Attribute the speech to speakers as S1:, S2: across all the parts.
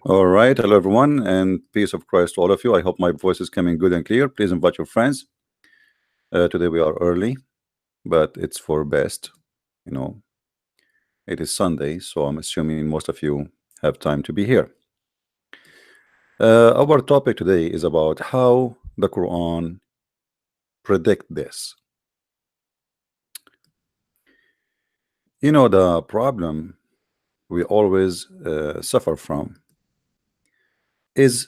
S1: All right, hello everyone, and peace of Christ to all of you. I hope my voice is coming good and clear. Please invite your friends. Today we are early, but it's for best. You know, it is Sunday, so I'm assuming most of you have time to be here. Our topic today is about how the Quran predict this. The problem we always suffer from is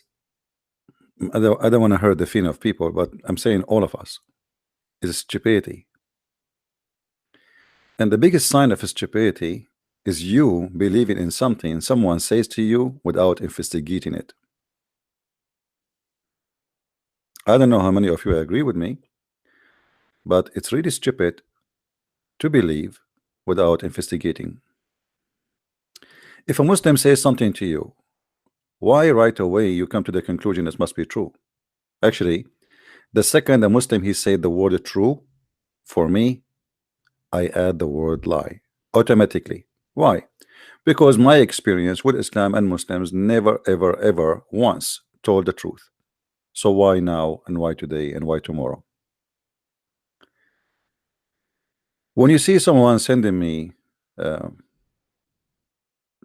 S1: I don't want to hurt the feeling of people, but I'm saying all of us is stupidity. And the biggest sign of stupidity is you believing in something someone says to you without investigating it. I don't know how many of you agree with me, but it's really stupid to believe without investigating. If a Muslim says something to you, why right away you come to the conclusion it must be true? Actually, the second a Muslim he said the word true, for me, I add the word lie automatically. Why? Because my experience with Islam and Muslims never ever ever once told the truth. So why now and why today and why tomorrow? When you see someone sending me uh,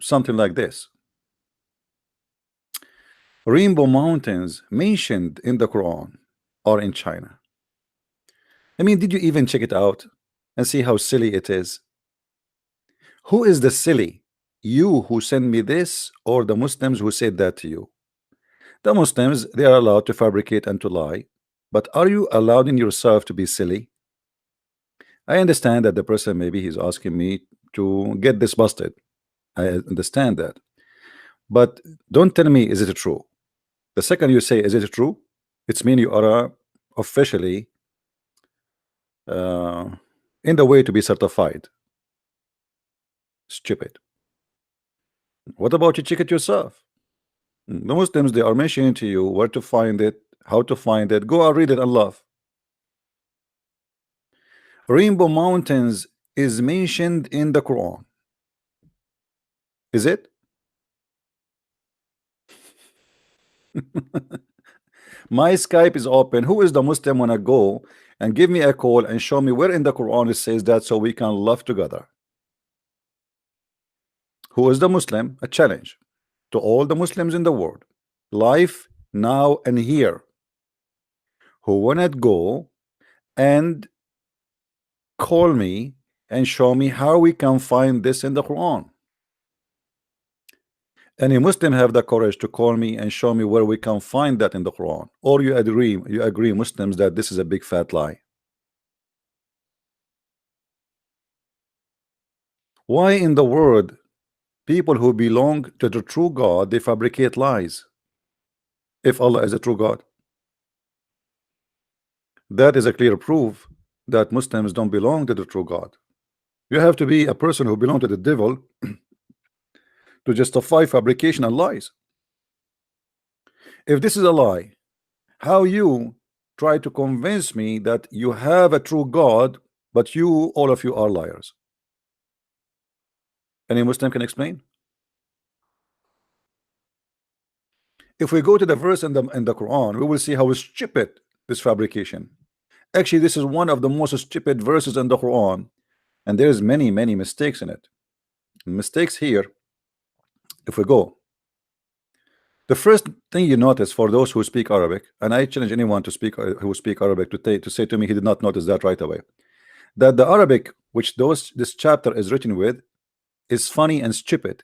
S1: something like this, Rainbow Mountains mentioned in the Quran or in China. I mean, did you even check it out and see how silly it is? Who is the silly? You who send me this, or the Muslims who said that to you? The Muslims, they are allowed to fabricate and to lie, but are you allowed in yourself to be silly? I understand that the person maybe he's asking me to get this busted. I understand that. But don't tell me, is it true? The second you say, is it true? It's mean you are officially uh, in the way to be certified. Stupid. What about you check it yourself? The Muslims, they are mentioning to you where to find it, how to find it. Go and read it and love. Rainbow Mountains is mentioned in the Quran. Is it? My Skype is open. Who is the Muslim wanna go and give me a call and show me where in the Quran it says that so we can love together? Who is the Muslim? A challenge to all the Muslims in the world, life now and here, who wanna go and call me and show me how we can find this in the Quran. Any Muslim have the courage to call me and show me where we can find that in the Quran? Or you agree Muslims that this is a big fat lie? Why in the world people who belong to the true God they fabricate lies if Allah is a true God? That is a clear proof that Muslims don't belong to the true God. You have to be a person who belongs to the devil to justify fabrication and lies. If this is a lie, how you try to convince me that you have a true God, but you, all of you, are liars? Any Muslim can explain? If we go to the verse in the Quran, we will see how stupid this fabrication. Actually, this is one of the most stupid verses in the Quran, and there's many mistakes in it. Mistakes here. If we go, the first thing you notice for those who speak Arabic, and I challenge anyone to speak who speak Arabic to say to me he did not notice that right away, that the Arabic which this chapter is written with is funny and stupid.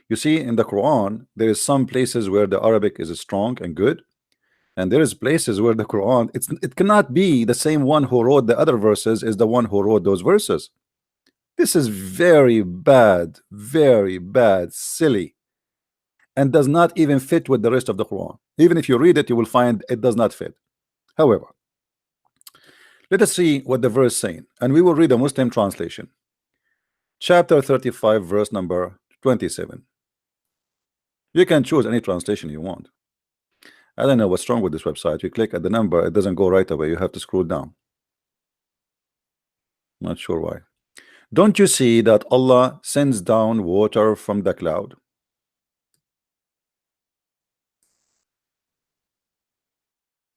S1: You see, in the Quran, there is some places where the Arabic is strong and good, and there is places where the Quran it cannot be the same one who wrote the other verses is the one who wrote those verses. This is very bad, silly, and does not even fit with the rest of the Quran. Even if you read it, you will find it does not fit. However, let us see what the verse saying, and we will read a Muslim translation. Chapter 35, verse number 27. You can choose any translation you want. I don't know what's wrong with this website. You click at the number, it doesn't go right away. You have to scroll down. Not sure why. Don't you see that Allah sends down water from the cloud?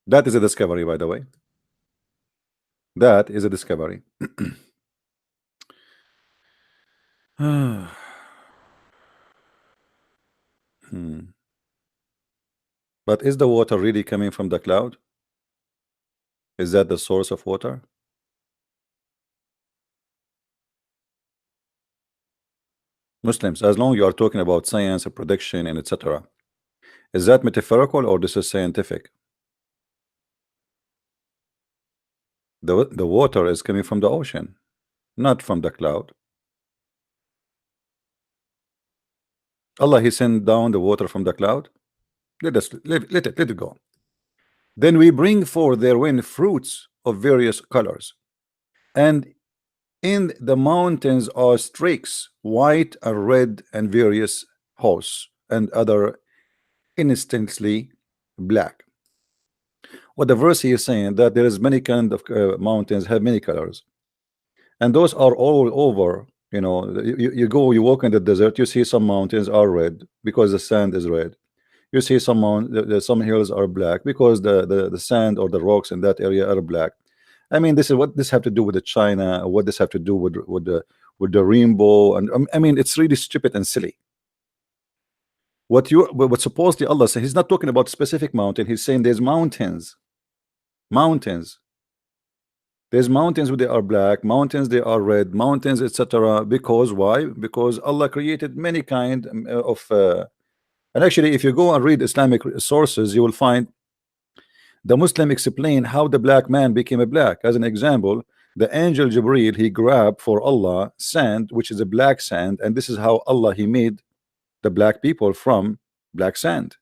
S1: That is a discovery, by the way. That is a discovery. Hmm. But is the water really coming from the cloud? Is that the source of water? Muslims, as long you are talking about science and prediction and etc., is that metaphorical or this is scientific? The water is coming from the ocean, not from the cloud. Allah, He sent down the water from the cloud. Let it go. Then we bring forth therein fruits of various colors, and in the mountains are streaks, white and red, and various hosts, and other instantly black. What the verse here is saying that there is many kind of mountains have many colors, and those are all over. You know, you go, you walk in the desert, you see some mountains are red because the sand is red. You see some some hills are black because the sand or the rocks in that area are black. I mean, this is what this have to do with the China, what this have to do with the rainbow, and I mean, it's really stupid and silly. What supposedly Allah says, He's not talking about specific mountain. He's saying there's mountains, mountains. There's mountains where they are black, mountains they are red, mountains, etc. Because why? Because Allah created many kind of and actually, if you go and read Islamic sources, you will find the Muslim explain how the black man became a black. As an example, the angel Jibreel, he grabbed for Allah sand, which is a black sand, and this is how Allah he made the black people from black sand.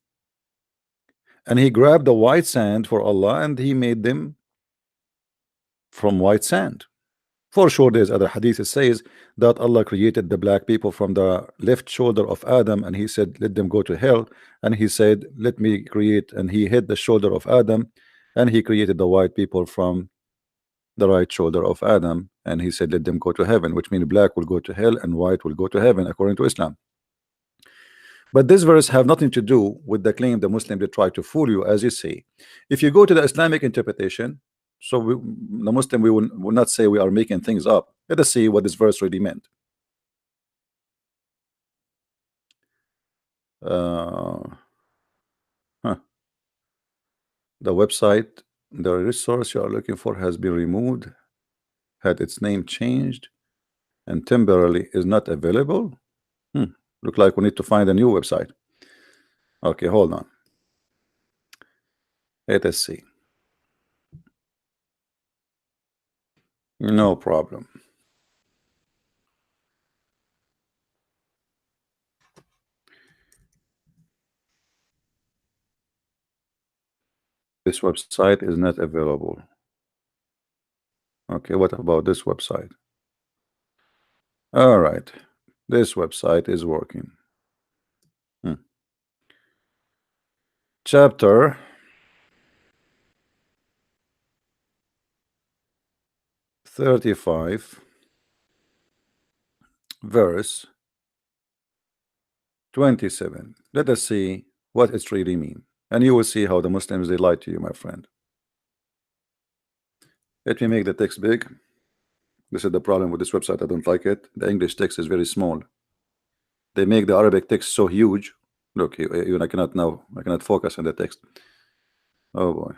S1: And he grabbed the white sand for Allah and he made them from white sand. For sure, there's other hadith that says that Allah created the black people from the left shoulder of Adam, and He said, "Let them go to hell." And He said, "Let me create," and He hit the shoulder of Adam, and He created the white people from the right shoulder of Adam, and He said, "Let them go to heaven," which means black will go to hell and white will go to heaven, according to Islam. But this verse have nothing to do with the claim the Muslim they try to fool you, as you say. If you go to the Islamic interpretation, so the Muslim will not say we are making things up. Let us see what this verse really meant. Huh. The website, the resource you are looking for has been removed, had its name changed, and temporarily is not available. Look like we need to find a new website. Okay, hold on. Let us see. No problem. This website is not available. Okay, what about this website? All right, this website is working. Chapter 35, verse 27. Let us see what it really means, and you will see how the Muslims they lie to you, my friend. Let me make the text big. This is the problem with this website. I don't like it. The English text is very small. They make the Arabic text so huge. Look, even I cannot focus on the text. Oh boy.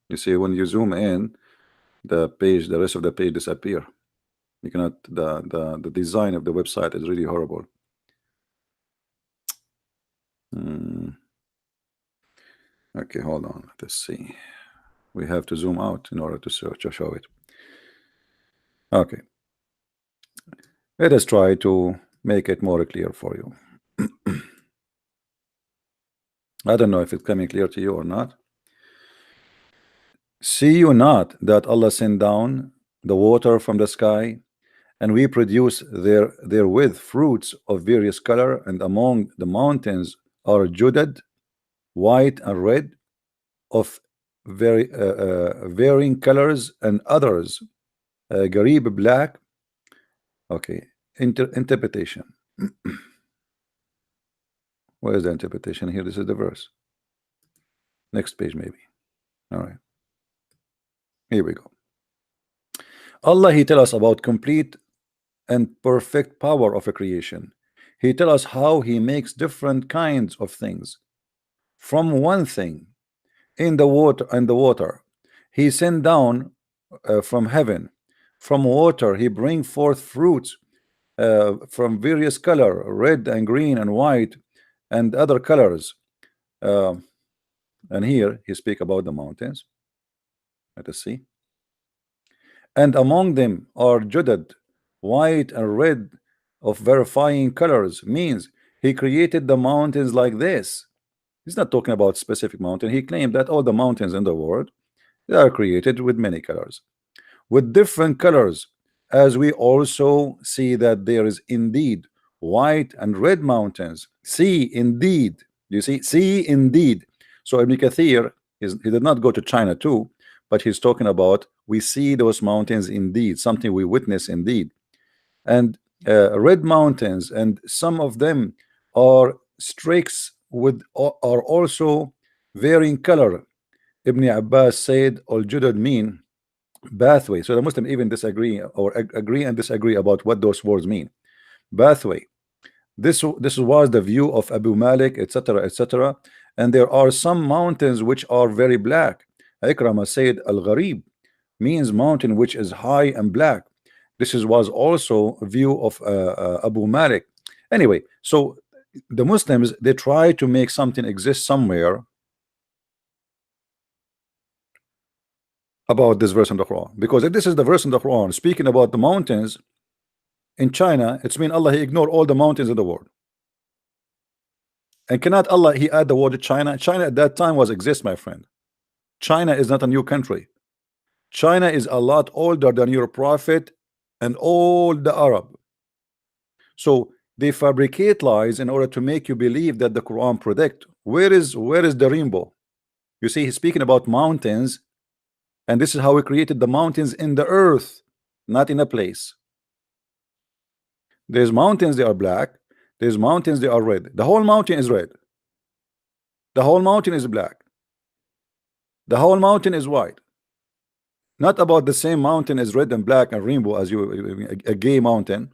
S1: You see, when you zoom in, the rest of the page disappear. You cannot. The design of the website is really horrible. Okay, hold on. Let's see. We have to zoom out in order to search or show it. Okay. Let us try to make it more clear for you. I don't know if it's coming clear to you or not. See you not that Allah sent down the water from the sky, and we produce therewith fruits of various color, and among the mountains are judad, white and red, of varying colors, and others garib, black. Okay, interpretation. Where is the interpretation here? This is the verse. Next page, maybe. All right. Here we go. Allah, He tell us about complete and perfect power of a creation. He tell us how He makes different kinds of things from one thing in the water. He sent down from heaven. From water He bring forth fruits from various color, red and green and white and other colors. Uh, and here He speak about the mountains. Let us see. And among them are judad, white and red of verifying colors, means He created the mountains like this. He's not talking about specific mountain. He claimed that all the mountains in the world, they are created with many colors, with different colors, as we also see that there is indeed white and red mountains. See indeed, you see indeed. So Ibn Kathir he did not go to China too, but he's talking about we see those mountains indeed, something we witness indeed. And red mountains, and some of them are streaks with are also varying color. Ibn Abbas said al-judad mean pathway. So the Muslim even disagree or agree and disagree about what those words mean. Pathway. This was the view of Abu Malik, etc., etc. And there are some mountains which are very black. Ikrama said al-gharib means mountain which is high and black. This was also a view of Abu Malik. Anyway, so the Muslims, they try to make something exist somewhere about this verse in the Quran, because if this is the verse in the Quran speaking about the mountains in China, it's mean Allah He ignored all the mountains in the world. And cannot Allah He add the word China? China at that time was exist, my friend. China is not a new country. China is a lot older than your prophet and all the Arab. So they fabricate lies in order to make you believe that the Quran predict. Where is the rainbow? You see, he's speaking about mountains, and this is how He created the mountains in the earth, not in a place. There's mountains, they are black. There's mountains, they are red. The whole mountain is red. The whole mountain is black. The whole mountain is white. Not about the same mountain as red and black and rainbow as a gay mountain.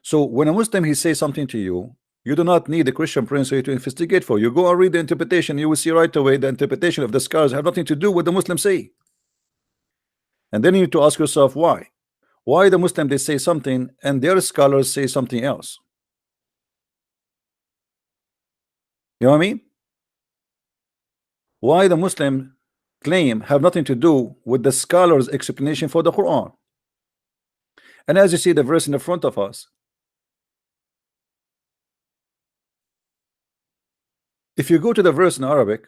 S1: So when a Muslim he says something to you, you do not need a Christian prince to investigate for you. Go and read the interpretation. You will see right away the interpretation of the scholars have nothing to do with the Muslims say. And then you need to ask yourself why. Why the Muslim they say something and their scholars say something else? You know what I mean? Why the Muslim claim have nothing to do with the scholars' explanation for the Quran? And as you see the verse in the front of us, if you go to the verse in Arabic,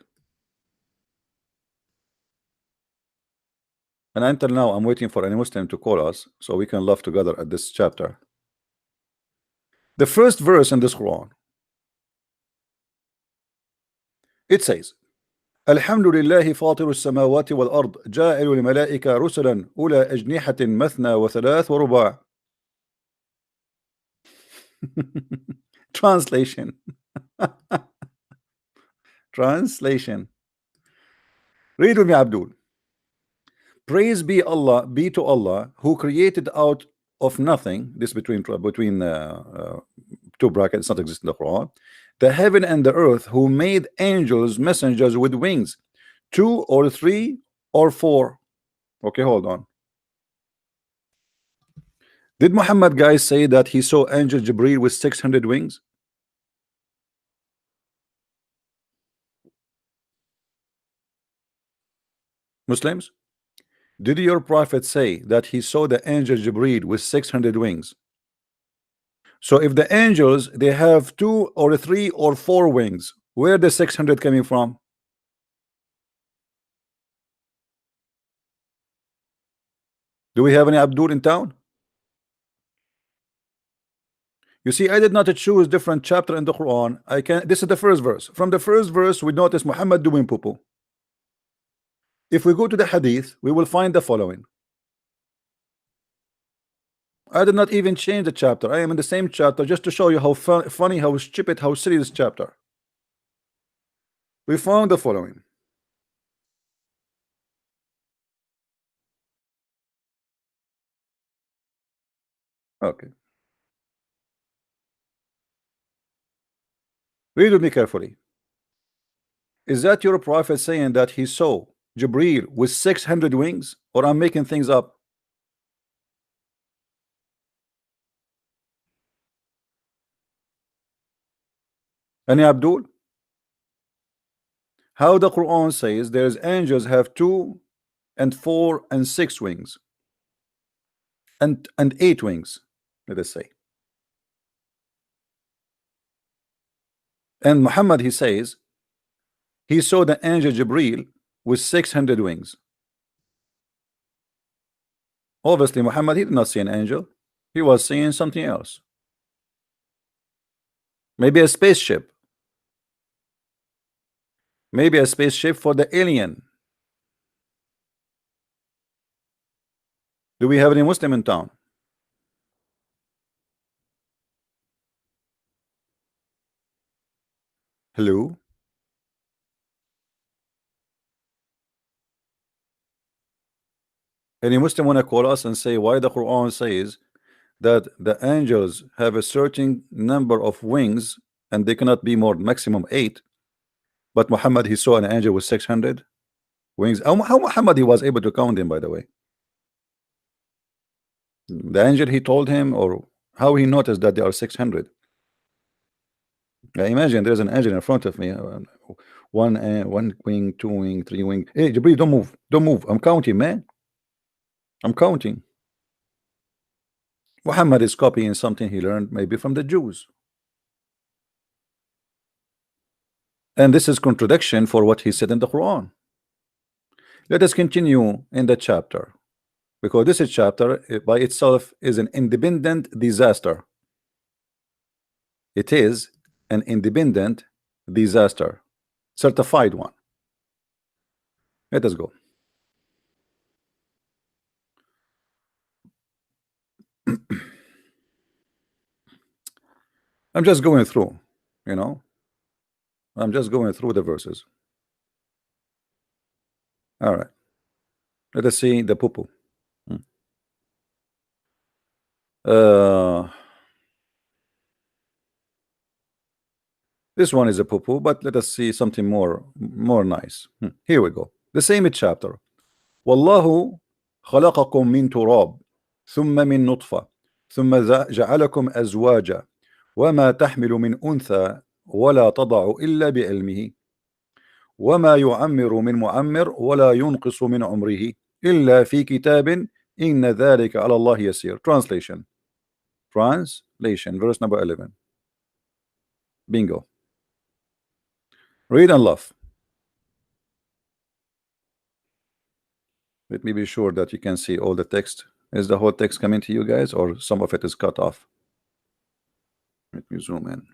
S1: and until now I'm waiting for any Muslim to call us so we can laugh together at this chapter. The first verse in this Quran, it says, الحمد لله فاطر السماوات والأرض جاعل الملائكة رسلا أولى أجنحة مثنى وثلاث ورباع. Translation. Translation. Read with me, Abdul. Praise be to Allah who created out of nothing. This between two brackets, not exist in the Quran. The heaven and the earth, who made angels messengers with wings, 2 or 3 or 4. Okay, hold on. Did Muhammad guys say that he saw angel Jibreel with 600 wings? Muslims, did your prophet say that he saw the angel Jibreel with 600 wings? So if the angels they have 2 or 3 or 4 wings, where the 600 coming from? Do we have any Abdul in town? You see, I did not choose different chapter in the Quran. This is the first verse. From the first verse, we notice Muhammad doing poo-poo. If we go to the Hadith, we will find the following. I did not even change the chapter. I am in the same chapter just to show you how funny, how stupid, how silly this chapter. We found the following. Okay. Read with me carefully. Is that your prophet saying that he saw Jibril with 600 wings, or I'm making things up? Any Abdul? How the Quran says there's angels have 2 and 4 and 6 wings and 8 wings, let us say. And Muhammad, he says he saw the angel Jibril with 600 wings. Obviously Muhammad, he did not see an angel, he was seeing something else. Maybe a spaceship, maybe a spaceship for the alien. Do we have any Muslim in town? Hello? Any Muslim want to call us and say why the Quran says that the angels have a certain number of wings and they cannot be more, maximum 8, but Muhammad, he saw an angel with 600 wings? How Muhammad, he was able to count them, by the way? The angel, he told him, or how he noticed that there are 600? I imagine there's an angel in front of me, one wing, 2 wing, 3 wing. Hey Jibril, don't move, don't move, I'm counting, man, I'm counting. Muhammad is copying something he learned maybe from the Jews, and this is contradiction for what he said in the Quran. Let us continue in the chapter, because this chapter by itself is an independent disaster. It is an independent disaster, certified one. Let us go. I'm just going through, you know, I'm just going through the verses. All right, let us see the poo-poo. This one is a poo-poo, but let us see something more nice. Here we go. The same chapter. والله خلقكم من تراب ثم من نطفة ثم جعلكم أزواجا وما تحمل من أنثى ولا تضع إلا بعلمه وما يعمر من معمر ولا ينقص من عمره إلا في كتاب إن ذلك على الله يسير. Translation. Verse number 11. Bingo. Read and laugh. Let me be sure that you can see all the text. Is the whole text coming to you guys, or some of it is cut off? Let me zoom in.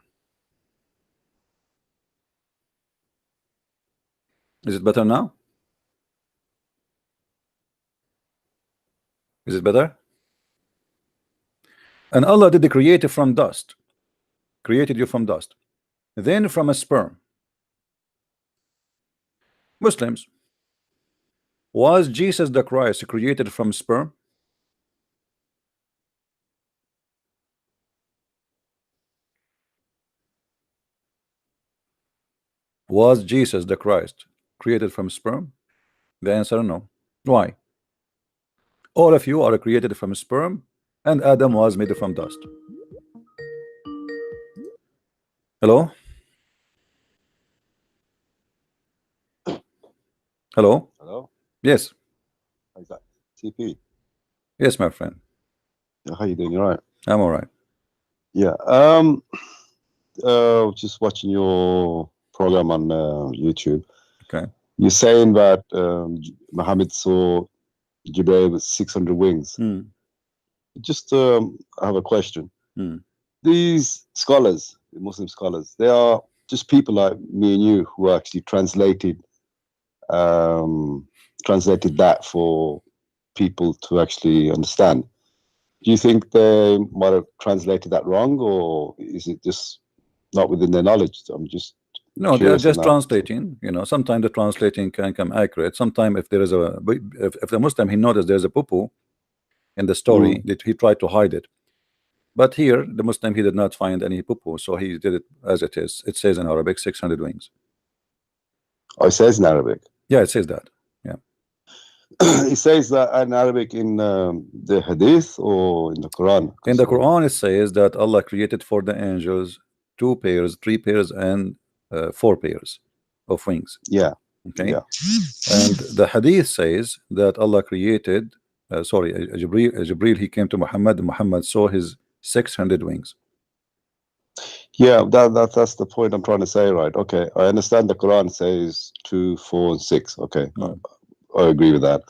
S1: Is it better now? Is it better? And Allah did create you from dust, created you from dust, then from a sperm. Muslims, was Jesus the Christ created from sperm? Was Jesus the Christ created from sperm? The answer no. Why? All of you are created from sperm, and Adam was made from dust. Hello? Hello?
S2: Hello?
S1: Yes.
S2: How's that? TP?
S1: Yes, my friend.
S2: How you doing? You all right?
S1: I'm all right.
S2: Yeah. Just watching your program on YouTube.
S1: Okay.
S2: You're saying that Muhammad saw Jibreel with 600 wings. Just I have a question. These scholars, the Muslim scholars, they are just people like me and you who actually translated that for people to actually understand. Do you think they might have translated that wrong, or is it just not within their knowledge? I'm just
S1: No, they are just translating. You know, sometimes the translating can come accurate. Sometimes if there is if the Muslim he noticed there's a poo in the story, that he tried to hide it. But here the Muslim he did not find any poo, so he did it as it is. It says in Arabic 600 wings.
S2: Oh, it says in Arabic.
S1: Yeah, it says that. Yeah.
S2: It says that in Arabic in the Hadith or in the Quran?
S1: In the Quran, it says that Allah created for the angels 2 pairs, 3 pairs, and 4 pairs of wings.
S2: Yeah.
S1: Okay.
S2: Yeah.
S1: And the Hadith says that Allah created. Jibril he came to Muhammad, and Muhammad saw his 600 wings.
S2: Yeah, that's the point I'm trying to say, right? Okay, I understand the Quran says 2, 4, and 6. Okay, I agree with that.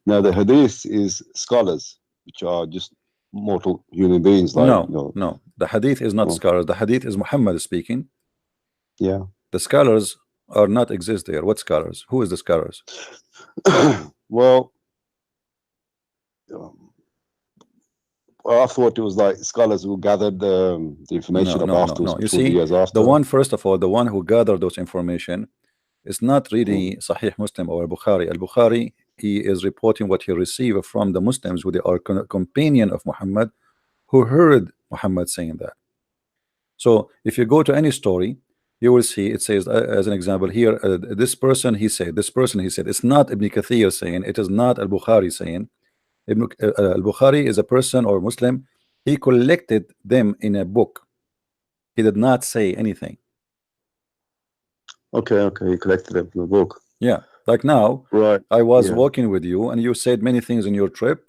S2: Now the Hadith is scholars, which are just mortal human beings. Like
S1: no, the Hadith is not scholars. The Hadith is Muhammad speaking.
S2: Yeah,
S1: the scholars are not exist there. What scholars? Who is the scholars?
S2: Well, I thought it was like scholars who gathered the information afterwards.
S1: You see, the one, first of all, the one who gathered those information is not really Sahih Muslim or Bukhari. Al-Bukhari, he is reporting what he received from the Muslims who they are companion of Muhammad, who heard Muhammad saying that. So if you go to any story, you will see it says, as an example here, this person he said, it's not Ibn Kathir saying, it is not Al-Bukhari saying. Al-Bukhari is a person or Muslim, he collected them in a book. He did not say anything.
S2: Okay, he collected them in a book.
S1: Yeah, like now,
S2: right?
S1: I was walking with you, and you said many things in your trip,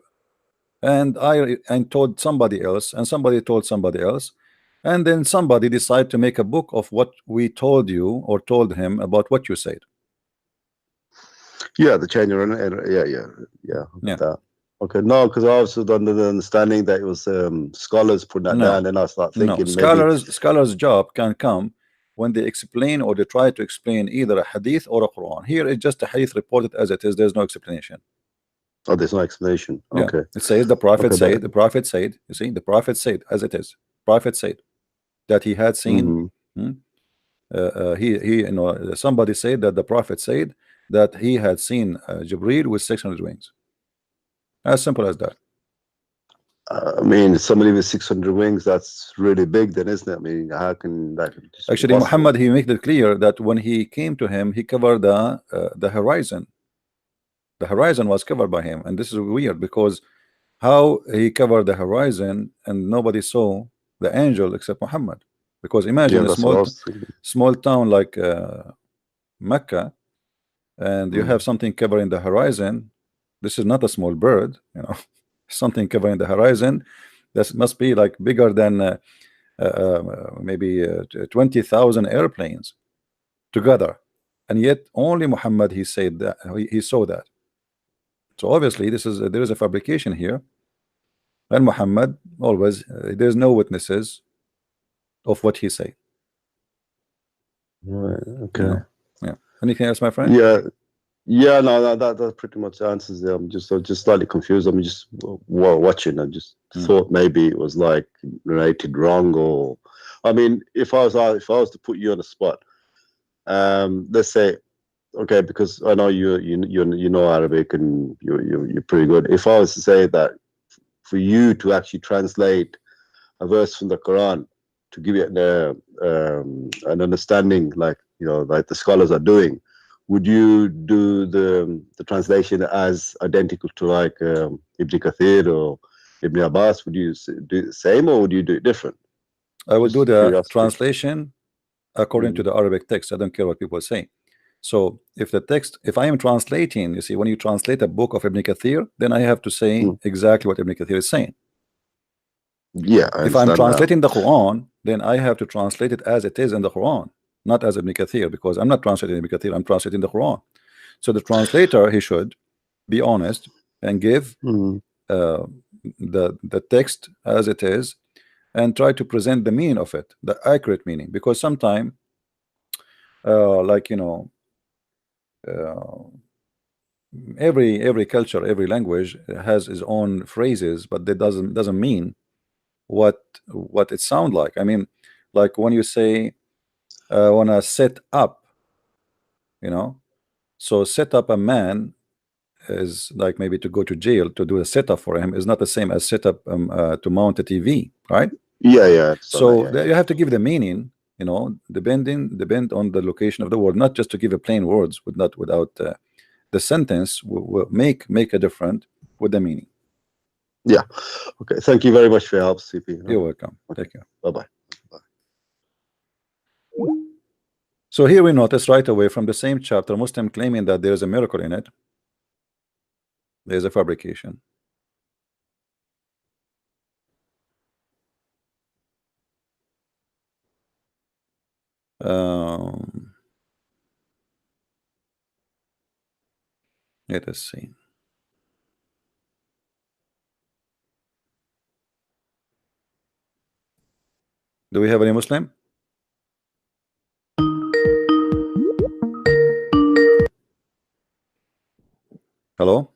S1: and I told somebody else, and somebody told somebody else, and then somebody decided to make a book of what we told you or told him about what you said.
S2: Yeah, the chain of yeah. That. Okay, no, because I was under the understanding that it was scholars put that down, and I start thinking
S1: scholars' job can come when they explain or they try to explain either a hadith or a Quran. Here it's just a hadith reported as it is. There's no explanation.
S2: Oh, there's no explanation.
S1: Yeah.
S2: Okay.
S1: It says the Prophet said. The Prophet said. You see, the Prophet said as it is. Prophet said that he had seen. Somebody said that the Prophet said that he had seen Jibril with 600 wings. As simple as that.
S2: I mean, somebody with 600 wings, that's really big then, isn't it? I mean, how can that
S1: actually Muhammad, he made it clear that when he came to him, he covered the horizon. The horizon was covered by him, and this is weird because how he covered the horizon and nobody saw the angel except Muhammad. Because imagine a small town like Mecca, and you have something covering the horizon. This is not a small bird, something covering the horizon. That must be like bigger than maybe 20,000 airplanes together, and yet only Muhammad he said that he saw that. So obviously there is a fabrication here, and Muhammad always there's no witnesses of what he said.
S2: Right. Okay.
S1: Yeah. Anything else, my friend?
S2: Yeah, no, that pretty much answers it. I'm just slightly confused. I'm just watching. I just thought maybe it was like related wrong, or I mean, if I was to put you on the spot, let's say, okay, because I know you know Arabic and you're pretty good. If I was to say that for you to actually translate a verse from the Quran to give it an understanding, like like the scholars are doing, would you do the translation as identical to like Ibn Kathir or Ibn Abbas? Would you do the same, or would you do it different?
S1: I would do the translation according to the Arabic text. I don't care what people say. So if I am translating, you see, when you translate a book of Ibn Kathir, then I have to say exactly what Ibn Kathir is saying.
S2: Yeah,
S1: if I'm translating the Quran, then I have to translate it as it is in the Quran, not as Ibn Kathir, because I'm not translating Ibn Kathir, I'm translating the Quran. So the translator, he should be honest and give the text as it is, and try to present the meaning of it, the accurate meaning, because sometimes every culture, every language has its own phrases, but that doesn't mean what it sound like. I mean, like when you say wanna set up, you know. So set up a man is like maybe to go to jail to do a setup for him is not the same as set up to mount a TV, right?
S2: Yeah.
S1: So
S2: Yeah.
S1: you have to give the meaning, you know, depend on the location of the word, not just to give a plain words without the sentence will make a difference with the meaning.
S2: Yeah. Okay. Thank you very much for your help, CP.
S1: You're welcome. Take care.
S2: Bye-bye.
S1: So here we notice right away from the same chapter, Muslim claiming that there is a miracle in it. There is a fabrication. Let us see. Do we have any Muslim? Hello?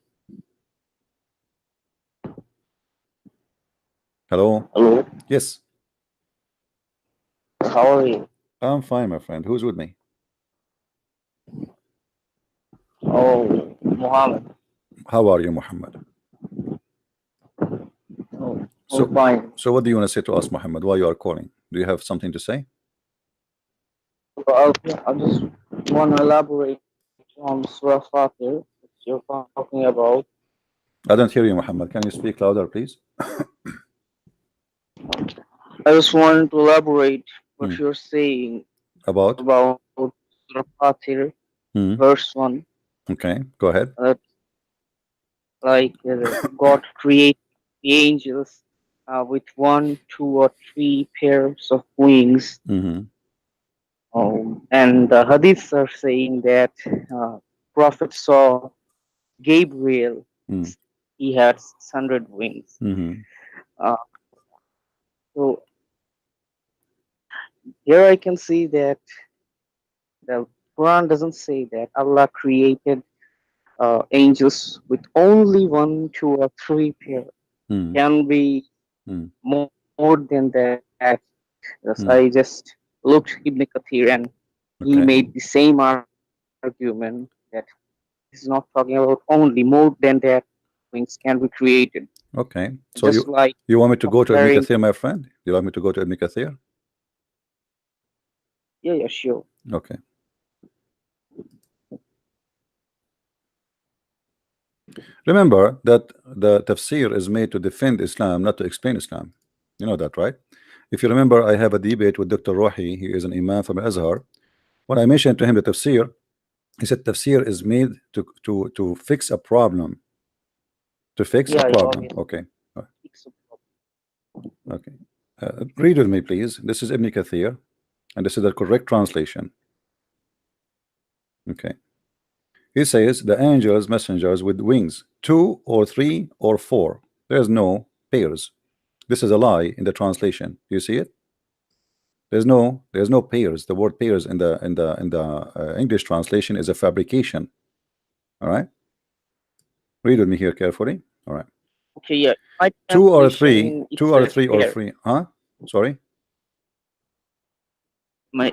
S1: Hello?
S3: Hello.
S1: Yes.
S3: How are you?
S1: I'm fine, my friend. Who's with me?
S3: Oh, Mohammed.
S1: How are you, Muhammad?
S3: Oh,
S1: So
S3: fine.
S1: So what do you want to say to us, Muhammad? Why you are calling? Do you have something to say?
S3: Well, I just want to elaborate on Surah Fatir that you're talking about.
S1: I don't hear you, Muhammad. Can you speak louder, please?
S3: I just wanted to elaborate what you're saying
S1: About?
S3: about Surah Fatir, verse 1.
S1: Okay, go ahead.
S3: God created the angels with 1, 2, or 3 pairs of wings. And the hadiths are saying that Prophet saw Gabriel. He had 600 wings. So here I can see that the Quran doesn't say that Allah created angels with only 1, 2, or 3 pair. Can be more than that. Yes, I just looked Ibn Kathir and he made the same argument that he's not talking about only, more than that wings can be created.
S1: Okay, so
S3: just like
S1: you want me to go to Ibn Kathir, my friend? You want me to go to Ibn Kathir?
S3: Yeah, sure.
S1: Okay. Remember that the tafsir is made to defend Islam, not to explain Islam. You know that, right? If you remember, I have a debate with Dr. Rohi. He is an imam from Azhar. When I mentioned to him the tafsir, he said tafsir is made to fix a problem. To fix a problem. Okay. Okay. Read with me, please. This is Ibn Kathir, and this is the correct translation. Okay. He says the angels, messengers with wings, 2 or 3 or 4. There's no pairs. This is a lie in the translation. Do you see it? There's no pairs. The word pairs in the English translation is a fabrication. All right. Read with me here carefully. All right.
S3: Okay. Yeah.
S1: 2 or 3. 2 or 3 or 3. Huh? Sorry.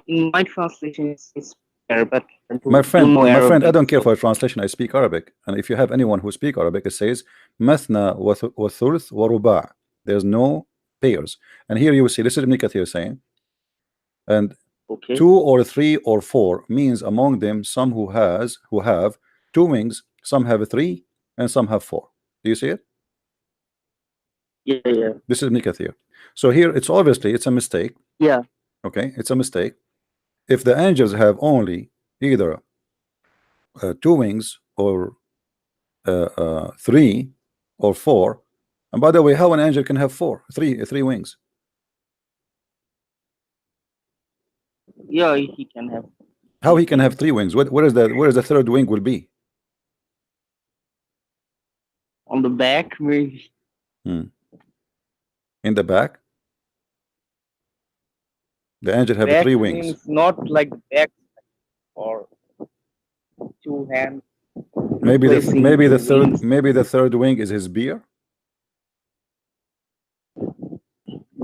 S3: In my translation is pair, but
S1: my friend, I don't care for a translation. I speak Arabic, and if you have anyone who speak Arabic, it says mathna wa thuluth wa ruba'. There's no pairs, and here you will see this is Ibn Kathir saying, and 2 or 3 or 4 means among them some who have 2 wings, some have 3, and some have 4. Do you see it?
S3: Yeah.
S1: This is Ibn Kathir. So here it's obviously it's a mistake.
S3: Yeah.
S1: Okay, it's a mistake. If the angels have only either 2 wings or 3 or 4, and by the way, how an angel can have 3 wings?
S3: Yeah, he can have.
S1: How he can have 3 wings? Where is the third wing will be?
S3: On the back, maybe.
S1: In the back? The angel have 3 wings.
S3: Not like the back or 2 hands.
S1: Maybe the third wing is his beer.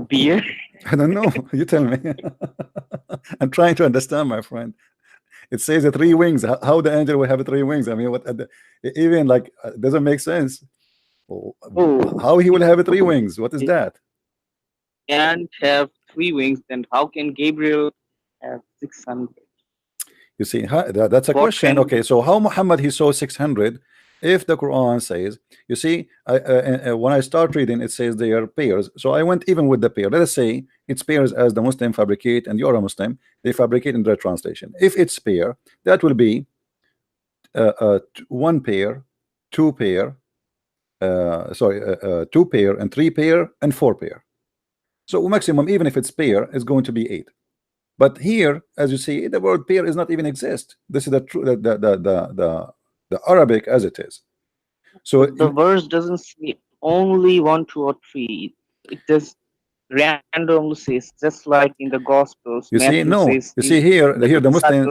S3: Beer?
S1: I don't know. You tell me. I'm trying to understand, my friend. It says the three wings. How the angel will have three wings? I mean, what even like doesn't make sense. How he will have three wings? What is that?
S3: And have three wings, then how can Gabriel have 600?
S1: You see, that's a question. Okay, so how Muhammad he saw 600 if the Quran says, you see, when I start reading, it says they are pairs. So I went even with the pair. Let us say it's pairs as the Muslim fabricate, and you're a Muslim, they fabricate in their translation. If it's pair, that will be one pair, two pair, two pair, and three pair, and four pair. So maximum, even if it's pair, is going to be 8. But here, as you see, the word pair is not even exist. This is the true the Arabic as it is. So
S3: the verse doesn't say only 1, 2, or 3. It just randomly says, just like in the Gospels.
S1: You see, no. You see here the Muslim,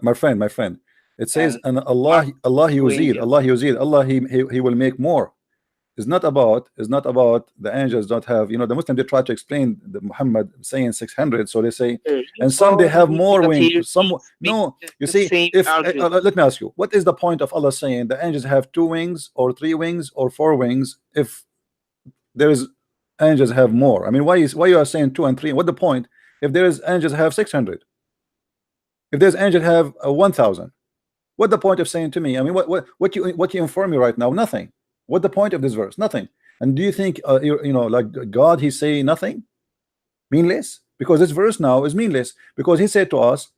S1: my friend. It says, and Allah yuzid, Allah he will make more. It's not about the angels don't have, you know, the Muslim, they try to explain the Muhammad saying 600, so they say, and some they have more wings, some no. You see, if let me ask you, what is the point of Allah saying the angels have 2 wings or 3 wings or 4 wings if there is angels have more? I mean, why you are saying 2 and 3? What the point if there is angels have 600? If there's angels have 1,000, what the point of saying to me? I mean, what you inform me right now? Nothing. What the point of this verse? Nothing. And do you think you know, like God, he say nothing? Meaningless? Because this verse now is meaningless, because he said to us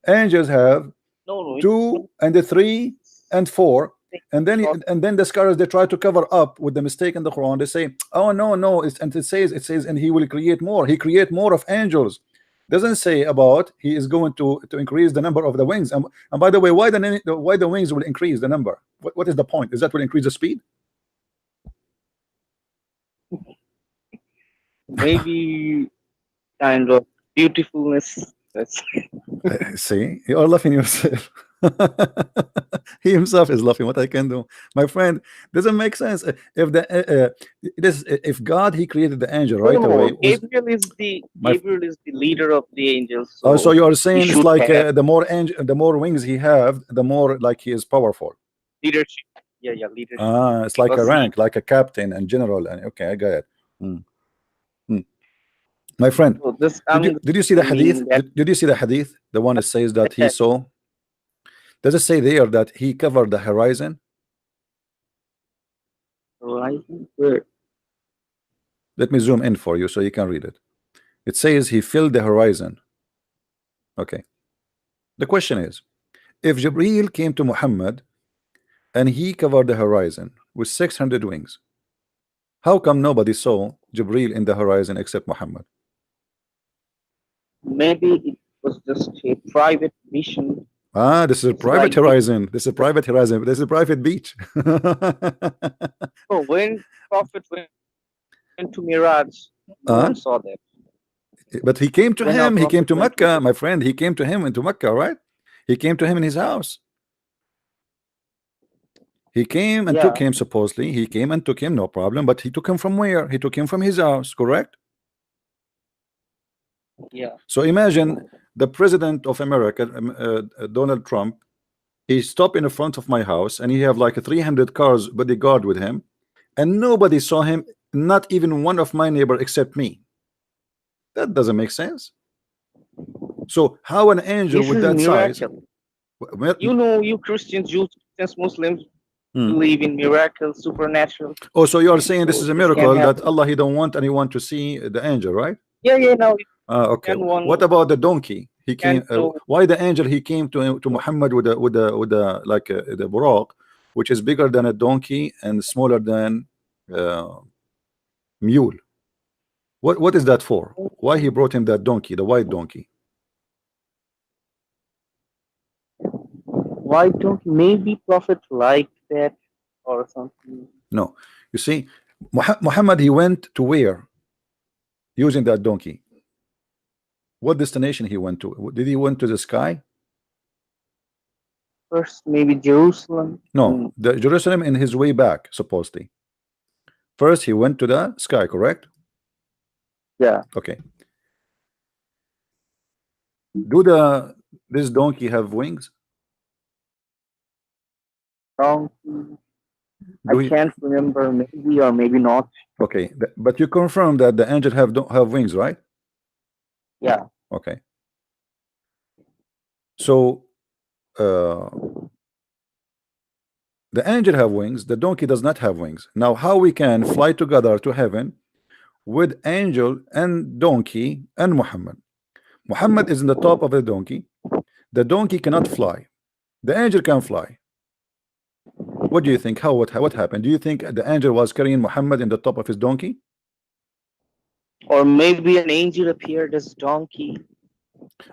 S1: angels have 2 and 3 and 4, and then the scholars, they try to cover up with the mistake in the Quran. They say, oh no, and it says and he will create more. He create more of angels. Doesn't say about he is going to increase the number of the wings. And by the way, why the wings will increase the number? What is the point? Is that will increase the speed?
S3: Maybe kind of beautifulness.
S1: See, you are laughing yourself. He himself is laughing. What I can do, my friend, doesn't make sense. If if God he created the angel right away.
S3: Gabriel is the leader of the angels.
S1: So, so you are saying it's like the more wings he have, the more like he is powerful.
S3: Leadership. Yeah, leadership.
S1: It's like a rank, like a captain and general. And okay, I got it. My friend,
S3: so
S1: did you see the hadith? Did you see the hadith? The one that says that he saw. Does it say there that he covered the horizon?
S3: Horizon? Where?
S1: Let me zoom in for you so you can read it. It says he filled the horizon. Okay. The question is, if Jibreel came to Muhammad and he covered the horizon with 600 wings, how come nobody saw Jibreel in the horizon except Muhammad?
S3: Maybe it was just a private mission.
S1: This is a private horizon. This is a private horizon. This is a private beach.
S3: So when Prophet went to Miraj, no one saw that.
S1: But he came to him. He came to Mecca, my friend. He came to him into Mecca, right? He came to him in his house. He came and took him, supposedly. He came and took him, no problem. But he took him from where? He took him from his house, correct?
S3: Yeah.
S1: So imagine the president of America, Donald Trump, he stopped in the front of my house and he have like 300 cars bodyguard with him, and nobody saw him, not even one of my neighbor except me. That doesn't make sense. So how an angel with that size?
S3: You know, you Christians, Jews, Muslims believe in miracles, supernatural.
S1: Oh, so you are saying this is a miracle that Allah he don't want anyone to see the angel, right?
S3: Yeah, no.
S1: Okay. What about the donkey? He came. Why the angel? He came to Muhammad with the like the buraq, which is bigger than a donkey and smaller than mule. What is that for? Why he brought him that donkey, the white donkey?
S3: White donkey? Maybe Prophet liked that or something.
S1: No, you see, Muhammad he went to where? Using that donkey. What destination he went to? Did he went to the sky?
S3: First, maybe Jerusalem.
S1: No, the Jerusalem in his way back, supposedly. First, he went to the sky, correct?
S3: Yeah.
S1: Okay. Do this donkey have wings?
S3: Donkey.
S1: Do
S3: I can't remember, maybe or maybe not.
S1: Okay, but you confirm that the angel don't have wings, right?
S3: Yeah.
S1: Okay. So the angel have wings, the donkey does not have wings. Now, how we can fly together to heaven with angel and donkey and Muhammad? Muhammad is in the top of the donkey. The donkey cannot fly. The angel can fly. What do you think? What happened? Do you think the angel was carrying Muhammad in the top of his donkey?
S3: Or maybe an angel appeared as donkey.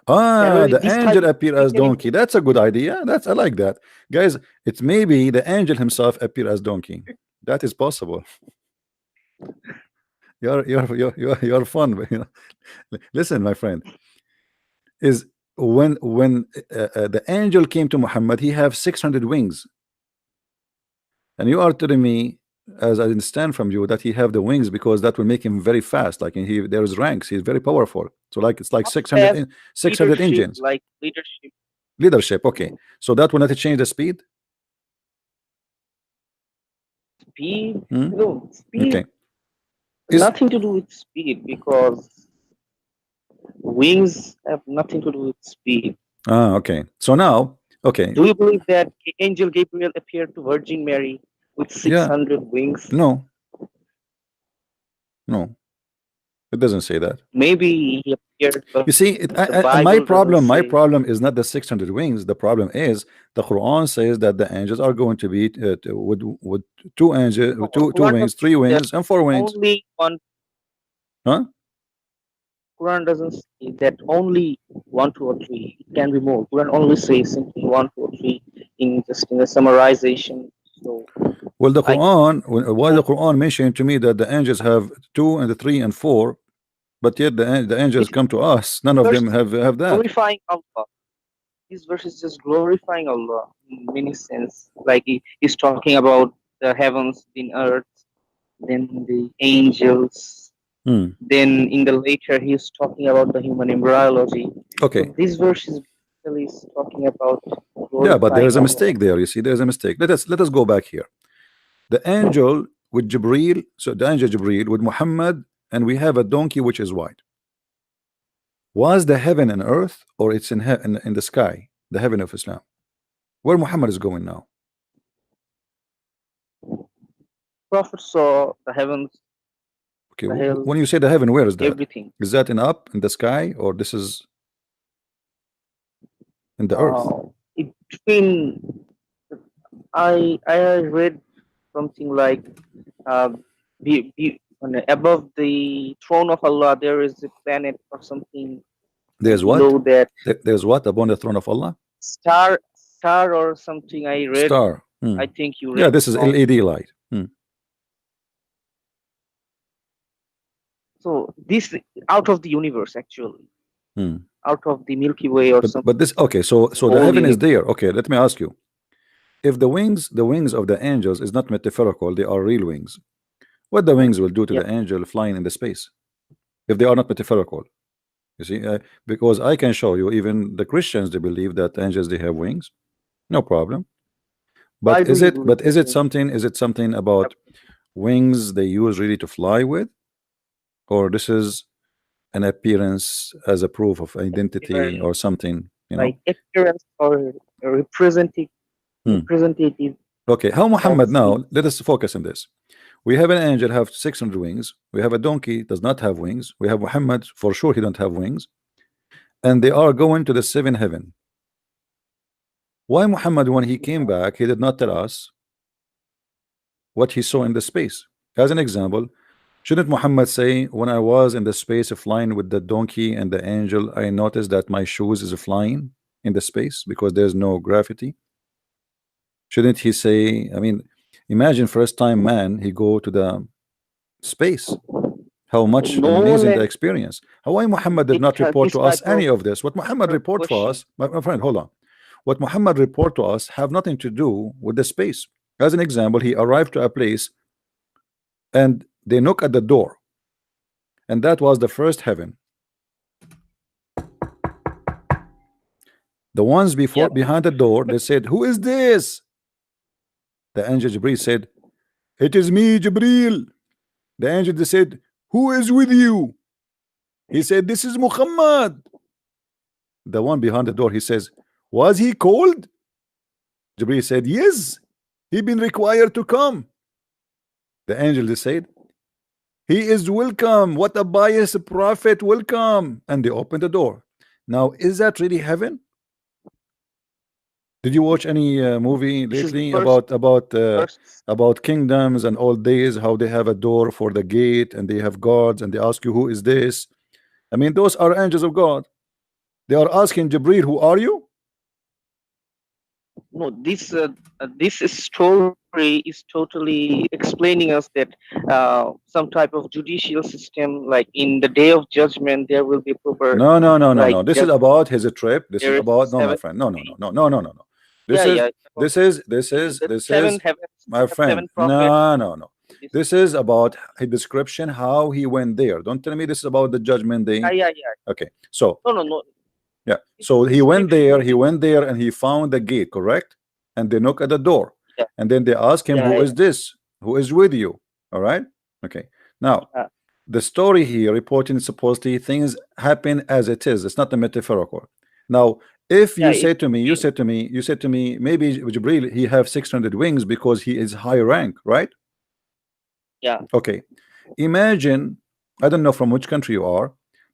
S1: The
S3: This type
S1: angel
S3: of
S1: appear as donkey. That's a good idea. I like that, guys. It's maybe the angel himself appear as donkey. That is possible. You're fun. Listen, my friend. Is when the angel came to Muhammad, he have 600 wings, and you are telling me, as I understand from you, that he have the wings because that will make him very fast. Like there's ranks. He's very powerful. So like it's like 600 engines.
S3: Like leadership.
S1: Leadership. Okay. So that will not change the speed.
S3: Speed. No, speed.
S1: Okay.
S3: Nothing to do with speed, because wings have nothing to do with speed.
S1: Okay. So now, okay.
S3: Do you believe that Angel Gabriel appeared to Virgin Mary with 600 wings?
S1: No. No. It doesn't say that.
S3: Maybe he appeared.
S1: You see, my problem is not the 600 wings. The problem is the Quran says that the angels are going to be with two angels, two wings, 3 wings, and 4 wings.
S3: Only one.
S1: Huh?
S3: Quran doesn't say that only 1, 2, or 3. It can be more. Quran only says simply 1, 2, or 3 in a summarization. So,
S1: well, the Quran, why the Quran mentioned to me that the angels have 2 and 3 and 4, but yet the angels come to us. None of them have that.
S3: Glorifying Allah. This verse is just glorifying Allah in many sense. Like he's talking about the heavens, the earth, then the angels. Then in the later he's talking about the human embryology.
S1: Okay.
S3: So this verse is talking about.
S1: Yeah, but there is a mistake there. You see, there's a mistake. Let us go back here. The angel with Jibreel, so the angel Jibreel with Muhammad, and we have a donkey which is white. Was the heaven and earth, or it's in the sky, the heaven of Islam? Where Muhammad is going now?
S3: Prophet saw the heavens.
S1: Okay, when you say the heaven, where is that?
S3: Everything.
S1: Is that up in the sky, or this is in the earth?
S3: It's been. I read something like above the throne of Allah there is a planet or something.
S1: There's what?
S3: That
S1: there's what upon the throne of Allah?
S3: Star or something. I read.
S1: Star.
S3: I think you read.
S1: Yeah, this is LED light.
S3: So this out of the universe actually. Out of the Milky Way or something.
S1: But this okay. So the heaven is there. Okay, let me ask you. If the wings of the angels is not metaphorical, they are real wings. What the wings will do to the angel flying in the space, if they are not metaphorical? You see, because I can show you, even the Christians, they believe that angels, they have wings, no problem. But is it something about wings they use really to fly with, or this is an appearance as a proof of identity or something?
S3: Like appearance or representative.
S1: Okay, how Muhammad now? Let us focus on this. We have an angel have 600 wings. We have a donkey does not have wings. We have Muhammad, for sure he don't have wings, and they are going to the 7th heaven. Why Muhammad, when he came back, he did not tell us what he saw in the space? As an example, shouldn't Muhammad say, when I was in the space of flying with the donkey and the angel, I noticed that my shoes is flying in the space because there's no gravity? Shouldn't he say, I mean, imagine first time man, he go to the space. How much amazing the experience. Why Muhammad did not report to us any of this? What Muhammad report for us, my friend, hold on. What Muhammad report to us have nothing to do with the space. As an example, he arrived to a place and they knock at the door, and that was the 1st heaven. The ones before
S3: Yeah.
S1: behind the door, they said, "Who is this?" The angel Jibril said, "It is me, Jibril." The angel they said, "Who is with you?" He said, "This is Muhammad." The one behind the door, he says, "Was he cold?" Jibril said, "Yes, he been required to come." The angel they said, "He is welcome. What a pious prophet, welcome." And they opened the door. Now, is that really heaven? Did you watch any movie
S3: This is the
S1: lately
S3: first first.
S1: about kingdoms and old days, how they have a door for the gate and they have guards and they ask you, "Who is this?" I mean, those are angels of God. They are asking Jibril, "Who are you?"
S3: No, this story is totally explaining us that some type of judicial system, like in the day of judgment, there will be proper,
S1: No, no, no, no,
S3: like
S1: no. This is about his trip. This
S3: there
S1: is
S3: is
S1: about, no, my
S3: seven.
S1: friend. No, no, no, no, no, no, no, no. This
S3: Yeah,
S1: is
S3: yeah.
S1: this is this
S3: This is
S1: is
S3: the
S1: this
S3: seven
S1: is
S3: heavens,
S1: my friend.
S3: seven prophets.
S1: No, no, no.
S3: This,
S1: This is about a description how he went there. Don't tell me this is about the judgment
S3: yeah,
S1: day.
S3: yeah, yeah.
S1: Okay, so
S3: No, no, no.
S1: yeah,
S3: It's
S1: so he went there.
S3: description.
S1: He went there and he found the gate, correct? And they knock at the door,
S3: Yeah,
S1: and then they ask him,
S3: yeah,
S1: "Who
S3: yeah.
S1: is this? Who is with you?" All right. Okay. Now
S3: Yeah,
S1: the story here reporting supposedly things happen as it is. It's not the metaphorical. Now, if
S3: yeah.
S1: you
S3: It's
S1: say to me,
S3: real.
S1: you said to me, maybe Jibril he have 600 wings because he is high rank, right?
S3: Yeah.
S1: Okay. Imagine, I don't know from which country you are.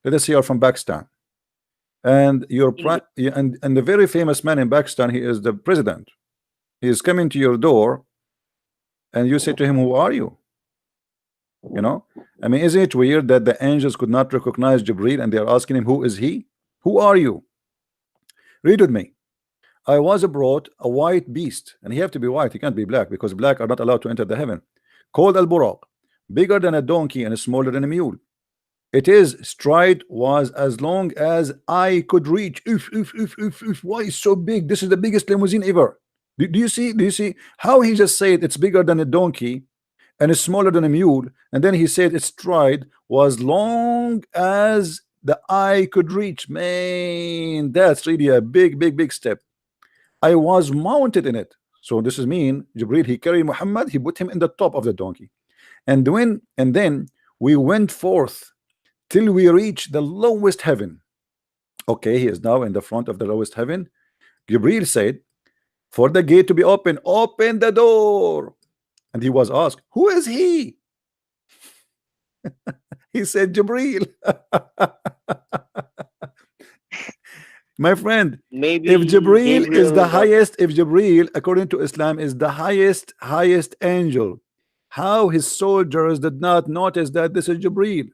S1: Let us say you're from Pakistan, and
S3: India.
S1: and the very famous man in Pakistan, he is the president. He is coming to your door, and you say to him, "Who are you?" You know, I mean, isn't it weird that the angels could not recognize Jibril and they are asking him, "Who is he? Who are you?" Read with me. I was brought a white beast, and he have to be white, he can't be black because black are not allowed to enter the heaven, called Al Buraq, bigger than a donkey and smaller than a mule. Its stride was as long as I could reach. Why is so big? This is the biggest limousine ever. Do you see? Do you see how he just said it's bigger than a donkey and it's smaller than a mule, and then he said its stride was long as the eye could reach. Man, that's really a big step. I was mounted in it. So this is mean Jibril, he carried Muhammad, he put him in the top of the donkey, and then we went forth till we reached the lowest heaven. Okay, he is now in the front of the lowest heaven. Jibril said, "For the gate to be open, open the door." And he was asked, "Who is he?" He said, "Jibril." My friend, if
S3: Maybe
S1: Jibril is the
S3: Gabriel was.
S1: highest, if Jibril, according to Islam, is the highest angel, how his soldiers did not notice that this is Jibril?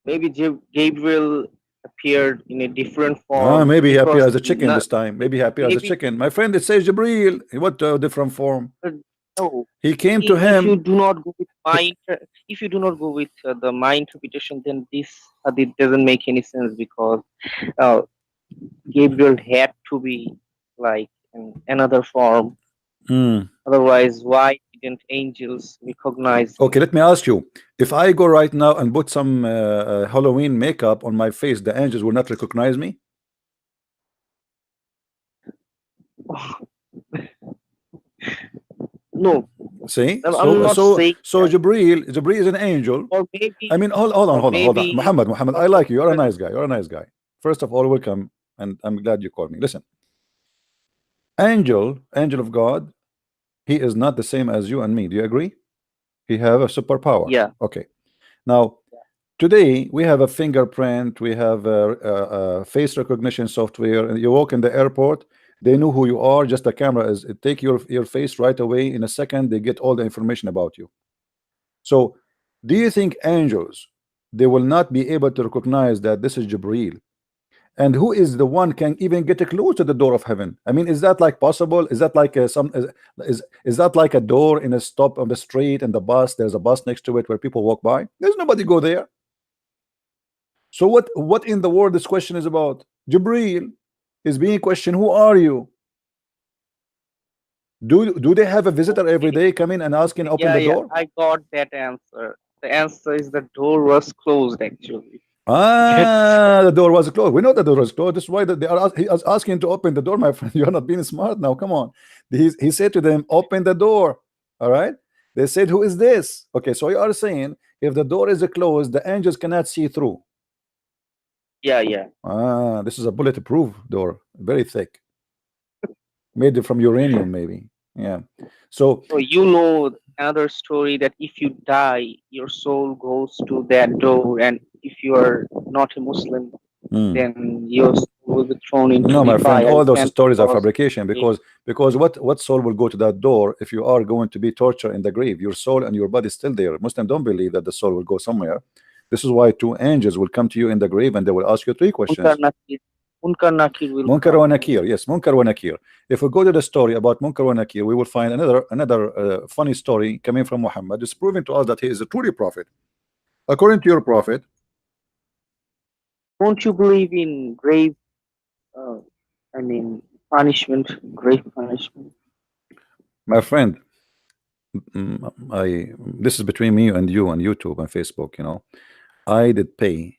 S3: Maybe Gabriel appeared in a different
S1: Ah,
S3: form
S1: maybe he appeared
S3: because
S1: as a chicken
S3: not
S1: this time. Maybe he appeared as a
S3: maybe
S1: chicken. My friend, it says Jibril. What different form?
S3: uh, no.
S1: He came to
S3: If you
S1: him.
S3: do not go with
S1: he-
S3: if you do not go with my interpretation, then this hadith doesn't make any sense because uh, Gabriel had to be like in another form.
S1: Hmm.
S3: Otherwise, why didn't angels recognize
S1: Okay,
S3: him?
S1: let me ask you. If I go right now and put some Halloween makeup on my face, the angels will not recognize me?
S3: No,
S1: See?
S3: I'm
S1: So
S3: not
S1: so
S3: saying
S1: so
S3: that.
S1: Jibril is an angel.
S3: Or
S1: I
S3: maybe,
S1: mean,
S3: or
S1: hold on.
S3: maybe,
S1: Muhammad,
S3: or
S1: I like you. You're a
S3: maybe
S1: nice guy. You're a nice guy. First of all, welcome, and I'm glad you called me. Listen, angel of God, he is not the same as you and me. Do you agree? He have a superpower.
S3: yeah.
S1: Okay. Now, today we have a fingerprint, we have a face recognition software, and you walk in the airport, they know who you are. Just the camera is it take your face right away in a second. They get all the information about you. So, do you think angels they will not be able to recognize that this is Jibril? And who is the one can even get close to the door of heaven? I mean, is that like possible? Is that like is that like a door in a stop on the street and the bus? There's a bus next to it where people walk by. There's nobody go there. So what in the world this question is about? Jibril is being questioned. Who are you? Do they have a visitor every
S3: Okay.
S1: day coming and asking open
S3: Yeah,
S1: the
S3: yeah.
S1: door?
S3: I got that answer. The answer is the door was closed actually.
S1: The door was closed. We know the door was closed. That's why he was asking to open the door, my friend. You are not being smart now. Come on. He said to them, open the door. All right. They said, who is this? Okay, so you are saying if the door is closed, the angels cannot see through.
S3: Yeah.
S1: This is a bulletproof door, very thick, made from uranium, maybe. Yeah. So
S3: you know another story that if you die, your soul goes to that door, and if you are not a Muslim, then your soul will be thrown into
S1: no,
S3: the
S1: my friend,
S3: fire.
S1: all those stories are
S3: Cause
S1: fabrication, because what soul will go to that door if you are going to be tortured in the grave? Your soul and your body is still there. Muslims don't believe that the soul will go somewhere. This is why two angels will come to you in the grave and they will ask you three questions.
S3: Munkar Nakir will
S1: Munkar
S3: come.
S1: wa Nakir, yes, Munkar wa Nakir. If we go to the story about Munkar wa Nakir, we will find another funny story coming from Muhammad. It's proving to us that he is a truly prophet. According to your prophet,
S3: don't you believe in grave? I mean, punishment, grave punishment.
S1: my friend, this is between me and you on YouTube and Facebook. You know, I did pay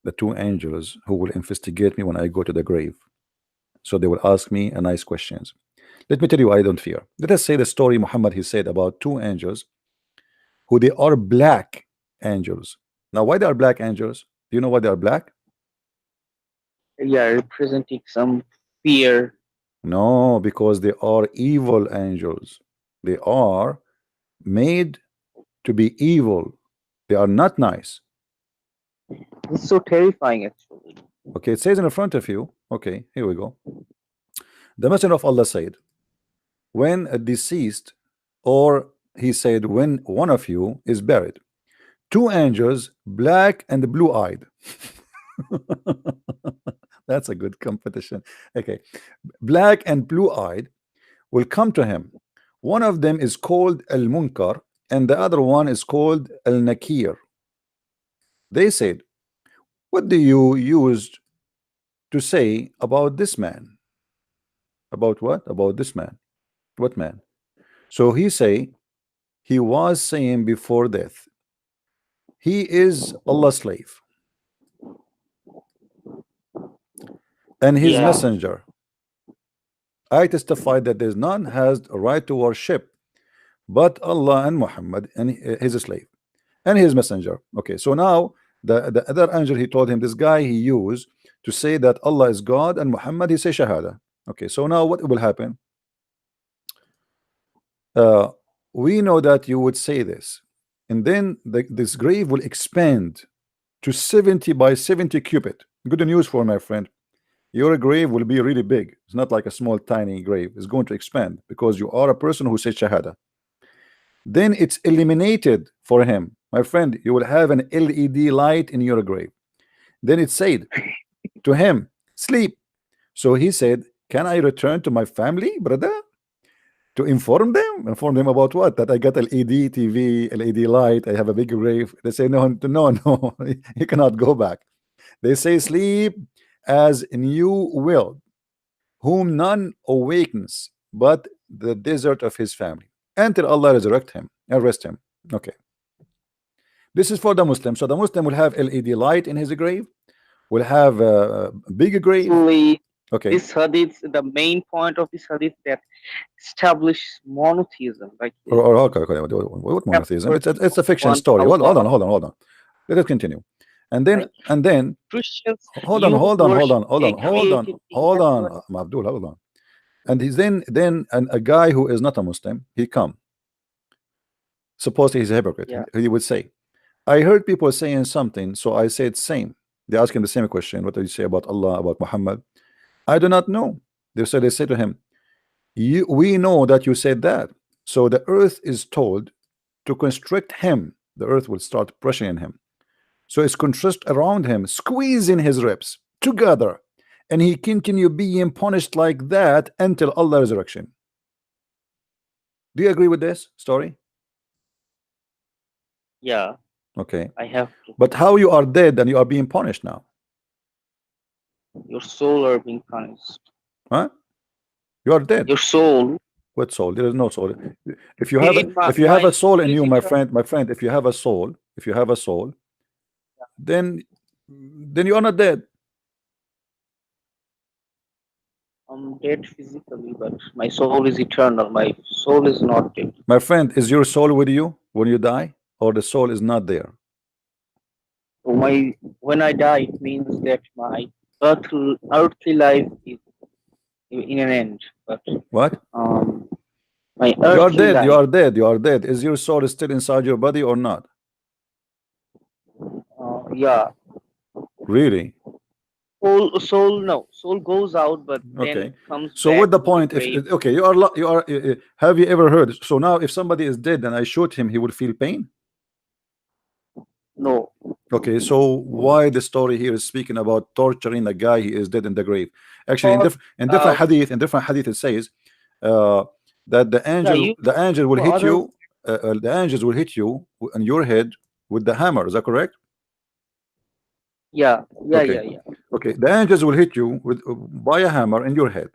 S1: the two angels who will investigate me when I go to the grave. So they will ask me a nice questions. Let me tell you, I don't fear. Let us say the story Muhammad he said about two angels who they are black angels. Now, why they are black angels? Do you know why they are black?
S3: Yeah, representing some fear.
S1: No, because they are evil angels. They are made to be evil. They are not nice.
S3: It's so terrifying, actually.
S1: Okay, it says in front of you. Okay, here we go. The Messenger of Allah said, when a deceased, or he said, when one of you is buried, two angels, black and blue-eyed. That's a good competition. Okay, black and blue-eyed will come to him. One of them is called Al-Munkar and the other one is called Al-Nakir. They said, what do you use to say about this man? About what? About this man. What man? So he say, he was saying before death, he is Allah's slave and his messenger. I testify that there's none has a right to worship but Allah and Muhammad and his slave and his messenger. Okay, so now the other angel, he told him, this guy he used to say that Allah is God and Muhammad, he say Shahada. Okay, so now what will happen? We know that you would say this, and then this grave will expand to 70 by 70 cubit. Good news for my friend. Your grave will be really big. It's not like a small tiny grave. It's going to expand because you are a person who says Shahada. Then it's eliminated for him. My friend, you will have an LED light in your grave. Then it said to him, sleep. So he said, can I return to my family, brother? To inform them about what? That I got LED TV, LED light, I have a big grave. They say, no, you cannot go back. They say, sleep as you will, whom none awakens but the desert of his family, until Allah resurrect him, arrest him. Okay. This is for the Muslim. So the Muslim will have LED light in his grave, will have a big grave. Okay.
S3: This hadith, the main point of this hadith that establish monotheism. Like
S1: okay. What monotheism? It's a fiction story. Hold on. Let us continue. And then
S3: Christians,
S1: hold on, Abdul, hold on. And he's then a guy who is not a Muslim, he come. Supposedly he's a hypocrite.
S3: Yeah.
S1: He would say, I heard people saying something, so I said same. They ask him the same question. What do you say about Allah, about Muhammad? I do not know. They say to him, we know that you said that. So the earth is told to constrict him. The earth will start pressuring him. So it's constrict around him, squeezing his ribs together, and he continue being punished like that until Allah resurrection. Do you agree with this story?
S3: Yeah.
S1: Okay.
S3: I have to.
S1: But how you are dead and you are being punished now?
S3: Your soul are being punished.
S1: Huh? You are dead.
S3: Your soul.
S1: What soul? There is no soul. If you have a soul in you, my friend, if you have a soul, then then you are not dead.
S3: I'm dead physically, but my soul is eternal. My soul is not dead.
S1: My friend, is your soul with you when you die, or the soul is not there?
S3: So when I die, it means that my earthly life is in an end. But
S1: What?
S3: my
S1: You are
S3: earthly
S1: dead. You
S3: life,
S1: are dead. You are dead. Is your soul still inside your body or not?
S3: yeah,
S1: Really?
S3: soul goes out, but then
S1: Okay.
S3: it comes
S1: So
S3: back
S1: what the
S3: to the
S1: point? If
S3: grave.
S1: okay, have you ever heard? So now, if somebody is dead and I shoot him, he will feel pain.
S3: No,
S1: Okay, so why the story here is speaking about torturing a guy he is dead in the grave? Actually,
S3: for
S1: in different hadith, it says uh, that
S3: yeah, you
S1: the angel will
S3: for
S1: hit
S3: other
S1: you. The angels will hit you on your head with the hammer. Is that correct?
S3: yeah, yeah,
S1: Okay.
S3: yeah, yeah.
S1: Okay, the angels will hit you with by a hammer in your head,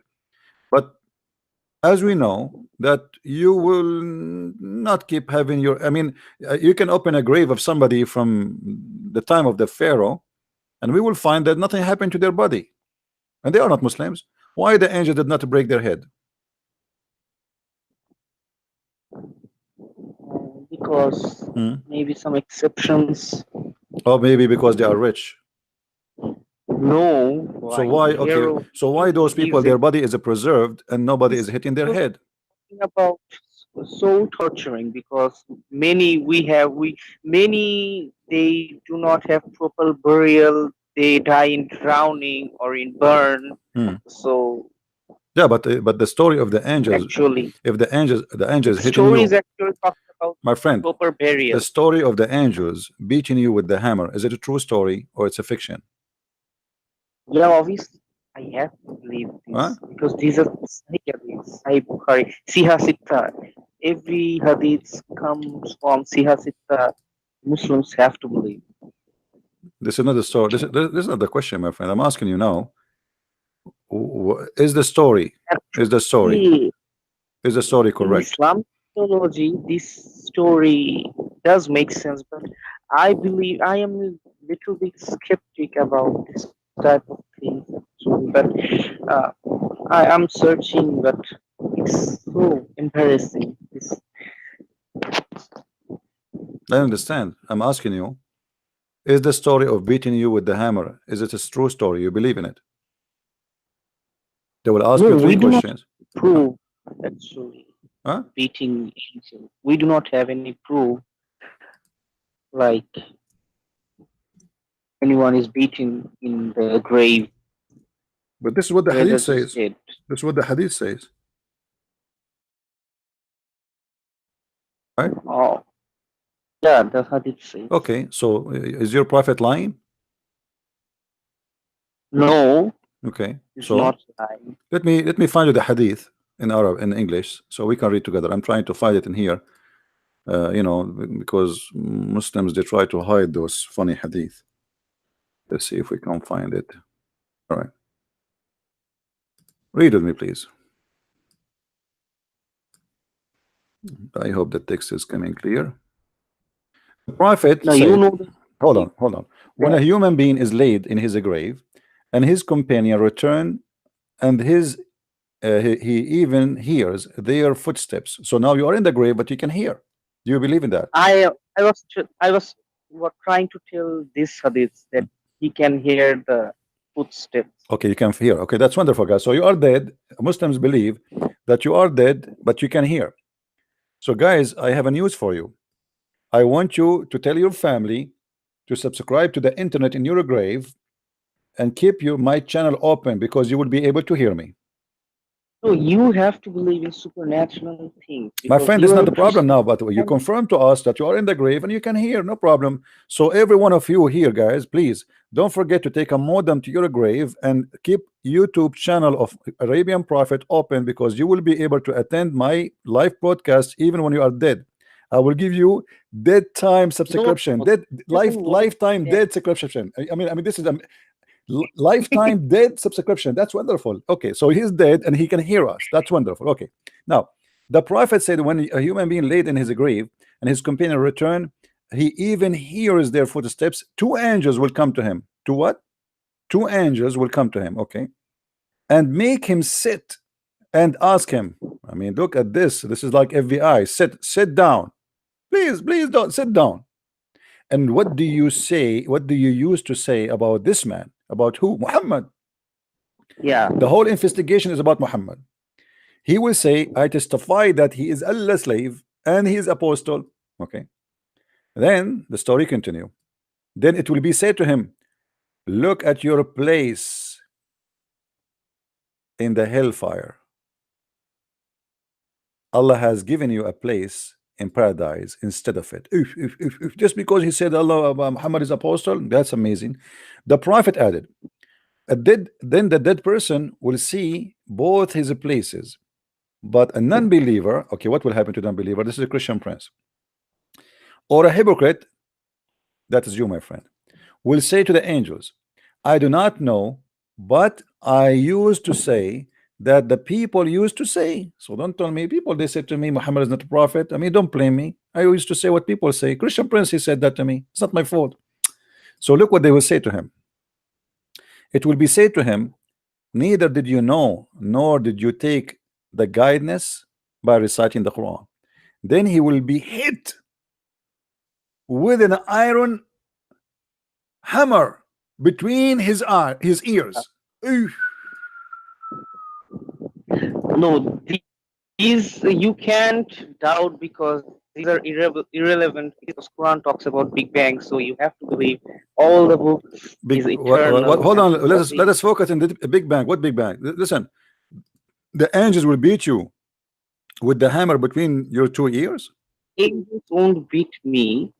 S1: but as we know that you will not keep having your. I mean, you can open a grave of somebody from the time of the Pharaoh, and we will find that nothing happened to their body, and they are not Muslims. Why the angel did not break their head?
S3: Because maybe some exceptions.
S1: Or maybe because they are rich.
S3: No,
S1: So
S3: why
S1: why? Okay,
S3: hero
S1: so why those people,
S3: gives
S1: their body is preserved and nobody is hitting their
S3: it.
S1: head?
S3: About soul torturing, because many they do not have proper burial, they die in drowning or in burn. So
S1: Yeah, but the story of the angels,
S3: actually
S1: if the angels
S3: the
S1: hitting
S3: story is
S1: you,
S3: actually talking about
S1: my friend,
S3: proper
S1: the
S3: burial.
S1: story of the angels beating you with the hammer, is it a true story or it's a fiction?
S3: Yeah, obviously I have to believe
S1: Huh?
S3: this because these are Sahih hadiths, Sahih Bukhari, Siha Sitta. Every hadith comes from Siha Sitta. Muslims have to believe.
S1: This is not the story. This is not the question, my friend. I'm asking you now. Is the story? Is the story?
S3: Actually,
S1: Is the story
S3: in
S1: correct?
S3: Islam theology, this story does make sense, but I believe I am a little bit skeptic about this type of thing. Actually, but I am searching, but it's so embarrassing.
S1: I understand. I'm asking you. Is the story of beating you with the hammer? Is it a true story? You believe in it? They will ask
S3: No,
S1: you three
S3: we do not
S1: questions.
S3: prove actually
S1: Huh?
S3: beating angel. We do not have any proof like anyone is beaten in the grave,
S1: But this is what the
S3: whether
S1: hadith
S3: he's
S1: says.
S3: dead.
S1: This is what the hadith says. Right?
S3: Oh, yeah, the hadith says.
S1: Okay. So is your prophet lying?
S3: No,
S1: Okay.
S3: it's
S1: So
S3: not lying.
S1: let me find you the hadith in Arab, in English, so we can read together. I'm trying to find it in here. Because Muslims, they try to hide those funny hadith. Let's see if we can find it. All right. Read with me, please. I hope the text is coming clear. The prophet
S3: No, you
S1: said,
S3: know
S1: hold on. When a
S3: that
S1: human being is laid in his grave and his companion return and he even hears their footsteps. So now you are in the grave, but you can hear. Do you believe in that?
S3: I was trying to tell this hadith that he can hear the footsteps.
S1: Okay, you can hear. Okay, that's wonderful, guys. So you are dead. Muslims believe that you are dead, but you can hear. So, guys, I have a news for you. I want you to tell your family to subscribe to the internet in your grave and keep my channel open, because you will be able to hear me.
S3: So you have to believe in supernatural things
S1: My
S3: because
S1: friend,
S3: you
S1: it's
S3: are
S1: not
S3: a
S1: the problem
S3: Christian.
S1: now, but you confirm to us that you are in the grave and you can hear, no problem. So every one of you here, guys, please don't forget to take a modem to your grave and keep YouTube channel of Arabian Prophet open, because you will be able to attend my live broadcast even when you are dead. I will give you dead time
S3: No,
S1: subscription,
S3: no,
S1: dead
S3: doesn't work
S1: lifetime
S3: that.
S1: dead subscription. I mean, this is a lifetime dead subscription. That's wonderful. Okay, so he's dead and he can hear us. That's wonderful. Okay, now the prophet said when a human being laid in his grave and his companion return, he even hears their footsteps. Two angels will come to him. To what? Two angels will come to him, okay, and make him sit and ask him. I mean, look at this. This is like FBI. Sit down. Please don't sit down. And what do you say? What do you use to say about this man? About who? Muhammad.
S3: Yeah.
S1: The whole investigation is about Muhammad. He will say, I testify that he is Allah's slave and he is apostle. Okay. Then the story continue. Then it will be said to him, look at your place in the hellfire. Allah has given you a place in paradise instead of it. If just because he said Allah Muhammad is apostle, that's amazing. The prophet added, then the dead person will see both his places. But a non-believer, okay, what will happen to non-believer? This is a Christian prince. Or a hypocrite, that is you, my friend, will say to the angels, I do not know, but I used to say that the people used to say. So don't tell me people, they said to me Muhammad is not a prophet. I mean, don't blame me. I used to say what people say. Christian prince, he said that to me. It's not my fault. So look what they will say to him. It will be said to him, neither did you know nor did you take the guidance by reciting the Quran. Then he will be hit with an iron hammer between his ears.
S3: No, these you can't doubt because these are irrelevant because Quran talks about Big Bang, so you have to believe all the books is eternal.
S1: Hold on, let us focus on the Big Bang. What Big Bang? Listen, the angels will beat you with the hammer between your two ears.
S3: Angels won't beat me.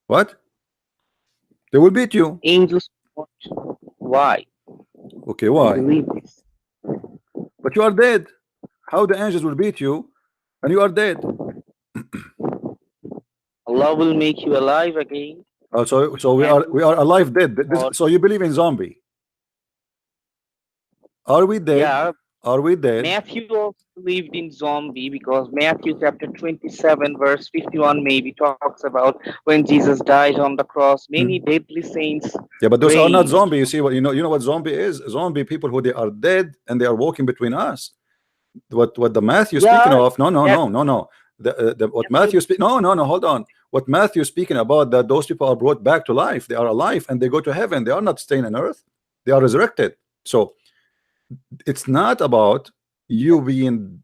S1: What? They will beat you.
S3: Angels won't. Why?
S1: Okay, why?
S3: I believe this.
S1: But you are dead. How the angels will beat you and you are dead?
S3: Allah will make you alive again.
S1: So we are alive dead. So you believe in zombie? Are we dead?
S3: Yeah.
S1: Are we dead?
S3: Matthew also believed in zombie because Matthew chapter 27 verse 51 maybe talks about when Jesus died on the cross. Many deadly saints.
S1: Yeah, but those are not zombie. You see what you know what zombie is? Zombie people who they are dead and they are walking between us. What the Matthew speaking of? No. What Matthew speak? No. Hold on. What Matthew speaking about, that those people are brought back to life. They are alive and they go to heaven. They are not staying on earth. They are resurrected. So it's not about you being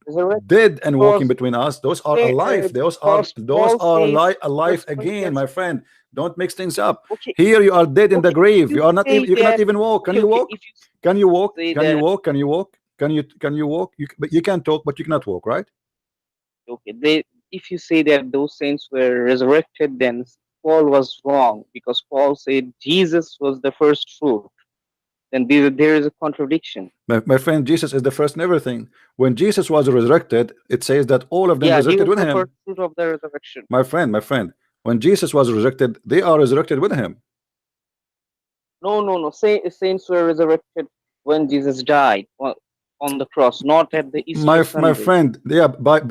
S1: dead and walking between us. Those are alive. Those are alive again, my friend. Don't mix things up. Here you are dead in the grave. You are not. You cannot even walk. Can you walk? Can you walk? Can you walk? Can you walk? Can you walk? But you can talk, but you cannot walk, right?
S3: Okay. If you say that those saints were resurrected, then Paul was wrong because Paul said Jesus was the first fruit. Then there is a contradiction.
S1: My friend, Jesus is the first in everything. When Jesus was resurrected, it says that all of them resurrected with him.
S3: First fruit of the resurrection.
S1: My friend, when Jesus was resurrected, they are resurrected with him.
S3: No. Saints were resurrected when Jesus died on the cross, not at the Easter Sunday.
S1: My friend,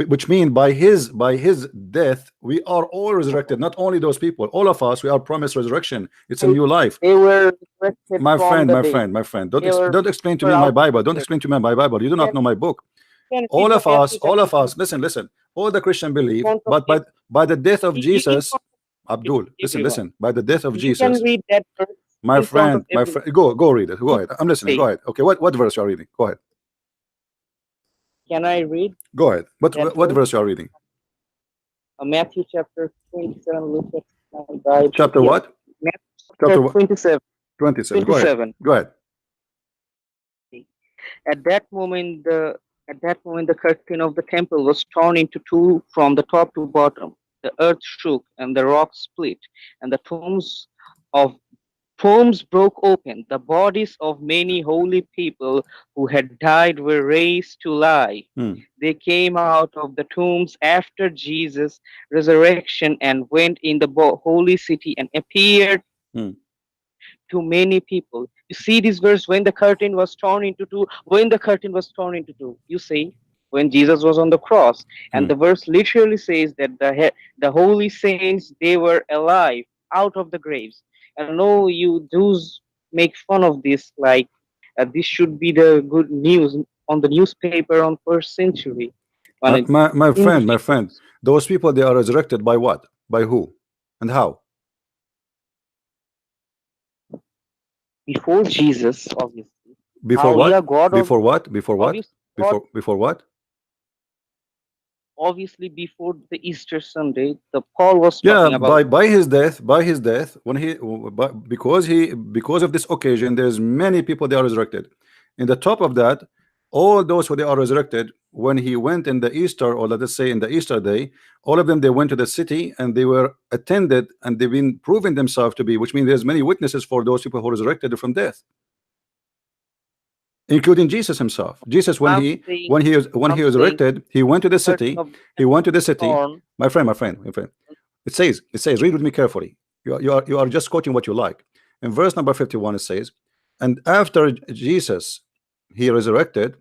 S1: which means by his death, we are all resurrected. Not only those people, all of us, we are promised resurrection. It's a new life.
S3: They were resurrected.
S1: My friend. Don't explain to me my Bible. Don't explain to me my Bible. You do not know my book. All of us. Listen. All the Christian believe, but by the death of Jesus, Abdul. Listen. By the death of Jesus.
S3: You can read that verse.
S1: My friend. Go read it. Go ahead. I'm listening. Go ahead. Okay. What verse you are reading? Go ahead.
S3: Can I read?
S1: Go ahead. What verse you are reading?
S3: Matthew chapter 27. Look at my Bible.
S1: Chapter what?
S3: Chapter 27.
S1: 27. Go ahead.
S3: At that moment, the curtain of the temple was torn into two from the top to bottom. The earth shook and the rocks split, and the tombs broke open. The bodies of many holy people who had died were raised to life. They came out of the tombs after Jesus' resurrection and went in the holy city and appeared to many people. You see this verse, when the curtain was torn into two. You see, when Jesus was on the cross, and the verse literally says that the holy saints, they were alive out of the graves. I know you Jews make fun of this, like this should be the good news on the newspaper on first century.
S1: My,
S3: And
S1: my, my
S3: in
S1: friend, my friend, those people, they are resurrected by what? By who? And how?
S3: before Jesus, obviously.
S1: Before
S3: How?
S1: what?
S3: Yeah, God,
S1: Before what? Before what?
S3: obviously, God,
S1: Before what?
S3: obviously before the Easter Sunday, the Paul was
S1: Yeah,
S3: talking about.
S1: by his death, when because of this occasion, there's many people they are resurrected. In the top of that, all those who they are resurrected, when he went in the Easter, or let us say in the Easter day, all of them they went to the city and they were attended and they've been proven themselves to be, which means there's many witnesses for those people who resurrected from death, including Jesus himself. Jesus, when
S3: I'm
S1: he
S3: saying,
S1: when he was when
S3: I'm
S1: he
S3: saying,
S1: resurrected, he went to the
S3: curtain
S1: city.
S3: of
S1: He went to the city.
S3: torn.
S1: My friend. It says, read with me carefully. You are just quoting what you like. In verse number 51, it says, and after Jesus he resurrected,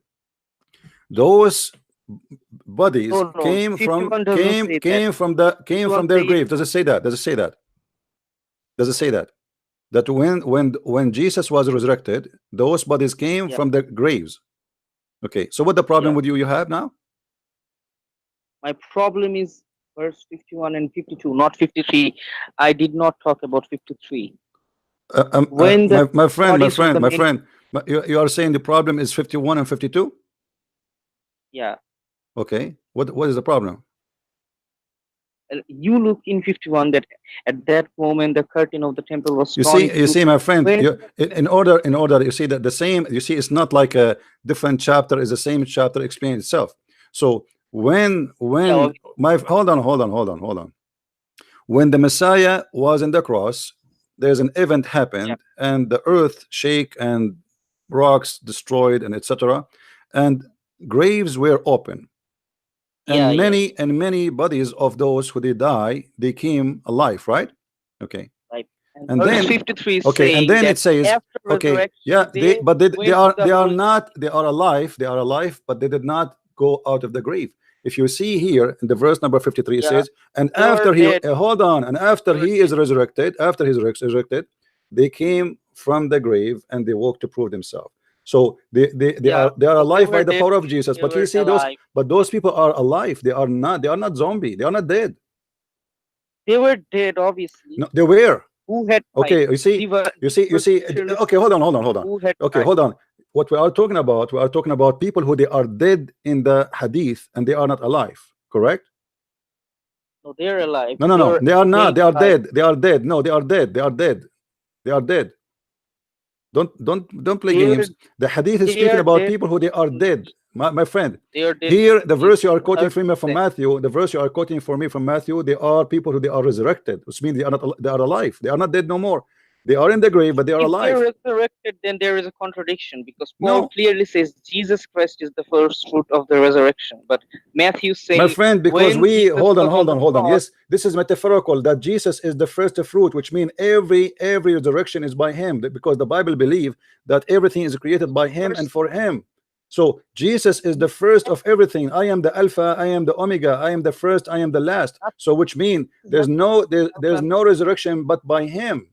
S1: those bodies
S3: No, no, 51 doesn't say that.
S1: came
S3: 51
S1: from their
S3: says,
S1: grave. Does it say that? Does it say that? Does it say that? That when Jesus was resurrected, those bodies came
S3: yeah,
S1: from the graves. Okay, so what the problem
S3: yeah.
S1: with you have now?
S3: My problem is verse 51 and 52, not 53. I did not talk about 53. When the
S1: My friend,
S3: bodies of the men,
S1: you are saying the problem is 51 and 52.
S3: yeah,
S1: Okay, what is the problem?
S3: you look in 51 that at that moment the curtain of the temple was
S1: You
S3: torn
S1: see,
S3: into two.
S1: my friend,
S3: When
S1: in order, you see that the same, you see, it's not like a different chapter, is the same chapter explaining itself. So
S3: yeah,
S1: when my hold on, when the Messiah was in the cross, there's an event
S3: yeah,
S1: happened and the earth shake and rocks destroyed and etc., and graves were open,
S3: yeah,
S1: and
S3: yeah,
S1: many bodies of those who they die, they came alive, right? Okay.
S3: right. And
S1: And
S3: verse
S1: then
S3: 53 is
S1: okay, and
S3: saying
S1: then
S3: that
S1: it says,
S3: after
S1: okay, yeah,
S3: resurrection they
S1: they
S3: went to
S1: are
S3: the holy.
S1: not, they are alive, but they did not go out of the grave. If you see here in the verse number 53, it
S3: Yeah,
S1: says, and
S3: they were
S1: after he
S3: dead.
S1: hold on, and after
S3: They were
S1: he
S3: dead.
S1: is resurrected, after he's resurrected, they came from the grave and they walked to prove themselves. So
S3: Yeah,
S1: they are
S3: so they
S1: alive by
S3: were
S1: the
S3: dead.
S1: power of Jesus.
S3: They
S1: But you
S3: were
S1: see those,
S3: alive.
S1: but those people are alive. They are not zombie. They are not dead.
S3: They were dead, obviously.
S1: No, they were.
S3: Who had died?
S1: Okay, you see,
S3: Were literally
S1: okay, hold on.
S3: who had
S1: Okay,
S3: died.
S1: hold on. What we are talking about people who they are dead in the hadith and they are not alive, correct?
S3: No, they're alive.
S1: No,
S3: They're
S1: they are not.
S3: made
S1: They are
S3: alive.
S1: dead. They are dead. No, they are dead. They are dead. They are dead. Don't play
S3: They were
S1: games. The hadith is
S3: they
S1: speaking
S3: are
S1: about
S3: dead.
S1: people who they are dead. My friend,
S3: They are dead.
S1: here the
S3: If
S1: verse you are
S3: you
S1: quoting
S3: heard
S1: from me from
S3: that,
S1: Matthew, the verse you are quoting for me from Matthew, they are people who they are resurrected, which means they are alive. They are not dead no more. They are in the grave, but they are
S3: if they're
S1: alive.
S3: resurrected, then there is a contradiction because Paul
S1: No,
S3: clearly says Jesus Christ is the first fruit of the resurrection. But Matthew
S1: my
S3: saying
S1: friend, because
S3: when
S1: we
S3: Jesus was on the
S1: hold on.
S3: cross,
S1: Yes, this is metaphorical that Jesus is the first fruit, which means every resurrection is by him, because the Bible believe that everything is created by him and
S3: first
S1: for him. So Jesus is the first of everything. I am the Alpha, I am the Omega, I am the first, I am the last.
S3: not
S1: So which means
S3: Jesus,
S1: there's no resurrection but by him.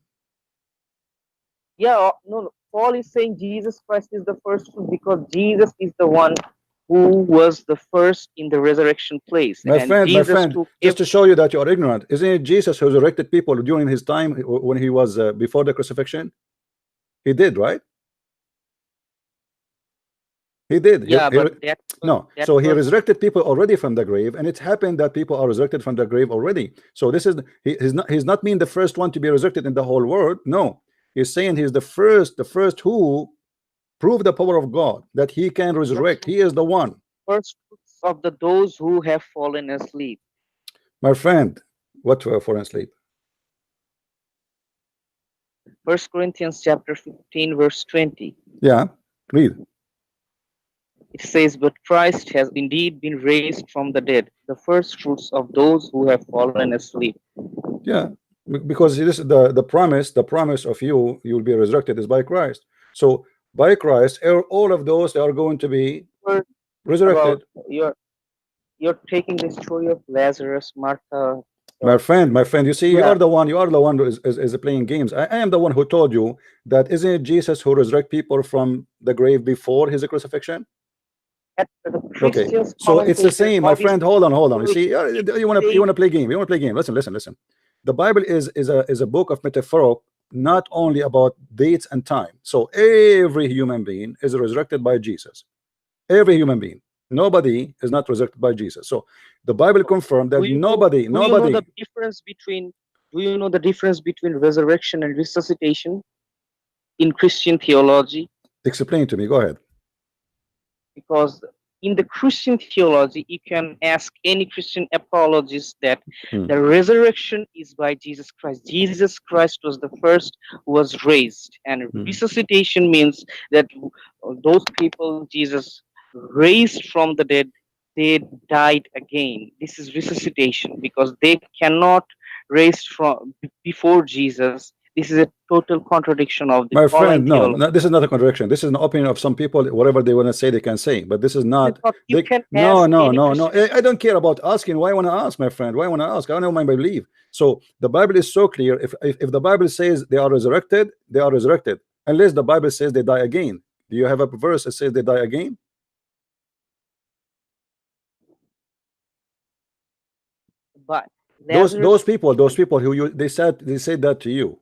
S3: yeah, no. Paul is saying Jesus Christ is the first fruit because Jesus is the one who was the first in the resurrection place, and
S1: My
S3: Jesus
S1: friend,
S3: took
S1: just to show you that you are ignorant, isn't it Jesus who resurrected people during his time when he was before the crucifixion? He did, right? He did.
S3: yeah, but
S1: No,
S3: that
S1: so he
S3: was
S1: resurrected people already from the grave, and it happened that people are resurrected from the grave already. So this is he's not being the first one to be resurrected in the whole world. No, he's saying he's the first who proved the power of God that he can resurrect. He is the one.
S3: first fruits of the those who have fallen asleep.
S1: My friend, what for sleep?
S3: First Corinthians chapter 15, verse 20.
S1: Yeah, read.
S3: It says, but Christ has indeed been raised from the dead, the first fruits of those who have fallen asleep.
S1: Yeah, because this is the promise of you'll be resurrected is by Christ. So by Christ, all of those are going to be
S3: About
S1: resurrected.
S3: you're taking the story of Lazarus, Martha. So
S1: my friend, you see,
S3: yeah,
S1: you are the one who is playing games. I am the one who told you that isn't it Jesus who resurrect people from the grave before his crucifixion?
S3: the
S1: Okay,
S3: Christians
S1: so it's the
S3: commentator
S1: same, my
S3: obviously
S1: friend. Hold on. You see, you
S3: say
S1: want to play game. You want to play game. Listen. The Bible is a book of metaphor, not only about dates and time. So every human being is resurrected by Jesus. Every human being. Nobody is not resurrected by Jesus. So the Bible confirmed that
S3: do you know the difference between resurrection and resuscitation in Christian theology?
S1: Explain to me. Go ahead.
S3: Because in the Christian theology, you can ask any Christian apologist that the resurrection is by Jesus Christ. Jesus Christ was the first who was raised, and resuscitation means that those people Jesus raised from the dead, they died again. This is resuscitation because they cannot raise from before Jesus. This is a total contradiction of the
S1: My
S3: Pauline
S1: friend,
S3: theology.
S1: no, this is not a contradiction. This is an opinion of some people. Whatever they want to say, they can say. But this is not.
S3: You
S1: They,
S3: can
S1: no,
S3: ask
S1: no,
S3: any
S1: no, no.
S3: Christian.
S1: I don't care about asking. Why I want to ask, my friend? Why I want to ask? I know my belief. So the Bible is so clear. If the Bible says they are resurrected, they are resurrected. Unless the Bible says they die again. Do you have a verse that says they die again?
S3: But
S1: Those people who they said that to you.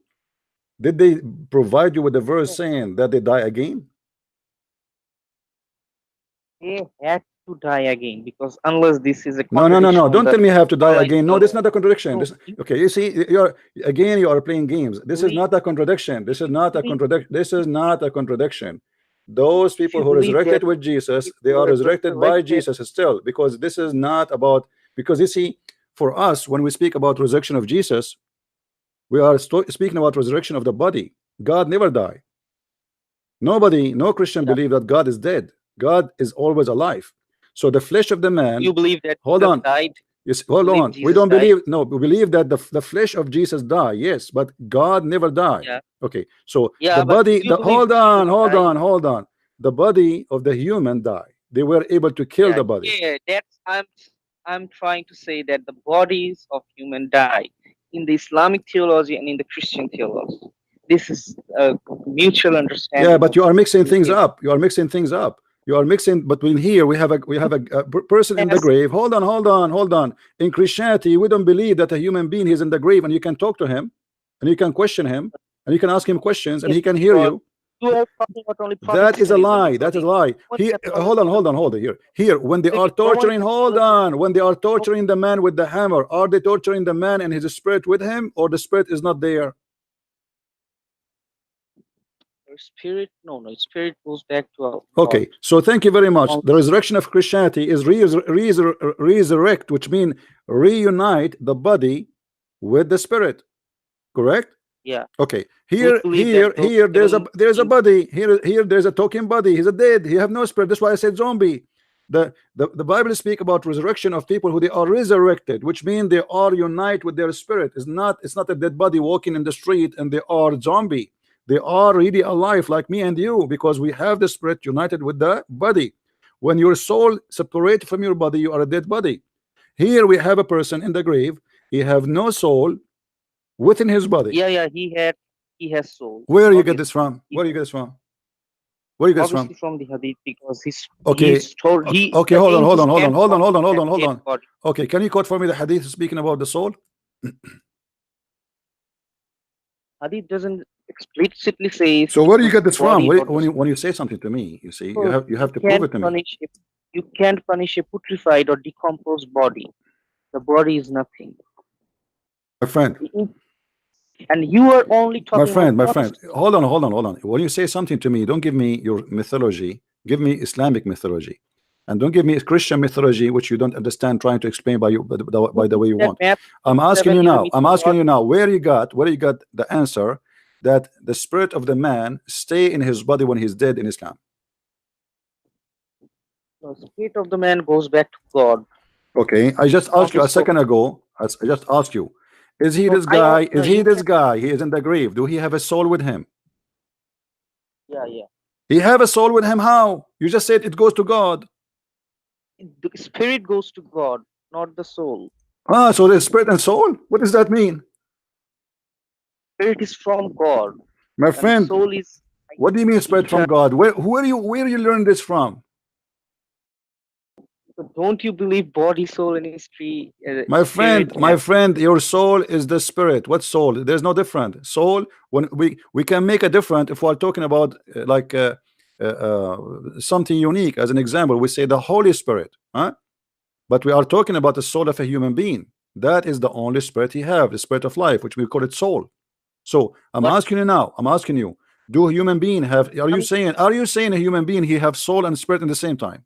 S1: Did they provide you with a verse saying that they die again?
S3: they had to die again because unless this is a
S1: No, no, no, no.
S3: contradiction of
S1: Don't
S3: the
S1: tell me I have to die
S3: Pauline
S1: again. No, this is
S3: theology.
S1: not a contradiction.
S3: No,
S1: This okay, you see, you are playing games. This is
S3: believe,
S1: not a contradiction. This is not a
S3: believe,
S1: contradiction. This is not a contradiction. Those
S3: if
S1: people
S3: you
S1: who
S3: believe
S1: resurrected
S3: that
S1: with Jesus,
S3: if
S1: they
S3: you
S1: are
S3: are
S1: resurrected by
S3: resurrected,
S1: Jesus still, because this is not about, because you see, for us, when we speak about resurrection of Jesus, we are speaking about resurrection of the body. God never died. No Christian
S3: yeah,
S1: believe that God is dead. God is always alive. So the flesh of the man,
S3: you believe that
S1: hold
S3: Jesus
S1: on.
S3: died.
S1: Yes,
S3: You
S1: hold
S3: believe
S1: on. We
S3: Jesus
S1: don't
S3: died.
S1: believe, no, we believe that the flesh of Jesus died, yes, but God never died.
S3: Yeah,
S1: Okay, so the
S3: yeah, but
S1: body,
S3: do you believe
S1: hold
S3: Jesus
S1: on,
S3: died?
S1: hold on. The body of the human died. They were able to kill
S3: Yeah,
S1: the body.
S3: yeah. That's I'm trying to say that the bodies of human die in the Islamic theology and in the Christian theology. This is a mutual
S1: Yeah,
S3: understanding
S1: but you are mixing things
S3: between.
S1: up. You are mixing things up. You are mixing between here. We have a person in the
S3: Yes,
S1: grave. Hold on. In Christianity, we don't believe that a human being is in the grave and you can talk to him and you can question him and you can ask him questions and
S3: yes,
S1: he can hear
S3: because
S1: you.
S3: you are talking about only
S1: That is a
S3: Protestantism.
S1: lie.
S3: So
S1: That is
S3: the
S1: a lie.
S3: Roman
S1: He
S3: Catholicism,
S1: hold on. Here, when they are
S3: Roman
S1: torturing, hold
S3: Catholicism,
S1: on. When they are torturing the man with the hammer, are they torturing the man and his spirit with him, or the spirit is not there?
S3: spirit, no, spirit goes back to our God.
S1: Okay, so thank you very much.
S3: Only
S1: The resurrection of Christianity is resurrect, which means reunite the body with the spirit. Correct?
S3: yeah,
S1: Okay.
S3: we believe that those seven
S1: There's a
S3: things.
S1: body. Here there's a talking body. He's a dead. He have no spirit. That's why I said zombie. The Bible speak about resurrection of people who they are resurrected, which means they are unite with their spirit. It's not a dead body walking in the street and they are zombie. They are really alive like me and you, because we have the spirit united with the body. When your soul separated from your body, you are a dead body. Here we have a person in the grave. He have no soul within his body.
S3: Yeah, he has soul.
S1: Where you get this
S3: Obviously,
S1: from? Where you get this from? Where you get this from?
S3: obviously from the Hadith because
S1: Okay.
S3: he's told
S1: Okay,
S3: the angels can't come to that
S1: hold
S3: dead
S1: on.
S3: body.
S1: Okay, can you quote for me the hadith speaking about the soul?
S3: Hadith doesn't explicitly say
S1: So where do you
S3: the
S1: get this from?
S3: body or the
S1: When you say something to me, you see,
S3: soul.
S1: you have to prove it to me.
S3: You can't punish a putrefied or decomposed body. The body is nothing.
S1: My friend,
S3: And you are only talking about
S1: my friend,
S3: Protestant.
S1: hold on. When you say something to me, don't give me your mythology. Give me Islamic mythology, and don't give me Christian mythology, which you don't understand. Trying to explain by by the way you
S3: That
S1: want.
S3: map
S1: I'm asking you
S3: in the
S1: now. I'm asking
S3: mythology.
S1: you now. Where you got the answer that the spirit of the man stay in his body when he's dead in Islam?
S3: The spirit of the man goes back to God.
S1: Okay, I just asked you
S3: Okay,
S1: a
S3: so
S1: second ago. I just asked you, is he
S3: so
S1: this
S3: I
S1: guy? Is
S3: answer
S1: he
S3: you
S1: this
S3: can.
S1: guy? He is in the grave. Do he have a soul with him?
S3: Yeah.
S1: He have a soul with him. How? You just said it goes to God.
S3: The spirit goes to God, not the soul.
S1: Ah, so there's spirit and soul. What does that mean?
S3: Spirit is from God,
S1: My
S3: and
S1: friend,
S3: soul is
S1: what do you mean spirit from God? Where you learn this from?
S3: so don't you believe body, soul, and
S1: My
S3: spirit
S1: friend, your soul is the spirit. What soul? There's no different. Soul, when we can make a different if we're talking about something unique. As an example, we say the Holy Spirit, huh? But we are talking about the soul of a human being. That is the only spirit he have, the spirit of life, which we call it soul. So I'm
S3: But
S1: asking you now. I'm asking you: do a human being have? Are you saying a human being he have soul and spirit in the same time?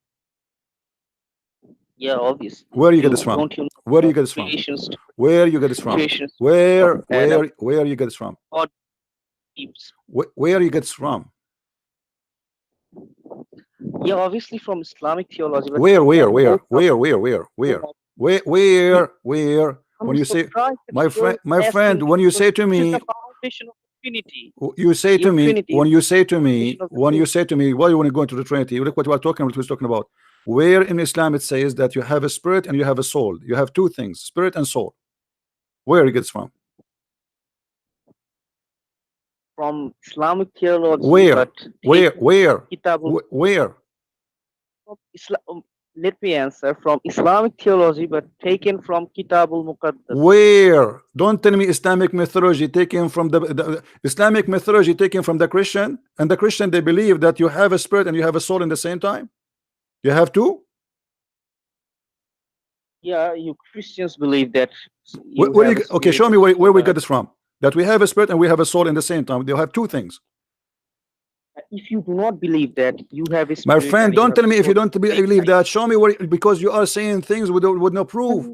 S3: yeah, obviously.
S1: Where you get this from?
S3: Don't you
S1: Where
S3: know
S1: you get this from?
S3: creations,
S1: Where you get this from?
S3: creations
S1: Where
S3: Adam,
S1: you get this from?
S3: God keeps.
S1: Where you get this from?
S3: Yeah, obviously from Islamic theology, but
S1: Where
S3: yeah, most of
S1: when you say
S3: surprised that you're
S1: my friend,
S3: asking
S1: when you
S3: because
S1: say to
S3: this is
S1: me,
S3: the foundation of the Trinity.
S1: you say to
S3: Your
S1: me,
S3: Trinity
S1: when
S3: is
S1: you say to
S3: the
S1: me,
S3: foundation of the
S1: when you
S3: Trinity.
S1: say to me, why you want to go into the Trinity? Look what we are talking about. We're talking about where in Islam it says that you have a spirit and you have a soul. You have two things, spirit and soul. Where it gets from?
S3: From Islamic theology,
S1: Where?
S3: but
S1: Where?
S3: taken
S1: Where?
S3: Kitabul.
S1: Where?
S3: Let me answer from Islamic theology, but taken from Kitabul Muqaddas.
S1: Where? Don't tell me Islamic mythology taken from the Islamic mythology taken from the Christian, and the Christian they believe that you have a spirit and you have a soul in the same time. You have two.
S3: Yeah, you Christians believe that
S1: Where,
S3: you
S1: where
S3: have
S1: you,
S3: a
S1: okay,
S3: spirit
S1: show me
S3: and
S1: where
S3: soul.
S1: we get this from. That we have a spirit and we have a soul in the same time. They'll have two things.
S3: If you do not believe that you have a
S1: My
S3: spirit
S1: friend,
S3: and you
S1: don't
S3: have
S1: tell
S3: a
S1: me if you
S3: soul
S1: don't
S3: at the same
S1: believe
S3: time,
S1: that. Show me where, because you are saying things with no proof.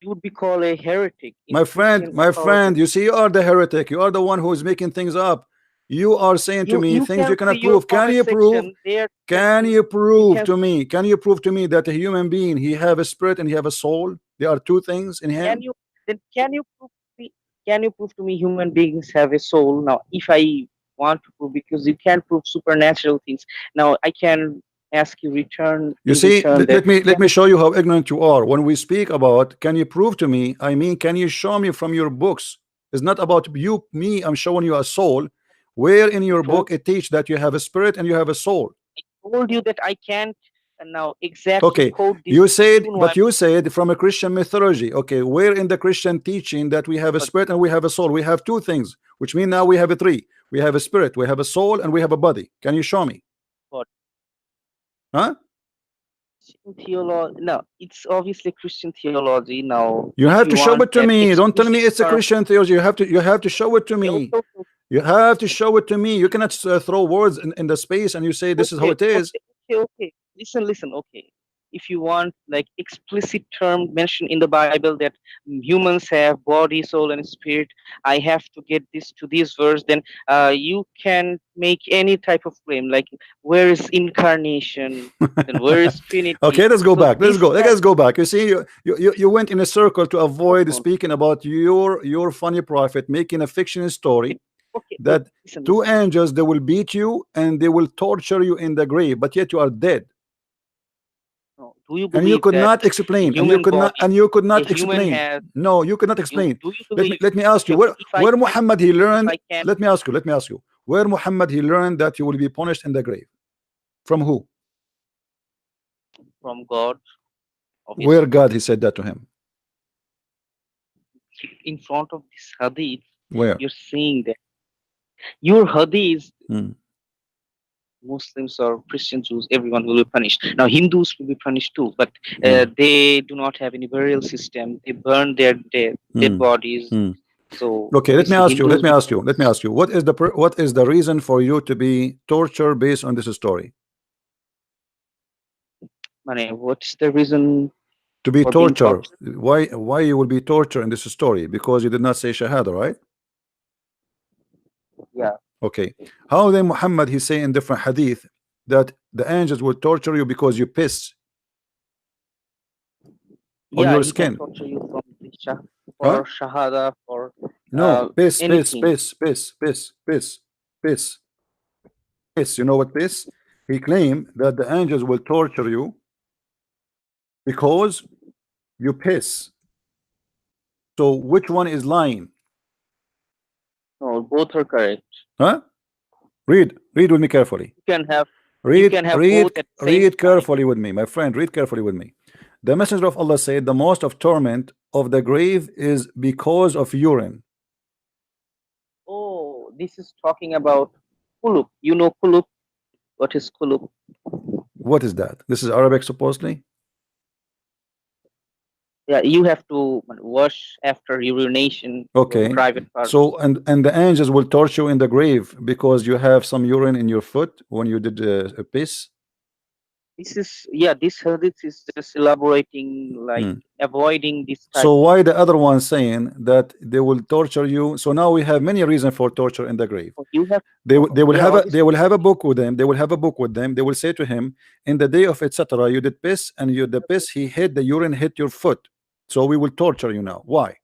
S3: you would be called a heretic in Christian
S1: My
S3: apology.
S1: friend, you see, you are the heretic. You are the one who is making things up. You are saying to me
S3: You
S1: things
S3: can
S1: you
S3: see
S1: cannot
S3: your
S1: prove. Can
S3: comment
S1: you prove?
S3: section there.
S1: Can you
S3: You
S1: prove
S3: can
S1: to me? Can you prove to me that a human being he have a spirit and he have a soul? There are two things in
S3: can
S1: him.
S3: you then can you prove to me human beings have a soul? Now, if I want to prove, because you can't prove supernatural things. Now, I can ask you
S1: You
S3: in
S1: see,
S3: return that
S1: let me show you how ignorant you are. When we speak about can you prove to me, I mean, can you show me from your books? It's not about you, me. I'm showing you a soul. Where in your
S3: told
S1: book it teach that you have a spirit and you have a soul?
S3: told you that I can't now exactly
S1: Okay,
S3: quote this
S1: you said,
S3: tune.
S1: but you said from a Christian mythology. Okay, where in the Christian teaching that we have a
S3: But
S1: spirit and we have a soul? We have two things, which mean now we have a three. We have a spirit, we have a soul, and we have a body. Can you show me?
S3: but
S1: Huh?
S3: theology, no, it's obviously Christian theology. Now,
S1: You
S3: if
S1: have
S3: you
S1: to show
S3: want
S1: it to
S3: that
S1: me. Don't tell me
S3: explicit
S1: it's a
S3: term,
S1: Christian theology. You have to show it to
S3: okay,
S1: me.
S3: okay,
S1: You have to show it to me. You cannot throw words in the space and you say this is how
S3: okay,
S1: it is.
S3: okay, okay, okay. Listen, okay. If you want like explicit term mentioned in the Bible that humans have body, soul, and spirit, I have to get this to this verse. Then you can make any type of claim like where is incarnation, then where is Trinity.
S1: Okay, let's go
S3: So
S1: back.
S3: this has
S1: Let's go back. You see, you went in a circle to avoid
S3: hold on.
S1: speaking about your funny prophet making a fictional
S3: Okay,
S1: story
S3: okay.
S1: that two
S3: Listen.
S1: angels they will beat you and they will torture you in the grave, but yet you are dead.
S3: No, do you
S1: And you
S3: believe
S1: could
S3: that
S1: not
S3: a
S1: explain,
S3: human body,
S1: and you could
S3: a
S1: not
S3: human
S1: explain.
S3: has?
S1: No, you could not explain.
S3: Do you believe?
S1: Let me ask
S3: Okay,
S1: you
S3: okay.
S1: where Muhammad he
S3: If
S1: learned.
S3: I can,
S1: Let me ask you where Muhammad he learned that you will be punished in the grave. From who?
S3: from God,
S1: Where
S3: obviously,
S1: God he said that to him?
S3: in front of this hadith,
S1: Where?
S3: you're saying that your hadith,
S1: Hmm.
S3: Muslims or Christian Jews, everyone will be punished. Now, Hindus will be punished too, but
S1: Hmm.
S3: they do not have any burial system. They burn their dead
S1: Hmm.
S3: bodies.
S1: Hmm.
S3: So
S1: Okay, let me
S3: obviously,
S1: ask you.
S3: Hindus will.
S1: Let me ask you. What is the reason for you to be tortured based on this story?
S3: What's the reason
S1: To be
S3: for being
S1: tortured.
S3: tortured?
S1: Why you will be tortured in this story? Because you did not say shahada, right?
S3: Yeah.
S1: Okay. How then Muhammad he say in different hadith that the angels will torture you because you piss on
S3: Yeah,
S1: your
S3: he can
S1: skin?
S3: torture you from the
S1: Huh?
S3: for shahada, for
S1: No.
S3: anything.
S1: Piss. You know what piss? He claimed that the angels will torture you because you piss. So which one is lying?
S3: No, both are correct.
S1: Huh? Read with me carefully.
S3: You can have
S1: Read
S3: both at the same
S1: read
S3: time.
S1: carefully with me, my friend. Read carefully with me. The Messenger of Allah said the most of torment of the grave is because of urine.
S3: Oh, this is talking about kulub. You know kulub? What is kulub?
S1: What is that? This is Arabic supposedly?
S3: Yeah, you have to wash after urination.
S1: Okay.
S3: Private parts.
S1: So and the angels will torture you in the grave because you have some urine in your foot when you did a piss.
S3: This hadith is just elaborating, like avoiding this type.
S1: So why the other one saying that they will torture you? So now we have many reasons for torture in the grave.
S3: You have
S1: they will have a book with them. They will have a book with them. They will say to him, in the day of etc. you did piss, and the piss he hit, the urine hit your foot. So we will torture you now. Why?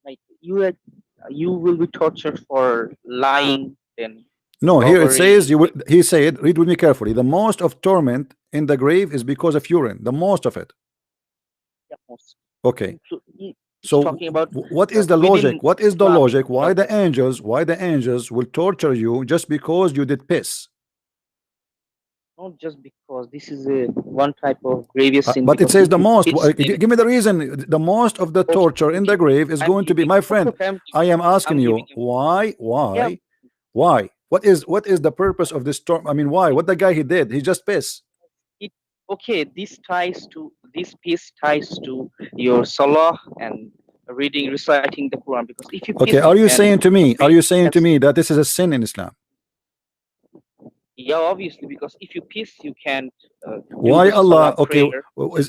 S3: Like you will be tortured for lying. Then
S1: no, here it says you will. He said, read with me carefully. The most of torment in the grave is because of urine. The most of it.
S3: Yeah, most.
S1: Okay.
S3: So talking about
S1: what is the logic? What is the logic? Why the angels? Why the angels will torture you just because you did piss?
S3: Not just because this is a one type of grievous sin.
S1: But it says the most. Give me the reason. The most of the torture in the grave is going to be, my friend. I am asking you why? Why? Why? What is the purpose of this storm? I mean, why? What the guy he did? He just pissed.
S3: Okay, this piece ties to your salah and reciting the Quran, because if you
S1: okay, are you saying to me that this is a sin in Islam?
S3: Yeah, obviously, because if you piss, you can't.
S1: Why Allah? Okay,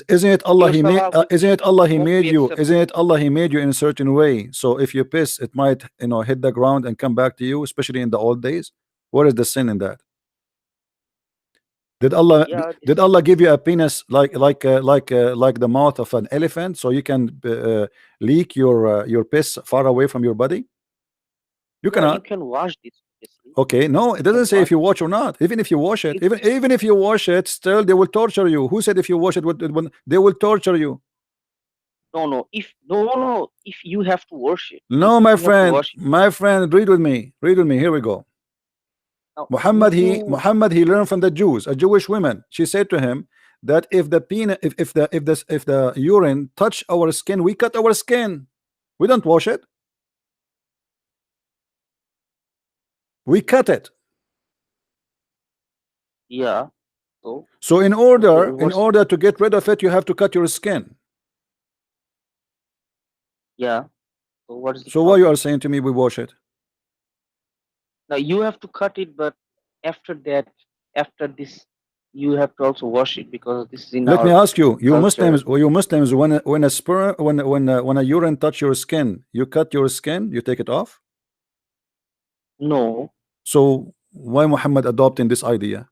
S1: isn't it Allah? He made. Isn't it Allah? He made you. Isn't it Allah? He made you in a certain way. So if you piss, it might hit the ground and come back to you, especially in the old days. What is the sin in that? Did Allah give you a penis like the mouth of an elephant so you can leak your piss far away from your body? You cannot.
S3: You can wash this.
S1: Okay, no, it doesn't say if you wash or not. Even if you wash it, even if you wash it, still they will torture you. Who said if you wash it, they will torture you?
S3: No. If you have to wash it.
S1: No, my friend, read with me. Here we go. Muhammad he learned from the Jews, a Jewish woman. She said to him that if the urine touch our skin, we cut our skin. We don't wash it. We cut it.
S3: Yeah.
S1: So in order to get rid of it, you have to cut your skin.
S3: Yeah.
S1: So why you are saying to me we wash it?
S3: Now you have to cut it, but after this, you have to also wash it, because this is in.
S1: Let me ask you, you Muslims, when a urine touch your skin, you cut your skin, you take it off?
S3: No.
S1: So why Muhammad adopting this idea?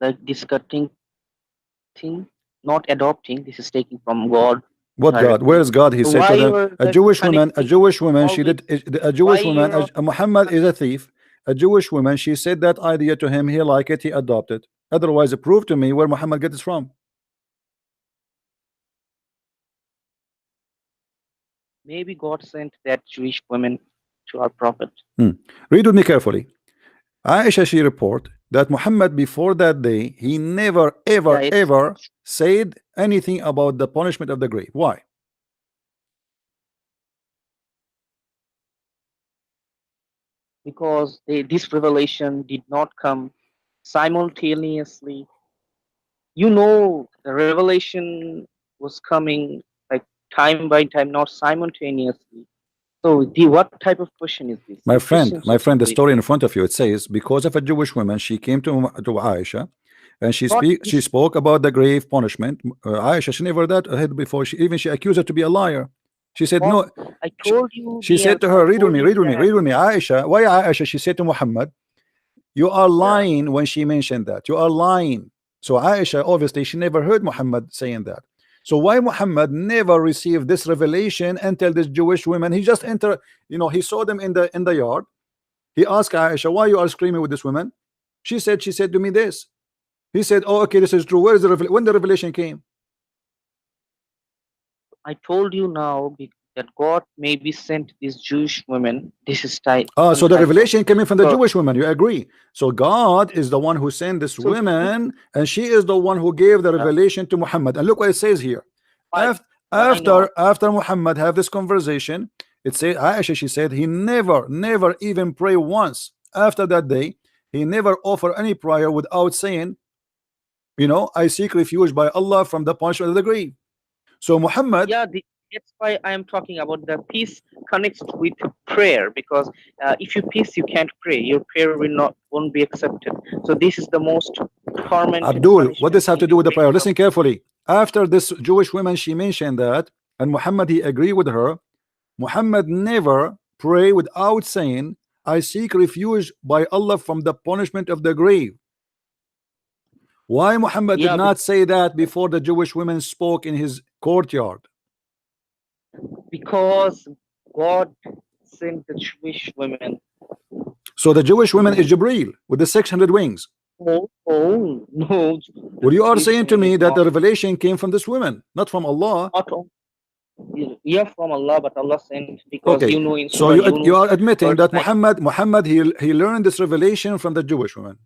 S3: Like this cutting thing, not adopting. This is taking from God.
S1: What God? Where is God? He said to them, a Jewish woman, Muhammad is a thief. A Jewish woman, she said that idea to him, he liked it, he adopted. Otherwise, prove to me where Muhammad gets it from.
S3: Maybe God sent that Jewish woman to our prophet.
S1: Read with me carefully. Aisha, she report that Muhammad before that day, he never ever said anything about the punishment of the grave. Why?
S3: Because this revelation did not come simultaneously. The revelation was coming like time by time, not simultaneously. So what type of question is this?
S1: My friend, the story in front of you, it says because of a Jewish woman, she came to Aisha, and she spoke about the grave punishment. Aisha, she never heard before. She accused her to be a liar. She said no.
S3: I told you.
S1: She said to her, read with me, Aisha. Why Aisha? She said to Muhammad, you are lying when she mentioned that. You are lying. So Aisha, obviously, she never heard Muhammad saying that. So why Muhammad never received this revelation until this Jewish woman? He just entered, he saw them in the yard. He asked Aisha, why you are screaming with this woman? She said to me this. He said, oh, okay, this is true. Where is when the revelation came?
S3: I told you now that God maybe sent these Jewish women. This is type.
S1: So the revelation coming from the
S3: God.
S1: Jewish women, you agree? So God is the one who sent this women, and she is the one who gave the revelation to Muhammad. And look what it says here. After Muhammad have this conversation, it says Aisha, she said he never even pray once. After that day, he never offer any prayer without saying, you know, I seek refuge by Allah from the punishment of the grave. So Muhammad,
S3: that's why I am talking about the peace connects with prayer, because if you peace, you can't pray. Your prayer won't be accepted. So this is the most tormenting.
S1: Abdul, what does have to do with the prayer? Listen carefully. After this Jewish woman, she mentioned that, and Muhammad, he agreed with her. Muhammad never pray without saying, I seek refuge by Allah from the punishment of the grave. Why Muhammad did not say that before the Jewish women spoke in his courtyard?
S3: Because God sent the Jewish women.
S1: So the Jewish women is Jibreel with the 600 wings.
S3: No.
S1: Well, you are saying to me that the revelation came from this woman, not from Allah.
S3: Yeah, from Allah, but Allah sent, because
S1: okay.
S3: You know in
S1: so you are admitting that Muhammad he learned this revelation from the Jewish woman.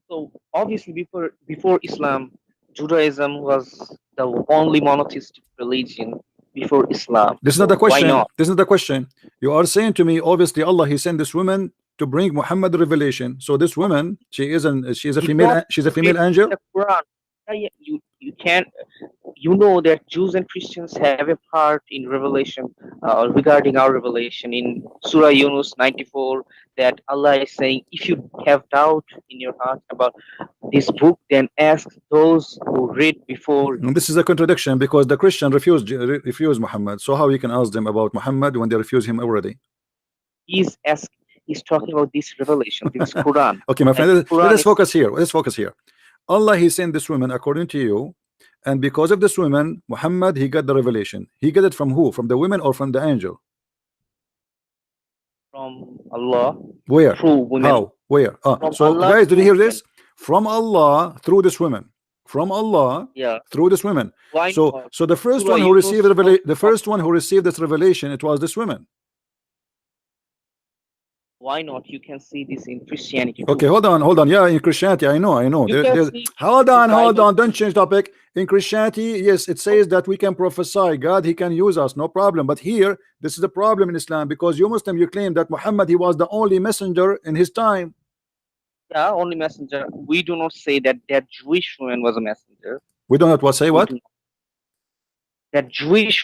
S3: So obviously before Islam, Judaism was the only monotheistic religion before Islam.
S1: This is not the question. This is not the question. You are saying to me, obviously Allah he sent this woman to bring Muhammad the revelation. So this woman, she is a female angel.
S3: The Quran. You can't. You know that Jews and Christians have a part in revelation regarding our revelation in Surah Yunus 94, that Allah is saying, if you have doubt in your heart about this book, then ask those who read before.
S1: And this is a contradiction, because the Christian refused Muhammad. So how you can ask them about Muhammad when they refuse him already?
S3: He's talking about this revelation, this Quran.
S1: Okay, my friend, let us focus here. Let's focus here. Allah he sent this woman according to you, and because of this woman, Muhammad he got the revelation. He got it from who? From the women or from the angel?
S3: From Allah.
S1: Where?
S3: Through women.
S1: How? Where? So
S3: Allah,
S1: guys, did you hear this? From Allah through this woman. From Allah through this woman.
S3: Why
S1: so
S3: not?
S1: so the first one who received the first one who received this revelation, it was this woman.
S3: Why not? You can see this in Christianity too.
S1: Okay, hold on. Yeah, in Christianity, I know. Hold on. Don't change topic. In Christianity, yes, it says that we can prophesy. God, he can use us, no problem. But here, this is the problem in Islam, because you Muslim, you claim that Muhammad, he was the only messenger in his time.
S3: Yeah, only messenger. We do not say that Jewish woman was a messenger.
S1: We do not say what?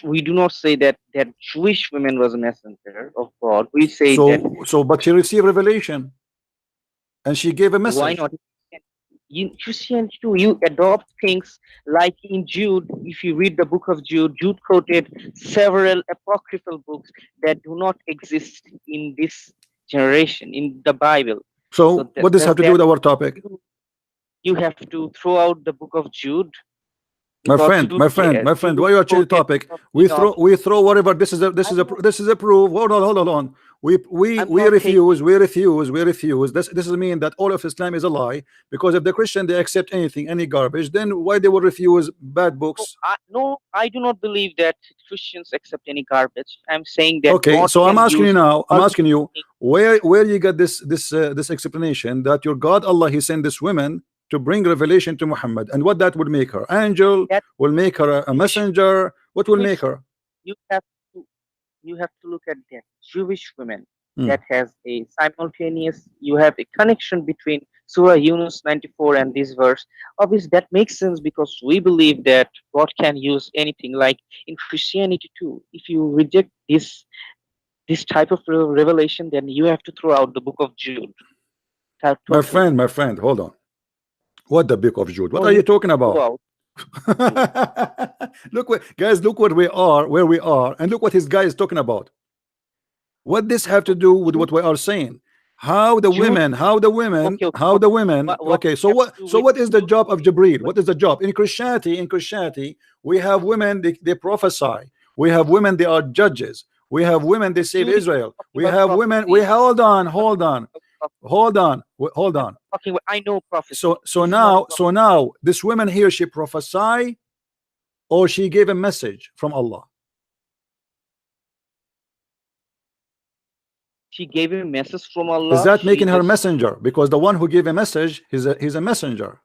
S3: We do not say that Jewish woman was a messenger of God. We say
S1: but she received revelation and she gave a message.
S3: Why not? In Christianity too, you adopt things like in Jude. If you read the book of Jude, Jude quoted several apocryphal books that do not exist in this generation in the Bible.
S1: So what does have to do with our topic?
S3: You have to throw out the book of Jude.
S1: My friend, why you are changing topic? We throw whatever. This is a proof. Hold on. We refuse. This is mean that all of Islam is a lie, because if the Christian they accept any garbage, then why they will refuse bad books?
S3: No, I do not believe that Christians accept any garbage. I'm saying that.
S1: Okay, so I'm asking you now. I'm asking you where you got this explanation that your God Allah he sent this woman to bring revelation to Muhammad, and what that would make her? Angel? Will make her a messenger? What will make her?
S3: You have to look at that Jewish women that has a simultaneous. You have a connection between Surah Yunus 94 and this verse. Obviously, that makes sense, because we believe that God can use anything. Like in Christianity too, if you reject this type of revelation, then you have to throw out the book of Jude.
S1: My friend, hold on. What the book of Jude? What are you talking about? Look where we are, and look what his guy is talking about. What this have to do with what we are saying? How the women? Okay, so what is the job of Jibreel? What is the job in Christianity? In Christianity, we have women, they prophesy. We have women, they are judges. We have women, they save Israel. We have women. Hold on.
S3: Okay, I know prophecy.
S1: So now this woman here, she prophesy, or she gave a message from Allah?
S3: She gave a message from Allah.
S1: Is that making her
S3: just...
S1: messenger? Because the one who gave a message, he's a messenger.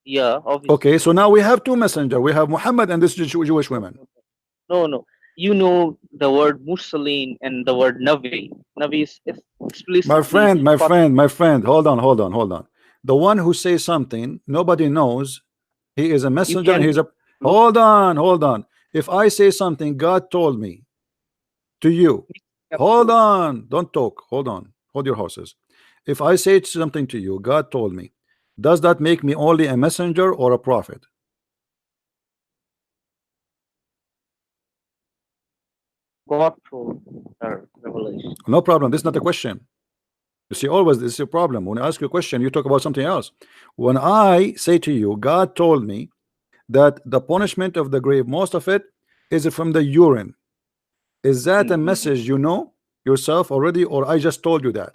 S3: Yeah, obviously.
S1: Okay, so now we have two messengers. We have Muhammad and this Jewish women.
S3: No. You know the word Mursaleen and the word Nabi. Nabi is explicitly...
S1: My friend, hold on. The one who says something nobody knows, he is a messenger and he's a... Hold on. If I say something God told me to you, hold on, don't talk, hold your horses. If I say something to you, God told me, does that make me only a messenger or a prophet?
S3: God told her revelation.
S1: No problem, this is not a question. You see, always this is a problem. When I ask you a question, you talk about something else. When I say to you, God told me that the punishment of the grave, most of it is from the urine. Is that a message you know yourself already, or I just told you that?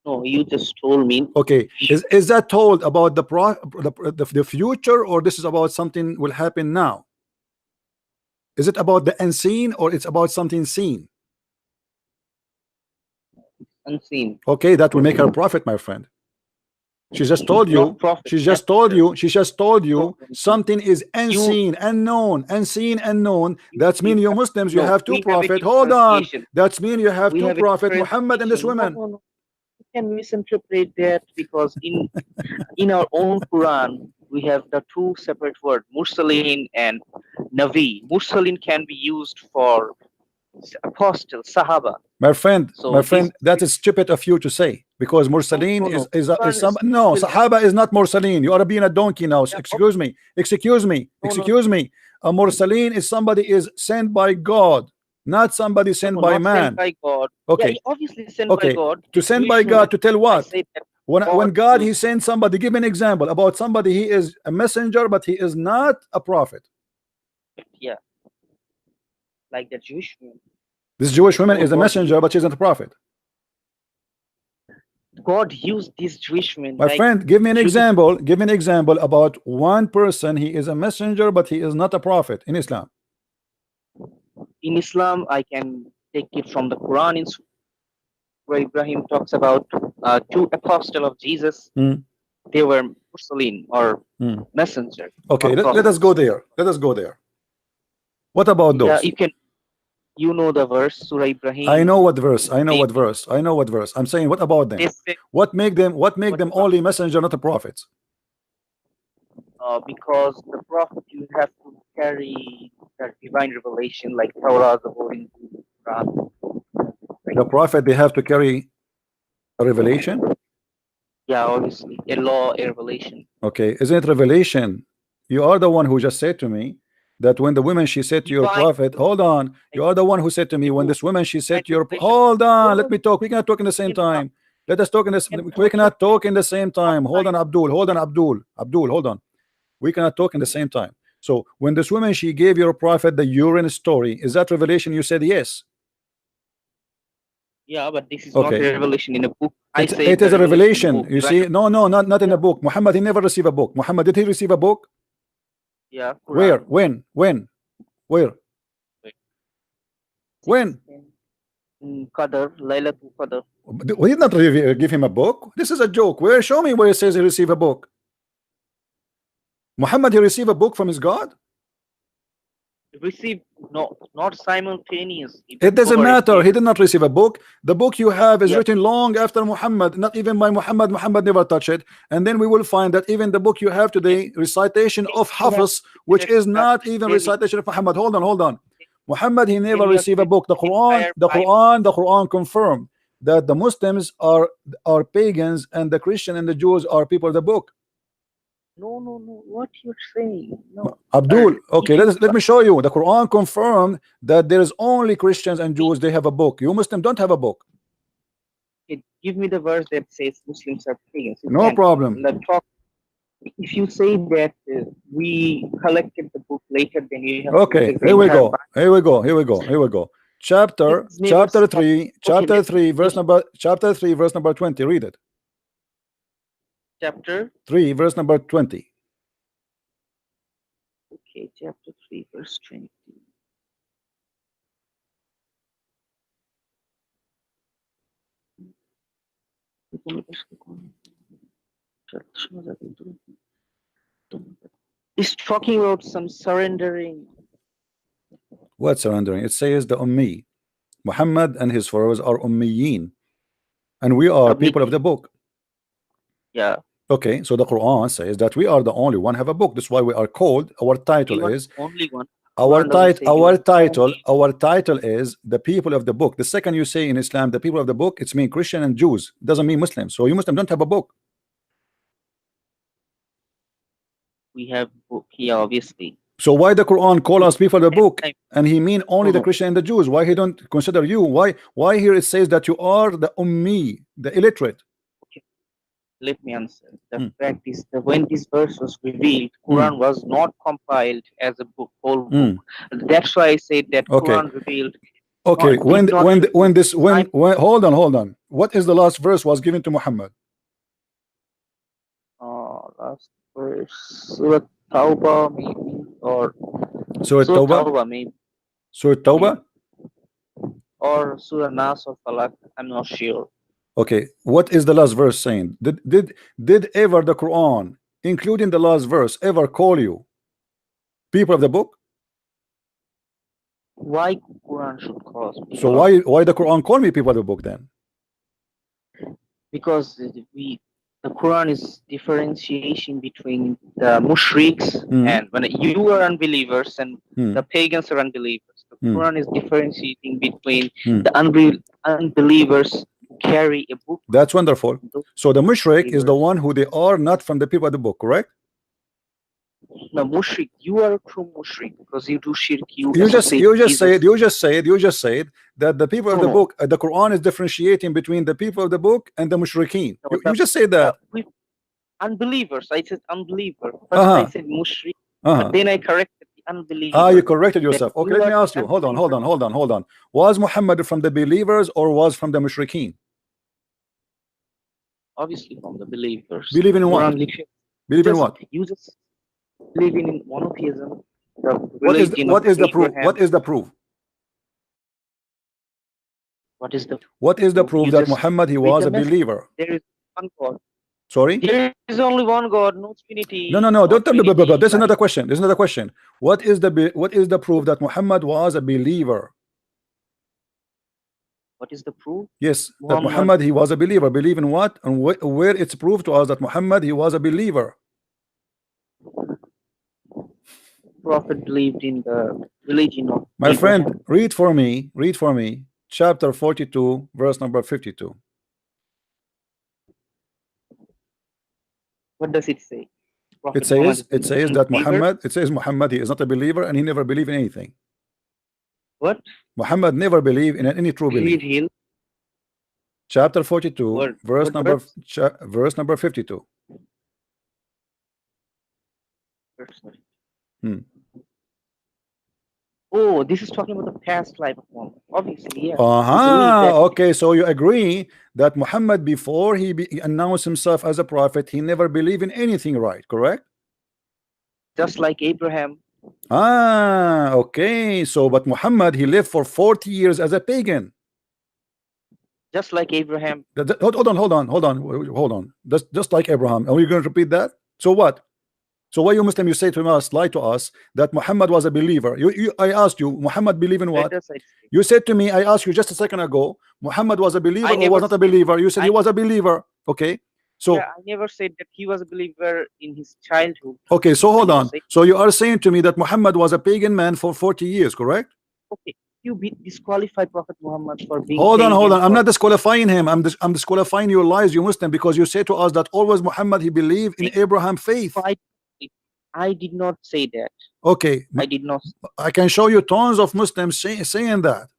S3: No, you just told me.
S1: Okay, is that told about the future, or this is about something will happen now? Is it about the unseen, or it's about something seen?
S3: Unseen.
S1: Okay, that will make her a prophet, my friend. She just told you. She just told you something is unseen, unknown, unseen, unknown. That's mean you Muslims, you have two prophets. Hold on. That's mean you have two prophets, Muhammad and this woman.
S3: No. You can misinterpret that because in our own Quran we have the two separate words, Mursaleen and Nabi. Mursaleen can be used for apostle, Sahaba.
S1: My friend, that is stupid of you to say, because Mursaleen is no, Sahaba is not Mursaleen. You are being a donkey now. Excuse me. A Mursaleen is somebody is sent by God, not somebody sent by man.
S3: Sent by God.
S1: Okay.
S3: Yeah, obviously sent by God.
S1: To send by God to tell what? When God he sent somebody, give me an example about somebody he is a messenger but he is not a prophet.
S3: Yeah. Like the Jewish woman.
S1: This Jewish woman is a messenger, but she isn't a prophet.
S3: God used these Jewish women.
S1: My friend, give me an example. Give me an example about one person. He is a messenger, but he is not a prophet in Islam.
S3: In Islam, I can take it from the Quran, where Ibrahim talks about two apostles of Jesus. They were Mursaleen or messenger.
S1: Okay, let us go there. What about those?
S3: Yeah, you can. You know the verse, Surah Ibrahim.
S1: I know what verse. I'm saying, what about them? What make them only messenger, not a prophet?
S3: Because the prophet, you have to carry that divine revelation, like Torah, the Holy Quran.
S1: The prophet, they have to carry a revelation.
S3: Yeah, obviously, a law, a revelation.
S1: Okay, isn't it revelation? You are the one who just said to me that when the woman she said to your prophet, hold on, you are the one who said to me when this woman she said to your, hold on, let me talk. We cannot talk in the same time. Let us talk in this. We cannot talk in the same time. Hold on, Abdul. Hold on. We cannot talk in the same time. So when this woman she gave your prophet the urine story, is that revelation? You said yes.
S3: Yeah, but this is not a revelation in a book.
S1: It is a revelation. You see, no, not in a book. Muhammad, he never received a book. Muhammad, did he receive a book?
S3: Yeah.
S1: Quran. Where? When?
S3: Qadr, Laylatul Qadr.
S1: We did not give him a book. This is a joke. Where? Show me where it says he received a book. Muhammad, he received a book from his God?
S3: Received, no, not simultaneous.
S1: It doesn't matter. He did not receive a book. The book you have is written long after Muhammad, not even by Muhammad. Muhammad never touched it. And then we will find that even the book you have today, recitation of Hafiz, which is not even recitation of Muhammad. Hold on. Muhammad, he never received a book. The Quran confirmed that the Muslims are pagans and the Christian and the Jews are people of the book.
S3: No. What you're saying? No.
S1: Abdul, okay, let me show you. The Quran confirmed that there is only Christians and Jews. They have a book. You Muslims don't have a book.
S3: Give me the verse that says Muslims are pagans.
S1: No problem.
S3: If you say that we collected the book later, then you have.
S1: Okay, here we go. Chapter 3, verse number 20. Read it.
S3: Chapter
S1: 3, verse number 20.
S3: Okay, chapter 3, verse 20. It's talking about some surrendering.
S1: What surrendering? It says the Ummi. Muhammad and his followers are Ummiyin, and we are people of the book.
S3: Yeah.
S1: Okay, so the Quran says that we are the only one have a book. That's why we are called. Our title is
S3: only one.
S1: Our title is the people of the book. The second you say in Islam the people of the book, it's mean Christian and Jews. It doesn't mean Muslims. So you Muslims don't have a book.
S3: We have book here, obviously.
S1: So why the Quran call us people of the book, and he mean only the Christian and the Jews? Why he don't consider you? Why here it says that you are the Ummi, the illiterate?
S3: Okay, let me answer. The fact is that when this verse was revealed, Quran was not compiled as a book, whole book. That's why I said that Quran revealed.
S1: Okay, when hold on. What is the last verse was given to Muhammad?
S3: Last verse, Surah Tawbah, maybe, or
S1: Surah Tawbah,
S3: maybe.
S1: Surah Tawbah,
S3: or Surah Nas or Falak. I'm not sure.
S1: Okay, what is the last verse saying? Did ever the Quran, including the last verse, ever call you people of the book?
S3: Why Quran should call us people?
S1: So why the Quran call me people of the book then?
S3: Because the Quran is differentiation between the mushriks and when you are unbelievers and the pagans are unbelievers. The Quran is differentiating between the unbelievers who carry a book.
S1: That's wonderful. So the mushrik is the one who they are not from the people of the book, correct?
S3: No, mushrik, you are a true mushrik because you do shirk. You
S1: just said that the people of the book, the Quran is differentiating between the people of the book and the mushrikeen. You just said that.
S3: Unbelievers. I said unbeliever. First I said mushrik, but then I corrected the unbeliever.
S1: You corrected yourself. Okay, let me ask you. Hold on. Was Muhammad from the believers or was from the mushrikeen?
S3: Obviously from the believers.
S1: Believe in what? Believe in what?
S3: You just believing in monotheism.
S1: What is the proof? What is the proof? What is the proof that Muhammad he was a believer?
S3: There is one God.
S1: Sorry?
S3: There is only one God, no Trinity.
S1: No. Don't tell me. There's another question. What is the proof that Muhammad was a believer?
S3: What is the proof?
S1: Yes, that Muhammad he was a believer. Believe in what? And where it's proved to us that Muhammad he was a believer?
S3: Prophet believed in the religion of
S1: my friend. Read for me chapter 42 verse number 52.
S3: What does it say?
S1: It says that Muhammad he is not a believer and he never believed in anything.
S3: What?
S1: Muhammad never believed in any true belief. Chapter 42 verse number 52.
S3: Oh, this is talking about the past life of Muhammad. Obviously, yeah.
S1: Okay, so you agree that Muhammad before he announced himself as a prophet, he never believed in anything, right? Correct?
S3: Just like Abraham.
S1: Okay. So, but Muhammad, he lived for 40 years as a pagan.
S3: Just like Abraham.
S1: Hold on. Just like Abraham. Are we going to repeat that? So what? So why you Muslim, you say to us, lie to us that Muhammad was a believer? I asked you, Muhammad believe in what? You said to me, I asked you just a second ago, Muhammad was a believer or was not a believer? You said he was a believer. Okay. So
S3: yeah, I never said that he was a believer in his childhood.
S1: Okay, so hold on. So you are saying to me that Muhammad was a pagan man for 40 years, correct?
S3: Okay. You disqualify Prophet Muhammad for being
S1: Hold on. I'm not disqualifying him. I'm disqualifying your lies, you Muslim, because you say to us that always Muhammad he believed in Abraham faith.
S3: I did not say that.
S1: Okay.
S3: I did not.
S1: I can show you tons of Muslims saying that.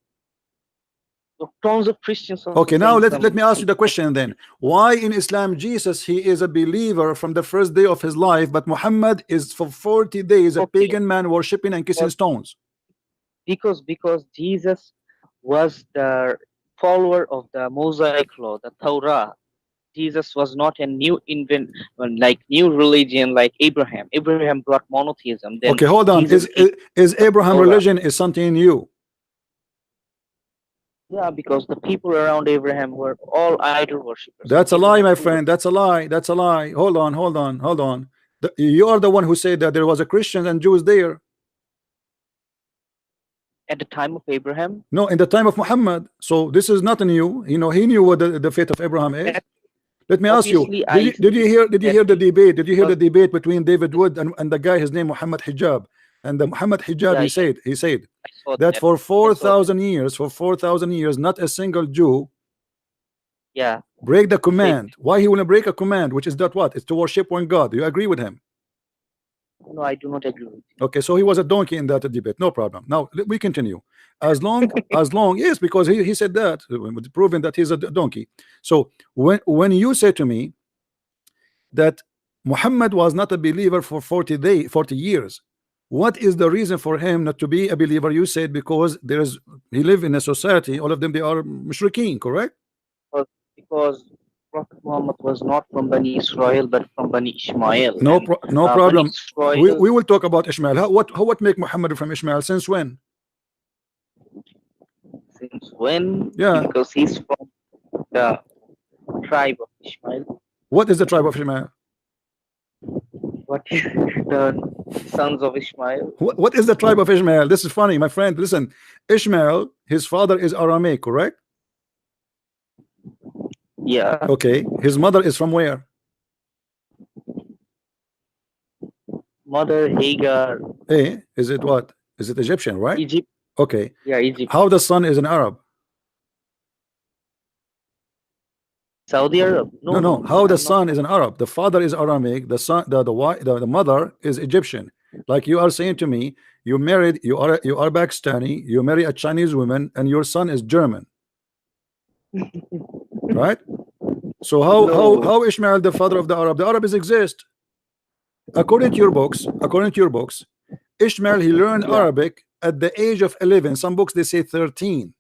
S3: Tons of Christians.
S1: Okay, now let me ask you the question then. Why in Islam Jesus he is a believer from the first day of his life, but Muhammad is for 40 days a pagan man worshipping and kissing stones?
S3: Because Jesus was the follower of the Mosaic law, the Torah. Jesus was not a new like new religion like Abraham. Abraham brought monotheism. Then
S1: Okay, hold on.
S3: Jesus
S1: Is Abraham
S3: Torah.
S1: religion is something new?
S3: Yeah, because the people around Abraham were all idol worshippers.
S1: That's a lie,
S3: Abraham
S1: my
S3: grew up
S1: friend. That's a lie. That's a lie. Hold on, hold on, hold on. You are the one who said that there was a Christians and Jews there.
S3: at the time of Abraham.
S1: No, in the time of Muhammad. So this is not new. You know, he knew what the faith of Abraham is. Let me ask you,
S3: Obviously,
S1: did you hear the debate? Did you hear the
S3: Well-
S1: debate between David Wood and the guy, his name Mohammed Hijab? And the Mohammed Hijab,
S3: Yeah,
S1: he said
S3: I saw
S1: that for
S3: I saw that.
S1: 4,000 years, not a single Jew
S3: Yeah,
S1: break the
S3: he said,
S1: command. Why he want to break a command, which is that what? It's to worship one God. Do you agree with him?
S3: no, I do not agree with you.
S1: Okay, so he was a donkey in that debate. No problem. Now we continue. As long yes, because he said that, proving that he's a donkey. So when you say to me that Muhammad was not a believer for 40 years, what is the reason for him not to be a believer? You said because he live in a society, all of them they are mushrikeen, correct?
S3: Because Prophet Muhammad was not from Bani Israel but from Bani Ishmael.
S1: No,
S3: And,
S1: no
S3: Bani
S1: problem.
S3: Israel,
S1: We will talk about Ishmael. What make Muhammad from Ishmael? Since when?
S3: since when?
S1: Yeah.
S3: Because he's from the tribe of Ishmael.
S1: What is the tribe of Ishmael?
S3: What is the sons of Ishmael?
S1: What is the tribe of Ishmael? This is funny, my friend. Listen, Ishmael, his father is Aramaic, correct?
S3: Yeah,
S1: Okay. His mother is from where?
S3: mother Hagar,
S1: Is it what? Is it Egyptian, right?
S3: Egypt.
S1: Okay.
S3: Yeah, Egypt.
S1: How the son is an Arab?
S3: Saudi Arab. No,
S1: No.
S3: no.
S1: How the
S3: I'm not.
S1: son is an Arab? The father is Aramaic. The son, the mother is Egyptian. Like you are saying to me, you are Pakistani. You marry a Chinese woman, and your son is German, right? So
S3: No.
S1: how Ishmael the father of the Arab? The Arabs exist. According to your books, Ishmael he learned
S3: Yeah.
S1: Arabic at the age of 11. Some books they say 13.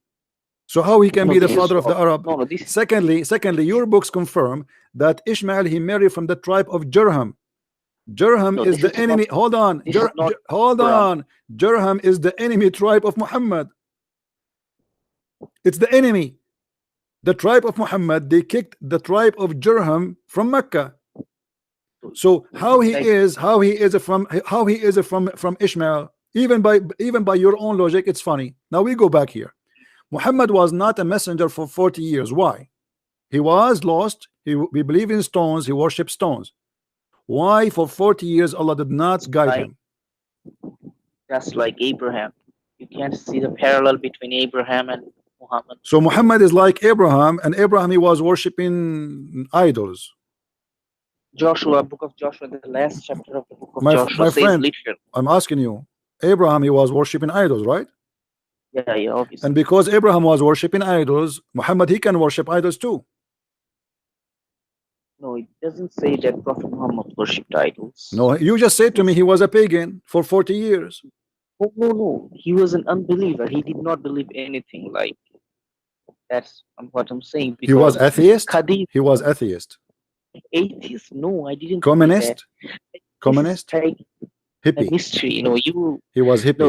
S1: So how he can
S3: No,
S1: be the
S3: this is
S1: father of the
S3: wrong.
S1: Arab?
S3: No, this.
S1: Secondly, your books confirm that Ishmael he married from the tribe of Jurham. Jurham
S3: No,
S1: is
S3: this
S1: the
S3: is
S1: enemy.
S3: not.
S1: Hold on.
S3: This is not
S1: Hold
S3: Quran.
S1: on. Jurham is the enemy tribe of Muhammad. It's the enemy. The tribe of Muhammad, they kicked the tribe of Jurham from Mecca. So how he is from Ishmael, even by your own logic, it's funny. Now we go back here. Muhammad was not a messenger for 40 years. Why? He was lost. He believed in stones. He worshipped stones. Why for 40 years Allah did not guide him?
S3: Just like Abraham. You can't see the parallel between Abraham and Muhammad.
S1: So Muhammad is like Abraham, and Abraham he was worshipping idols.
S3: Joshua, book of Joshua, the last chapter of the book of
S1: My
S3: Joshua says
S1: friend,
S3: literally.
S1: I'm asking you, Abraham he was worshipping idols, right?
S3: Yeah, obviously.
S1: And because Abraham was worshipping idols, Muhammad he can worship idols too.
S3: No, it doesn't say that Prophet Muhammad worshipped idols.
S1: No, you just said to me he was a pagan for 40 years.
S3: No. He was an unbeliever. He did not believe anything. Like that's what I'm saying.
S1: He was atheist.
S3: Hadith,
S1: He was atheist.
S3: atheist? No, I didn't.
S1: Communist. Communist.
S3: Like a
S1: hippie.
S3: mystery.
S1: He was hippie.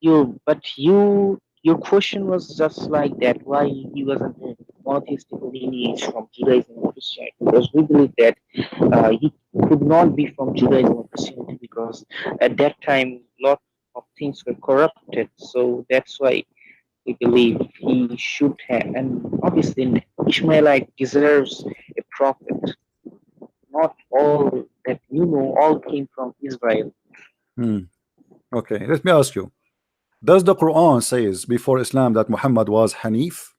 S3: No, your question was just like that. Why he wasn't a monotheistic lineage from Judaism and Christianity? Because we believe that he could not be from Judaism or Christianity because at that time lot of things were corrupted. So that's why we believe he should have. And obviously, an Ishmaelite deserves a prophet. Not all that all came from Israel.
S1: Okay, let me ask you. Does the Quran says before Islam that Muhammad was Hanif?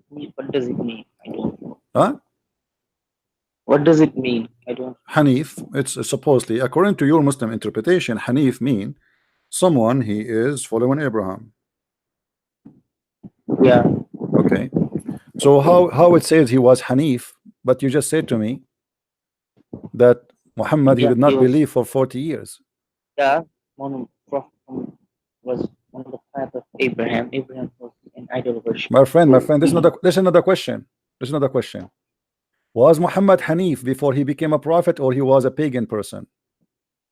S3: What does it mean? I don't know.
S1: Huh?
S3: What does it mean? I don't.
S1: Hanif, it's supposedly, according to your Muslim interpretation, Hanif mean someone he is following Abraham.
S3: Yeah.
S1: Okay. So how it says he was Hanif, but you just said to me that Muhammad he did not believe for 40 years.
S3: Yeah. Prophet was on the path of Abraham. Abraham was an idol worship.
S1: My friend, this is another question. That's another question. Was Muhammad Hanif before he became a prophet, or he was a pagan person?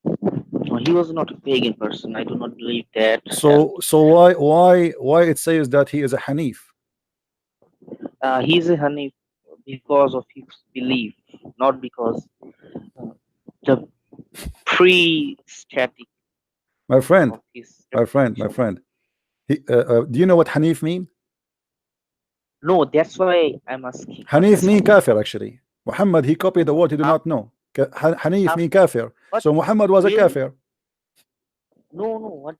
S3: No, he was not a pagan person. I do not believe that.
S1: So why it says that he is a Hanif?
S3: He's a Hanif because of his belief, not because the pre-static.
S1: My friend, do you know what Hanif mean?
S3: No, that's why I'm asking.
S1: Hanif mean kafir actually. Muhammad, he copied the word he do not know. Hanif mean kafir. So Muhammad was a kafir.
S3: No, what?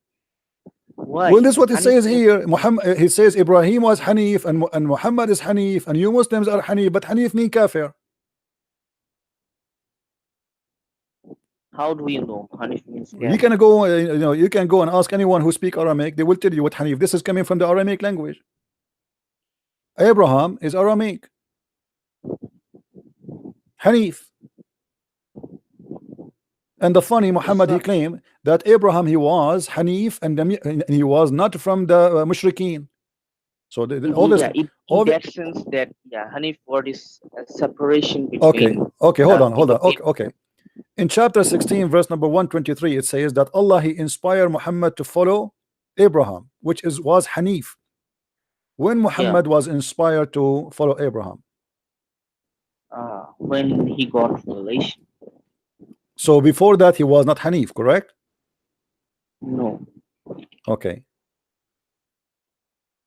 S3: Why?
S1: Well, this is what it says here. Muhammad, he says Ibrahim was Hanif and Muhammad is Hanif and you Muslims are Hanif, but Hanif mean kafir.
S3: How do you know Hanif means kafir?
S1: You can go, you can go and ask anyone who speak Aramaic. They will tell you what Hanif. This is coming from the Aramaic language. Abraham is Aramaic. Hanif. And the funny, Muhammad, he claimed that Abraham, he was Hanif and he was not from the Mushrikeen. So all this,
S3: in that sense that Hanif word is a separation
S1: Okay,
S3: between.
S1: hold on. Okay. In chapter 16, verse number 123, it says that Allah, he inspired Muhammad to follow Abraham, which was Hanif. When Muhammad was inspired to follow Abraham?
S3: When he got revelation.
S1: So before that he was not Hanif, correct?
S3: No.
S1: Okay.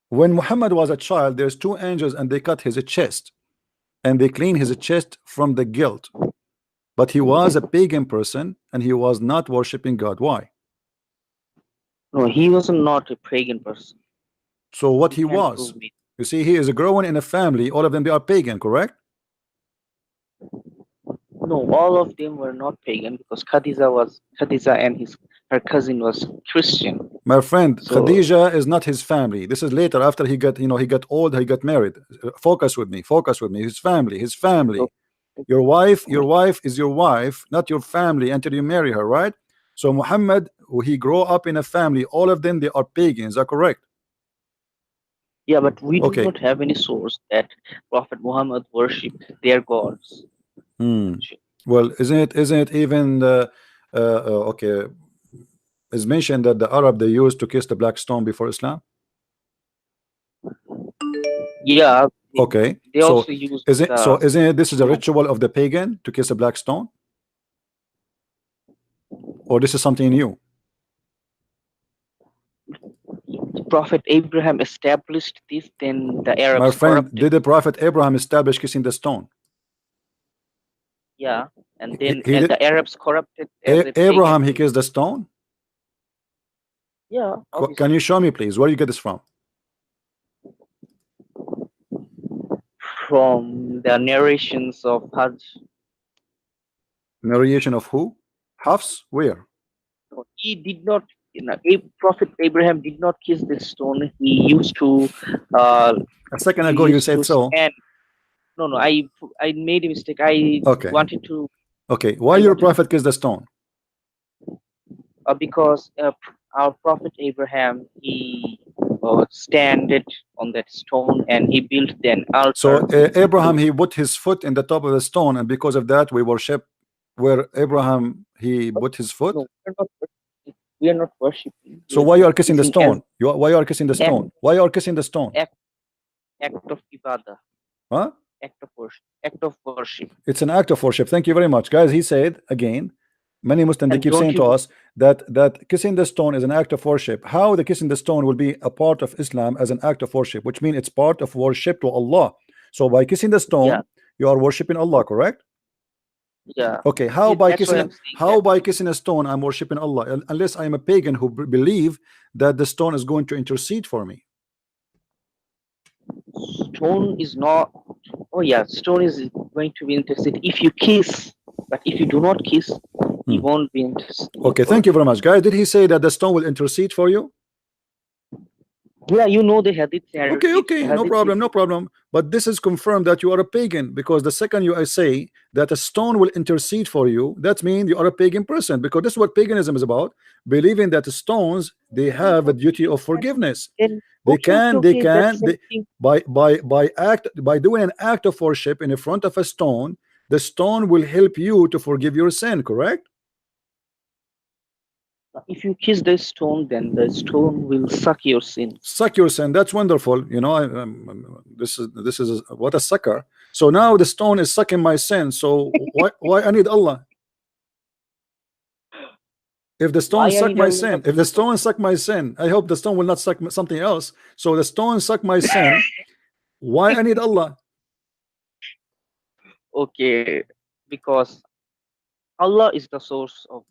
S1: When Muhammad was a child, there's two angels and they cut his chest and they clean his chest from the guilt. But he was a pagan person and he was not worshiping God. Why?
S3: No, he was not a pagan person.
S1: So what he was? You see, he is growing in a family. All of them, they are pagan, correct?
S3: No, all of them were not pagan because Khadija and her cousin was Christian.
S1: My friend, Khadija is not his family. This is later after he got, he got old, he got married. Focus with me. His family. Your wife is your wife, not your family until you marry her, right? So Muhammad, he grew up in a family. All of them, they are pagans. Is that correct?
S3: Yeah, but we do not have any source that Prophet Muhammad worshipped their gods.
S1: Well, isn't it even okay? It's mentioned that the Arab, they used to kiss the black stone before Islam.
S3: Yeah.
S1: Okay.
S3: They also used.
S1: Isn't it this is a ritual of the pagan to kiss a black stone? Or this is something new?
S3: Prophet Abraham established this, then the Arabs.
S1: My friend, did the Prophet Abraham establish kissing the stone?
S3: Yeah, and then the Arabs corrupted.
S1: Abraham, he kissed the stone?
S3: Yeah. Obviously.
S1: Can you show me, please? Where you get this from?
S3: From the narrations of Hajj.
S1: Narration of who? Hafs? Where?
S3: He did not. Prophet Abraham did not kiss this stone. He used to.
S1: A second ago you said so.
S3: No. I made a mistake. I wanted to.
S1: Okay. Why your prophet kissed the stone?
S3: Because our prophet Abraham, he standed on that stone and he built an altar.
S1: So Abraham, he put his foot in the top of the stone, and because of that we worship where Abraham he put his foot.
S3: No, we are not worshiping.
S1: So why you are kissing the stone? Why you are kissing the stone? Why you are kissing the stone?
S3: Act of ibadah.
S1: Huh?
S3: Act of worship.
S1: It's an act of worship. Thank you very much, guys. He said again, many Muslims, they keep saying to us that kissing the stone is an act of worship. How the kissing the stone will be a part of Islam as an act of worship, which means it's part of worship to Allah. So by kissing the stone, you are worshiping Allah, correct?
S3: Yeah.
S1: Okay. How by kissing a stone I'm worshiping Allah, unless I am a pagan who believe that the stone is going to intercede for me?
S3: Stone is not. Oh yeah, stone is going to be interested if you kiss, but if you do not kiss, he won't be interested.
S1: Okay, thank you very much, guys. Did he say that the stone will intercede for you?
S3: Yeah, you know the hadith narrative.
S1: Okay, no problem, no problem. But this is confirmed that you are a pagan, because the second I say that a stone will intercede for you, that means you are a pagan person, because this is what paganism is about, believing that the stones, they have a duty of forgiveness.
S3: Then
S1: They
S3: okay, okay,
S1: can,
S3: okay. That's same thing.
S1: by doing an act of worship in front of a stone, the stone will help you to forgive your sin, correct?
S3: If you kiss the stone, then the stone will suck your sins.
S1: Suck your sin. That's wonderful. You know, this is what a sucker. So now the stone is sucking my sin. So why I need Allah? If the stone
S3: Why I
S1: suck
S3: need
S1: my
S3: Allah?
S1: sin, if the stone suck my sin, I hope the stone will not suck something else. So the stone suck my sin. Why I need Allah?
S3: Okay, because Allah is the source of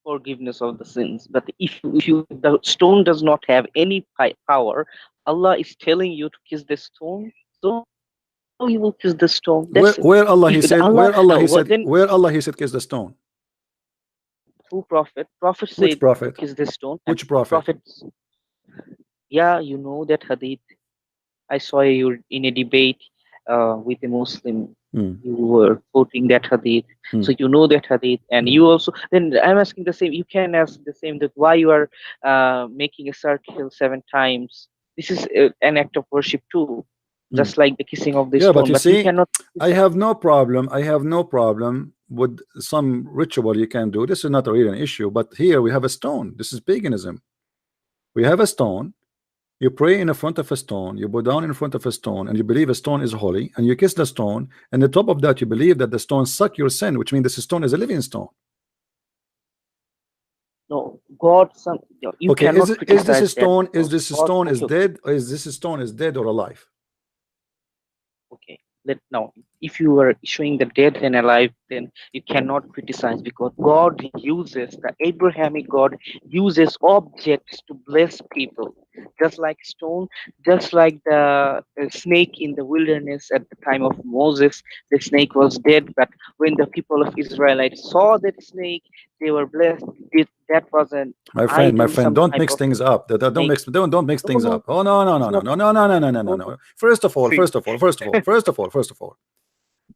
S3: forgiveness of the sins. But if the stone does not have any power, Allah is telling you to kiss the stone, so you will kiss the stone. That's it.
S1: Where Allah he
S3: If the
S1: said,
S3: Allah,
S1: where Allah he
S3: what
S1: said,
S3: then
S1: where Allah he said kiss the stone?
S3: through Prophet
S1: Which
S3: said to
S1: prophet?
S3: kiss the stone, and
S1: Which prophet?
S3: prophets, yeah, you know that hadith. I saw you in a debate with a Muslim. You were quoting that hadith, so you know that hadith, and you also. Then I'm asking the same. You can ask the same, that why you are making a circle 7 times. This is an act of worship too, just like the kissing of the
S1: Yeah, but
S3: stone.
S1: you
S3: But you
S1: see,
S3: cannot.
S1: I have no problem. I have no problem with some ritual you can do. This is not really an issue. But here we have a stone. This is paganism. We have a stone. You pray in front of a stone. You bow down in front of a stone, and you believe a stone is holy, and you kiss the stone. And on top of that, you believe that the stone suck your sin, which means this stone is a living stone.
S3: No, God. You
S1: Okay,
S3: cannot
S1: is this a
S3: criticize that.
S1: stone? Is this
S3: God,
S1: stone is
S3: okay,
S1: dead, or is this stone is dead or alive?
S3: okay. Now, if you are showing the dead and alive, then you cannot criticize, because God uses, the Abrahamic God uses objects to bless people, just like stone, just like the snake in the wilderness at the time of Moses. The snake was dead, but when the people of Israelites saw that snake, they were blessed. That was an
S1: My
S3: idol,
S1: friend,
S3: some
S1: don't
S3: type
S1: mix
S3: of
S1: things up.
S3: snake.
S1: Don't mix
S3: No,
S1: things
S3: no,
S1: up. Oh no, no,
S3: it's
S1: no, no,
S3: not.
S1: no, no, no, no, no, no, no,
S3: No,
S1: no. First of all,
S3: see,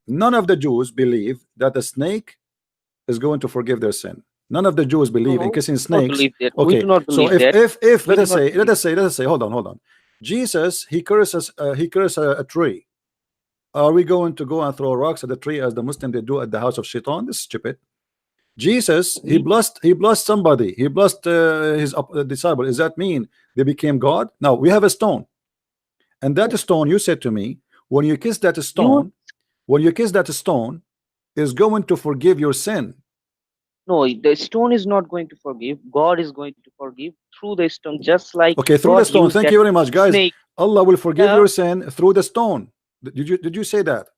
S1: none of the Jews believe that the snake is going to forgive their sin. None of the Jews believe in
S3: no,
S1: kissing
S3: we do not
S1: snakes.
S3: believe that. We do
S1: Okay,
S3: not
S1: so
S3: believe that.
S1: if
S3: We
S1: let
S3: do
S1: us
S3: not
S1: say,
S3: believe.
S1: hold on. Jesus, he curses a tree. Are we going to go and throw rocks at the tree as the Muslim they do at the house of Shaitan? This is stupid. Jesus, he blessed somebody. He blessed his disciple. Does that mean they became God? Now we have a stone, and that stone, you said to me, when you kiss that
S3: You
S1: stone, is going to forgive your sin.
S3: No, the stone is not going to forgive. God is going to forgive through the stone, just like
S1: Okay, through the
S3: God
S1: stone.
S3: used
S1: Thank
S3: that
S1: you very much, guys.
S3: snake.
S1: Allah will forgive
S3: Yeah,
S1: your sin through the stone. Did you say that?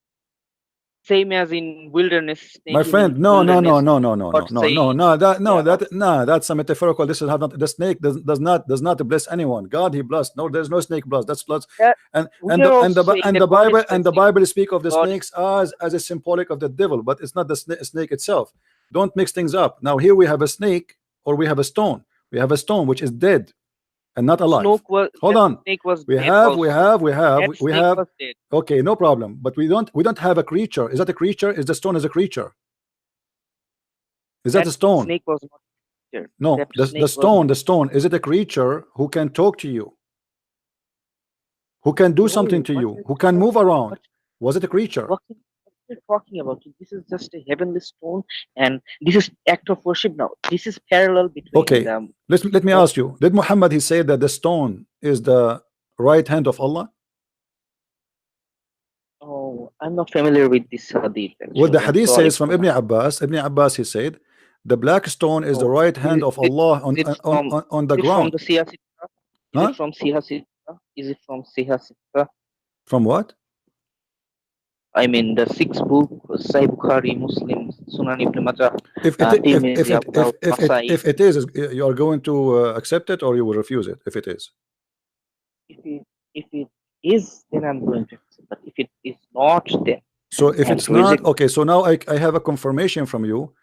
S3: same as in wilderness,
S1: My
S3: snake
S1: friend,
S3: in
S1: no, no, no,
S3: wilderness.
S1: no, no, no, no,
S3: God
S1: no, no,
S3: saying,
S1: no, that no,
S3: yeah, God,
S1: that's a metaphorical. This is have not the snake does not bless anyone. God he blessed. No, there's no snake blessed. That's blood.
S3: that
S1: And
S3: we are also saying that God is
S1: And the
S3: blessing.
S1: Bible speak of the
S3: God,
S1: snakes as a symbolic of the devil, but it's not the snake itself. Don't mix things up. Now here we have a snake or we have a stone. We have a stone which is dead and not alive. Hold
S3: that
S1: on.
S3: snake was
S1: We
S3: dead
S1: have
S3: also. That
S1: we
S3: snake
S1: have
S3: was dead.
S1: okay, no problem. But we don't have a creature. Is that a creature? Is the stone as a creature? Is that
S3: That
S1: a stone?
S3: snake was not dead.
S1: No,
S3: That snake was
S1: the
S3: not.
S1: stone, is it a creature who can talk to you? Who can do something
S3: No,
S1: to you? Who can move around?
S3: what,
S1: Was it a creature?
S3: what you're talking about? This is just a heavenly stone, and this is act of worship. Now, this is parallel between
S1: Okay,
S3: them.
S1: let me ask you. Did Muhammad he say that the stone is the right hand of Allah?
S3: Oh, I'm not familiar with this hadith
S1: Well, the
S3: actually. I'm
S1: hadith
S3: sorry
S1: says from
S3: for my.
S1: Ibn Abbas. Ibn Abbas he said, the black stone is the
S3: Oh,
S1: right hand of Allah on the
S3: is it from
S1: ground.
S3: the Siyasita? Is
S1: Huh?
S3: it from Siyasita? Is it from Siyasita?
S1: From what?
S3: I mean, the sixth book, Sahih Bukhari, Muslim, Sunan Ibn Majah,
S1: If it
S3: Tirmidhi, Abu Dawud, Nasai.
S1: if it is, you are going to accept it or you will refuse it if it is.
S3: If it is, then I'm going to accept. But if it is not, then
S1: So if
S3: I have
S1: it's
S3: to
S1: not,
S3: reject.
S1: okay, so now I have a confirmation from you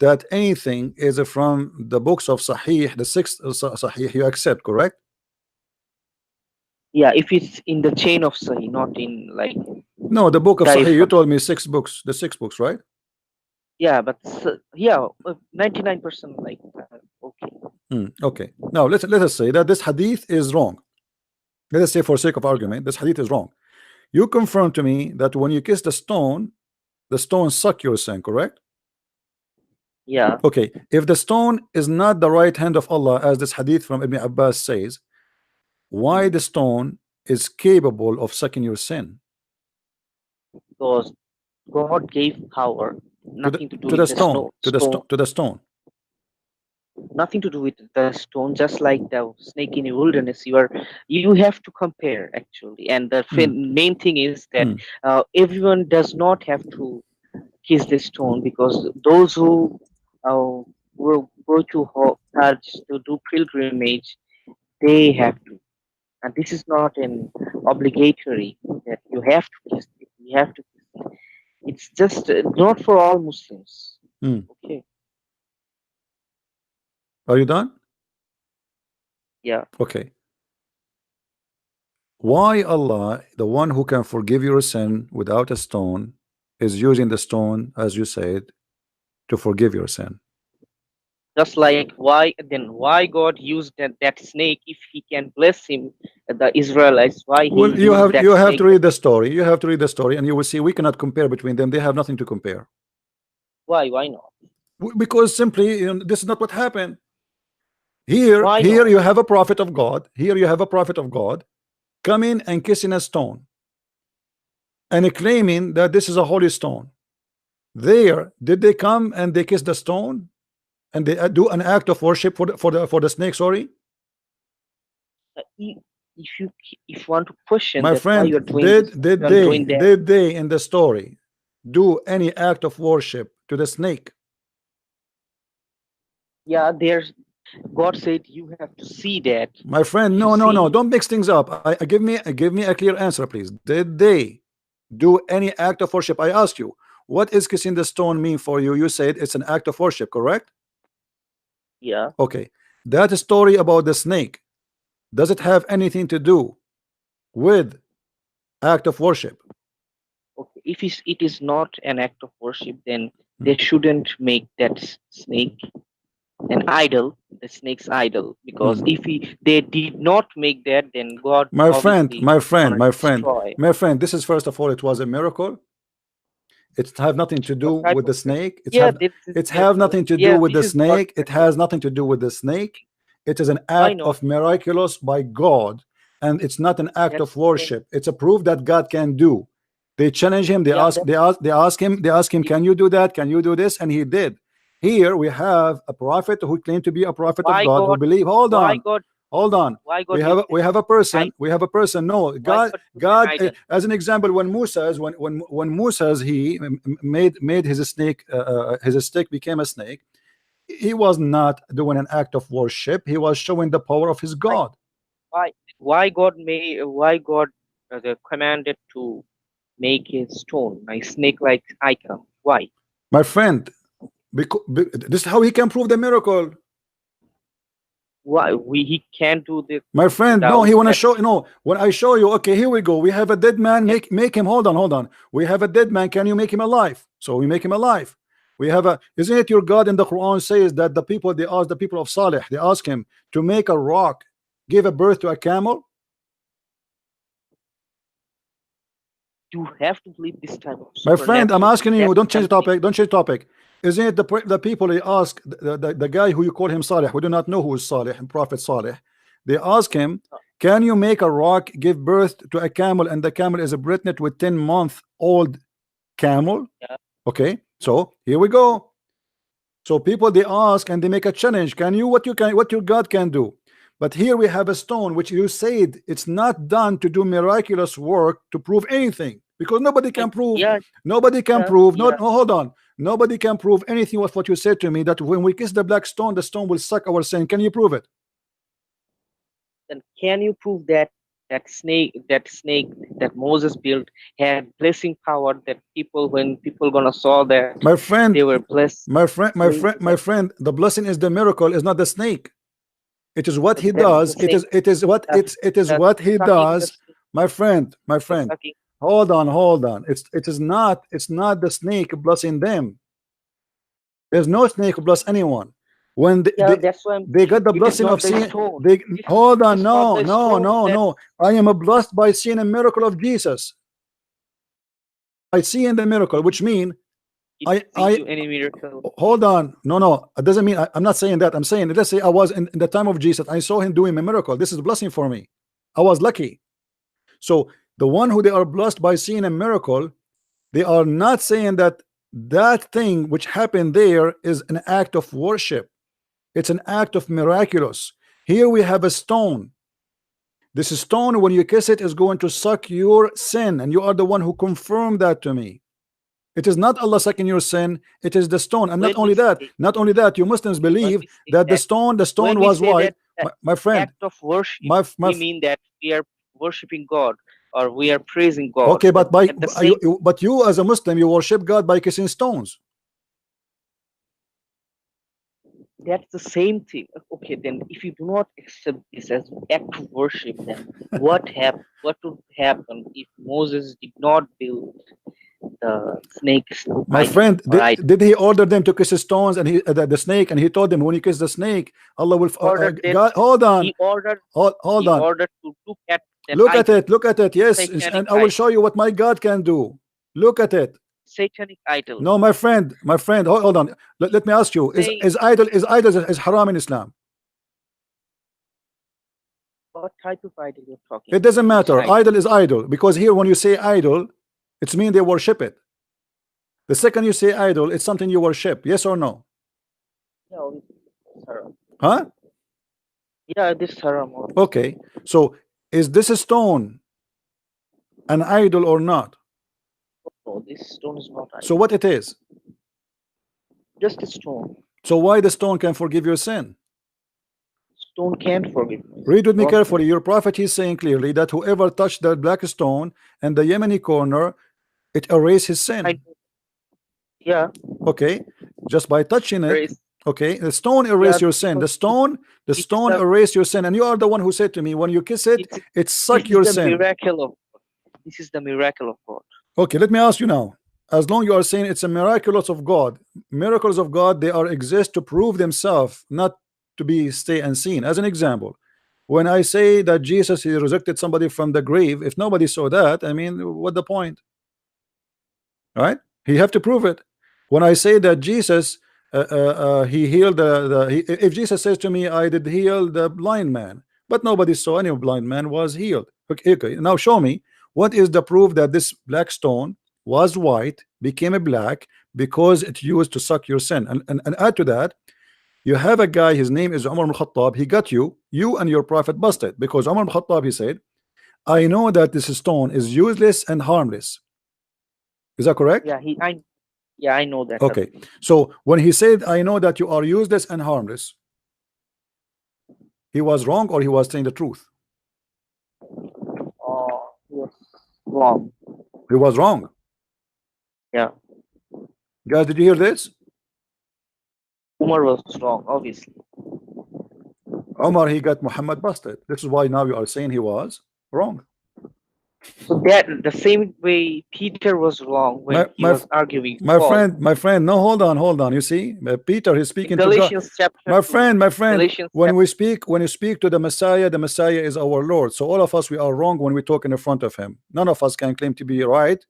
S1: that anything is from the books of Sahih, the sixth Sahih, you accept, correct?
S3: Yeah, if it's in the chain of Sahih, not in like
S1: No, the book of
S3: derived
S1: Sahih, you
S3: from.
S1: told me 6 books, the 6 books, right?
S3: Yeah, but yeah, 99% like okay.
S1: Okay. Now let us say that this hadith is wrong. Let us say, for sake of argument, this hadith is wrong. You confirm to me that when you kiss the stone suck your sin, correct?
S3: Yeah,
S1: Okay. If the stone is not the right hand of Allah, as this hadith from Ibn Abbas says, why the stone is capable of sucking your sin?
S3: because God gave power,
S1: To the
S3: nothing to do
S1: to
S3: with
S1: the
S3: the
S1: stone,
S3: snow,
S1: to the
S3: stone,
S1: stone, to the stone.
S3: nothing to do with the stone. Just like the snake in the wilderness, you have to compare actually. And the
S1: Mm,
S3: main thing is that
S1: mm.
S3: everyone does not have to kiss the stone, because those who will go to Hajj to do pilgrimage, they have to. And this is not an obligatory that you have to kiss it. You have to kiss it. It's just not for all Muslims.
S1: Mm.
S3: Okay.
S1: Are you done?
S3: Yeah.
S1: Okay. Why Allah, the one who can forgive your sin without a stone, is using the stone, as you said, to forgive your sin?
S3: Just like why God used that snake, if He can bless him, the Israelites, why He
S1: Well,
S3: used
S1: you
S3: that
S1: have to
S3: snake?
S1: read the story. You have to read the story, and you will see we cannot compare between them. They have nothing to compare.
S3: Why? Why not?
S1: Because simply, this is not what happened. Here,
S3: Why
S1: here
S3: not?
S1: you have a prophet of God. Here you have a prophet of God coming and kissing a stone and claiming that this is a holy stone. There, did they come and they kiss the stone and they do an act of worship for the snake? Sorry,
S3: I- If you want to question
S1: my
S3: that, why
S1: friend,
S3: you're doing this,
S1: did
S3: you're
S1: they
S3: doing that.
S1: did they in the story do any act of worship to the snake?
S3: Yeah, there's God said you have to see that.
S1: My friend,
S3: If you
S1: no,
S3: see,
S1: don't mix things up. Give me a clear answer, please. Did they do any act of worship? I asked you, what is kissing the stone mean for you? You said it's an act of worship, correct?
S3: yeah,
S1: Okay. That story about the snake, does it have anything to do with act of worship?
S3: okay. If it is not an act of worship, then
S1: Hmm.
S3: they shouldn't make that snake an idol, the snake's idol. Because
S1: Hmm.
S3: if they did not make that, then God
S1: My friend,
S3: obviously
S1: my friend,
S3: gonna
S1: my friend,
S3: destroy.
S1: my friend, this is first of all, it was a miracle. It have nothing to do
S3: What type
S1: with
S3: of
S1: the snake.
S3: yeah, this is
S1: It's have
S3: miracle.
S1: nothing to do
S3: Yeah,
S1: with
S3: this
S1: the
S3: is God's
S1: snake. It
S3: miracle.
S1: has nothing to do with the snake. It is an
S3: Why
S1: act
S3: not?
S1: of miraculous by God, and it's not an act of
S3: That's
S1: worship. It's a proof that God can do. They challenge him.
S3: yeah. That
S1: They ask him,
S3: if
S1: can you do that? Can you do this? And he did. Here we have a prophet who claimed to be a prophet of
S3: why
S1: God who
S3: God,
S1: believe.
S3: why God,
S1: Hold on.
S3: why God used
S1: We
S3: it
S1: have a
S3: an
S1: person.
S3: idol?
S1: We have a person. No,
S3: Why
S1: God.
S3: God used an
S1: God.
S3: idol?
S1: As an example, when Moses he made his snake his stick became a snake. He was not doing an act of worship. He was showing the power of his
S3: Why
S1: God.
S3: why God commanded to make a stone, a snake-like icon? Why?
S1: My friend, because this is how he can prove the miracle.
S3: Why he can't do this
S1: My friend, no,
S3: without
S1: he want to
S3: that?
S1: show. No, when I show you, okay, here we go. We have a dead man.
S3: Can,
S1: Make him. Hold on. We have a dead man. Can you make him alive? So we make him alive. We have a. Isn't it your God in the Quran says that the people they ask the people of Saleh, they ask him to make a rock give a birth to a camel?
S3: you have to believe this type of
S1: My friend, I'm
S3: supernatural
S1: asking
S3: that
S1: you. Don't change
S3: can
S1: the
S3: make.
S1: topic. Don't change the topic. Isn't it the people they ask the guy who you call him Saleh? We do not know who is Saleh and Prophet Saleh. They ask him, can you make a rock give birth to a camel, and the camel is a pregnant with 10-month-old camel?
S3: Yeah,
S1: Okay, so here we go. So people they ask and they make a challenge. Can you what your God can do? But here we have a stone which you said it's not done to do miraculous work to prove anything, because nobody can prove.
S3: yeah,
S1: Nobody can
S3: yeah,
S1: prove.
S3: yeah.
S1: Not no, hold on. Nobody can prove anything with what you said to me, that when we kiss the black stone, the stone will suck our sin. Can you prove it?
S3: Then can you prove that that snake that Moses built had blessing power, that people, when people gonna saw that,
S1: My
S3: they
S1: friend,
S3: were blessed?
S1: my friend, the blessing is the miracle, is not the snake. It is what
S3: So
S1: he
S3: that's
S1: does.
S3: the same.
S1: It is what
S3: That's
S1: what he
S3: sucking
S1: does.
S3: the
S1: My friend,
S3: sucking.
S1: hold on. It's not the snake blessing them. There's no snake bless anyone. When
S3: Yeah, that's why I'm
S1: they got
S3: saying
S1: the
S3: it is
S1: blessing
S3: not
S1: of
S3: the
S1: seeing,
S3: stone.
S1: they hold
S3: It
S1: on,
S3: is not the stone that
S1: no. I am blessed by seeing a miracle of Jesus. I see in the miracle, which mean
S3: it see you any miracle.
S1: hold on. No. It doesn't mean I'm not saying that. I'm saying, let's say I was in the time of Jesus. I saw him doing a miracle. This is a blessing for me. I was lucky. So the one who they are blessed by seeing a miracle, they are not saying that that thing which happened there is an act of worship. It's an act of miraculous. Here we have a stone. This stone, when you kiss it, is going to suck your sin, and you are the one who confirmed that to me. It is not Allah sucking your sin, it is the stone. And
S3: When we
S1: not only that, you Muslims believe
S3: say
S1: that the
S3: when
S1: stone
S3: we
S1: was
S3: say
S1: white.
S3: that
S1: My friend,
S3: act of worship,
S1: my
S3: we mean that we are worshiping God or we are praising God.
S1: okay, but
S3: At the same,
S1: you as a Muslim, you worship God by kissing stones.
S3: that's the same thing. Okay, then if you do not accept this as act of worship, then what happened? What would happen if Moses did not build the snakes
S1: My
S3: idol
S1: friend,
S3: or idol?
S1: did he order them to kiss the stones and the snake, and he told them when you kiss the snake, Allah will
S3: Ordered them.
S1: God, hold on,
S3: He ordered.
S1: hold
S3: He
S1: on.
S3: ordered to look at that
S1: Look at
S3: idol,
S1: it, look at it. Yes,
S3: satanic
S1: and I will
S3: idol,
S1: show you what my God can do. Look at it.
S3: satanic idol.
S1: No, my friend, hold on. Let me ask you:
S3: Saying,
S1: is haram in Islam?
S3: what type of idol you're talking?
S1: It doesn't
S3: Which
S1: matter.
S3: idol?
S1: Idol is idol, because here when you say idol, it's mean they worship it. The second you say idol, it's something you worship. Yes or no?
S3: No, it's haram.
S1: Huh?
S3: Yeah, this haram.
S1: Okay. So is this a stone an idol or not?
S3: No, this stone is not idol.
S1: So what it is?
S3: Just a stone.
S1: So why the stone can forgive your sin?
S3: Stone can't forgive me.
S1: Read with me
S3: God
S1: carefully. Your prophet is saying clearly that whoever touched that black stone and the Yemeni corner, it erased his sin.
S3: Yeah.
S1: Okay, just by touching it.
S3: Erase.
S1: Okay, the stone erased your sin. The stone erased your sin, and you are the one who said to me, when you kiss it, it suck your sin.
S3: Miracle of God. This is the miracle of God.
S1: Okay, let me ask you now. As long you are saying it's a miraculous of God, miracles of God, they are exist to prove themselves, not to be stay unseen. As an example, when I say that Jesus he resurrected somebody from the grave, if nobody saw that, I mean, what the point? Right? He have to prove it. When I say that Jesus he healed if Jesus says to me, I did heal the blind man, but nobody saw any blind man was healed. Okay, now show me what is the proof that this black stone was white, became a black, because it used to suck your sin. And add to that, you have a guy, his name is Umar al-Khattab. He got you and your prophet busted, because Umar al-Khattab, he said, I know that this stone is useless and harmless. Is that correct?
S3: Yeah, I know that.
S1: Okay, so when he said, I know that you are useless and harmless, he was wrong or he was saying the truth?
S3: He was wrong.
S1: He was wrong.
S3: Yeah.
S1: Guys, did you hear this?
S3: Umar was wrong, obviously.
S1: Umar, he got Muhammad busted. This is why now you are saying he was wrong.
S3: So that the same way Peter was wrong when he was arguing.
S1: My friend, no, hold on. You see, Peter is speaking to God.
S3: Chapter
S1: my friend, when you speak to the Messiah is our Lord. So all of us, we are wrong when we talk in front of him. None of us can claim to be right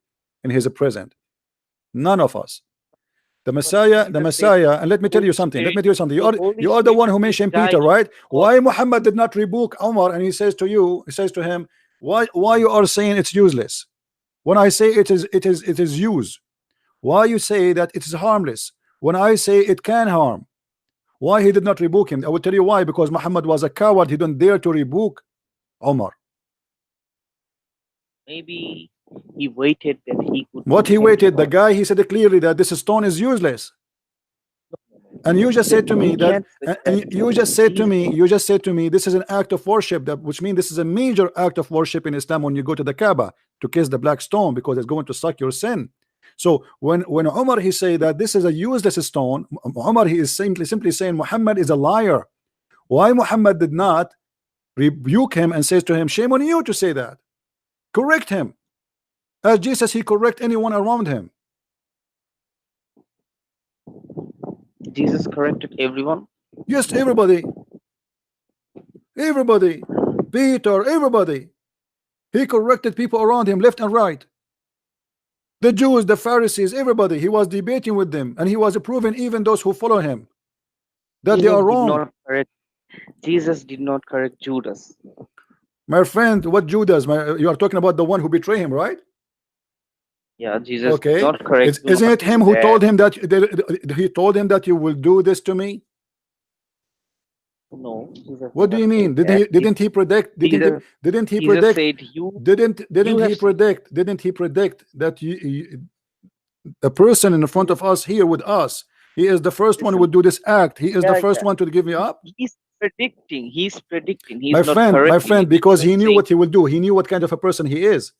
S1: in his present. None of us. The Messiah, and let me tell you something. You are the one who mentioned Peter, right? Why Muhammad did not rebuke Umar, and he says to him, why you are saying it's useless when I say it is used? Why you say that it is harmless when I say it can harm? Why he did not rebuke him? I will tell you why. Because Muhammad was a coward. He didn't dare to rebuke Umar.
S3: Maybe he waited that he could.
S1: What he waited? The guy, he said clearly that this stone is useless. And you just said to me that, and you just said to me, this is an act of worship, which means this is a major act of worship in Islam when you go to the Kaaba to kiss the black stone, because it's going to suck your sin. So when Umar he say that this is a useless stone, Umar he is simply saying Muhammad is a liar. Why Muhammad did not rebuke him and says to him, shame on you to say that? Correct him. As Jesus, he correct anyone around him.
S3: Jesus corrected everyone.
S1: Yes, everybody. Everybody. Peter, everybody. He corrected people around him left and right. The Jews, the Pharisees, everybody. He was debating with them, and he was proving even those who follow him that
S3: Jesus
S1: they are wrong.
S3: Jesus did not correct Judas.
S1: My friend, what Judas? You are talking about the one who betrayed him, right?
S3: Yeah, Jesus
S1: okay.
S3: did not correct.
S1: Isn't it him who told him that he told him that you will do this to me?
S3: No.
S1: What do you mean? Didn't he predict? Didn't he predict? Didn't he predict that the person in front of us here with us, he is the first one who would do this act. He is the first one to give you up.
S3: He's predicting. He's
S1: my friend, because he knew what he will do. He knew what kind of a person he is.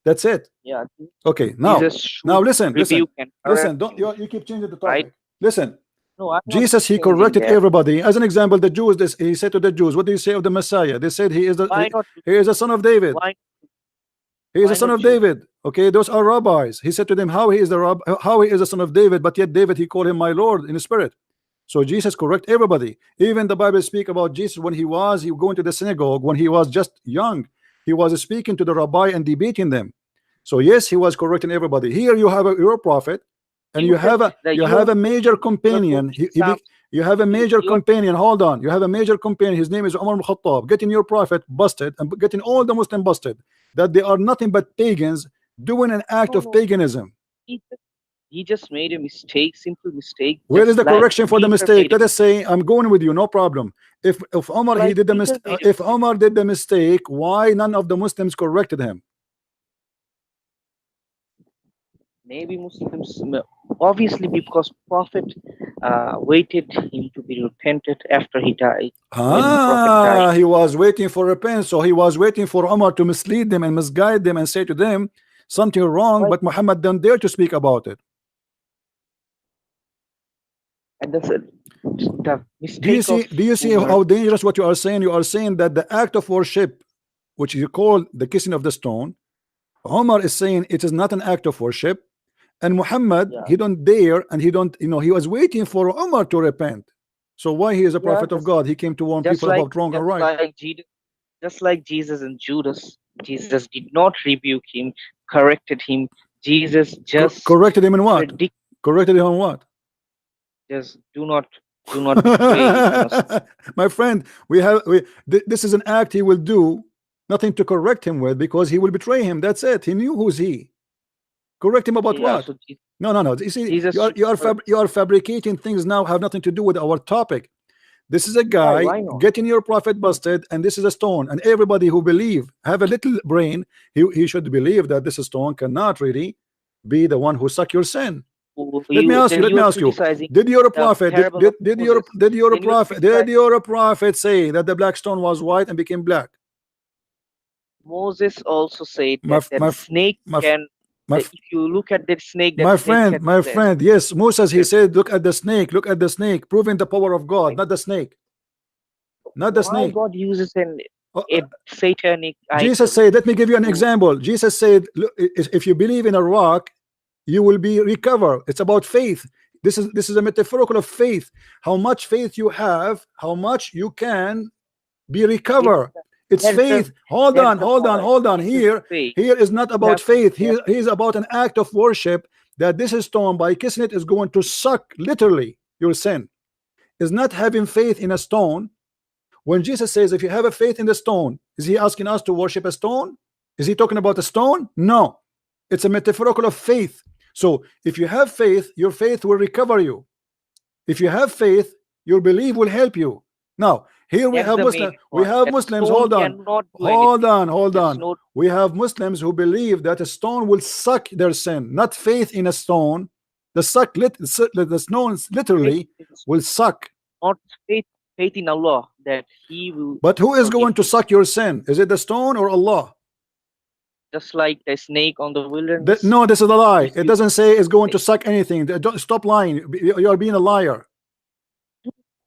S1: That's it.
S3: Yeah.
S1: Okay. Now listen. Don't you keep changing the topic. Right? Listen.
S3: No,
S1: Jesus, he corrected everybody. As an example, the Jews, he said to the Jews, what do you say of the Messiah? They said he is the son of David. He is the son of David. Okay, those are rabbis. He said to them, how he is the son of David, but yet David, he called him my Lord in the spirit. So Jesus correct everybody. Even the Bible speak about Jesus when he going to the synagogue when he was just young. He was speaking to the rabbi and debating them. So yes, he was correcting everybody. Here you have your prophet, and you have a major companion. You have a major companion. Hold on, you have a major companion. His name is Umar al-Khattab. Getting your prophet busted and getting all the Muslim busted that they are nothing but pagans doing an act of paganism.
S3: He just made a mistake, simple mistake.
S1: Where is the correction for the mistake? Let us say, I'm going with you, no problem. If Omar did the mistake, why none of the Muslims corrected him?
S3: Maybe Muslims, obviously, because Prophet waited him to be repented after he died.
S1: He was waiting for repentance, so he was waiting for Omar to mislead them and misguide them and say to them something wrong, but Muhammad didn't dare to speak about it.
S3: And that's it.
S1: Do you see how dangerous what you are saying? You are saying that the act of worship, which you call the kissing of the stone, Omar is saying it is not an act of worship, and Muhammad he don't dare, and he don't, he was waiting for Omar to repent. So why he is a prophet of God? He came to warn people about wrong and right.
S3: Just like Jesus and Judas, Jesus did not rebuke him, corrected him. Jesus just
S1: corrected him in what? Corrected him on what?
S3: Just do not betray.
S1: My friend, this is an act he will do, nothing to correct him with, because he will betray him. That's it. He knew who's he. Correct him about what? So no. You see, you are fabricating things now, have nothing to do with our topic. This is a guy getting your prophet busted, and this is a stone. And everybody who have a little brain, he should believe that this stone cannot really be the one who suck your sin. Let me ask you. Did your prophet say that the black stone was white and became black?
S3: Moses also said that snake can. If you look at the snake,
S1: my friend, yes, Moses, he said, look at the snake, proving the power of God, not the snake.
S3: Why God uses a satanic item?
S1: Jesus said, let me give you an example. Jesus said, look, if you believe in a rock, you will be recovered. It's about faith. This is a metaphorical of faith. How much faith you have, how much you can be recovered. It's faith. Hold on. Here is not about faith. Here is about an act of worship, that this stone, by kissing it, is going to suck literally your sin. Is not having faith in a stone. When Jesus says, if you have a faith in the stone, is he asking us to worship a stone? Is he talking about a stone? No. It's a metaphorical of faith. So if you have faith, your faith will recover you. If you have faith, your belief will help you. Now, here we have Muslims. Hold on. We have Muslims who believe that a stone will suck their sin, not faith in a stone. The stone literally will suck.
S3: Not faith in Allah that He will.
S1: But who is going to suck your sin? Is it the stone or Allah?
S3: Just like the snake on the wilderness.
S1: No, this is a lie. It doesn't say it's going to suck anything. Don't stop lying. You are being a liar.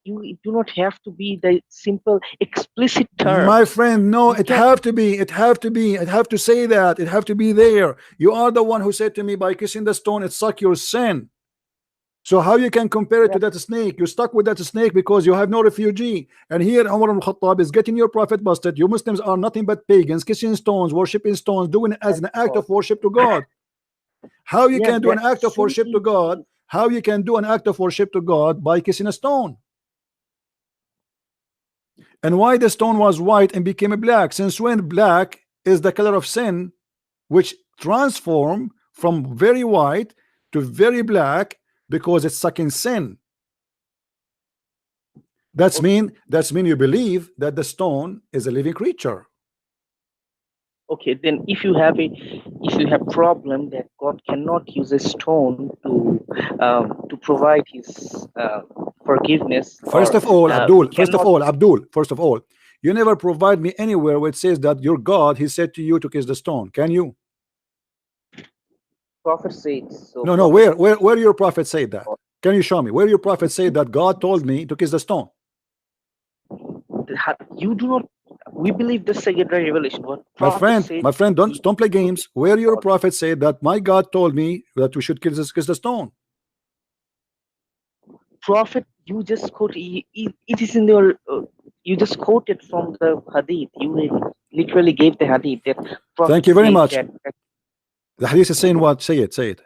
S3: you do not have to be the simple explicit term.
S1: My friend, no,
S3: You
S1: it
S3: can-
S1: have to be, it have to be, it have to say that, it have to be there. You are the one who said to me, by kissing the stone, it suck your sin. So how you can compare it to that snake? You're stuck with that snake because you have no refugee. And here Umar al-Khattab is getting your prophet busted. You Muslims are nothing but pagans, kissing stones, worshiping stones, doing it as an act of worship to God. How you
S3: Yeah,
S1: can do an
S3: that's
S1: act of worship to God? How you can do an act of worship to God by kissing a stone? And why the stone was white and became black? Since when black is the color of sin, which transform from very white to very black because it's sucking sin. That's mean you believe that the stone is a living creature.
S3: Okay, then if you have problem that God cannot use a stone to provide his forgiveness.
S1: First of all, Abdul, first of all, you never provide me anywhere where it says that your God, he said to you to kiss the stone. Can you?
S3: Prophet said so.
S1: No, where your prophet said that? Can you show me where your prophet said that God told me to kiss the stone?
S3: You do not. We believe the secondary revelation. What
S1: my friend, don't play games. Where your prophet said that my God told me that we should kiss the stone?
S3: Prophet, you just quote. It is in your. You just quoted from the hadith. You literally gave the hadith that. Prophet
S1: Thank you very much.
S3: That,
S1: the hadith is saying what? Say it. Say it.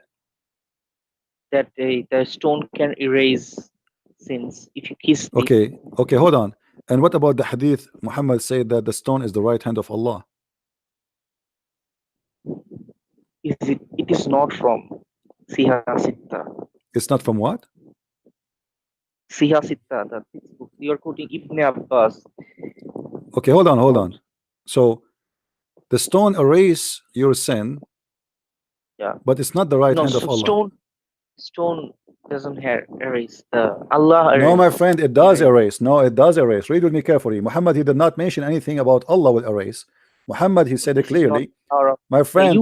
S3: That the stone can erase sins if you kiss.
S1: Okay. Okay. Hold on. And what about the hadith? Muhammad said that the stone is the right hand of Allah.
S3: It is not from Siha Sitta.
S1: It's not from what?
S3: Siha Sitta. That you are quoting Ibn Abbas.
S1: Okay, hold on. So the stone erase your sin.
S3: Yeah.
S1: But it's not the right hand of Allah.
S3: Stone doesn't erase the Allah.
S1: No, my friend, it does erase. No, it does erase. Read with me carefully. Muhammad, he did not mention anything about Allah will erase. Muhammad, he said it clearly. My friend,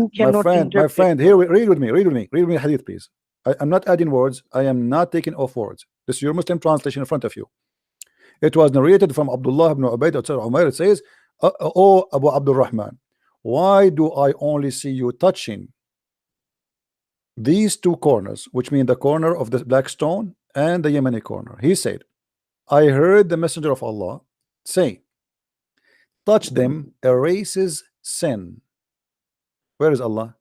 S1: here, read with me hadith, please. I'm not adding words. I am not taking off words. This is your Muslim translation in front of you. It was narrated from Abdullah ibn Ubayd Umair. It says, "Oh Abu Abdul Rahman, why do I only see you touching these two corners, which mean the corner of the black stone and the Yemeni corner?" He said, I heard the messenger of Allah say, touch them erases sin. Where is Allah?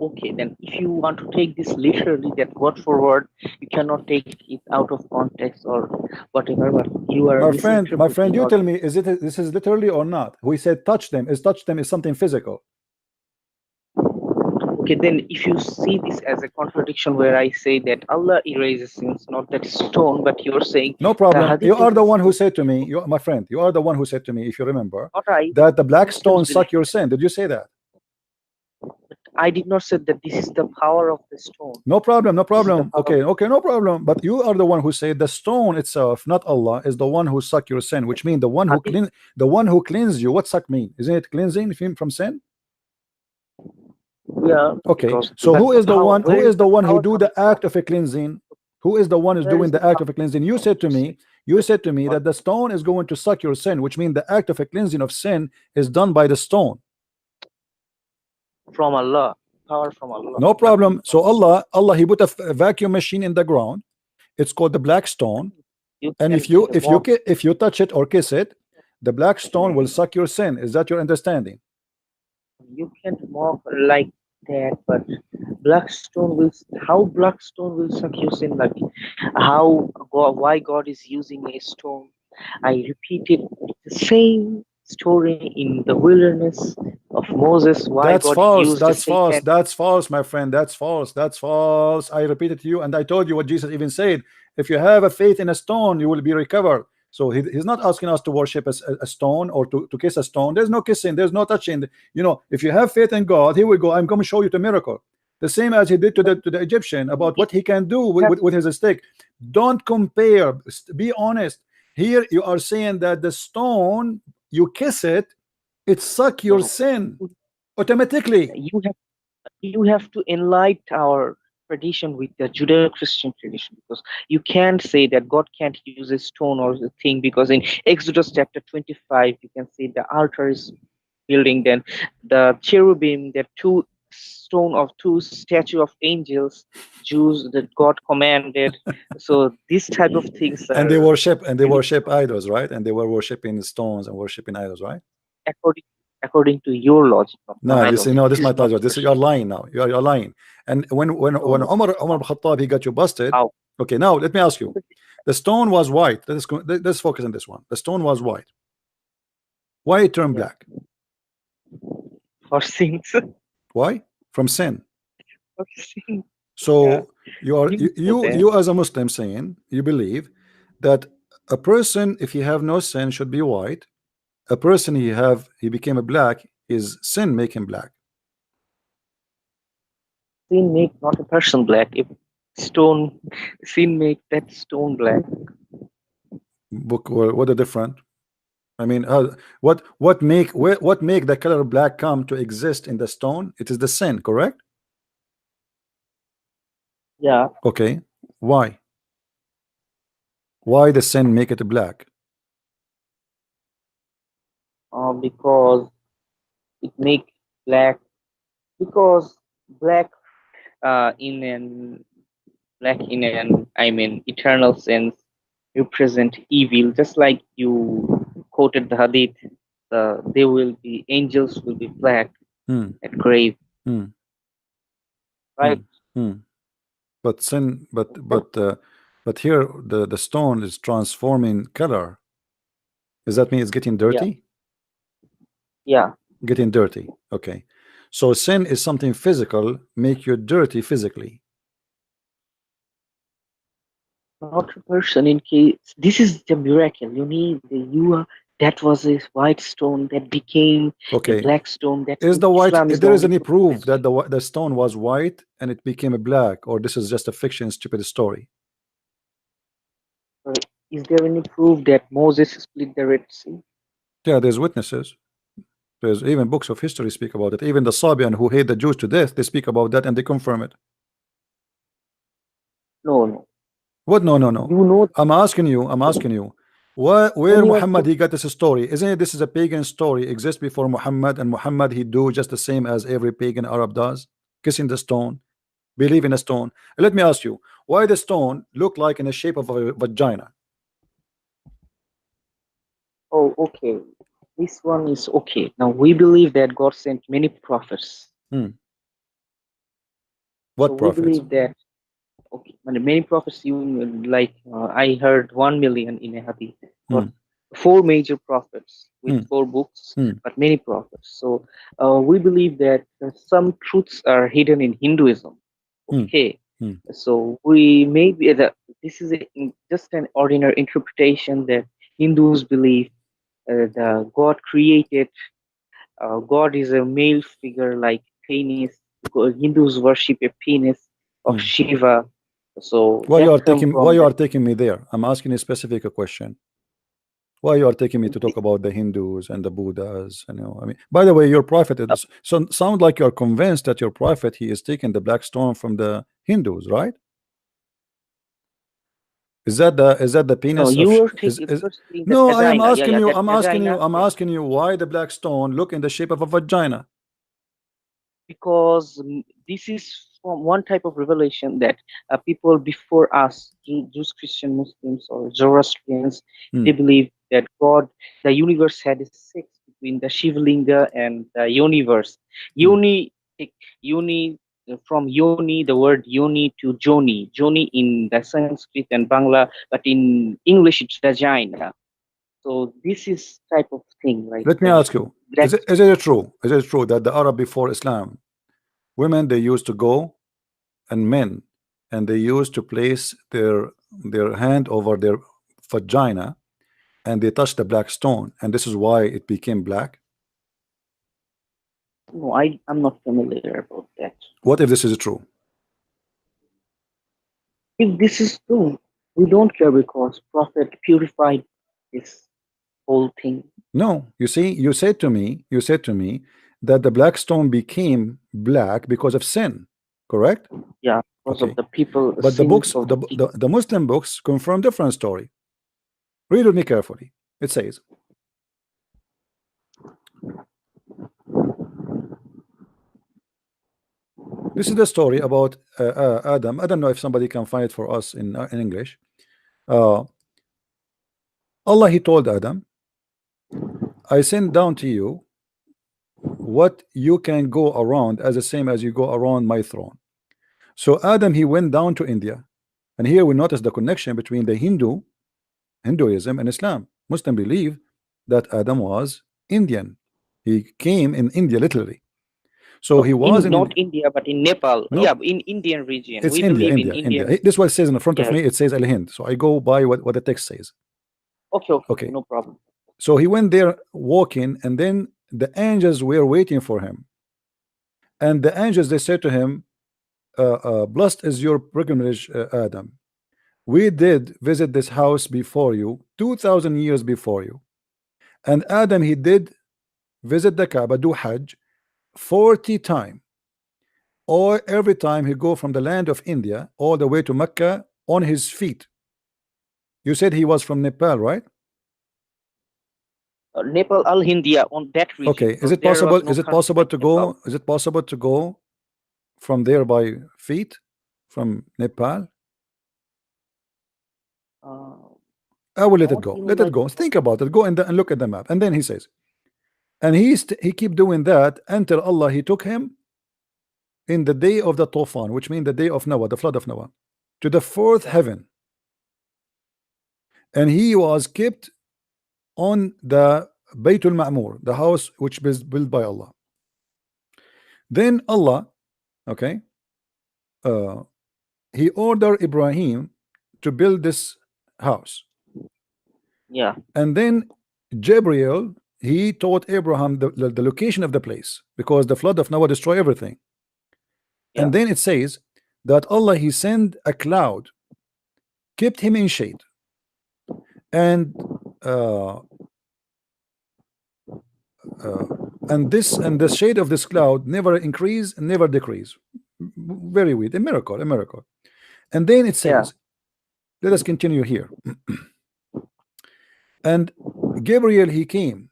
S3: Okay, then if you want to take this literally, that word for word, you cannot take it out of context or whatever. But you are
S1: my friend, you tell me, this is literally or not? We said touch them is something physical.
S3: Okay, then if you see this as a contradiction where I say that Allah erases sins, not that stone, but you're saying
S1: no problem. You are the one who said to me, my friend, you are the one who said to me, if you remember, that the black stone suck your sin. Did you say that?
S3: I did not say that this is the power of the stone.
S1: No problem. Okay, no problem. But you are the one who said the stone itself, not Allah, is the one who suck your sin, which means the one who cleans you. What suck mean? Isn't it cleansing from sin?
S3: Yeah.
S1: Okay. So who is the one who do the act of a cleansing? Who is the one who's doing the act of a cleansing? You said to me that the stone is going to suck your sin, which means the act of a cleansing of sin is done by the stone.
S3: From Allah, power from Allah.
S1: No problem. So Allah, he put a vacuum machine in the ground. It's called the black stone. And if you touch it or kiss it, the black stone will suck your sin. Is that your understanding?
S3: You can't mock like that, but black stone will. How black stone will suck your sin? Like why God is using a stone? I repeated the same story in the wilderness of Moses. Why
S1: that's
S3: God
S1: false.
S3: used
S1: That's false, my friend. That's false. I repeated to you, and I told you what Jesus even said. If you have a faith in a stone, you will be recovered. So he's not asking us to worship a stone or to kiss a stone. There's no kissing, there's no touching. You know, if you have faith in God, here we go. I'm going to show you the miracle. The same as he did to the Egyptian about what he can do with his stick. Don't compare. Be honest. Here you are saying that the stone, you kiss it, it suck your sin automatically.
S3: You have to enlighten our tradition with the Judeo-Christian tradition, because you can't say that God can't use a stone or a thing, because in Exodus chapter 25 you can see the altar is building, then the cherubim, the two stone of two statue of angels, Jews that God commanded. So these type of things
S1: And they
S3: are
S1: worship
S3: really
S1: idols, right? And they were worshiping stones and worshiping idols, right?
S3: according according to your logic, not
S1: No,
S3: my
S1: you see,
S3: logic.
S1: no, this
S3: This
S1: is my
S3: is not
S1: logic. This is you're
S3: Christian.
S1: lying now. You're lying. And
S3: No,
S1: when
S3: no.
S1: Umar ibn Khattab, he got you busted.
S3: How?
S1: Okay, now let me ask you. The stone was white. Let's focus on this one. The stone was white. Why it turned
S3: Yeah,
S1: black?
S3: for sins.
S1: Why? From sin.
S3: For sins. Yeah,
S1: So
S3: you know that.
S1: you as a Muslim saying you believe that a person, if he have no sin, should be white. A person he became a black, is sin make him black.
S3: Sin make not a person black. If stone, sin make that stone black.
S1: Book or what are different? I mean, what make the color black come to exist in the stone? It is the sin, correct?
S3: Yeah,
S1: Okay, why? Why the sin make it black?
S3: because it make black, because black in an black in an, I mean, eternal sense represent evil, just like you quoted the hadith. There will be angels will be black
S1: Hmm.
S3: at grave,
S1: Hmm.
S3: right?
S1: Hmm. But sin, but here the stone is transforming color. Does that mean it's getting
S3: Yeah,
S1: dirty?
S3: yeah.
S1: Getting dirty. Okay. So sin is something physical, make you dirty physically.
S3: Not a person. In case this is the miracle, you need the you are, that was a white stone that became a
S1: Okay.
S3: black stone. That
S1: Is the white,
S3: Islam is
S1: if
S3: the
S1: there is
S3: only
S1: any
S3: book that
S1: proof
S3: has.
S1: that the stone was white and it became a black, or this is just a fiction, stupid story?
S3: Is there any proof that Moses split the Red Sea?
S1: Yeah, there's witnesses. There's even books of history speak about it. Even the Sabian who hate the Jews to death, they speak about that and they confirm it.
S3: No, no.
S1: What? No, no, no.
S3: You know,
S1: I'm asking you. Where
S3: when you are
S1: Muhammad he got this story? Isn't it this is a pagan story? Exist before Muhammad, and Muhammad he do just the same as every pagan Arab does, kissing the stone, believe in a stone. Let me ask you, why the stone look like in the shape of a vagina?
S3: oh, okay. This one is okay. Now we believe that God sent many prophets.
S1: Hmm.
S3: So
S1: What
S3: we
S1: prophets?
S3: believe that okay, when many prophets, you like I heard 1 million in a hadith.
S1: Hmm.
S3: God, four major prophets with
S1: Hmm.
S3: four books,
S1: Hmm.
S3: but many prophets. So we believe that some truths are hidden in Hinduism.
S1: Hmm.
S3: Okay,
S1: Hmm.
S3: so we may be this is just an ordinary interpretation that Hindus believe the God created. God is a male figure like penis. Hindus worship a penis of
S1: Hmm.
S3: Shiva. So
S1: Why you
S3: that
S1: are
S3: come
S1: taking
S3: from that.
S1: me there? I'm asking a specific question. Why you are taking me to talk about the Hindus and the Buddhas? You know, I mean, by the way, your prophet is so sound like you're convinced that your prophet he is taking the black stone from the Hindus, right? Is that the
S3: No,
S1: penis of
S3: you are
S1: is
S3: you're saying that
S1: no, I am
S3: vagina. Yeah,
S1: asking
S3: yeah,
S1: you,
S3: that vagina.
S1: I'm
S3: Yeah,
S1: asking you why the black stone look in the shape of a vagina.
S3: because this is from one type of revelation that people before us, Jews, Christian, Muslims, or Zoroastrians,
S1: Hmm.
S3: they believe that God, the universe had a sex between the Shivlinga and the universe.
S1: Hmm.
S3: Yoni, yoni from yoni, the word yoni to joni, joni in the Sanskrit and Bangla, but in English it's vagina. So this is type of thing like
S1: Let me ask you,
S3: that.
S1: is it true? Is it true that the Arab before Islam, women they used to go, and men, and they used to place their hand over their vagina and they touched the black stone, and this is why it became black?
S3: No, I'm not familiar about that.
S1: What if this is true?
S3: If this is true, we don't care because Prophet purified this whole thing.
S1: No, you see, you said to me that the black stone became black because of sin, correct?
S3: Yeah, because
S1: Okay.
S3: of the people
S1: But the
S3: sins
S1: books,
S3: of the people.
S1: the Muslim books confirm different story. Read with me carefully. It says, this is the story about Adam. I don't know if somebody can find it for us in English. Allah, he told Adam, I send down to you what you can go around as the same as you go around my throne. So Adam, he went down to India, and here we notice the connection between the Hinduism and Islam. Muslim believe that Adam was Indian. He came in India literally. So he was
S3: In
S1: in
S3: not India, but in Nepal. Yeah,
S1: nope.
S3: in Indian region.
S1: It's
S3: We
S1: India,
S3: believe in
S1: India.
S3: Indian.
S1: This is what it says in the front of
S3: Yeah.
S1: me. It says Al Hind. So I go by what the text says.
S3: Okay, no problem.
S1: So he went there walking, and then the angels were waiting for him. And the angels, they said to him, blessed is your pilgrimage, Adam. We did visit this house before you, 2,000 years before you. And Adam, he did visit the Kaaba, do Hajj 40 times. Or every time he go from the land of India all the way to Mecca on his feet. You said he was from Nepal, right?
S3: Nepal, Al Hindia, on that region.
S1: Okay, is it
S3: there was
S1: possible?
S3: no
S1: Is it
S3: country
S1: possible
S3: like
S1: to
S3: Nepal.
S1: go? Is it possible to go from there by feet from Nepal? I will let it
S3: Not
S1: go.
S3: in
S1: Let it
S3: like
S1: go. Think about it. Go and look at the map. And then he says, and he keep doing that until Allah, he took him in the day of the Tufan, which means the day of Noah, the flood of Noah, to the fourth heaven. And he was kept on the Baytul Ma'mur, the house which is built by Allah. Then Allah, okay, he ordered Ibrahim to build this house.
S3: Yeah.
S1: And then Gabriel, he taught Abraham the location of the place, because the flood of Noah destroyed everything.
S3: Yeah.
S1: And then it says that Allah, he sent a cloud, kept him in shade, and the shade of this cloud never increase and never decrease. Very weird, a miracle, a miracle. And then it says, let us continue here. And Gabriel, he came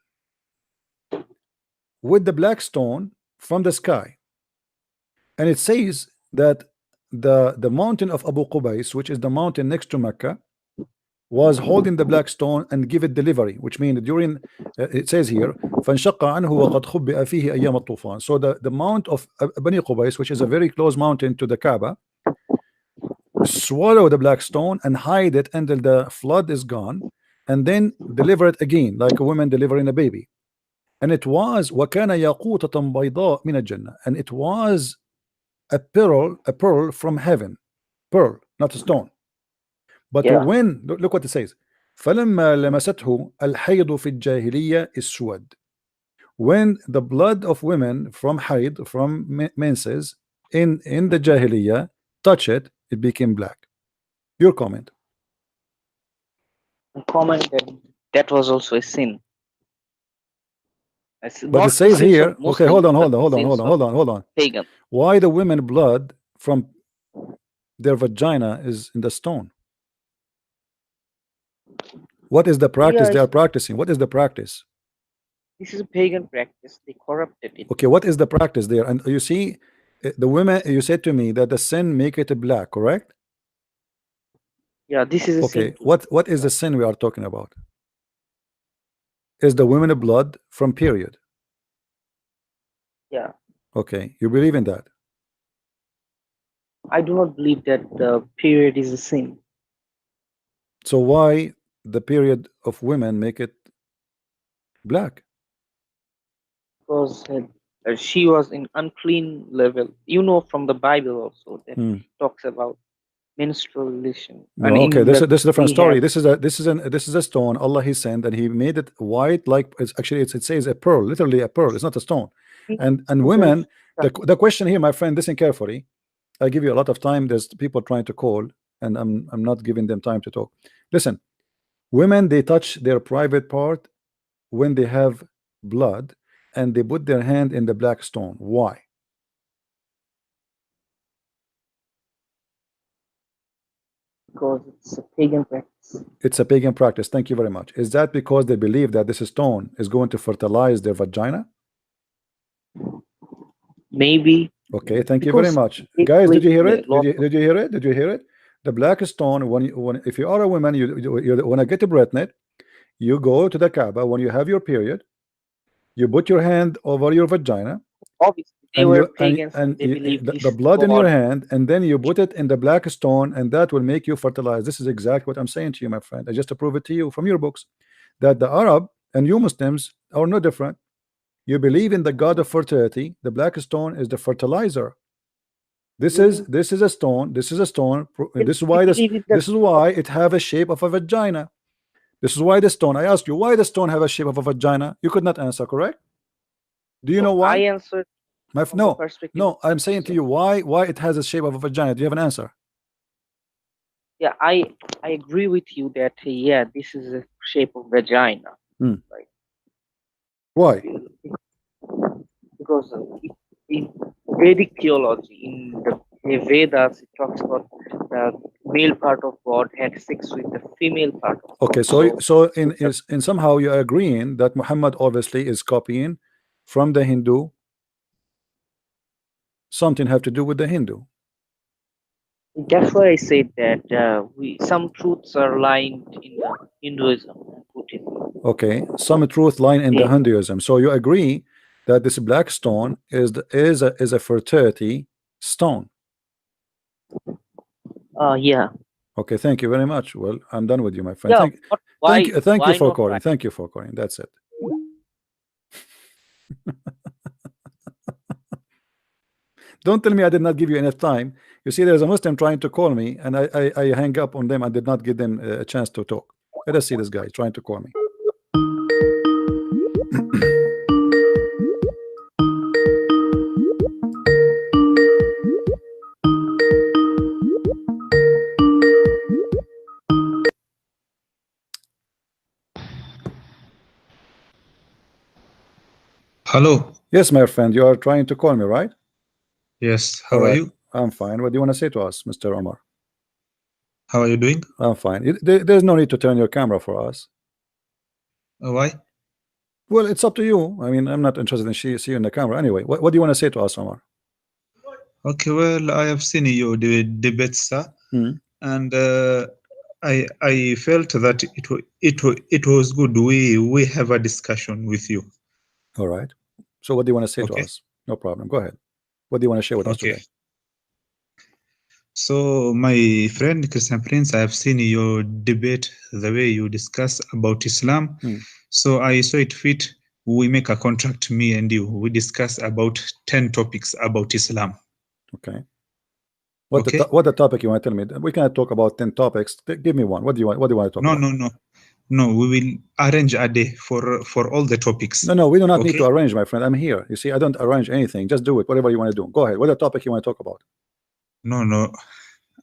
S1: with the black stone from the sky, and it says that the mountain of Abu Qubais, which is the mountain next to Mecca, was holding the black stone and give it delivery, which means during it says here فانشق عنه وقد خبئ فيه أيام الطوفان. So the mount of Bani Qubais, which is a very close mountain to the Kaaba, swallow the black stone and hide it until the flood is gone, and then deliver it again like a woman delivering a baby. And it was وكان ياقوتة بيضاء من الجنة, and it was a pearl from heaven, pearl, not a stone. But when, look what it says, فلما لمسته الحيض في الجاهلية اسود. When the blood of women from haid, from menses in the Jahiliyyah touch it, it became black. Your comment?
S3: Comment that was also a sin.
S1: But it says here, okay, hold on.
S3: Pagan.
S1: Why the women blood from their vagina is in the stone? What is the practice they are practicing? What is the practice?
S3: This is a pagan practice. They corrupted it.
S1: Okay, what is the practice there? And you see, the women, you said to me that the sin make it black, correct?
S3: Yeah, this is a
S1: okay.
S3: sin.
S1: What is the sin we are talking about? Is the women blood from period?
S3: Yeah.
S1: Okay, you believe in that?
S3: I do not believe that the period is a sin.
S1: So why the period of women make it black?
S3: Because she was in unclean level. You know from the Bible also that talks about menstruation.
S1: No, okay, this is a different story. This is a stone Allah he sent, and he made it white, like it says a pearl, literally a pearl. It's not a stone. And women, the question here, my friend, listen carefully. I give you a lot of time. There's people trying to call, and I'm not giving them time to talk. Listen, women, they touch their private part when they have blood, and they put their hand in the black stone. Why?
S3: Because it's a pagan practice.
S1: It's a pagan practice. Thank you very much. Is that because they believe that this stone is going to fertilize their vagina?
S3: Maybe.
S1: Okay, thank you very much. Guys, did you hear it? Did you hear it? Did you hear it? The black stone, if you are a woman, you want to get pregnant, you go to the Kaaba when you have your period, you put your hand over your vagina.
S3: Obviously, they were pagans, and they believe
S1: the blood in your hand, and then you put it in the black stone, and that will make you fertilize. This is exactly what I'm saying to you, my friend. I just prove it to you from your books, that the Arab and you Muslims are no different. You believe in the god of fertility. The black stone is the fertilizer. This is a stone. This is a stone. This is why this is why it have a shape of a vagina. This is why the stone. I asked you why the stone have a shape of a vagina. You could not answer, correct? Do you know why?
S3: I answered.
S1: No. I'm saying to you why it has a shape of a vagina. Do you have an answer?
S3: Yeah, I agree with you that yeah, this is a shape of vagina. Right.
S1: Why?
S3: Because in Vedic theology, in the Vedas, it talks about the male part of God had sex with the female part of God.
S1: Okay, so in somehow you're agreeing that Muhammad obviously is copying from the Hindu. Something have to do with the Hindu.
S3: That's why I said that some truths are lying in the Hinduism and Buddhism.
S1: Okay, some truth lying in the Hinduism. So you agree that this black stone is a fertility stone.
S3: Yeah.
S1: Okay, thank you very much. Well, I'm done with you, my friend.
S3: Yeah,
S1: thank you for calling. Thank you for calling. That's it. Don't tell me I did not give you enough time. You see, there's a Muslim trying to call me, and I hang up on them. I did not give them a chance to talk. Let us see this guy trying to call me.
S4: Hello.
S1: Yes, my friend, you are trying to call me, right?
S4: Yes. How are you?
S1: I'm fine. What do you want to say to us, Mr. Omar?
S4: How are you doing?
S1: I'm fine. There's no need to turn your camera for us.
S4: Why?
S1: Well, it's up to you. I mean, I'm not interested in see you in the camera anyway. What do you want to say to us, Omar?
S4: Okay, well, I have seen your debates, sir, and I felt that it was good. We have a discussion with you.
S1: All right. So what do you want to say to us? No problem. Go ahead. What do you want to share with us today?
S4: So, my friend Christian Prince, I have seen your debate, the way you discuss about Islam. So I saw it fit. We make a contract, me and you. We discuss about 10 topics about Islam.
S1: Okay. What the topic you want to tell me? We cannot talk about 10 topics. Give me one. What do you want to talk about?
S4: No, we will arrange a day for all the topics.
S1: No, we do not need to arrange, my friend. I'm here. You see, I don't arrange anything. Just do it, whatever you want to do. Go ahead. What the topic you want to talk about?
S4: No.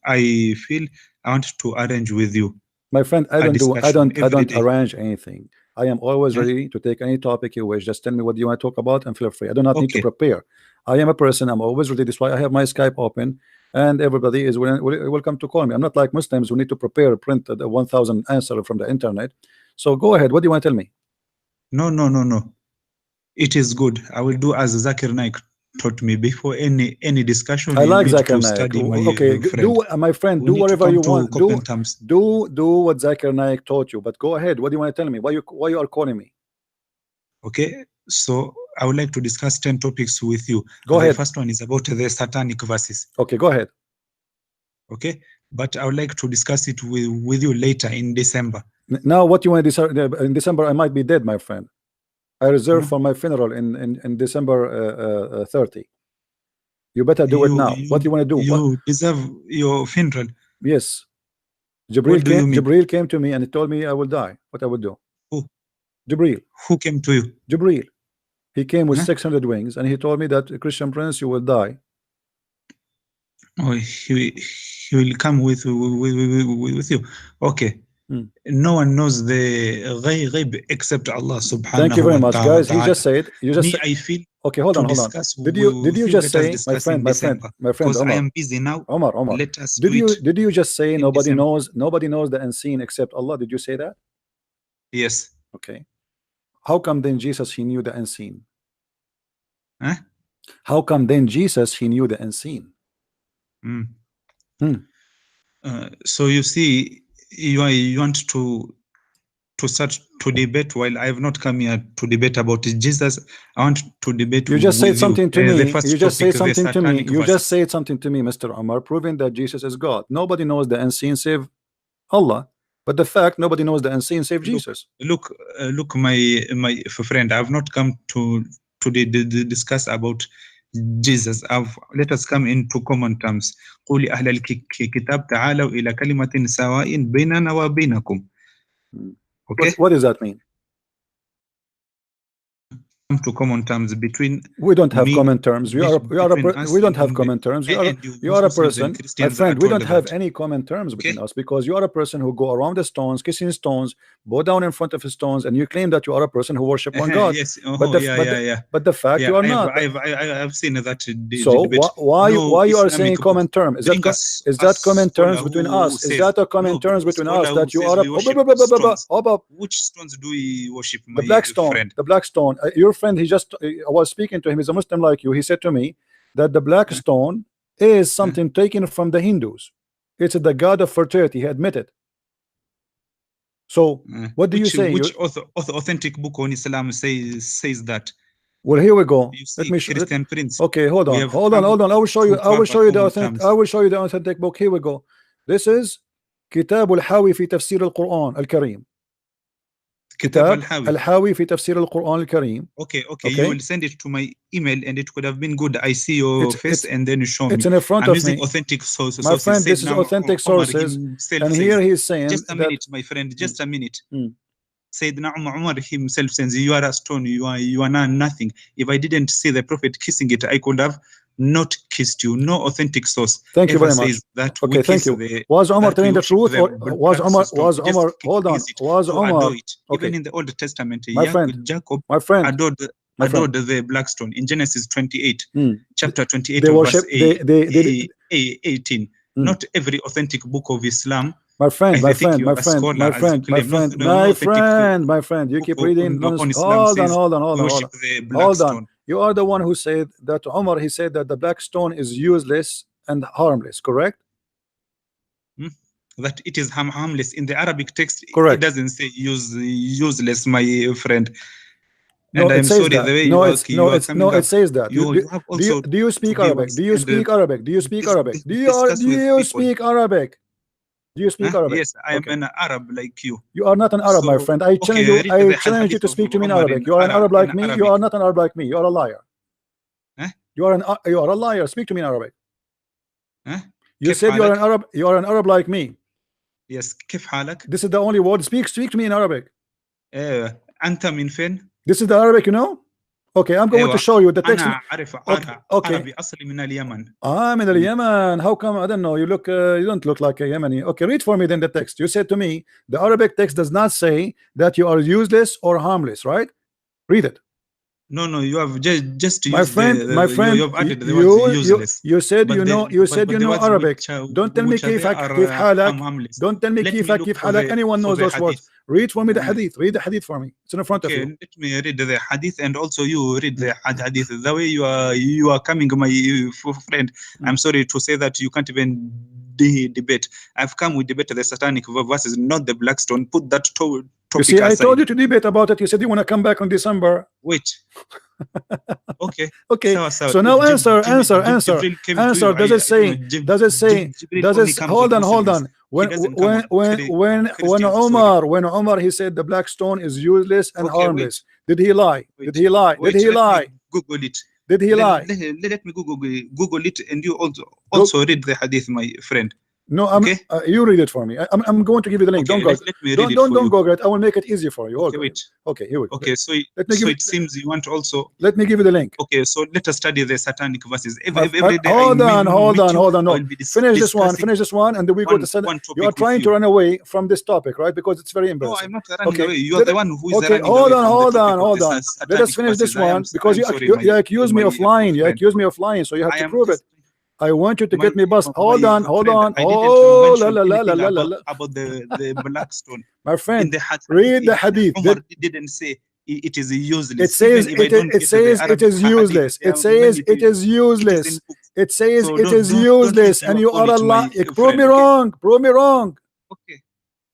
S4: I feel I want to arrange with you.
S1: My friend, I don't arrange anything. I am always ready to take any topic you wish. Just tell me what you want to talk about and feel free. I do not need to prepare. I am a person. I'm always ready. That's why I have my Skype open, and everybody is welcome to call me. I'm not like Muslims who need to prepare, print the 1,000 answer from the internet. So go ahead. What do you want to tell me?
S4: No. It is good. I will do as Zakir Naik taught me before any discussion.
S1: I like Zakir Naik. Okay, my friend, do whatever you want. Do what Zakir Naik taught you. But go ahead. What do you want to tell me? Why you are calling me?
S4: Okay, so I would like to discuss 10 topics with you.
S1: Go ahead.
S4: The first one is about the satanic verses.
S1: Okay, go ahead.
S4: Okay, but I would like to discuss it with you later in December.
S1: Now, what you want to decide in December? I might be dead, my friend. I reserve for my funeral in December 30. You better do it now. What do you want to do?
S4: You deserve your funeral.
S1: Yes. Jibril came to me and he told me I will die. What I would do?
S4: Who?
S1: Jibril.
S4: Who came to you?
S1: Jibril. He came with 600 wings and he told me that Christian Prince, you will die.
S4: Oh, he will come with you. Okay. No one knows the ghaib except Allah subhanahu wa ta'ala.
S1: Thank you very much, guys. He just said,
S4: I feel
S1: Okay, hold on. Did you just say, my friend,
S4: because
S1: Omar,
S4: I am busy now.
S1: Omar,
S4: Let us
S1: did you just say nobody
S4: December.
S1: knows the unseen except Allah? Did you say that?
S4: Yes.
S1: Okay. How come then Jesus, he knew the unseen?
S4: Huh?
S1: How come then Jesus, he knew the unseen?
S4: So you see, you want to start to debate, while I have not come here to debate about Jesus. I want to debate.
S1: You just said something to me.
S4: You just said something to me.
S1: You just said something to me, Mr. Omar, proving that Jesus is God. Nobody knows the unseen save Allah. But the fact nobody knows the unseen save Jesus.
S4: Look, my friend, I have not come to discuss about Jesus. Let us come into common terms. قولي أهل الكتاب تعالوا إلى كلمة سواء بيننا وبينكم. Okay.
S1: What does that mean?
S4: Come to common terms between.
S1: We don't have common terms. We don't have common terms. You are a person, my friend. We don't have any common terms between us, because you are a person who go around the stones, kissing stones, bow down in front of the stones, and you claim that you are a person who worship one God.
S4: Yes.
S1: But the fact you are not.
S4: I've seen that.
S1: So why you are saying common term? Is that common terms between us? Is that a common terms between us that you are a?
S4: Which stones do we worship?
S1: The black stone. The black stone. Your friend, I was speaking to him. He's a Muslim like you. He said to me that the black stone is something taken from the Hindus. It's the god of fertility. He admitted. So what do you say?
S4: Which authentic book on Islam says that?
S1: Well, here we go. Let me show.
S4: Christian Prince.
S1: Okay, hold on. I will show you. The authentic book. Here we go. This is كتاب الحاوي في تفسير القرآن الكريم. كتاب الحاوي في تفسير القرآن الكريم.
S4: Okay. You will send it to my email, and it could have been good. I see your face, and then you show me.
S1: It's in front of me.
S4: Authentic sources.
S1: My friend, this is authentic sources. And here he's saying.
S4: Just a minute, my friend. Just a minute. Sayyidina Umar himself says, "You are a stone. You are nothing. If I didn't see the Prophet kissing it, I could have not kissed you." No authentic source.
S1: Thank you very much. Okay, thank you. Was Omar telling the truth, or was Omar? Hold on. Was Omar? Okay.
S4: Even in the Old Testament,
S1: Jacob
S4: adored the black stone in Genesis 28, chapter 28, verse 18. Not every authentic book of Islam.
S1: My friend, you keep reading. Hold on. You are the one who said that Omar, he said that the black stone is useless and harmless, correct?
S4: That it is harmless. In the Arabic text,
S1: correct.
S4: It doesn't say useless, my friend.
S1: And
S4: I'm sorry, the way
S1: it says that. Do you speak Arabic? Do you speak Arabic? Do you speak Arabic? Do you speak Arabic? Do you speak Arabic?
S4: Yes, I am an Arab like you.
S1: You are not an Arab, my friend. I challenge you to speak to me in Arabic. You are an Arab like me. You are not an Arab like me. You are a liar. You are a liar. Speak to me in Arabic. You said you are an Arab. You are an Arab like me.
S4: Yes. كيف حالك?
S1: This is the only word. Speak to me in Arabic.
S4: أنت من فين?
S1: This is the Arabic, you know? Okay, I'm going to show you the text.
S4: Okay. أصلي من اليمن.
S1: I'm in Yemen. How come? I don't know. You don't look like a Yemeni. Okay, read for me then the text. You said to me the Arabic text does not say that you are useless or harmless, right? Read it.
S4: No, you have just
S1: my friend,
S4: you have added the word useless.
S1: You said you know Arabic. Don't tell me كيف حالك. Don't tell me كيف حالك. Anyone knows those words. Read for me the hadith. Read the hadith for me. It's in front of you.
S4: Let me read the hadith, and also you read the hadith. The way you are coming, my friend. I'm sorry to say that you can't even debate. I've come with debate the satanic verses, not the black stone. Put that topic
S1: you see,
S4: aside.
S1: I told you to debate about it. You said you want to come back on December.
S4: Wait. Okay.
S1: So now answer. Does it say? Hold on. When Omar he said the black stone is useless and harmless. Did he lie? Did he lie?
S4: Google it.
S1: Did he lie?
S4: Let me Google it, and you also read the hadith, my friend.
S1: No,
S4: okay?
S1: You read it for me. I'm going to give you the link.
S4: Okay,
S1: Don't go.
S4: let me read it for
S1: Don't
S4: you.
S1: go, Grant. I will make it easy for you.
S4: Okay, wait.
S1: Okay, here we go.
S4: Okay, so it seems you want also.
S1: Let me give you the link.
S4: Okay, so let us study the satanic verses. Every day
S1: hold on. No,
S4: no.
S1: Finish this one, and then we go to Satan. You are trying to run away from this topic, right? Because it's very embarrassing.
S4: No, I'm not running away. You are the one who is running away.
S1: Hold on. Let us finish this one, because you accuse me of lying. You accuse me of lying, so you have to prove it. I want you to get me bust. Hold on. Oh,
S4: about the Blackstone.
S1: My friend,
S4: in the
S1: read the hadith.
S4: Umar didn't say it is useless.
S1: It says it is useless. It says it is useless. It says it is useless, and you are Allah. Prove me wrong. Prove me wrong.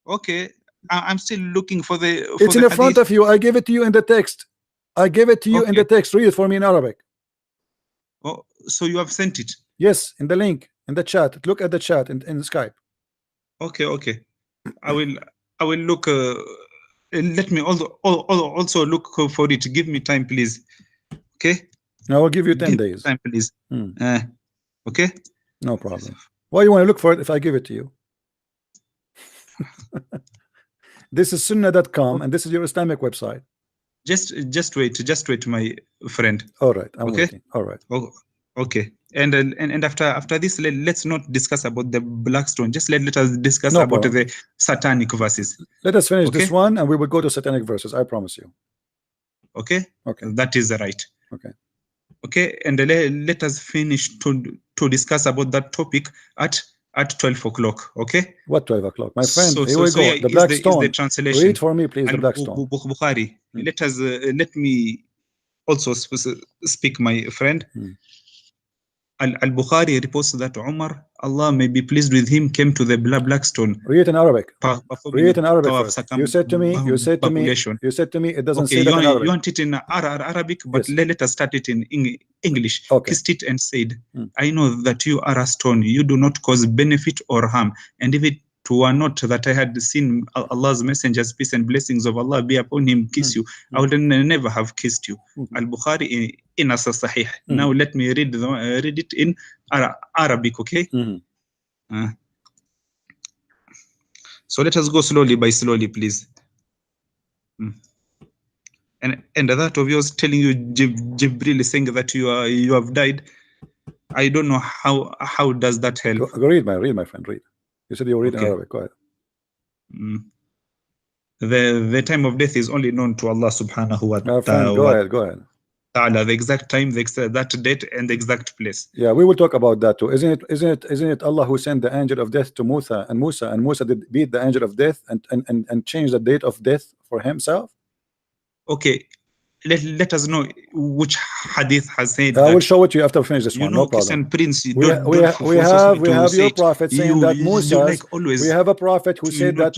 S4: Okay. I'm still looking for the.
S1: It's in the front of you. I give it to you in the text. I give it to you in the text. Read it for me in Arabic.
S4: Oh, so you have sent it?
S1: Yes, in the link, in the chat. Look at the chat in Skype.
S4: Okay. I will look. Let me also look for it. Give me time, please. Okay.
S1: I will give you 10 days.
S4: Time, please. Okay.
S1: No problem. Why you want to look for it if I give it to you? This is sunnah.com, and this is your Islamic website.
S4: Just wait, my friend.
S1: All right, I'm waiting. All right.
S4: Okay. And after this, let's not discuss about the Blackstone. Just let us discuss about the satanic verses.
S1: Let us finish this one, and we will go to satanic verses. I promise you.
S4: Okay.
S1: Okay.
S4: That is right.
S1: Okay.
S4: And let us finish to discuss about that topic at 12 o'clock. Okay.
S1: What 12 o'clock, my friend?
S4: So,
S1: here we go. The Blackstone.
S4: The translation.
S1: Read for me, please. The Blackstone.
S4: Bukhari. Let me also speak, my friend. Al-Bukhari reports that Umar, Allah may be pleased with him, came to the Blackstone.
S1: Read it in Arabic. Read it in Arabic first. You said to me, it doesn't say that in Arabic.
S4: You want it in Arabic, but let us start it in English. Kissed it and said, I know that you are a stone. You do not cause benefit or harm. And if it were not that I had seen Allah's messengers, peace and blessings of Allah be upon him, kiss you, I would never have kissed you. Al-Bukhari in as Sahih. Now let me read it in Arabic, okay? So let us go slowly, please. And that of yours telling you Jibril is saying that you have died. I don't know how does that help.
S1: Read my friend, read. You said you read in Arabic. Go ahead.
S4: The time of death is only known to Allah subhanahu wa
S1: ta'ala. Go ahead.
S4: The exact time, that date, and the exact place.
S1: Yeah, we will talk about that too. Isn't it Allah who sent the angel of death to Musa, and Musa did beat the angel of death and change the date of death for himself?
S4: Okay. Let us know which hadith has said
S1: I will show it to you after we finish this one. No problem.
S4: Prince,
S1: we have your prophet saying that Moses. We have a prophet who said that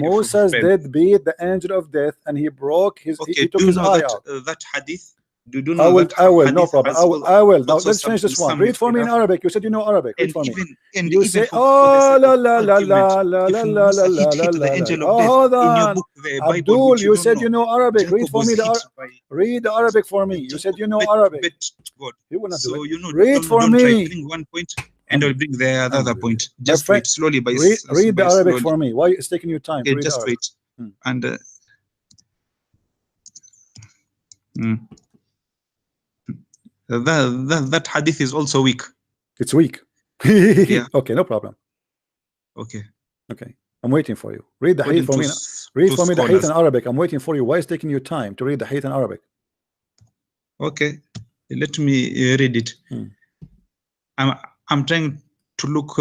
S1: Moses did beat the angel of death, and he broke his. He took his eye out.
S4: That hadith. I
S1: will. No problem. I will. Now let's finish this one. Read for me in Arabic. You said you know Arabic. Read for me. You say, oh la la la la la la la la la. Oh, hold on, Abdul. You said you know Arabic. Read for me read the Arabic for me. You said you know Arabic. He will not do it. Read for me.
S4: Bring one point, and I'll bring the other point. Just wait slowly.
S1: Read the Arabic for me. Why it's taking you time?
S4: Just wait. And. That hadith is also weak.
S1: It's weak.
S4: Yeah.
S1: Okay, no problem.
S4: Okay.
S1: I'm waiting for you. Read the hadith for me. Read for me the hadith in Arabic. I'm waiting for you. Why is taking you time to read the hadith in Arabic?
S4: Okay, let me read it. I'm trying to look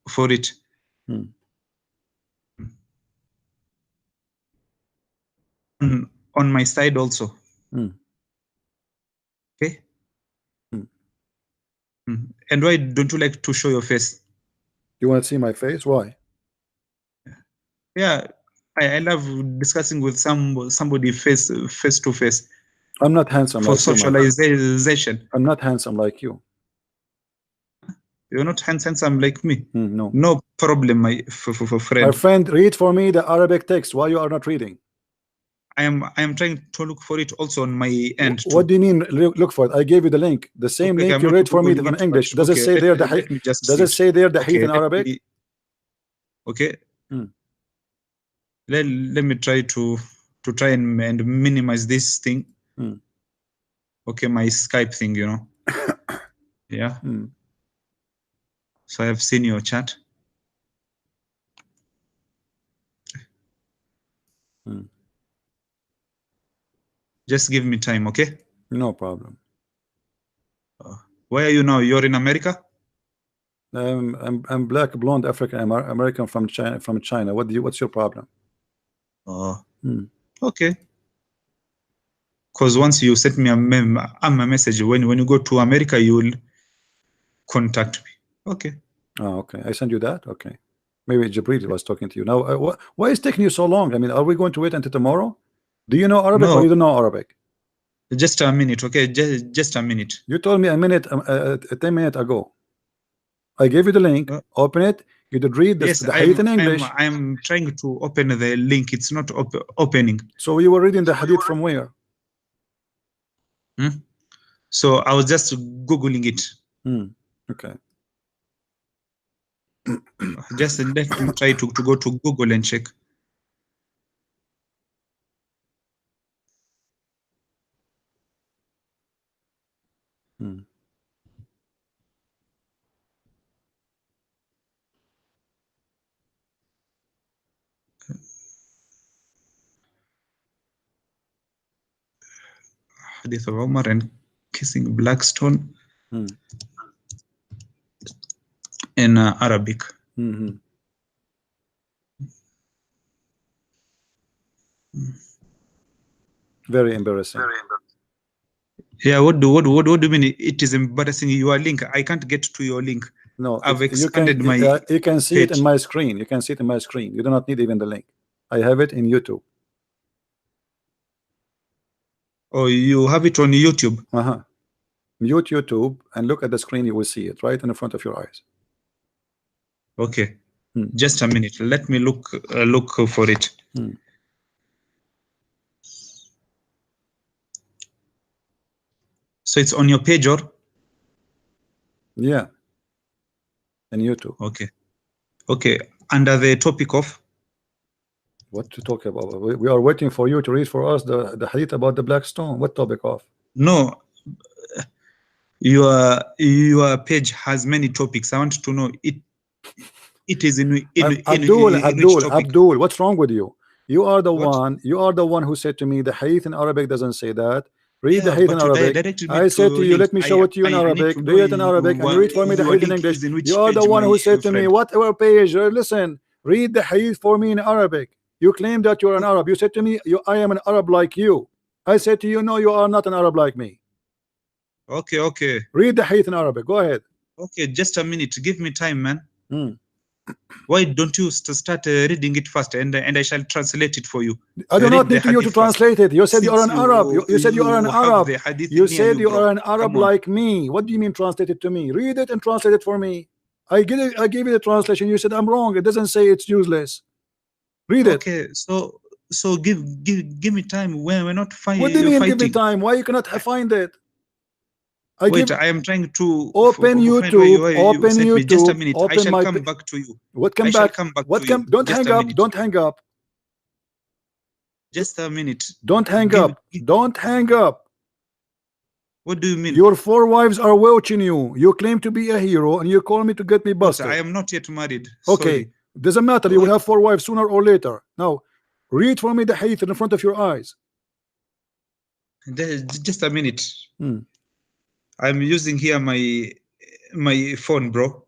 S4: for it. On my side also. Okay. And why don't you like to show your face?
S1: You want to see my face? Why?
S4: Yeah, I love discussing with somebody face to face.
S1: I'm not handsome
S4: for
S1: like
S4: socialization.
S1: You. I'm not handsome like you.
S4: You're not handsome like me.
S1: No.
S4: No problem, my friend.
S1: My friend, read for me the Arabic text. Why you are not reading?
S4: I am trying to look for it also on my end too.
S1: What do you mean look for it? I gave you the link. The same link you read for me in English. Does it say there the hadith? Does it say there the hadith in Arabic?
S4: Okay. Let me try to try and minimize this thing. Okay, my Skype thing, you know. Yeah. So I have seen your chat. Just give me time, okay?
S1: No problem.
S4: Where are you now? You're in America?
S1: I'm black, blonde, African American from China. What's your problem?
S4: Okay. Because once you sent me a message, when you go to America, you will contact me. Okay.
S1: Oh, okay. I sent you that. Okay. Maybe Jibril was talking to you. Now, why is it taking you so long? I mean, are we going to wait until tomorrow? Do you know Arabic or you don't know Arabic?
S4: Just a minute, okay? Just a minute.
S1: You told me a minute, 10 minutes ago. I gave you the link. Open it. You did read the hadith in English.
S4: I'm trying to open the link. It's not opening.
S1: So you were reading the hadith from where?
S4: So I was just Googling it.
S1: Okay.
S4: Just let me try to go to Google and check. Hadith of Umar and kissing Blackstone in Arabic.
S1: Very embarrassing.
S4: Yeah, what do you mean? It is embarrassing. Your link, I can't get to your link.
S1: No,
S4: I've expanded my.
S1: You can see
S4: page.
S1: it in my screen. You can see it in my screen. You do not need even the link. I have it in YouTube.
S4: Oh, you have it on YouTube?
S1: Mute YouTube and look at the screen. You will see it right in the front of your eyes.
S4: Okay. Just a minute. Let me look for it. So it's on your page, or?
S1: Yeah. In YouTube.
S4: Okay. Okay. Under the topic of?
S1: What to talk about? We are waiting for you to read for us the hadith about the black stone. What topic of?
S4: No. Your page has many topics. I want to know it. It is in
S1: Abdul, what's wrong with you? You are the one. You are the one who said to me the hadith in Arabic doesn't say that. Read the hadith in Arabic. I said to you, let me show it to you in Arabic. Read it in Arabic and read for me the hadith in English. You are the one who said to me, whatever page, listen, read the hadith for me in Arabic. You claim that you're an Arab. You said to me, I am an Arab like you. I said to you, no, you are not an Arab like me.
S4: Okay, okay.
S1: Read the hadith in Arabic. Go ahead.
S4: Okay, just a minute. Give me time, man. Why don't you start reading it first, and I shall translate it for you.
S1: I do not need you to translate it. You said you are an Arab. You said you are an Arab. You said you are an Arab like me. What do you mean translate it to me? Read it and translate it for me. I gave you the translation. You said I'm wrong. It doesn't say it's useless. Read it.
S4: Okay, so give me time. We're not fighting.
S1: What do you mean give me time? Why you cannot find it?
S4: I am trying to
S1: open YouTube. Open YouTube.
S4: Just a minute. I shall come back to you.
S1: What come back? Don't hang up. Don't hang up.
S4: Just a minute.
S1: Don't hang up. Don't hang up.
S4: What do you mean?
S1: Your 4 wives are watching you. You claim to be a hero, and you call me to get me busted.
S4: I am not yet married.
S1: Okay.
S4: Sorry.
S1: Doesn't matter. You will have 4 wives sooner or later. Now, read for me the hadith in front of your eyes.
S4: Just a minute. I'm using here my phone, bro.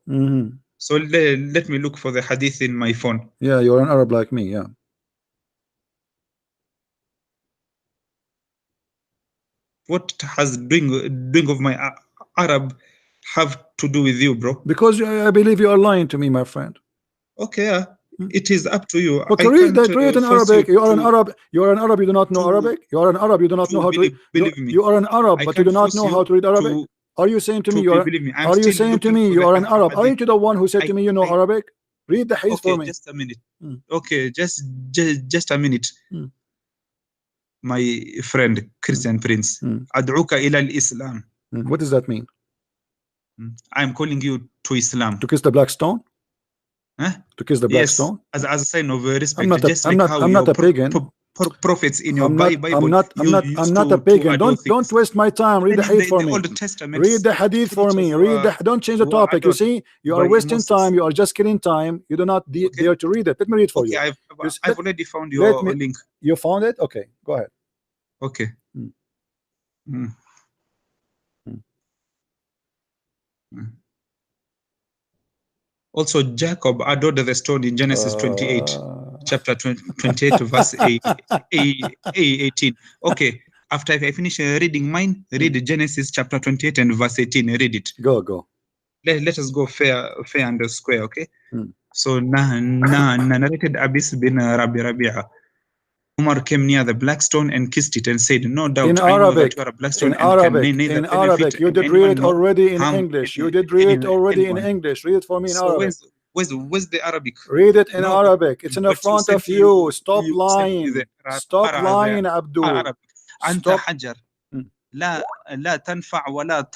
S4: So let me look for the hadith in my phone.
S1: Yeah, you're an Arab like me. Yeah.
S4: What has doing of my Arab have to do with you, bro?
S1: Because I believe you are lying to me, my friend.
S4: Okay, it is up to you.
S1: Okay, read it in Arabic. You are an Arab. You are an Arab. You do not know Arabic. You are an Arab. You do not know how to read. You are an Arab, but you do not know how to read Arabic. Are you saying to me you are? Are you saying to me you are an Arab? Are you the one who said to me you know Arabic? Read the hadith for me.
S4: Just a minute. Okay, just a minute. my friend Christian Prince. أدعوك إلى الإسلام.
S1: What does that mean?
S4: I'm calling you to Islam.
S1: To kiss the black stone?
S4: Huh?
S1: To kiss the black
S4: Yes,
S1: stone?
S4: as a sign of respect.
S1: I'm not a,
S4: just
S1: I'm
S4: like
S1: not,
S4: how
S1: I'm not
S4: your
S1: a pagan.
S4: prophets in your
S1: I'm not,
S4: Bible.
S1: I'm not a pagan. Don't waste my time. Read the hadith for me.
S4: Old Testament,
S1: Read the hadith for me. Read the. Don't change the topic. You see, you are wasting time. You are just killing time. You do not dare to read it. Let me read for you.
S4: I've already found your link.
S1: You found it? Okay, go ahead.
S4: Okay. Also, Jacob adored the stone in Genesis 28, chapter 28, verse 18. Okay, after I finish reading mine, read Genesis chapter 28 and verse 18. Read it.
S1: Go.
S4: Let us go fair and square, okay? So, narrated Abis bin Rabi'a. Umar came near the black stone and kissed it and said, "No doubt,
S1: in
S4: I know
S1: Arabic,
S4: that you are a black stone."
S1: In Arabic, you did read it already in English. You did read it already in English. Read it for me in Arabic.
S4: Where's the Arabic?
S1: Read it in Arabic. It's in the front of you. Stop lying. Stop lying, Abdul.
S4: أنت حجر لا تنفع ولا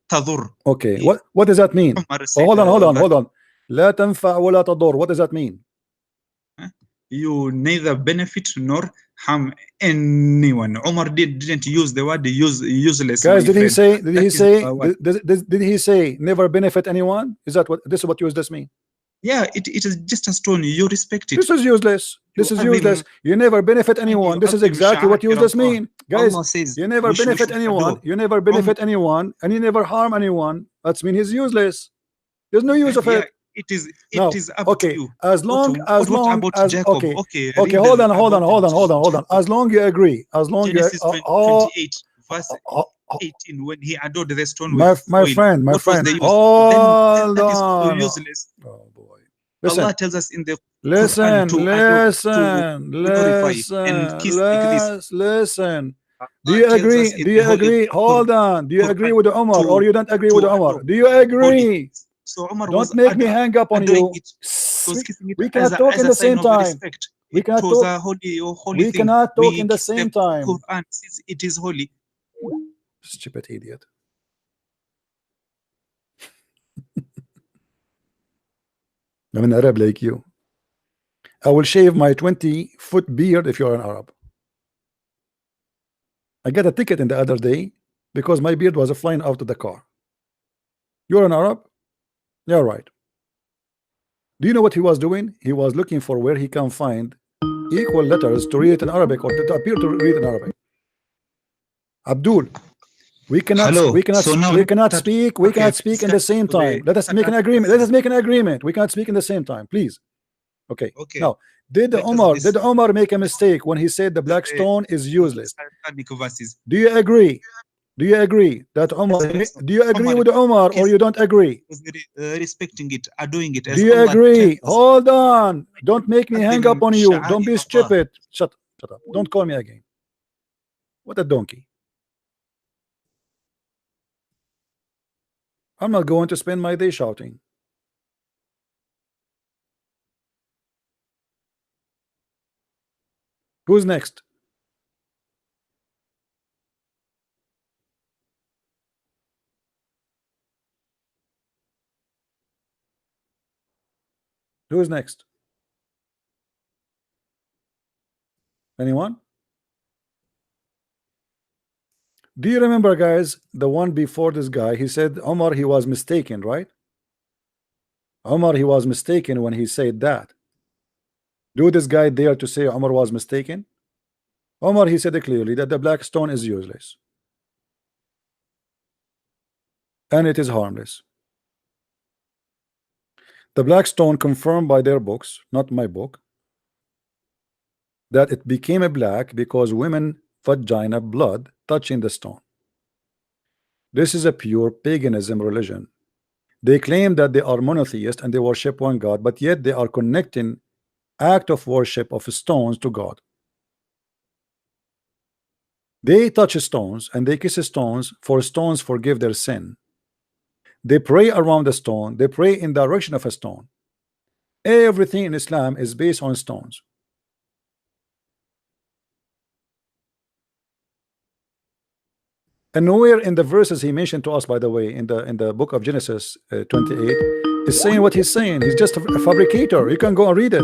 S4: تضر.
S1: Okay, what does that mean? Hold on. لا تنفع ولا تضر. What does that mean?
S4: You neither benefit nor harm anyone. Umar didn't use the word useless.
S1: Guys, did he say never benefit anyone? Is that what this is? What does this mean?
S4: Yeah, it is just a stone. You respect it.
S1: This is useless. This is useless. You never benefit anyone. This is exactly what useless mean. Guys, you never benefit anyone. You never benefit anyone, and you never harm anyone. That's mean he's useless. There's no use of it.
S4: It is up
S1: okay,
S4: to you.
S1: as long as
S4: okay,
S1: hold on. As long you agree, as long
S4: Genesis
S1: you
S4: 28 verse 18, when he adored the stone with
S1: my friend, hold on.
S4: Useless.
S1: Oh boy.
S4: Listen, Allah tells us in the
S1: listen. Do you agree? Hold on. Do you agree with Umar or you don't agree with Umar? Do you agree?
S4: So Umar
S1: don't make me hang up on you. We cannot talk in the same time. We cannot talk. We cannot talk in the same time.
S4: Quran says it is holy.
S1: Stupid idiot. I'm an Arab like you. I will shave my 20-foot beard if you're an Arab. I got a ticket in the other day because my beard was flying out of the car. You're an Arab? Yeah, right. Do you know what he was doing? He was looking for where he can find equal letters to read it in Arabic or to appear to read in Arabic. Abdul, we cannot speak in the same time. Let us make an agreement. We cannot speak in the same time, please. Okay. Now, did Omar make a mistake when he said the black stone is useless? Do you agree? Do you agree that Umar? Do you agree with Umar or you don't agree?
S4: Respecting it, doing it.
S1: Do you agree? Hold on. Don't make me hang up on you. Don't be stupid. Shut up. Don't call me again. What a donkey. I'm not going to spend my day shouting. Who's next? Who's next? Anyone? Do you remember, guys, the one before this guy? He said Omar, he was mistaken, right? Omar, he was mistaken when he said that. Do this guy dare to say Omar was mistaken? Omar, he said clearly that the black stone is useless and it is harmless. The black stone confirmed by their books, not my book, that it became a black because women vagina blood touching the stone. This is a pure paganism religion. They claim that they are monotheist and they worship one God, but yet they are connecting act of worship of stones to God. They touch stones and they kiss stones, for stones forgive their sin. They pray around the stone. They pray in the direction of a stone. Everything in Islam is based on stones. And nowhere in the verses he mentioned to us, by the way, in the book of Genesis 28, is saying what he's saying. He's just a fabricator. You can go and read it.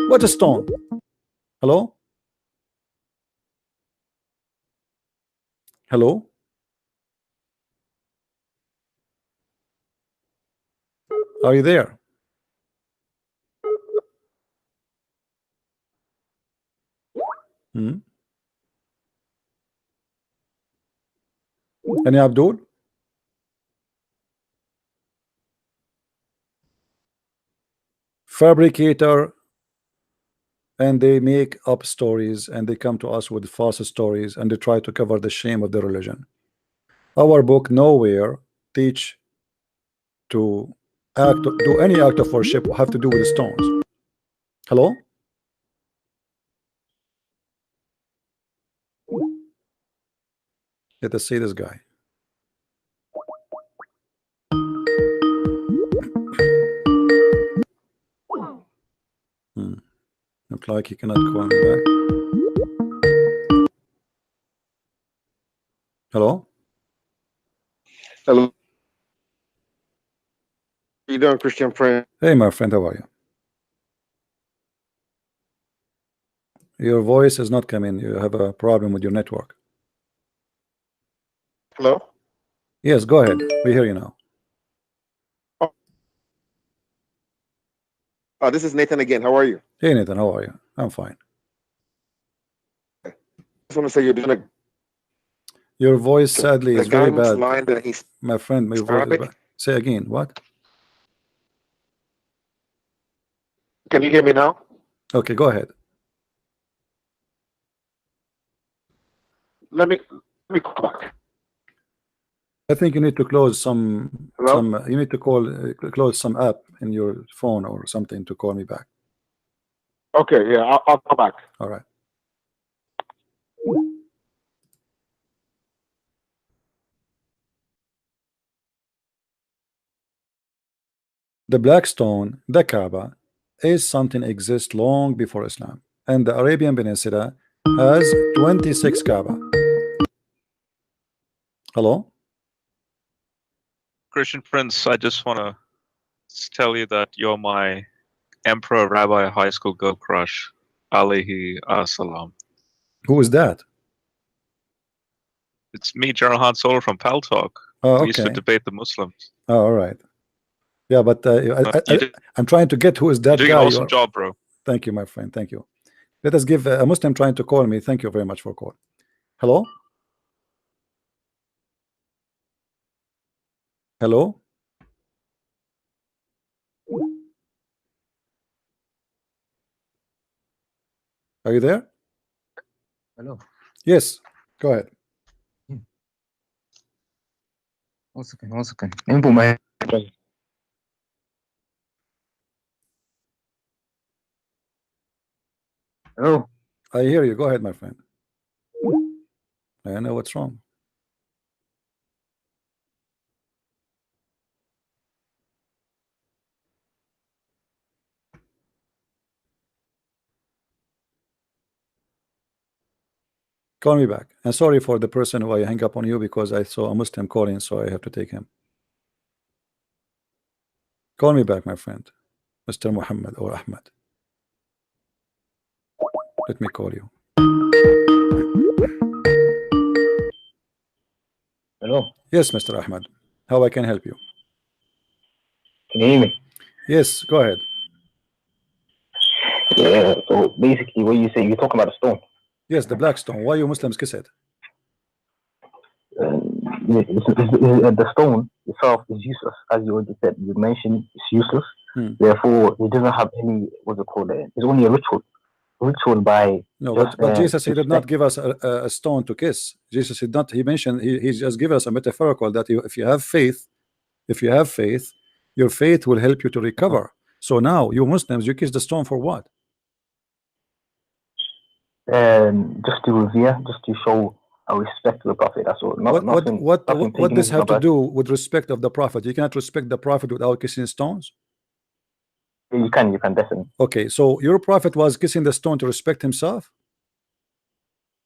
S1: What a stone. Hello? Hello? Are you there? Any Abdul? Fabricator, and they make up stories and they come to us with false stories and they try to cover the shame of the religion. Our book nowhere teach to do any act of worship have to do with the stones. Hello? Let us see this guy. Look like he cannot call me back. Hello?
S5: Hello. How you doing, Christian friend?
S1: Hey, my friend, how are you? Your voice is not coming. You have a problem with your network.
S5: Hello?
S1: Yes, go ahead. We hear you now.
S5: This is Nathan again. How are you?
S1: Hey, Nathan, how are you? I'm fine.
S5: I just want to say you're doing
S1: Your voice, sadly, is very bad.
S5: Line that he's
S1: My friend, my voice is bad. Say again, what?
S5: Can you hear me now?
S1: Okay, go ahead.
S5: Let me call back.
S1: I think you need to close some
S5: Hello?
S1: you need to close some app in your phone or something to call me back.
S5: Okay, yeah, I'll call back.
S1: All right. The black stone, the Kaaba, is something exists long before Islam, and the Arabian Peninsula has 26 Kaaba. Hello?
S6: Christian Prince, I just want to tell you that you're my Emperor Rabbi High School girl crush, alayhi assalam.
S1: Who is that?
S6: It's me, General Han Solo from Pal Talk.
S1: Oh,
S6: We used to
S1: okay.
S6: debate the Muslims.
S1: Oh, all right. Yeah, but I'm trying to get who is that
S6: You're doing
S1: guy.
S6: an awesome job, bro.
S1: Thank you, my friend. Thank you. Let us give a Muslim trying to call me. Thank you very much for call. Hello? Hello? Are you there?
S7: Hello.
S1: Yes. Go ahead.
S7: 1 second, 1 second. Let me put my Hello.
S1: I hear you. Go ahead, my friend. I know what's wrong. Call me back. And sorry for the person who I hang up on you because I saw a Muslim calling, so I have to take him. Call me back, my friend, Mr. Muhammad or Ahmed. Let me call you.
S7: Hello.
S1: Yes, Mr. Ahmed. How I can help you?
S7: Can you hear me?
S1: Yes, go ahead.
S7: Yeah. So basically, what you say, you're talking about the stone.
S1: Yes, the black stone. Why you Muslims kiss it?
S7: The stone itself is useless, as you already said. You mentioned it's useless. Therefore, it doesn't have any, what's it called? It's only a ritual by.
S1: No,
S7: just,
S1: but Jesus, he did not
S7: respect.
S1: give us a stone to kiss. Jesus did not. He mentioned he just gave us a metaphorical that if you have faith, your faith will help you to recover. So now you Muslims, you kiss the stone for what?
S7: Just to revere, just to show our respect to the Prophet. That's all.
S1: What does have to do with respect of the Prophet? You cannot respect the Prophet without kissing stones.
S7: You can definitely.
S1: Okay, so your Prophet was kissing the stone to respect himself.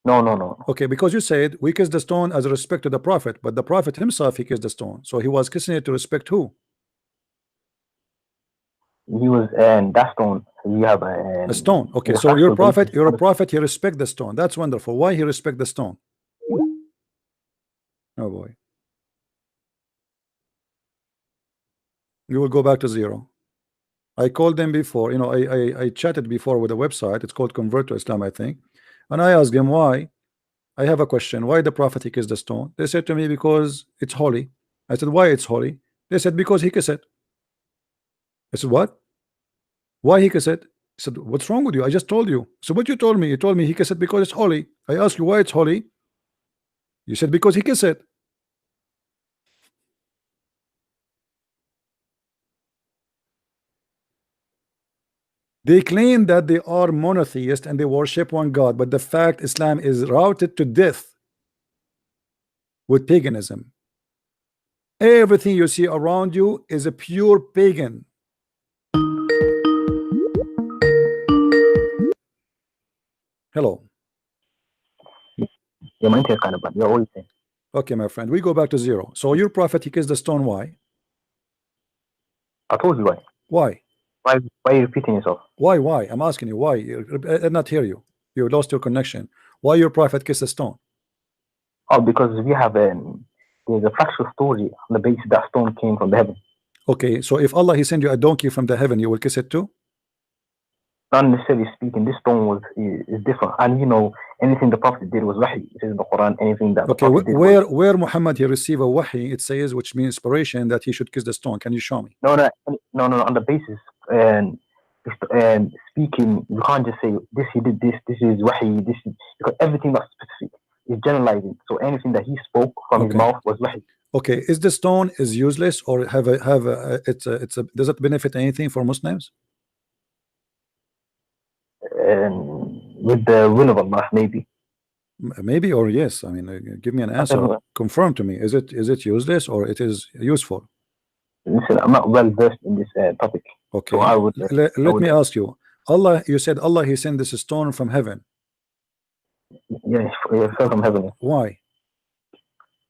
S7: No.
S1: Okay, because you said we kiss the stone as a respect to the Prophet, but the Prophet himself, he kissed the stone, so he was kissing it to respect who?
S7: He was that stone. You have
S1: A stone. Okay,
S7: the
S1: so your
S7: factual basis.
S1: prophet, he respect the stone. That's wonderful. Why he respect the stone? Oh boy, you will go back to zero. I called them before, you know, I chatted before with a website. It's called Convert to Islam, I think, and I asked them why. I have a question. Why the Prophet he kissed the stone? They said to me because it's holy. I said why it's holy? They said because he kissed it. I said what? Why he kissed it? He said what's wrong with you? I just told you. So what you told me? You told me he kissed it because it's holy. I asked you why it's holy. You said because he kissed it. They claim that they are monotheist and they worship one God, but the fact Islam is routed to death with paganism. Everything you see around you is a pure pagan. Hello.
S7: Yeah, my kind of bad. You're always saying.
S1: Okay, my friend, we go back to zero. So your prophet he kissed the stone. Why?
S7: I told you why.
S1: Why?
S7: Why are you repeating yourself?
S1: Why? I'm asking you why. I did not hear you. You lost your connection. Why your prophet kissed the stone?
S7: Oh, because we have there's a factual story on the basis that stone came from the heaven.
S1: Okay, so if Allah he send you a donkey from the heaven, you will kiss it too?
S7: Not necessarily speaking, this stone is different, and you know anything the Prophet did was wahi. It says in the Quran, anything that the
S1: okay,
S7: Prophet did
S1: where Muhammad he received a wahi, it says, which means inspiration, that he should kiss the stone. Can you show me?
S7: No. On the basis and speaking, you can't just say this he did this. This is wahi. This is because everything that's specific is generalizing. So anything that he spoke from his mouth was wahi.
S1: Okay, is the stone is useless or does it benefit anything for Muslims?
S7: With the will of Allah, maybe.
S1: Maybe or yes. I mean, give me an answer. Confirm to me. Is it useless or it is useful?
S7: Listen, I'm not well versed in this topic.
S1: Okay.
S7: So I would.
S1: Let me ask you. Allah, you said Allah he sent this stone from heaven.
S7: Yeah, it fell from heaven.
S1: Why?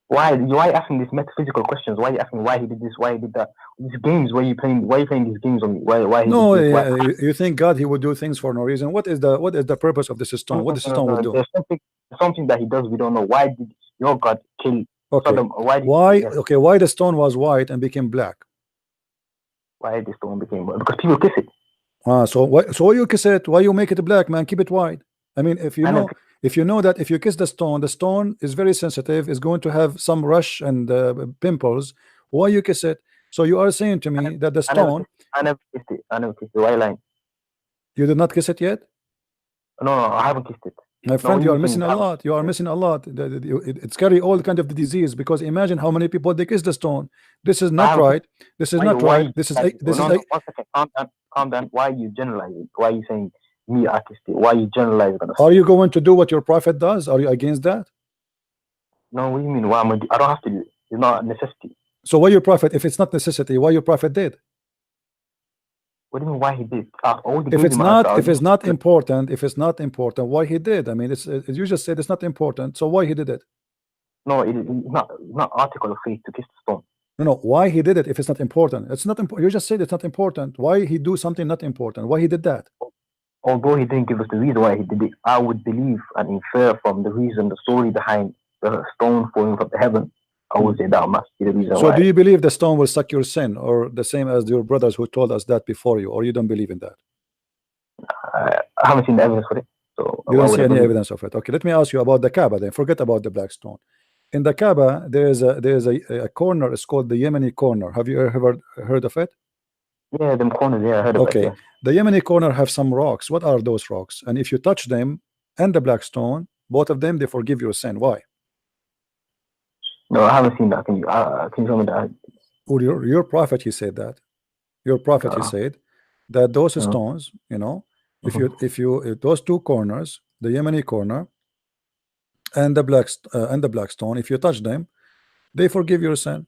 S7: Why are you asking these metaphysical questions? Why are you asking why he did this? Why he did that? These games, why are you playing these games on me? Why he
S1: no,
S7: did this?
S1: You think God he would do things for no reason? What is the purpose of this stone? What the stone will do?
S7: There's something that he does we don't know. Why did your God kill Sodom?
S1: Why the stone was white and became black?
S7: Why the stone became white? Because people kiss it.
S1: So why you kiss it? Why you make it black, man? Keep it white. I mean, if you know that if you kiss the stone is very sensitive, is going to have some rush and pimples. Why you kiss it? So you are saying to me that the stone.
S7: I never kissed it. I never kissed it. Why lying?
S1: You did not kiss it yet?
S7: No, I haven't kissed it.
S1: My friend, you are missing a lot. You are missing a lot. It's carry all kind of the disease, because imagine how many people they kiss the stone. This is not right. This is not right. This is
S7: 1 second. Calm down. Why are you generalizing? Why are you saying me I kissed it? Why are you generalizing?
S1: Are you going to do what your prophet does? Are you against that?
S7: No, what do you mean? Why am I don't have to do it. It's not a necessity.
S1: So why your prophet, if it's not necessity, why your prophet did?
S7: What do you mean why he did?
S1: If it's not important, why he did? I mean, you just said it's not important, so why he did it?
S7: No, it's not article of faith to kiss the stone.
S1: No, why he did it if it's not important? It's not important. You just said it's not important. Why he do something not important? Why he did that?
S7: Although he didn't give us the reason why he did it, I would believe and infer from the reason, the story behind the stone falling from the heaven. I would say that must be the reason why.
S1: So do you believe the stone will suck your sin, or the same as your brothers who told us that before you, or you don't believe in that?
S7: I haven't seen the evidence for it. So
S1: you don't see any evidence of it. Okay, let me ask you about the Kaaba then. Forget about the black stone. In the Kaaba, there is a corner. It's called the Yemeni corner. Have you ever heard of it?
S7: Yeah, them corners. Yeah, I heard of it.
S1: Okay, the Yemeni corner have some rocks. What are those rocks? And if you touch them and the black stone, both of them, they forgive your sin. Why?
S7: No, I haven't seen that. Can you tell me that?
S1: Oh, your prophet, he said that. Your prophet, he said that those stones, you know, if those two corners, the Yemeni corner and the black stone, if you touch them, they forgive your sin.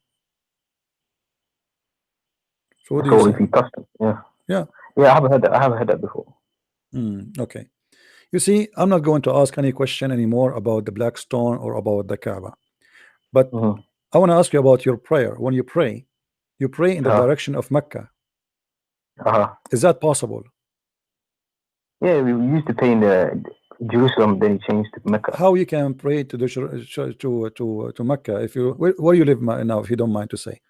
S1: So what do you say?
S7: If you touch them, yeah.
S1: Yeah.
S7: I haven't heard that. I haven't heard that before.
S1: Okay. You see, I'm not going to ask any question anymore about the black stone or about the Kaaba, but I want to ask you about your prayer. When you pray in the direction of Mecca. Is that possible?
S7: Yeah, we used to pray in the Jerusalem, then he changed to Mecca.
S1: How you can pray to the to Mecca if you where you live now, if you don't mind to say?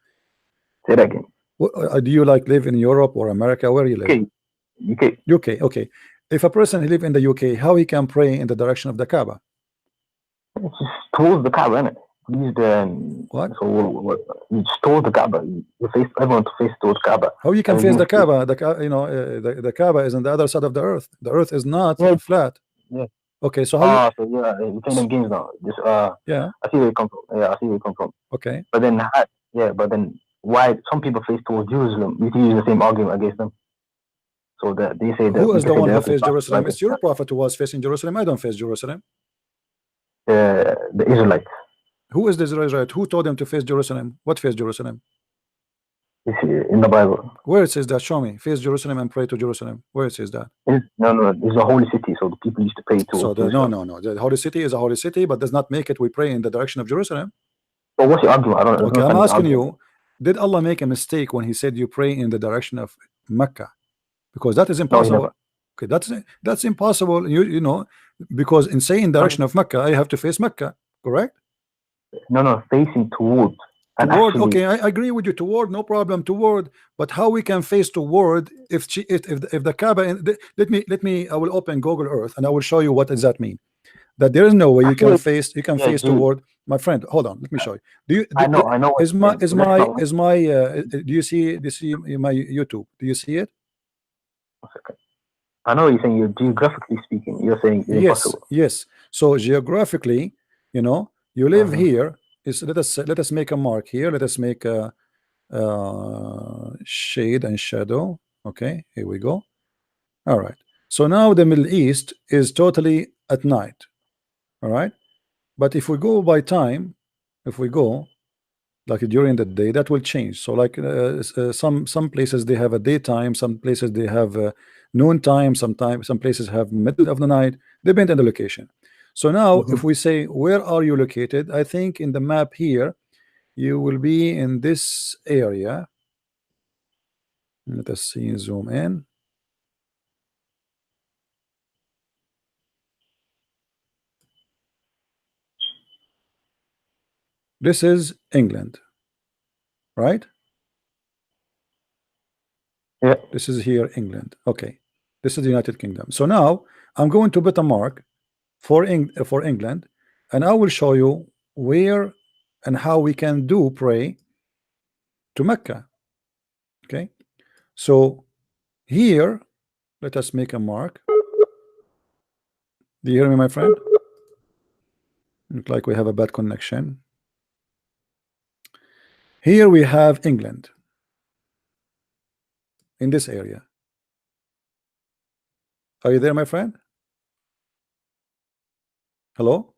S7: Say that again.
S1: Do you like live in Europe or America? Where you live? UK. Okay. If a person live in the UK, how he can pray in the direction of the Kaaba?
S7: It's just towards the Kaaba, isn't it? Use the
S1: what?
S7: So you just towards the Kaaba. You face everyone to face towards Kaaba.
S1: How you can face the Kaaba? The Kaaba is on the other side of the earth. The earth is not flat.
S7: Yeah.
S1: Okay, so how
S7: so you're playing them games now. Just
S1: yeah.
S7: I see where you come from. Yeah, I see where you come from.
S1: Okay.
S7: But then why some people face towards Jerusalem? You can use the same argument against them. So that they say that
S1: who is the one who faced Jerusalem? It's your prophet who was facing Jerusalem. I don't face Jerusalem.
S7: The Israelites.
S1: Who is the Israelite? Who told them to face Jerusalem? What face Jerusalem?
S7: It's in the Bible.
S1: Where it says that? Show me. Face Jerusalem and pray to Jerusalem. Where it says that?
S7: No. It's a holy city, so the people used to pray to.
S1: So no. The holy city is a holy city, but does not make it we pray in the direction of Jerusalem.
S7: So what's your argument? I don't know.
S1: Okay, I'm asking you. Did Allah make a mistake when He said you pray in the direction of Mecca? Because that is impossible.
S7: No,
S1: okay, that's impossible. You know, because in saying direction of Mecca, I have to face Mecca, correct?
S7: No, facing toward.
S1: Toward, okay, I agree with you. Toward, no problem. Toward, but how we can face toward if the Kaaba? Let me. I will open Google Earth and I will show you what does that mean. That there is no way you can face. You can face toward. My friend, hold on. Let me show you. I know. Is my? Do you see my YouTube? Do you see it?
S7: I know you're saying. You're geographically speaking. You're saying it's impossible.
S1: Yes. So geographically, you know, you live here. Let us make a mark here. Let us make a shade and shadow. Okay, here we go. All right. So now the Middle East is totally at night. All right. But if we go by time, if we go like during the day, that will change. So like some places they have a daytime, some places they have noon time, some places have middle of the night, depending on the location. So now if we say where are you located, I think in the map here you will be in this area. Let us see, zoom in. This is England, right?
S7: Yeah.
S1: This is here England. Okay, this is the United Kingdom. So now I'm going to put a mark for England, and I will show you where and how we can pray to Mecca. Okay, so here let us make a mark. Do you hear me, my friend? Look like we have a bad connection. Here we have England in this area. Are you there, my friend? Hello?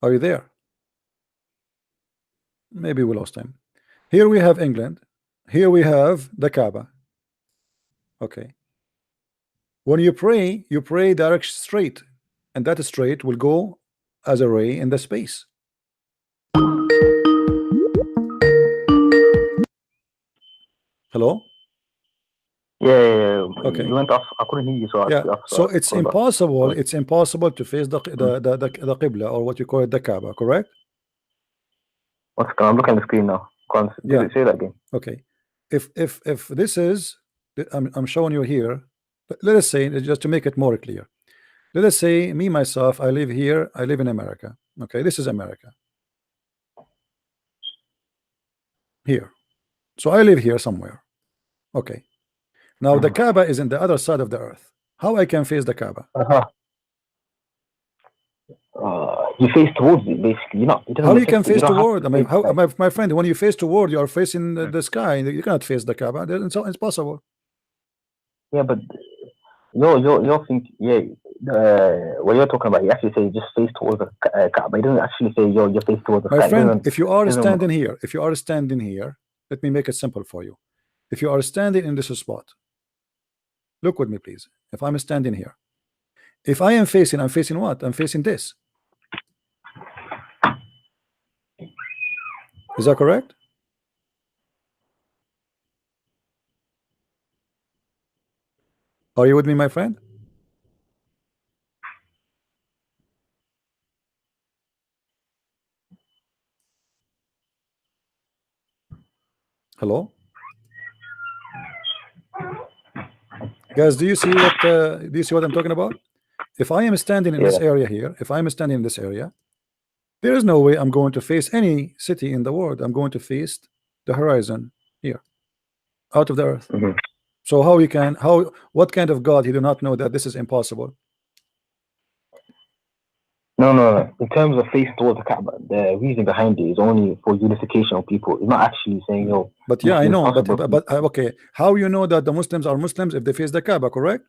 S1: Are you there? Maybe we lost him. Here we have England. Here we have the Kaaba. Okay. When you pray direct straight, and that straight will go as a ray in the space. Hello?
S7: Yeah.
S1: Okay.
S7: You went off. I couldn't hear you.
S1: So it's impossible. It's impossible to face the Qibla, or what you call it, the Kaaba. Correct?
S7: I'm looking at the screen now. Say that again.
S1: Okay. If this is, I'm showing you here. Let us say, just to make it more clear. Let us say me myself. I live here. I live in America. Okay, this is America. Here. So I live here somewhere. Okay. Now the Kaaba is in the other side of the earth. How I can face the Kaaba?
S7: You face towards it, basically.
S1: How you can face toward? I mean, my friend, when you face toward, you are facing the sky. You cannot face the Kaaba. It's possible.
S7: Yeah, but you're thinking, what you're talking about, you actually say just face towards the Kaaba. It doesn't actually say your face towards the sky.
S1: My friend, if you are standing here, let me make it simple for you. If you are standing in this spot, Look with me, please. If I'm standing here, if I am facing, I'm facing what? I'm facing this. Is that correct? Are you with me, my friend? Hello, guys. Do you see what I'm talking about? If I am standing in this area here, if I'm standing in this area, there is no way I'm going to face any city in the world. I'm going to face the horizon here, out of the earth. So how what kind of God he do not know that this is impossible?
S7: No. In terms of face towards the Kaaba, the reason behind it is only for unification of people. It's not actually saying, yo.
S1: But yeah, I know. But okay, how you know that the Muslims are Muslims if they face the Kaaba, correct?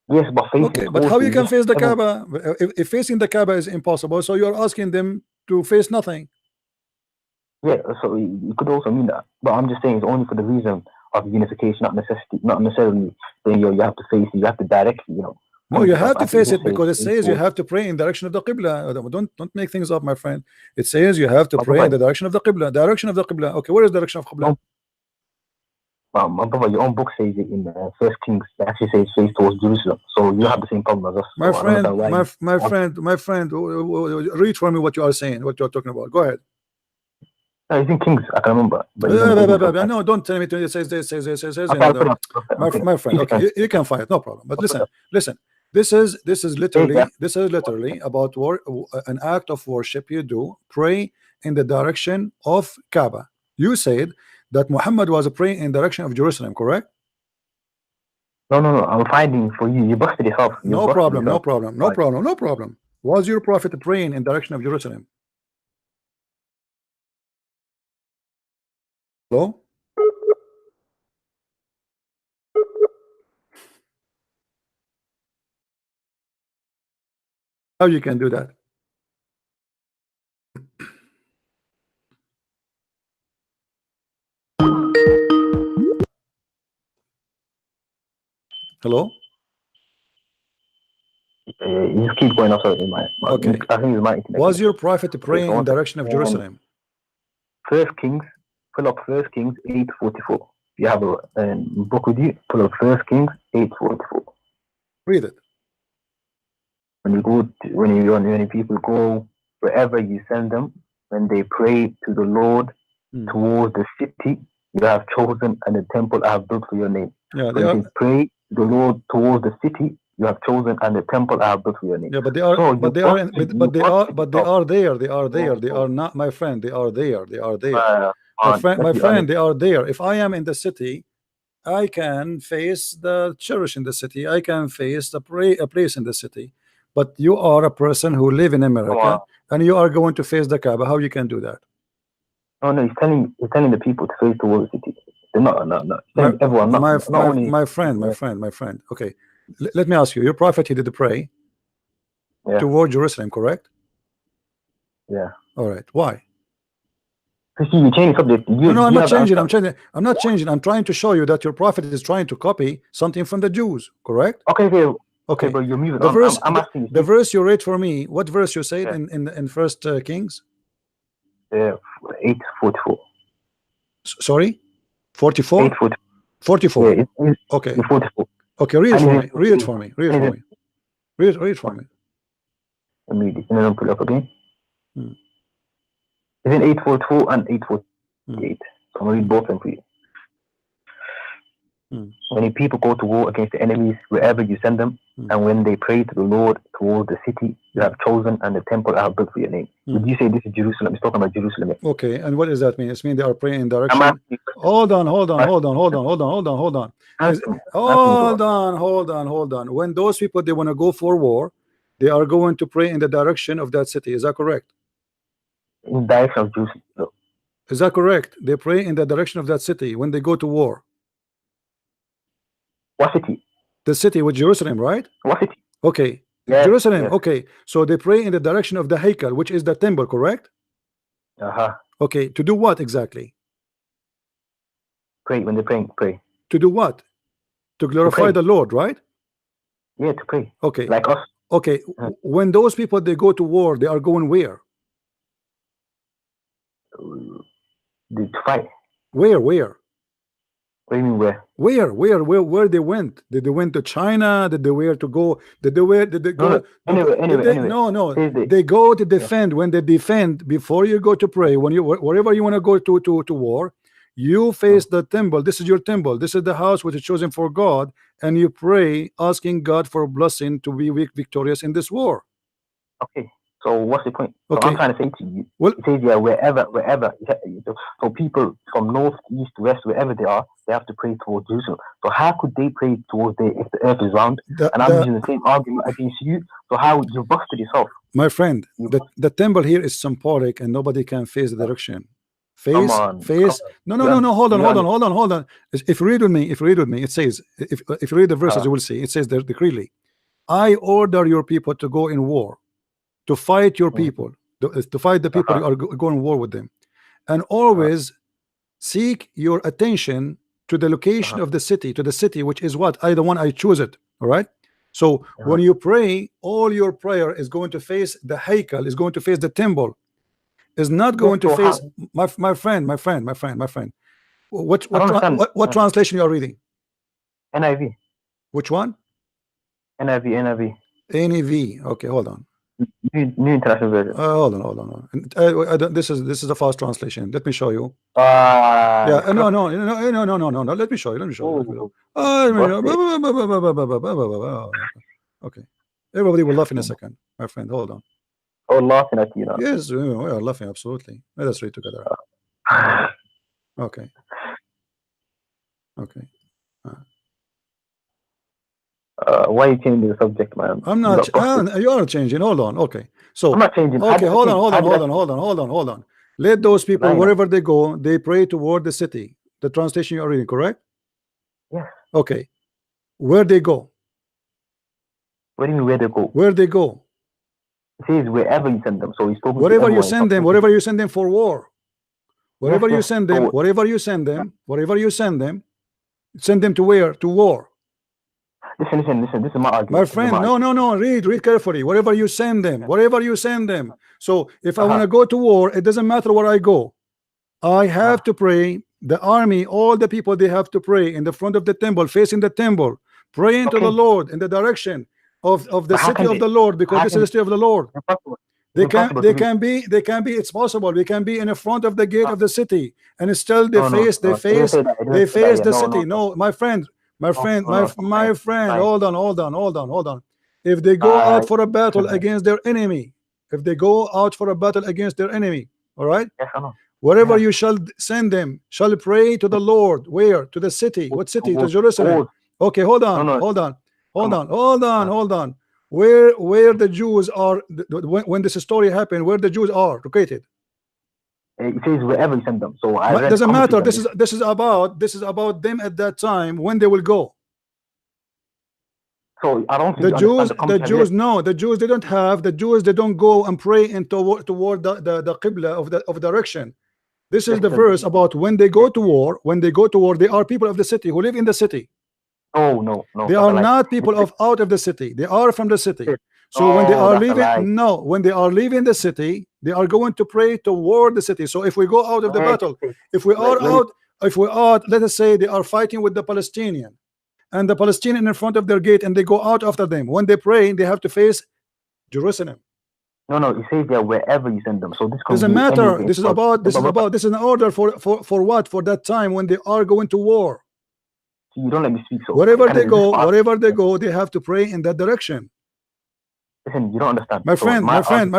S7: Yes, but facing.
S1: Okay, but how you can face the Kaaba if facing the Kaaba is impossible? So you are asking them to face nothing.
S7: Yeah, so you could also mean that, but I'm just saying it's only for the reason of unification, not necessarily saying, yo, you have to face it, you have to directly, you know.
S1: No, you have to face it because it says you have to pray in the direction of the Qibla. Don't make things up, my friend. It says you have to pray in the direction of the Qibla. Direction of the Qibla. Okay, where is the direction of Qibla?
S7: My brother, your own book says it in First Kings. It actually says face towards Jerusalem. So you have the same problem as us.
S1: My friend, read for me what you are saying, what you are talking about. Go ahead.
S7: No, it's in Kings. I can remember.
S1: No, don't tell me. It says. My friend. Okay, you can find it. No problem. But listen. This is literally about an act of worship you do. Pray in the direction of Kaaba. You said that Muhammad was praying in the direction of Jerusalem, correct?
S7: No. I'm fighting for you. You busted yourself.
S1: No problem. Was your prophet praying in the direction of Jerusalem? Hello? How you can do that? Hello?
S7: You just keep going also in my
S1: okay.
S7: I think it's my
S1: was your prophet praying in the direction of Jerusalem?
S7: First Kings, pull up First Kings 8:44. You have a book with you, pull up First Kings 8:44.
S1: Read it.
S7: When people go wherever you send them, when they pray to the Lord towards the city you have chosen and the temple I have built for your name.
S1: Yeah,
S7: they pray to the Lord towards the city you have chosen and the temple I have built for your name.
S1: Yeah, but they are, so but they are, but they are there. They are there. They are not, my friend. They are there. They are there. My friend, they are there. If I am in the city, I can face the church in the city. I can face a place in the city. But you are a person who live in America, and you are going to face the Kaaba. How you can do that?
S7: Oh no, he's telling the people to face towards the city. They're not. Everyone.
S1: My friend. Okay, let me ask you. Your prophet, he did pray toward Jerusalem, correct?
S7: Yeah.
S1: All right. Why?
S7: You change subject.
S1: No, I'm not changing. I'm not changing. I'm trying to show you that your prophet is trying to copy something from the Jews, correct?
S7: Okay, but you're moving.
S1: I'm asking you. The verse you read for me, what verse you said in First Kings?
S7: 8:44.
S1: Sorry, 44.
S7: 8:44.
S1: 44.
S7: Yeah,
S1: okay.
S7: 44.
S1: Okay, read it for me. Read it for me. Read it for me. Read it for me.
S7: Let me read it and then I'll pull it up again. It's in 8:44 and 8:48. So I'm gonna read both of them for you. When the people go to war against the enemies wherever you send them, and when they pray to the Lord towards the city you have chosen and the temple I have built for your name. Would you say this is Jerusalem? It's talking about Jerusalem.
S1: Okay, and what does that mean? It means they are praying in direction. Hold on. When those people they want to go for war, they are going to pray in the direction of that city. Is that correct?
S7: In the direction of Jerusalem.
S1: Is that correct? They pray in the direction of that city when they go to war.
S7: What city?
S1: The city with Jerusalem, right?
S7: What city?
S1: Okay. Yes, Jerusalem. Yes. Okay. So they pray in the direction of the Haykal, which is the temple, correct? Okay. To do what exactly?
S7: Pray when they pray.
S1: To do what? To glorify the Lord, right?
S7: Yeah, to pray.
S1: Okay.
S7: Like us.
S1: Okay. When those people they go to war, they are going where?
S7: To fight.
S1: Where?
S7: What do you mean where?
S1: Where they went? Did they went to China? Did they where to go? Did they go?
S7: Anyway.
S1: No. They go to defend. When they defend, before you go to pray, when you wherever you want to go to war, you face the temple. This is your temple. This is the house which is chosen for God, and you pray, asking God for a blessing to be victorious in this war.
S7: Okay. So what's the point?
S1: Okay.
S7: So I'm trying to say to you, it says yeah, wherever. So people from north, east, west, wherever they are, they have to pray towards Jerusalem. So how could they pray towards there if the earth is round? And I'm using the same argument against you. So how you busted yourself?
S1: My friend, the temple here is symbolic, and nobody can face the direction. Face. No. Hold on. If you read with me, it says, if you read the verses, you will see. It says there clearly, I order your people to go in war, to fight your people, to fight the people you are going to war with them, and always seek your attention to the location of the city, to the city which is what I choose it. All right. So when you pray, all your prayer is going to face the Haykal, is going to face the temple, is not going to face my friend. What translation you are reading?
S7: NIV.
S1: Which one?
S7: NIV.
S1: Okay, hold on.
S7: New International Version.
S1: Hold on. This is a fast translation. Let me show you. No. Let me show you. Okay. Everybody will laugh in a second, my friend. Hold on.
S7: Oh, laughing at you now.
S1: Yes, we are laughing, absolutely. Let us read together. Okay.
S7: Why are you changing the subject, man?
S1: I'm not. You are changing. Hold on. Okay. So
S7: I'm not changing.
S1: Okay, hold on. Let those people, wherever they go, they pray toward the city. The translation you are reading, correct?
S7: Yes.
S1: Okay. Where they go?
S7: What do you mean where they go?
S1: Where they go?
S7: It says wherever you send them. So he's talking
S1: wherever you send them, wherever you send them for war. Wherever you send them, send them to where? To war.
S7: Listen. This is my argument.
S1: My friend, no. Read carefully. Wherever you send them. So if I want to go to war, it doesn't matter where I go. I have to pray. The army, all the people, they have to pray in the front of the temple, facing the temple, praying to the Lord in the direction of the city of the Lord, because this is the city of the Lord. They can be. It's possible. We can be in the front of the gate of the city, and still they face the city. No, my friend. Hold on. If they go out for a battle against their enemy, all right. Wherever you shall send them, shall pray to the Lord. Where? To the city. What city? To Jerusalem. Okay, hold on. Where the Jews are when this story happened? Where the Jews are located?
S7: It says wherever you send them. So
S1: it doesn't matter. This is about them at that time when they will go.
S7: So I don't think
S1: the Jews they don't have. The Jews they don't go and pray toward the Qibla of direction. This is the verse about when they go to war. When they go to war, they are people of the city who live in the city.
S7: Oh no.
S1: They are not people out of the city. They are from the city. So when they are leaving the city, they are going to pray toward the city. So if we go out of the battle, if we are, let us say they are fighting with the Palestinian, and the Palestinian in front of their gate, and they go out after them. When they pray, they have to face Jerusalem.
S7: No, it says there wherever you send them. So this
S1: doesn't matter. This is an order for what? For that time when they are going to war.
S7: So you don't let me speak. So
S1: wherever they go, they have to pray in that direction.
S7: Listen, you don't understand.
S1: My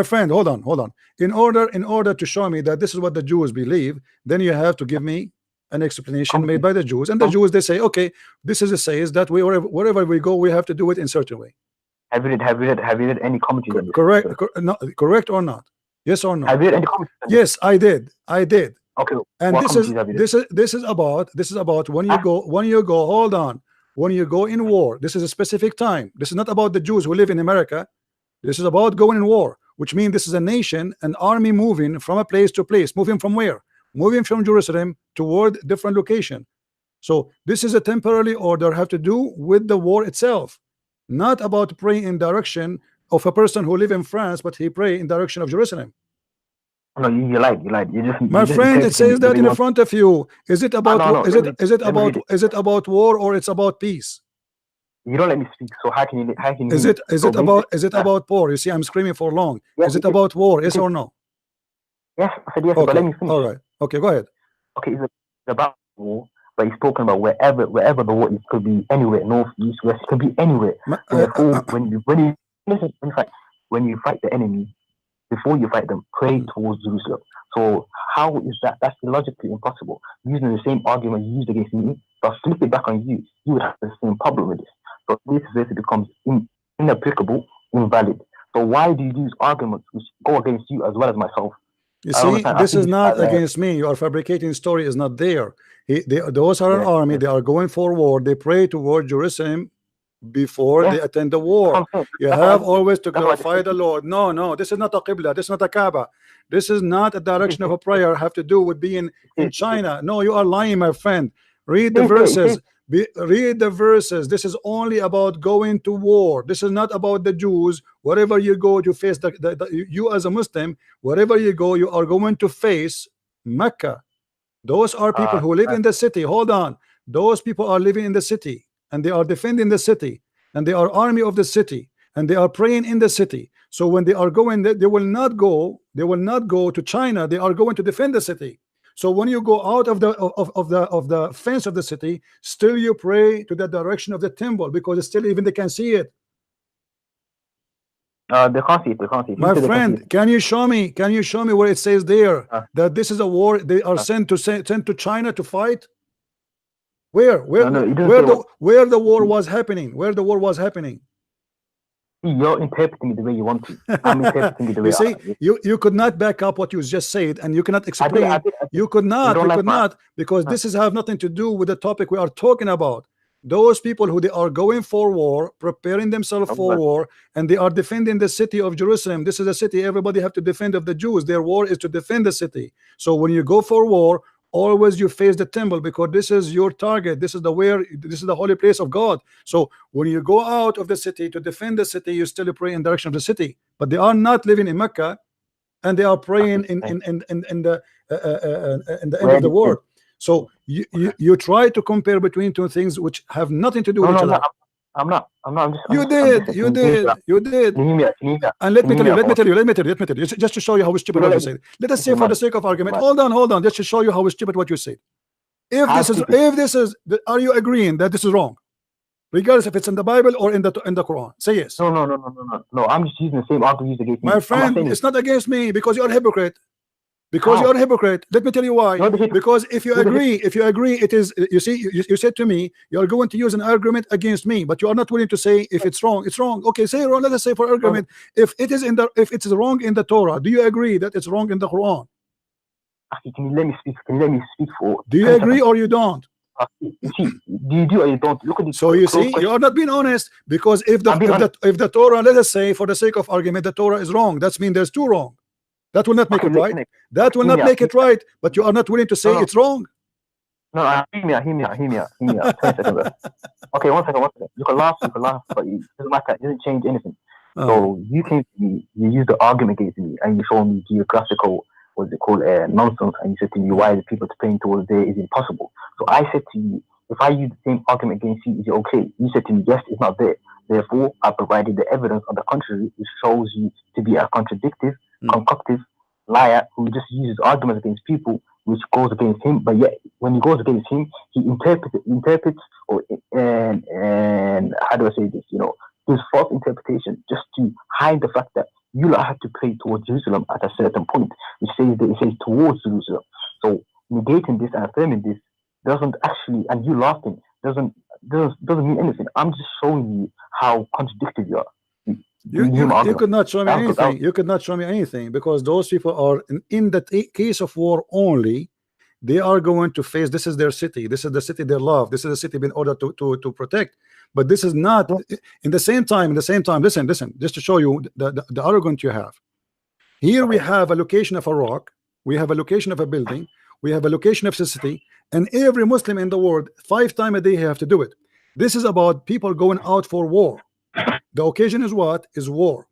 S1: friend, hold on. In order to show me that this is what the Jews believe, then you have to give me an explanation made by the Jews. And the Jews, they say, okay, this is says that wherever we go, we have to do it in a certain way.
S7: Have you read any commentaries?
S1: Correct or not? Yes or no?
S7: Have you read any commentaries?
S1: Yes, I did.
S7: Okay.
S1: And this is about when you go. Hold on. When you go in war, this is a specific time. This is not about the Jews who live in America. This is about going in war, which means this is a nation, an army moving from a place to place. Moving from where? Moving from Jerusalem toward different location. So this is a temporary order, have to do with the war itself, not about praying in direction of a person who live in France, but he pray in direction of Jerusalem.
S7: No, you lied. You just,
S1: my friend, it says that in front of you. Is it about
S7: no,
S1: is it about war, or it's about peace?
S7: You don't let me speak, so how can you
S1: is it about war? You see, I'm screaming for long. Yes, is it about war? Yes or no?
S7: Yes, I said yes,
S1: okay.
S7: But let me finish.
S1: All right. Okay, go ahead.
S7: Okay, it's about war, but he's talking about wherever the war is. Could be anywhere, north, east, west. It could be anywhere. Therefore, when you fight the enemy, before you fight them, pray towards Jerusalem. So how is that? That's logically impossible. Using the same argument you used against me, but flip it back on you, you would have the same problem with this. So this verse becomes inapplicable, invalid. So why do you use arguments which go against you as well as myself?
S1: You see, this is not against me. You are fabricating story is not there. Those are an army. They are going for war. They pray toward Jerusalem before they attend the war. You have always to glorify the Lord. No, this is not a Qibla. This is not a Kaaba. This is not a direction of a prayer. Have to do with being in China. No, you are lying, my friend. Read the verses. Read the verses. This is only about going to war. This is not about the Jews. Wherever you go, you face you as a Muslim. Wherever you go, you are going to face Mecca. Those are people who live in the city. Hold on. Those people are living in the city, and they are defending the city, and they are army of the city, and they are praying in the city. So when they are going, they will not go to China. They are going to defend the city. So when you go out of the fence of the city, still you pray to the direction of the temple, because still even they can see it.
S7: They can't see it.
S1: My friend, can you show me where it says there that this is a war? They are sent to China to fight. Where the war was happening? Where the war was happening?
S7: You're interpreting it the way you want to. I'm interpreting it the way
S1: you see, you could not back up what you just said, and you cannot explain. You could not, because this is have nothing to do with the topic we are talking about. Those people who they are going for war, preparing themselves for war, and they are defending the city of Jerusalem. This is a city everybody have to defend of the Jews. Their war is to defend the city. So when you go for war, always you face the temple, because this is your target. This is the holy place of God. So when you go out of the city to defend the city, you still pray in direction of the city. But they are not living in Mecca, and they are praying in the end of the world. So you try to compare between two things which have nothing to do with each other.
S7: I'm not.
S1: You did. And let me tell you, just to show you how stupid what you said. Let us say, for the sake of argument, hold on, just to show you how stupid what you said. If this is, are you agreeing that this is wrong, regardless if it's in the Bible or in the Quran? Say yes.
S7: No. I'm just using the same argument against me.
S1: My friend, it's not against me, because you're a hypocrite. You're a hypocrite. Let me tell you why. Because if you agree, it is. You see, you said to me, you are going to use an argument against me, but you are not willing to say if it's wrong. It's wrong. Okay, say wrong. Let us say for argument, if it's wrong in the Torah, do you agree that it's wrong in the Quran?
S7: Can you let me speak?
S1: Do you agree or you don't?
S7: Do you do or you don't? Look at this.
S1: So you see, you are not being honest, because if the Torah, let us say for the sake of argument, the Torah is wrong, that means there's two wrong. That will not make it right. That will not make it right, but you are not willing to say it's wrong.
S7: No, hear me out. 20 seconds. Okay, one second. You can laugh, but it doesn't matter. It doesn't change anything. So you came to me, you used the argument against me, and you showed me geographical, what's it called, nonsense, and you said to me why the people praying towards there is impossible. So I said to you, if I use the same argument against you, is it okay? You said to me, yes, it's not there. Therefore, I provided the evidence on the contrary, which shows you to be a contradictive, concoctive liar who just uses arguments against people, which goes against him. But yet, when he goes against him, he interprets, or and how do I say this? His false interpretation, just to hide the fact that you don't have to pray towards Jerusalem at a certain point, which says that it says towards Jerusalem. So negating this and affirming this doesn't actually, and you laughing doesn't mean anything. I'm just showing you how contradictory you are.
S1: You could not show me anything. You could not show me anything, because those people are in the case of war only. They are going to face. This is their city. This is the city they love. This is the city in order to protect. But this is not. In the same time. Listen. Just to show you the arrogance you have. Here we have a location of a rock. We have a location of a building. We have a location of city, and every Muslim in the world 5 times a day have to do it. This is about people going out for war. The occasion is what? Is war.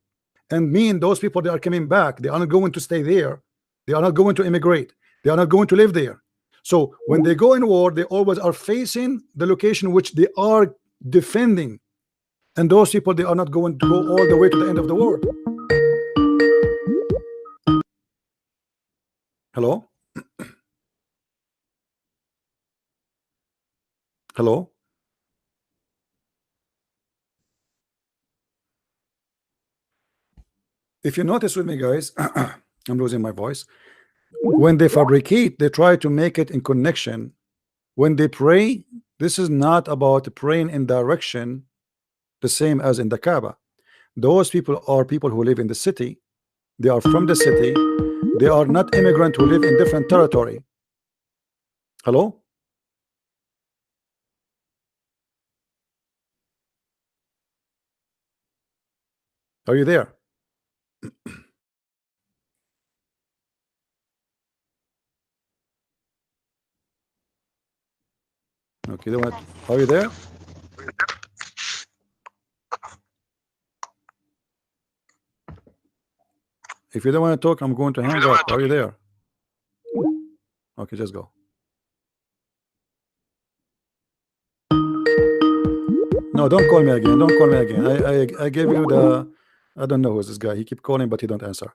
S1: And mean those people that are coming back, they are not going to stay there. They are not going to immigrate. They are not going to live there. So when they go in war, they always are facing the location which they are defending. And those people, they are not going to go all the way to the end of the world. Hello? Hello? If you notice with me, guys, I'm losing my voice. When they fabricate, they try to make it in connection. When they pray, this is not about praying in direction the same as in the Kaaba. Those people are people who live in the city. They are from the city. They are not immigrant who live in different territory. Hello? Are you there? Okay, are you there? If you don't want to talk, I'm going to hang up. Are you there? Okay, just go. No, don't call me again. Don't call me again. I gave you the. I don't know who's this guy. He keep calling, but he don't answer.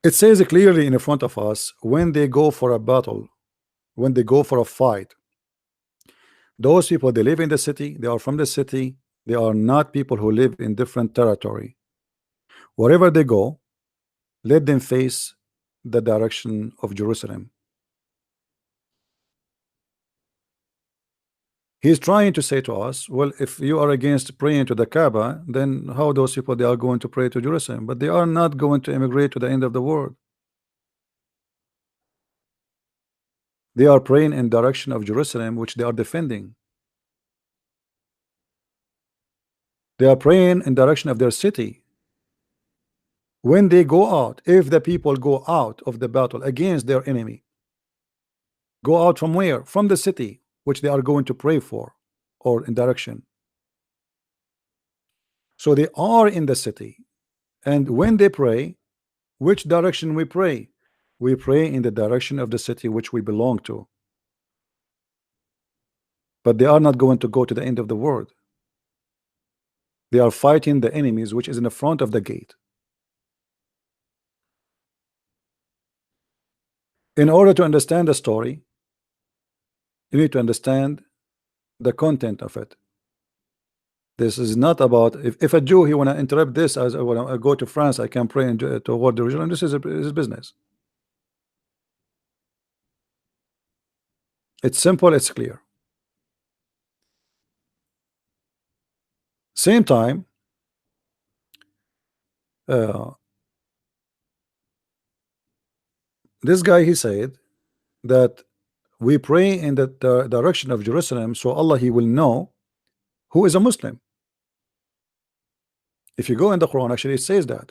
S1: It says clearly in front of us, when they go for a battle, when they go for a fight, those people, they live in the city, they are from the city, they are not people who live in different territory. Wherever they go, let them face the direction of Jerusalem. He's trying to say to us, well, if you are against praying to the Kaaba, then how those people, they are going to pray to Jerusalem? But they are not going to immigrate to the end of the world. They are praying in direction of Jerusalem, which they are defending. They are praying in direction of their city. When they go out, if the people go out of the battle against their enemy, go out from where? From the city, which they are going to pray for, or in direction. So they are in the city, and when they pray, which direction we pray? We pray in the direction of the city which we belong to. But they are not going to go to the end of the world. They are fighting the enemies which is in the front of the gate. In order to understand the story, you need to understand the content of it. This is not about if a Jew, he want to interrupt this as when I go to France, I can pray toward Jerusalem. This is his business. It's simple, it's clear. Same time, this guy, he said that we pray in the direction of Jerusalem, so Allah, he will know who is a Muslim. If you go in the Quran, actually it says that.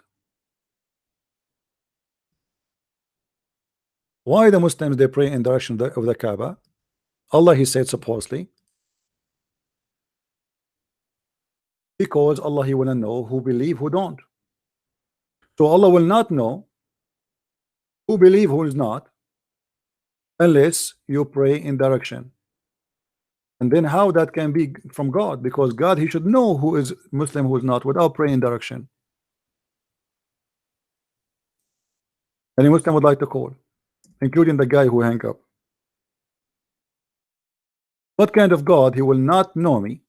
S1: Why the Muslims, they pray in direction of the Kaaba? Allah, he said supposedly, because Allah, he will know who believe, who don't. So Allah will not know who believe, who is not, unless you pray in direction. And then how that can be from God? Because God, he should know who is Muslim, who is not, without praying direction. Any Muslim would like to call, including the guy who hang up. What kind of God, he will not know me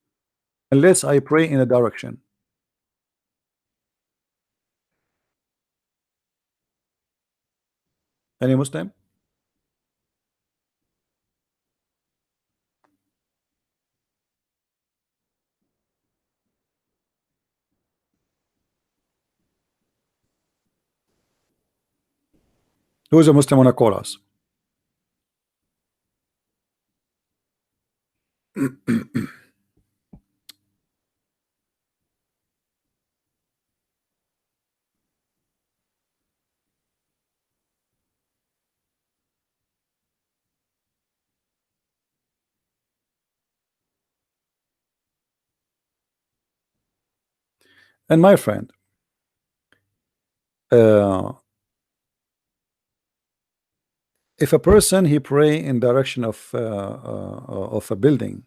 S1: unless I pray in a direction? Any Muslim? Who is a Muslim wanna call us? And my friend, if a person he pray in direction of a building,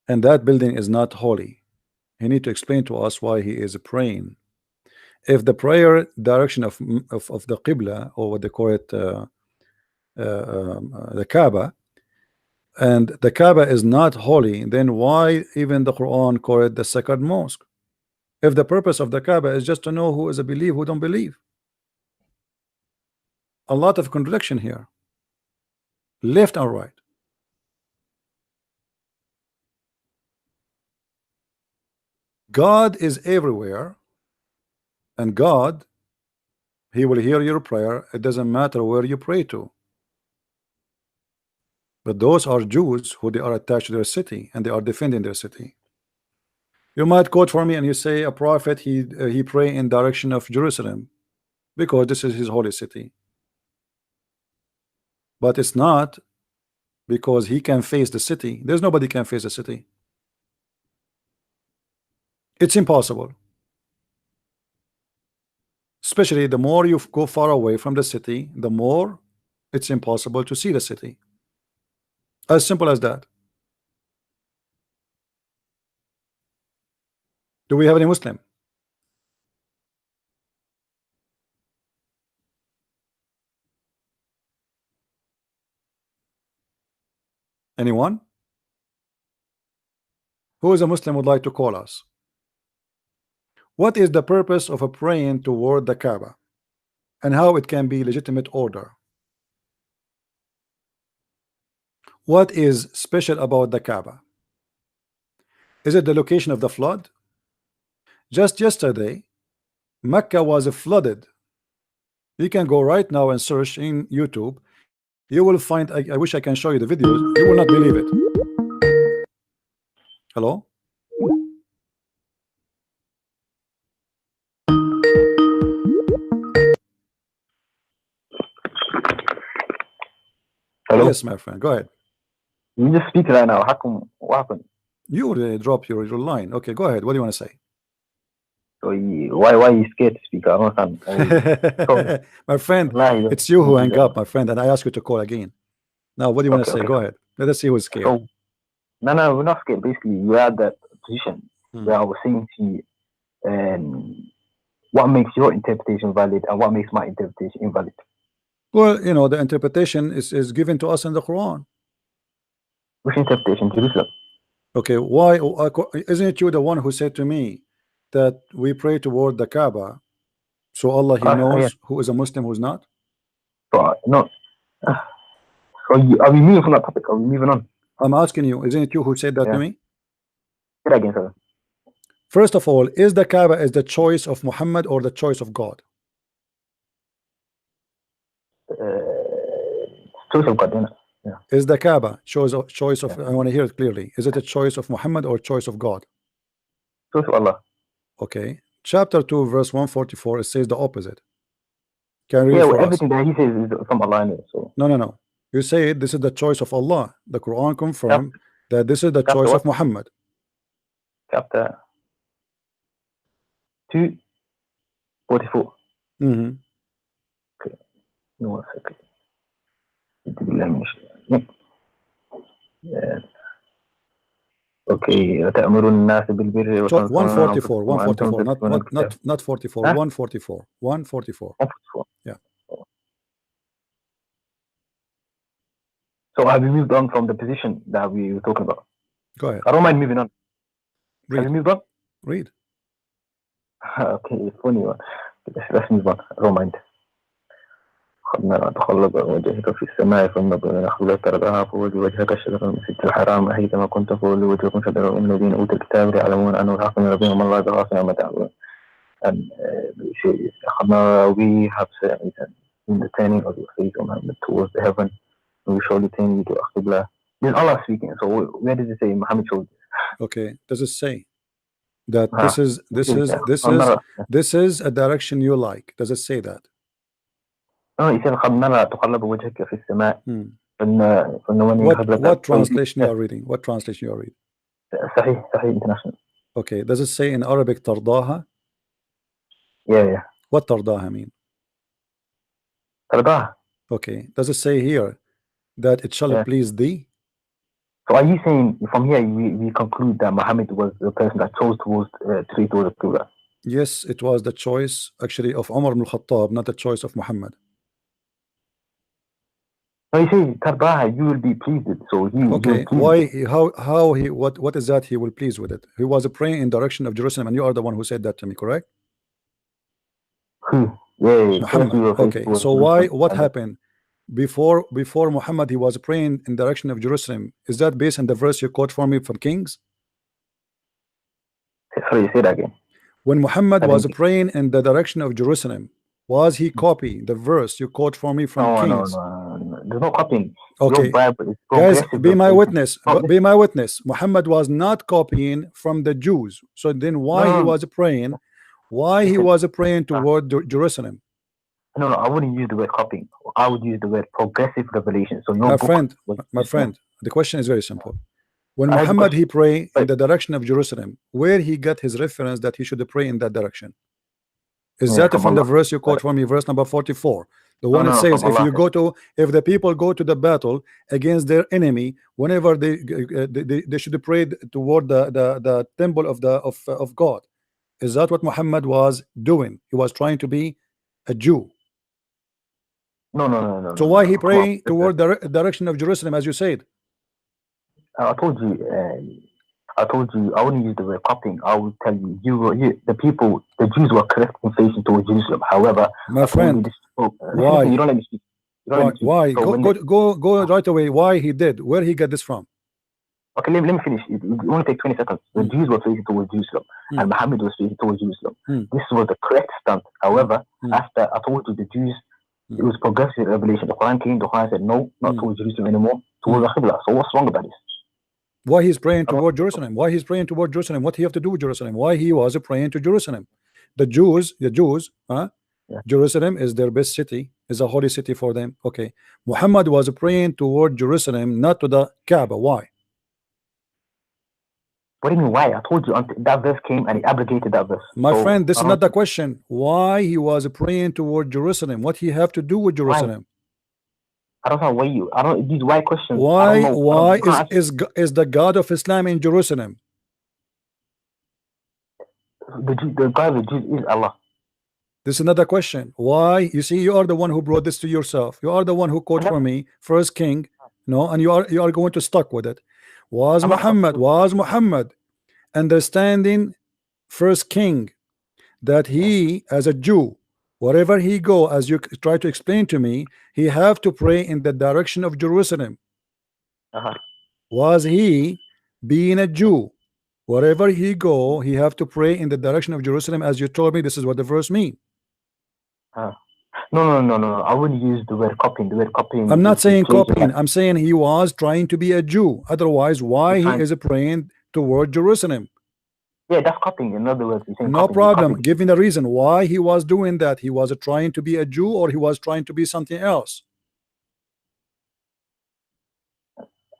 S1: and that building is not holy, he need to explain to us why he is praying. If the prayer direction of the Qibla, or what they call it, the Kaaba, and the Kaaba is not holy, then why even the Quran call it the sacred mosque? If the purpose of the Kaaba is just to know who is a believe, who don't believe. A lot of contradiction here, left and right. God is everywhere, and God, he will hear your prayer. It doesn't matter where you pray to. But those are Jews who they are attached to their city, and they are defending their city. You might quote for me and you say a prophet he pray in direction of Jerusalem because this is his holy city. But it's not because he can face the city. There's nobody can face the city. It's impossible. Especially the more you go far away from the city, the more it's impossible to see the city. As simple as that. Do we have any Muslim? Anyone? Who is a Muslim would like to call us? What is the purpose of a praying toward the Kaaba, and how it can be legitimate order? What is special about the Kaaba? Is it the location of the flood? Just yesterday, Mecca was flooded. You can go right now and search in YouTube. You will find, I wish I can show you the videos. You will not believe it. Hello?
S7: Hello?
S1: Yes, my friend. Go ahead.
S7: You just speak right now. How come? What happened?
S1: You drop your line. Okay, go ahead. What do you want to say?
S7: So why are you scared to speak? I don't understand.
S1: My friend, it's you who hang up, my friend, and I ask you to call again. Now, what do you want to say? Go ahead. Let us see who's scared.
S7: So, no, we're not scared. Basically, we're at that position where I was saying to you, what makes your interpretation valid and what makes my interpretation invalid?
S1: Well, you know, the interpretation is given to us in the Quran.
S7: Which interpretation? Jerusalem.
S1: Okay, why isn't it you the one who said to me that we pray toward the Kaaba, so Allah he knows who is a Muslim, who's not?
S7: But no. Are we moving from that topic? Are we moving on?
S1: I'm asking you, isn't it you who said that to me?
S7: Say that again, sir.
S1: First of all, is the Kaaba is the choice of Muhammad or the choice of God?
S7: Choice of God, yeah.
S1: Is the Kaaba choice of I want to hear it clearly. Is it a choice of Muhammad or choice of God?
S7: Choice of Allah.
S1: Okay. Chapter 2, verse 144, it says the opposite. Can you read for
S7: everything
S1: us?
S7: that he says is from Allah anyway, so.
S1: No. You say this is the choice of Allah. The Quran confirmed that this is the choice of Muhammad.
S7: Chapter 2, 44. Okay. No, 1 second. Yeah. Okay. تأمرون الناس بالبر
S1: So 144, not 44, 144, 144. Yeah.
S7: So have we moved on from the position that we were talking about?
S1: Go ahead.
S7: I don't mind moving on.
S1: Read.
S7: Have we moved on?
S1: Read.
S7: Okay, funny one. Let's move on. I don't mind. خذنا تقلب وجهك في السماء فلنظر نخل ترضاها فولي وجهك الشجر المسجد الحرام حيثما كنت فولي وجهكم شجر الذين اوتوا الكتاب يعلمون انه الحق من ربهم الله بغافل عما تعملون. And أخذنا we have in the turning of your face towards the heaven, and we surely turn you to Qibla. This is Allah speaking. So where does it say Muhammad showed this?
S1: Okay, does it say that this is a direction you like? Does it say that?
S7: No, he said قد نرى تقلب وجهك في السماء.
S1: What translation you are reading? What translation you are reading?
S7: Sahih International.
S1: Okay, does it say in Arabic tardaha?
S7: Yeah.
S1: What tardaha mean?
S7: Tardaha.
S1: Okay, does it say here that it shall please thee?
S7: So are you saying from here we conclude that Muhammad was the person that chose towards the Qibla?
S1: Yes, it was the choice actually of Umar ibn Khattab, not the choice of Muhammad.
S7: No, you say tardaha, you will be pleased with. So he
S1: okay, why? How he? What is that? He will please with it. He was praying in direction of Jerusalem, and you are the one who said that to me, correct?
S7: Yeah.
S1: Muhammad. Okay, so why? What happened before Muhammad? He was praying in direction of Jerusalem. Is that based on the verse you quote for me from Kings?
S7: Sorry, say that again.
S1: When Muhammad was praying in the direction of Jerusalem, was he copying the verse you quote for me from Kings?
S7: No. There's no copying.
S1: Okay, guys, be my witness. Be my witness. Muhammad was not copying from the Jews. So then, why he was praying? Why he was praying toward Jerusalem?
S7: No, I wouldn't use the word copying. I would use the word progressive revelation. So
S1: my friend, the question is very simple. When Muhammad he pray in the direction of Jerusalem, where he got his reference that he should pray in that direction? Is that from the verse you quote for me, verse number 44? The one that says, if the people go to the battle against their enemy, whenever they should pray toward the temple of God. Is that what Muhammad was doing? He was trying to be a Jew.
S7: No.
S1: So why he pray toward the direction of Jerusalem, as you said?
S7: I told you I wouldn't use the word copying. I would tell you, the people, the Jews were correct in facing towards Jerusalem. However,
S1: my friend, why?
S7: You don't let me speak.
S1: Why? Go right away. Why he did? Where he got this from?
S7: Okay, let me finish. It only take 20 seconds. The Jews were facing towards Jerusalem, and Muhammad was facing towards Jerusalem. This was the correct stance. However, after I told you the Jews, it was progressive revelation. The Quran came, the Quran said, no, not towards Jerusalem anymore, towards the Qibla. So what's wrong about this?
S1: Why he's praying toward Jerusalem? Why he's praying toward Jerusalem? What he have to do with Jerusalem? Why he was praying to Jerusalem? The Jews, Jerusalem is their best city, is a holy city for them. Okay, Muhammad was praying toward Jerusalem, not to the Kaaba. Why?
S7: What do you mean why? I told you that verse came and he abrogated that verse.
S1: My friend, this is not the question. Why he was praying toward Jerusalem? What he have to do with Jerusalem?
S7: I don't know why you. I don't. These why questions.
S1: Why is the God of Islam in Jerusalem?
S7: The God of the Jews is Allah.
S1: This is another question. Why? You see, you are the one who brought this to yourself. You are the one who quote for me First King, and you are going to stuck with it. Was Muhammad understanding First King that he, as a Jew, wherever he go, as you try to explain to me, he have to pray in the direction of Jerusalem? Was he, being a Jew, wherever he go, he have to pray in the direction of Jerusalem, as you told me? This is what the verse mean.
S7: No. I wouldn't use the word copying. The word copying.
S1: I'm not saying copying. I'm saying he was trying to be a Jew. Otherwise, why he is praying toward Jerusalem?
S7: Yeah, that's copying. In other words,
S1: no problem. Give me the reason why he was doing that. He was trying to be a Jew, or he was trying to be something else?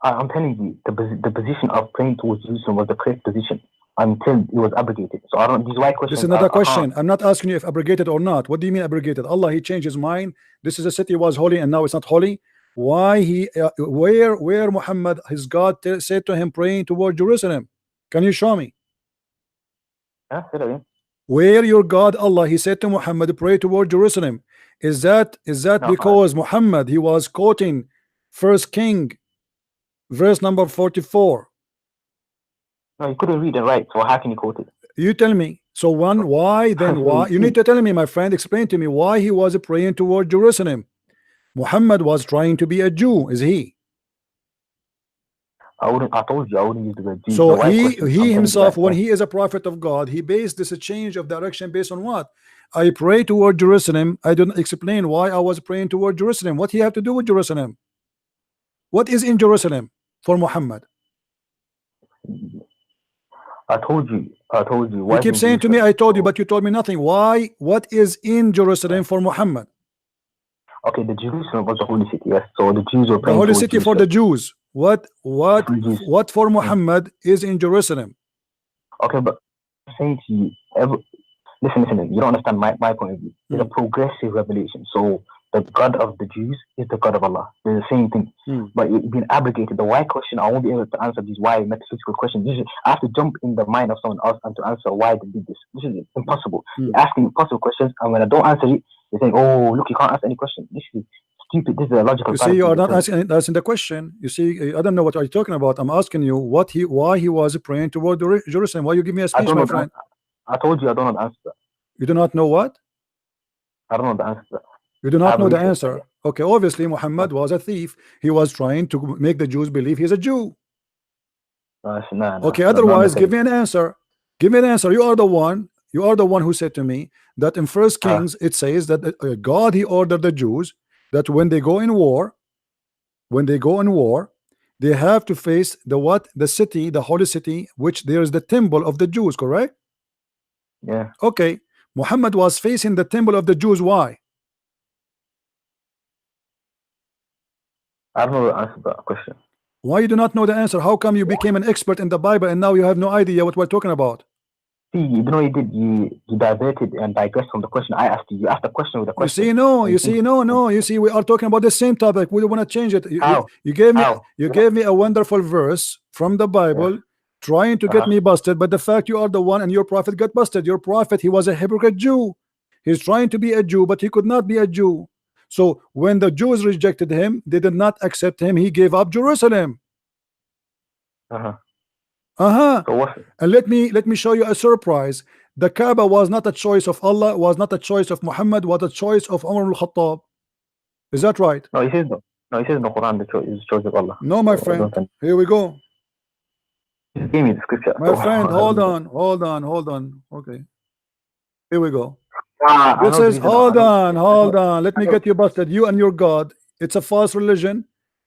S7: I'm telling you, the position of praying towards Jerusalem was the correct position until it was abrogated. So I don't. These why questions.
S1: This is another question. I'm not asking you if abrogated or not. What do you mean abrogated? Allah, he changed his mind. This is a city was holy and now it's not holy. Why he? Where Muhammad, his God, said to him praying toward Jerusalem? Can you show me? Where your God Allah, he said to Muhammad, pray toward Jerusalem? Is that because Muhammad, he was quoting First King, verse number 44?
S7: No, you couldn't read it right, so how can you quote it?
S1: You tell me. So why you need to tell me, my friend, explain to me why he was praying toward Jerusalem. Muhammad was trying to be a Jew, is he?
S7: I told you I wouldn't use the word Jew.
S1: So he himself, when he is a prophet of God, he based this change of direction based on what? I pray toward Jerusalem. I don't explain why I was praying toward Jerusalem. What he have to do with Jerusalem? What is in Jerusalem for Muhammad?
S7: I told you.
S1: You keep saying to me, I told you, but you told me nothing. Why? What is in Jerusalem for Muhammad?
S7: Okay, the Jerusalem was the holy city, yes. So the Jews were praying
S1: the holy city for the Jews. What
S7: Refugees.
S1: what for Muhammad is in Jerusalem?
S7: Okay, but I'm saying to you, listen, you don't understand my point of view. It's a progressive revelation. So the God of the Jews is the God of Allah. They're the same thing. But it's been abrogated. The why question, I won't be able to answer these why metaphysical questions. I have to jump in the mind of someone else and to answer why they did this. This is impossible. You're asking impossible questions, and when I don't answer it, they say, oh, look, you can't answer any question. This is stupid. This is a logical.
S1: You see, you are not asking the question. You see, I don't know what are you talking about. I'm asking you why he was praying toward Jerusalem. Why you give me a speech, my friend?
S7: I told you I don't know the answer to that.
S1: You do not know what?
S7: I don't know the answer to that.
S1: You do not know the answer. Okay, obviously Muhammad was a thief. He was trying to make the Jews believe he's a Jew. Okay, otherwise give me an answer. Give me an answer. You are the one who said to me that in First Kings it says that God, he ordered the Jews that when they go in war, they have to face the city, the holy city, which there is the temple of the Jews, correct?
S7: Yeah.
S1: Okay, Muhammad was facing the temple of the Jews. Why?
S7: I don't know the answer to that question.
S1: Why you do not know the answer? How come you became an expert in the Bible and now you have no idea what we're talking about?
S7: See, you know you did. You diverted and digressed from the question I asked you. You asked the question with a question.
S1: You see, we are talking about the same topic. We don't want to change it. You gave me a wonderful verse from the Bible, trying to get me busted. But the fact you are the one and your prophet got busted. Your prophet, he was a hypocrite Jew. He's trying to be a Jew, but he could not be a Jew. So when the Jews rejected him, they did not accept him. He gave up Jerusalem. And let me show you a surprise. The Kaaba was not a choice of Allah, was not a choice of Muhammad, was a choice of Umar al-Khattab. Is that right?
S7: No, he says no. No, he says in the Quran the choice of Allah.
S1: No, my friend. Here we go.
S7: Give me the scripture.
S1: My friend, hold on. Okay. Here we go. This is hold on. Let me get you busted. You and your God. It's a false religion,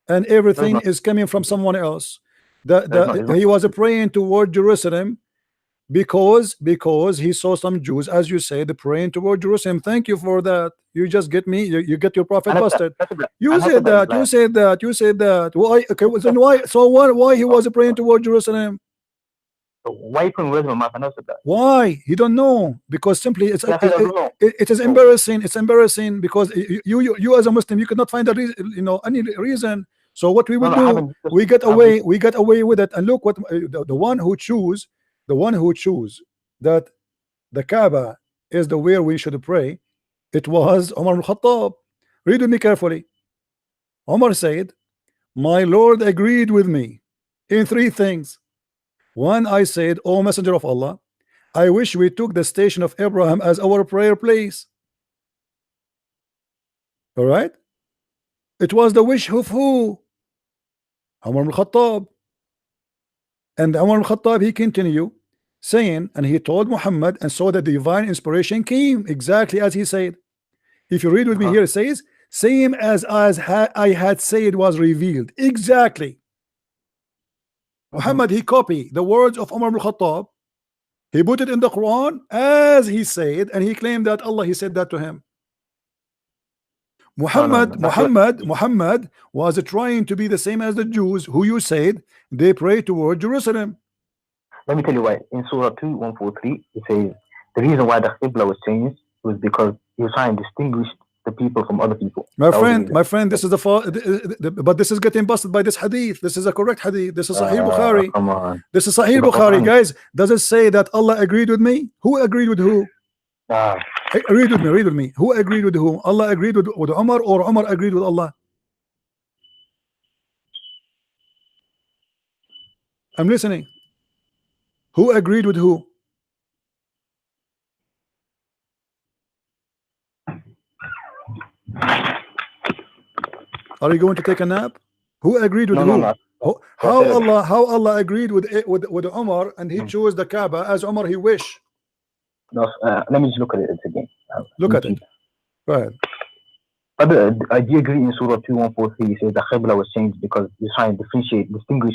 S1: and everything is coming from someone else. He was praying toward Jerusalem because he saw some Jews, as you say, praying toward Jerusalem. Thank you for that. You just get me. You get your prophet busted. You said that. Why? Okay. Then why? So why he was praying toward Jerusalem?
S7: Why you putting words in my mouth? I know that.
S1: Why? He don't know, because simply it is embarrassing. It's embarrassing because you as a Muslim, you could not find a reason, any reason. So what we will do, we get away with it. And look what the one who choose that the Kaaba is the where we should pray. It was Umar al-Khattab. Read with me carefully. Umar said, "My Lord agreed with me in three things. One, I said, O Messenger of Allah, I wish we took the station of Abraham as our prayer place." All right? It was the wish of who? Umar al-Khattab. And Umar al-Khattab, he continued saying, and he told Muhammad, and so the divine inspiration came exactly as he said. If you read with me here, it says, same as I had said was revealed. Exactly. Muhammad, he copied the words of Umar al-Khattab. He put it in the Quran as he said, and he claimed that Allah, he said that to him. Muhammad was trying to be the same as the Jews who you said they pray toward Jerusalem.
S7: Let me tell you why. In Surah 2:143, it says the reason why the Qibla was changed was because he was trying to distinguish the people from other people.
S1: My friend, this is but this is getting busted by this hadith. This is a correct hadith. This is Sahih Bukhari.
S7: Come on.
S1: This is Sahih Bukhari, guys. Does it say that Allah agreed with me? Who agreed with who? Read with me. Who agreed with whom? Allah agreed with Umar, or Umar agreed with Allah? I'm listening. Who agreed with who? Are you going to take a nap? Who agreed with who? How Allah agreed with Umar, and he chose the Kaaba as Umar he wished?
S7: No, let me just look at it again.
S1: Look at it. Go ahead.
S7: I do agree in Surah 2:143. It says the Qibla was changed because he's trying to distinguish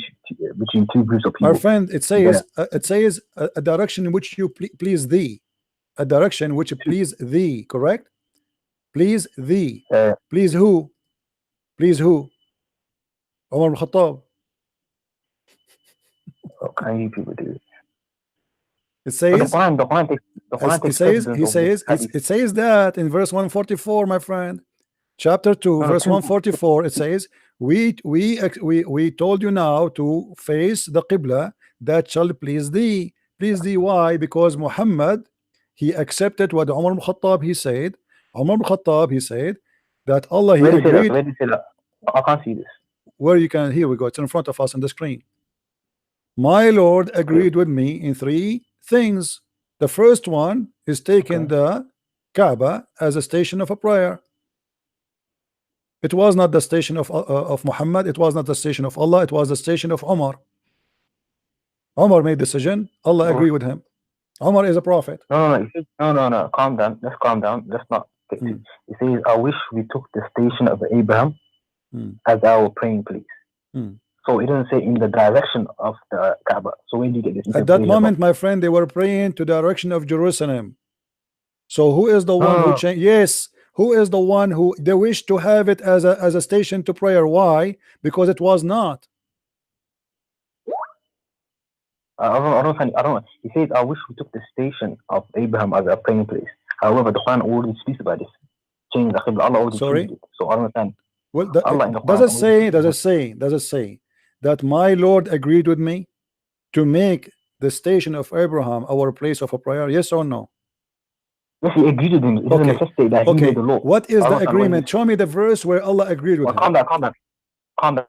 S7: between two groups of people.
S1: My friend, it says a direction in which you please thee, a direction which please thee. Correct? Please thee. Please who? Please who? Umar al-Khattab.
S7: can you people do?
S1: It says,
S7: the Quran takes
S1: it says that in verse 144, my friend, chapter 2, verse 144, it says, we told you now to face the Qibla that shall please thee. Please thee, why? Because Muhammad, he accepted what Umar ibn Khattab he said. Umar ibn Khattab he said that Allah, he agreed.
S7: Where did you say that? I can't see this.
S1: Where you can, here we go, it's in front of us on the screen. My Lord agreed with me in 3 things. The first one is taking the Kaaba as a station of a prayer. It was not the station of Muhammad, it was not the station of Allah, it was the station of Umar. Umar made decision, Allah agreed with him. Umar is a prophet.
S7: No, calm down. Let's calm down. Let's not. It says, I wish we took the station of Abraham as our praying place. So it doesn't say in the direction of the Kaaba. So when do you get this?
S1: At that moment, my friend, they were praying to the direction of Jerusalem. So who is the one who changed? Yes, who is the one who they wish to have it as a station to prayer? Why? Because it was not.
S7: I don't. He says, I wish we took the station of Abraham as a praying place. However, the Quran already speaks about this. Change the Qibla. Allah already
S1: Sorry?
S7: it. So I don't understand.
S1: Well, does it say that my Lord agreed with me to make the station of Abraham our place of a prayer? Yes or no?
S7: Yes, he agreed with him. It doesn't necessitate that he made the law.
S1: What is the agreement? Show me the verse where Allah agreed with him.
S7: Calm down.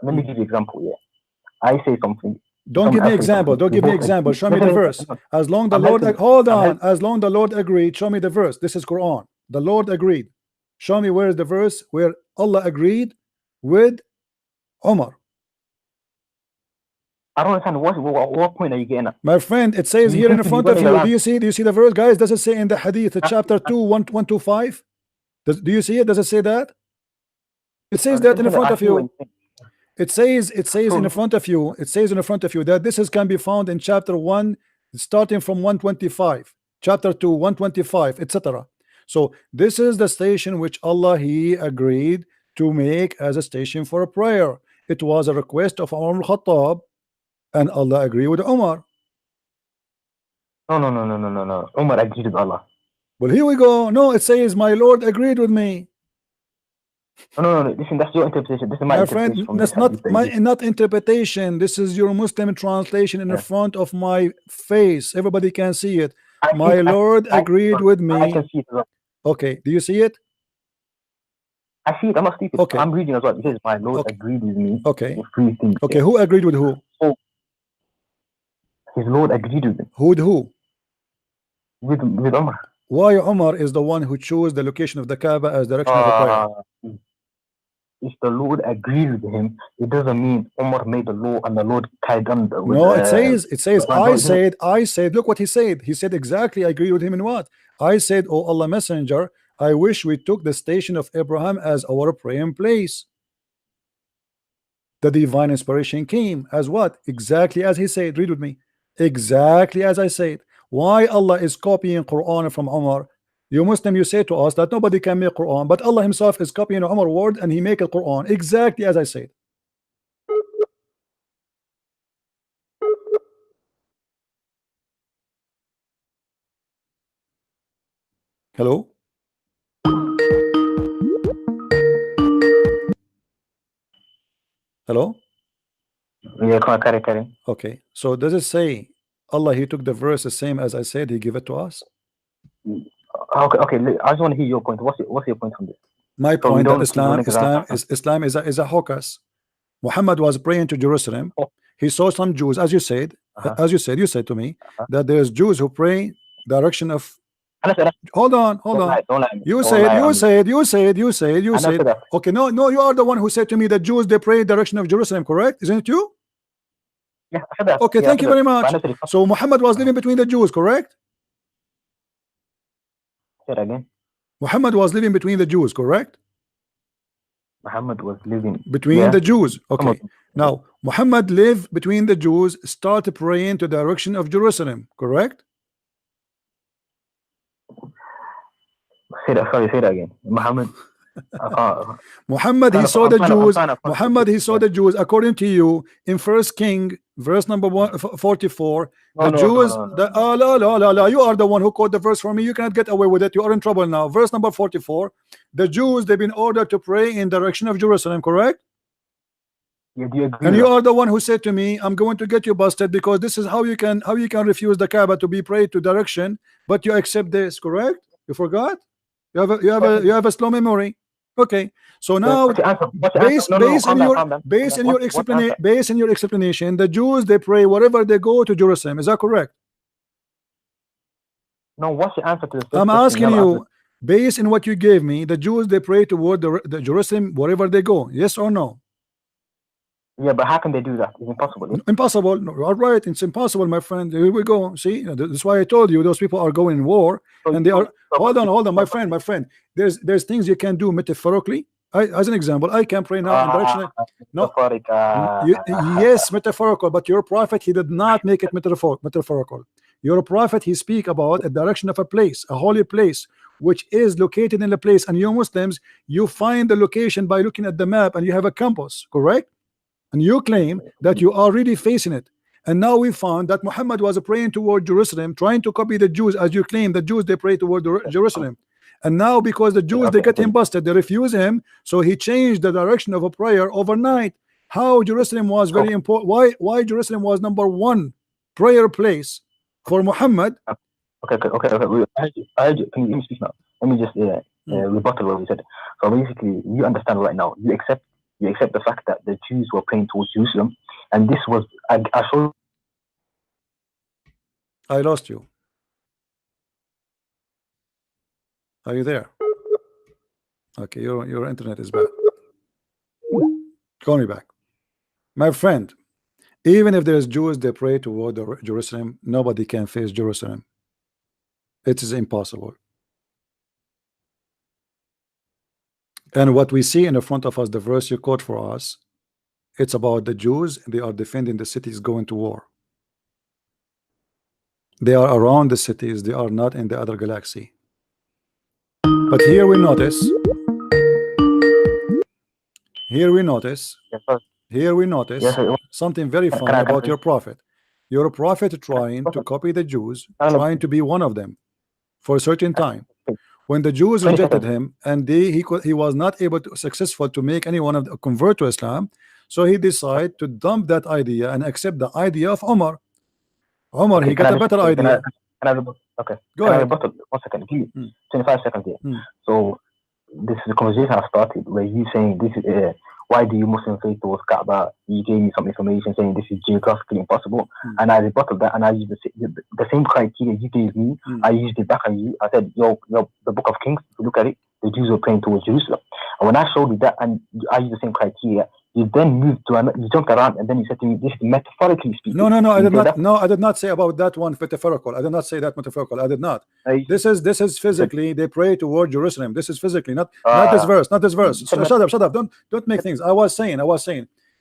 S7: Let me give you an example. Yeah, I say something.
S1: Don't give me example. Don't give me example. Show me the verse. As long the Lord, hold on. As long the Lord agreed, show me the verse. This is Quran. The Lord agreed. Show me where is the verse where Allah agreed with Umar.
S7: I don't understand what point are you getting at?
S1: My friend, it says here in front of you. Do you see the verse, guys? Does it say in the Hadith, chapter 2, 125? Do you see it? Does it say that? It says that in front of you. It says in front of you. It says in front of you that this can be found in chapter 1, starting from 125, chapter 2, 125, etc. So this is the station which Allah he agreed to make as a station for a prayer. It was a request of Umar al-Khattab, and Allah agreed with Umar.
S7: No. Umar agreed with Allah.
S1: Well, here we go. No, it says my Lord agreed with me.
S7: No. Listen, that's your interpretation. This is my interpretation.
S1: Friend, that's not interpretation. This is your Muslim translation in the front of my face. Everybody can see it. My Lord agreed with me.
S7: I can see it as well.
S1: Okay, do you see it?
S7: I see it. I'm not stupid. Okay. I'm reading as well. It says my Lord agreed with me.
S1: Okay.
S7: Three things.
S1: Okay, who agreed with who?
S7: His Lord agreed with him.
S1: With who?
S7: With Umar.
S1: Why Umar is the one who chose the location of the Kaaba as direction of the prayer?
S7: If the Lord agreed with him, it doesn't mean Umar made the law and the Lord carried on.
S1: No, it says I said, look what he said. He said exactly, I agree with him in what? I said, oh Allah Messenger, I wish we took the station of Abraham as our praying place. The divine inspiration came as what? Exactly as he said. Read with me. Exactly as I said. Why Allah is copying Quran from Umar? You Muslim, you say to us that nobody can make Quran, but Allah himself is copying Umar word and he make a Quran exactly as I said. Hello? Hello?
S7: Yeah, carry.
S1: Okay, so does it say Allah he took the verse the same as I said, he give it to us?
S7: Okay. I just want to hear your point. What's your point on this?
S1: My point that Islam is a hocus. Muhammad was praying to Jerusalem. He saw some Jews, as you said, you said to me that there's Jews who pray direction of. Hold on. You said. Okay, no, you are the one who said to me that Jews they pray direction of Jerusalem, correct? Isn't it you?
S7: Yeah, I said that.
S1: Okay, thank you very much. So Muhammad was living between the Jews, correct?
S7: Say it again.
S1: Muhammad was living between the Jews, correct?
S7: Muhammad was living
S1: between the Jews. Okay. Now Muhammad lived between the Jews, started praying to the direction of Jerusalem, correct?
S7: Say that again. Muhammad.
S1: Muhammad, he saw the Jews. Muhammad, he saw the Jews. According to you, in First King, verse number 44, the Jews. You are the one who quote the verse for me. You cannot get away with it. You are in trouble now. Verse number 44. The Jews, they've been ordered to pray in direction of Jerusalem. Correct?
S7: Yeah, do you agree?
S1: And you are the one who said to me, I'm going to get you busted because this is how you can refuse the Kaaba to be prayed to direction, but you accept this. Correct? You forgot? You have a slow memory. Okay, so now based on your explanation, the Jews, they pray wherever they go to Jerusalem. Is that correct?
S7: No, what's the answer to this?
S1: I'm asking you, based on what you gave me, the Jews, they pray toward the Jerusalem wherever they go. Yes or no?
S7: Yeah, but how can they do that? It's impossible. Yeah?
S1: Impossible. No, all right, it's impossible, my friend. Here we go. See, that's why I told you those people are going in war, and they are. Hold on, my friend. There's things you can do metaphorically. As an example, I can pray now in direction. No, yes, metaphorical. But your prophet, he did not make it metaphorical. Your prophet, he speak about a direction of a place, a holy place, which is located in a place. And you Muslims, you find the location by looking at the map, and you have a compass, correct? And you claim that you are really facing it. And now we found that Muhammad was praying toward Jerusalem, trying to copy the Jews, as you claim the Jews, they pray toward Jerusalem. And now because the Jews, they get him busted, they refuse him, so he changed the direction of a prayer overnight. How Jerusalem was very important. Why Jerusalem was number one prayer place for Muhammad?
S7: Okay. I heard you. Can you speak now? Let me just rebuttal what you said. So basically, you understand right now. You accept the fact that the Jews were praying towards Jerusalem, and this was I showed.
S1: I lost you. Are you there? Okay, your internet is bad. Call me back, my friend. Even if there is Jews, they pray toward Jerusalem. Nobody can face Jerusalem. It is impossible. And what we see in the front of us, the verse you quote for us, it's about the Jews. They are defending the cities, going to war. They are around the cities. They are not in the other galaxy. But here we notice something very funny about your prophet. Your prophet trying to copy the Jews, trying to be one of them for a certain time. When the Jews rejected him, and he was not able to successful to make anyone of them convert to Islam, so he decided to dump that idea and accept the idea of Omar. He got a better idea.
S7: Okay.
S1: Go ahead.
S7: 1 second, please. 25 seconds here. So this is the conversation I started where you saying this is why do you Muslim faith towards Kaaba? You gave me some information saying this is geographically impossible, and I rebutted that, and I used the same criteria you gave me. I used it back on you. I said, the Book of Kings. If you look at it, the Jews were praying towards Jerusalem, and when I showed you that, and I used the same criteria, you then moved to you jumped around, and then you said to me, "This is metaphorically speaking."
S1: No, I did not. No, I did not say about that one metaphorical. I did not say that metaphorical. I did not. This is physically. They pray toward Jerusalem. This is physically, not this verse. Not this verse. Shut up. Don't make things. I was saying.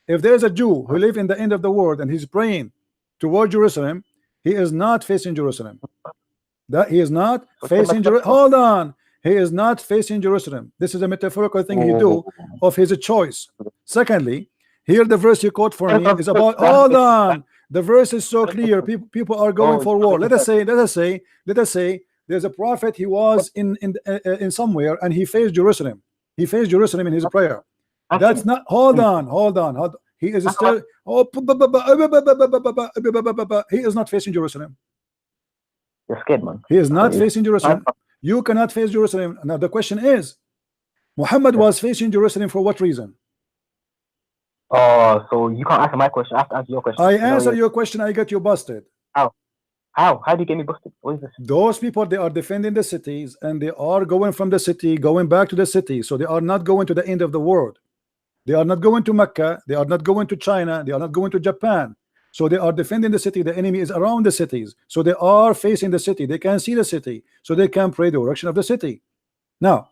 S1: If there is a Jew who lives in the end of the world and he's praying toward Jerusalem, he is not facing Jerusalem. That he is not facing Jerusalem. Hold on. He is not facing Jerusalem. This is a metaphorical thing he do of his choice. Secondly, here the verse you quote for me is about. Hold on. The verse is so clear. People are going for war. Let us say there's a prophet. He was in somewhere and he faced Jerusalem. He faced Jerusalem in his prayer. That's not. Hold on. He is still. He is not facing Jerusalem.
S7: You're scared, man.
S1: He is not facing Jerusalem. You cannot face Jerusalem. Now the question is, Muhammad was facing Jerusalem for what reason?
S7: Oh, so you can't answer my question. I have to answer your question.
S1: I answer your question. I get you busted.
S7: How do you get me busted? What is this?
S1: Those people, they are defending the cities, and they are going from the city, going back to the city. So they are not going to the end of the world. They are not going to Mecca. They are not going to China. They are not going to Japan. So they are defending the city. The enemy is around the cities. So they are facing the city. They can see the city. So they can pray the direction of the city. Now,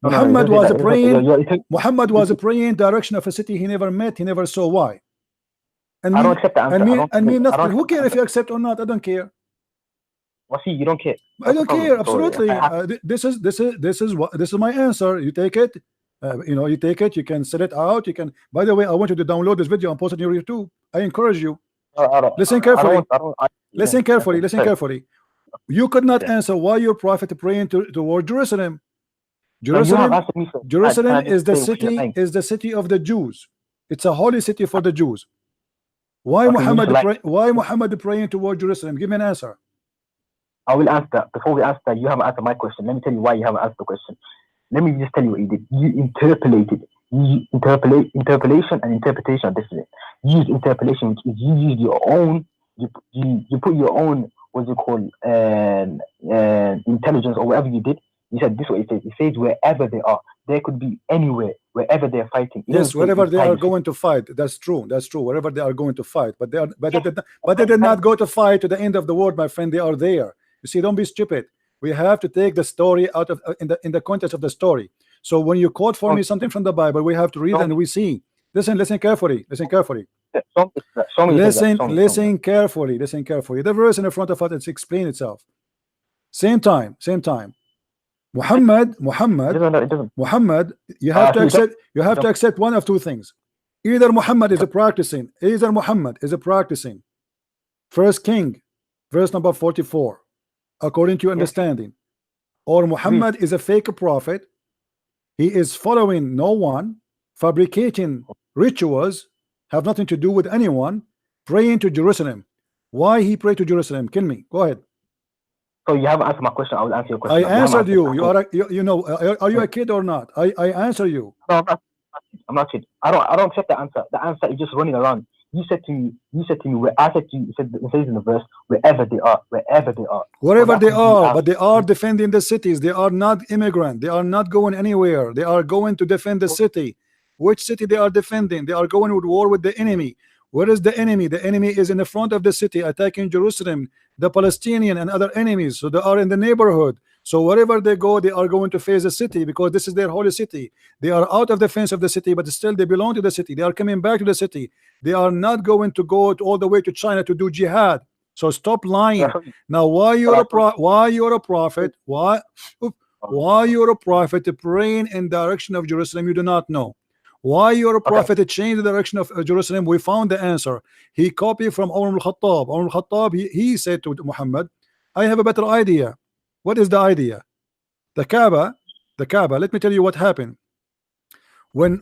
S1: Muhammad was praying. Muhammad was praying direction of a city he never met. He never saw. Why? And
S7: I don't accept that answer.
S1: And me nothing. Who cares if you accept or not? I don't care.
S7: Well, see, you don't care.
S1: I don't care. Absolutely. This is my answer. You take it. You take it, you can sell it out, you can. By the way, I want you to download this video and post it on your YouTube. I encourage you. Listen carefully. Listen carefully. Listen carefully. You could not answer why your prophet praying toward Jerusalem. Jerusalem is the city of the Jews. It's a holy city for the Jews. Why Muhammad praying toward Jerusalem? Give me an answer.
S7: I will answer that. Before we answer that, you haven't answered my question. Let me tell you why you haven't answered the question. Let me just tell you what you did. You interpolated. Interpolation and interpretation are different. You use interpolation, which is you use your own. You put your own, what's it called, intelligence or whatever you did. You said this is what it says. It says wherever they are. They could be anywhere, wherever they're fighting.
S1: Yes, wherever they are going to fight. That's true. That's true. Wherever they are going to fight, but they did not go to fight to the end of the world, my friend. They are there. You see, don't be stupid. We have to take the story out of in the context of the story. So when you quote for me something from the Bible, we have to read and we see. Listen carefully. Listen carefully. Listen carefully. Listen carefully. The verse in the front of it, it's explain itself. Same time. Muhammad, you have to accept one of two things. Either Muhammad is practicing. First King, verse number 44, according to your understanding, or Muhammad is a fake prophet. He is following no one, fabricating rituals, have nothing to do with anyone, praying to Jerusalem. Why he prayed to Jerusalem? Kill me. Go ahead.
S7: So you haven't answered my question. I will answer your question.
S1: I answered you. Are you a kid or not? I answer you.
S7: No, I'm not kid. I don't accept the answer. The answer is just running around. You said to me, where I said to you, it says in the verse, wherever they are.
S1: Wherever they are, but they are defending the cities. They are not immigrant. They are not going anywhere. They are going to defend the city. Which city they are defending? They are going to war with the enemy. Where is the enemy? The enemy is in the front of the city, attacking Jerusalem, the Palestinian and other enemies. So they are in the neighborhood. So wherever they go, they are going to face the city because this is their holy city. They are out of the fence of the city, but still they belong to the city. They are coming back to the city. They are not going to go all the way to China to do jihad. So stop lying. Now, why you're a prophet? Why you're a prophet praying in direction of Jerusalem? You do not know. Why you're a prophet to change the direction of Jerusalem? We found the answer. He copied from Umar al-Khattab. Umar al-Khattab, he said to Muhammad, I have a better idea. What is the idea? The Kaaba, let me tell you what happened. Hold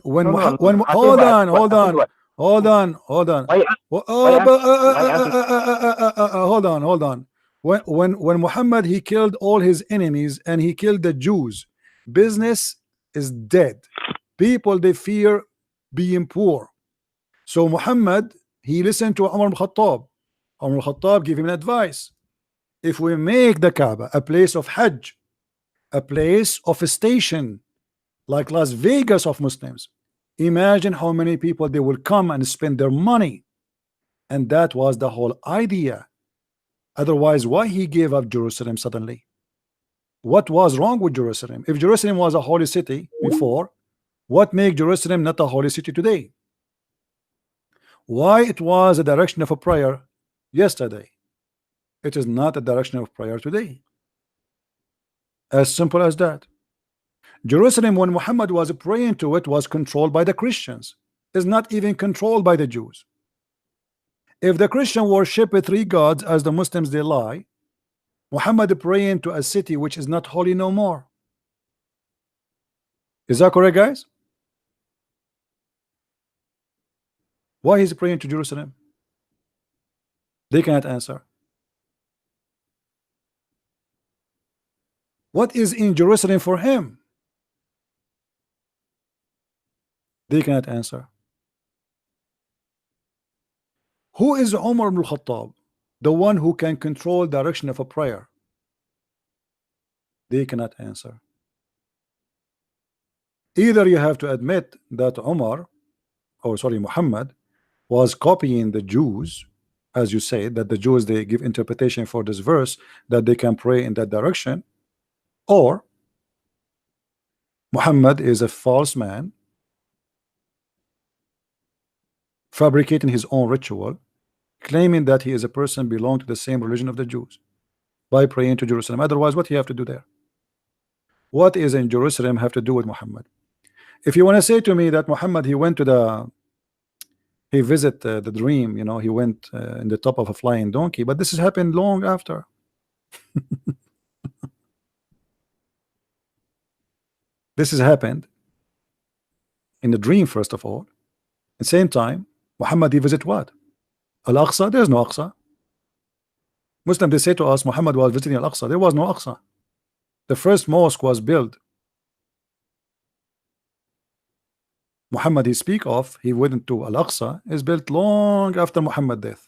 S1: on. When Muhammad, he killed all his enemies and he killed the Jews, business is dead. People, they fear being poor. So Muhammad, he listened to Umar al-Khattab. Umar al-Khattab gave him an advice. If we make the Kaaba a place of Hajj, a place of a station, like Las Vegas of Muslims, imagine how many people they will come and spend their money. And that was the whole idea. Otherwise, why he gave up Jerusalem suddenly? What was wrong with Jerusalem? If Jerusalem was a holy city before, what makes Jerusalem not a holy city today? Why it was a direction of a prayer yesterday, it is not a direction of prayer today? As simple as that. Jerusalem, when Muhammad was praying to it, was controlled by the Christians. It's not even controlled by the Jews. If the Christian worship 3 gods as the Muslims they lie, Muhammad praying to a city which is not holy no more. Is that correct, guys? Why is he praying to Jerusalem? They cannot answer. What is in Jerusalem for him? They cannot answer. Who is Umar ibn al-Khattab? The one who can control direction of a prayer. They cannot answer. Either you have to admit that Muhammad was copying the Jews, as you say, that the Jews, they give interpretation for this verse that they can pray in that direction, or Muhammad is a false man fabricating his own ritual, claiming that he is a person belong to the same religion of the Jews by praying to Jerusalem. Otherwise, what do you have to do there? What is in Jerusalem have to do with Muhammad? If you want to say to me that Muhammad, he visit the dream, you know, he went in the top of a flying donkey, but this has happened long after. This has happened in the dream, first of all. At the same time, Muhammad, he visit what? Al-Aqsa? There's no Aqsa. Muslim, they say to us, Muhammad was visiting Al-Aqsa. There was no Aqsa. The first mosque was built. Muhammad he speak of, he went to Al-Aqsa, is built long after Muhammad's death.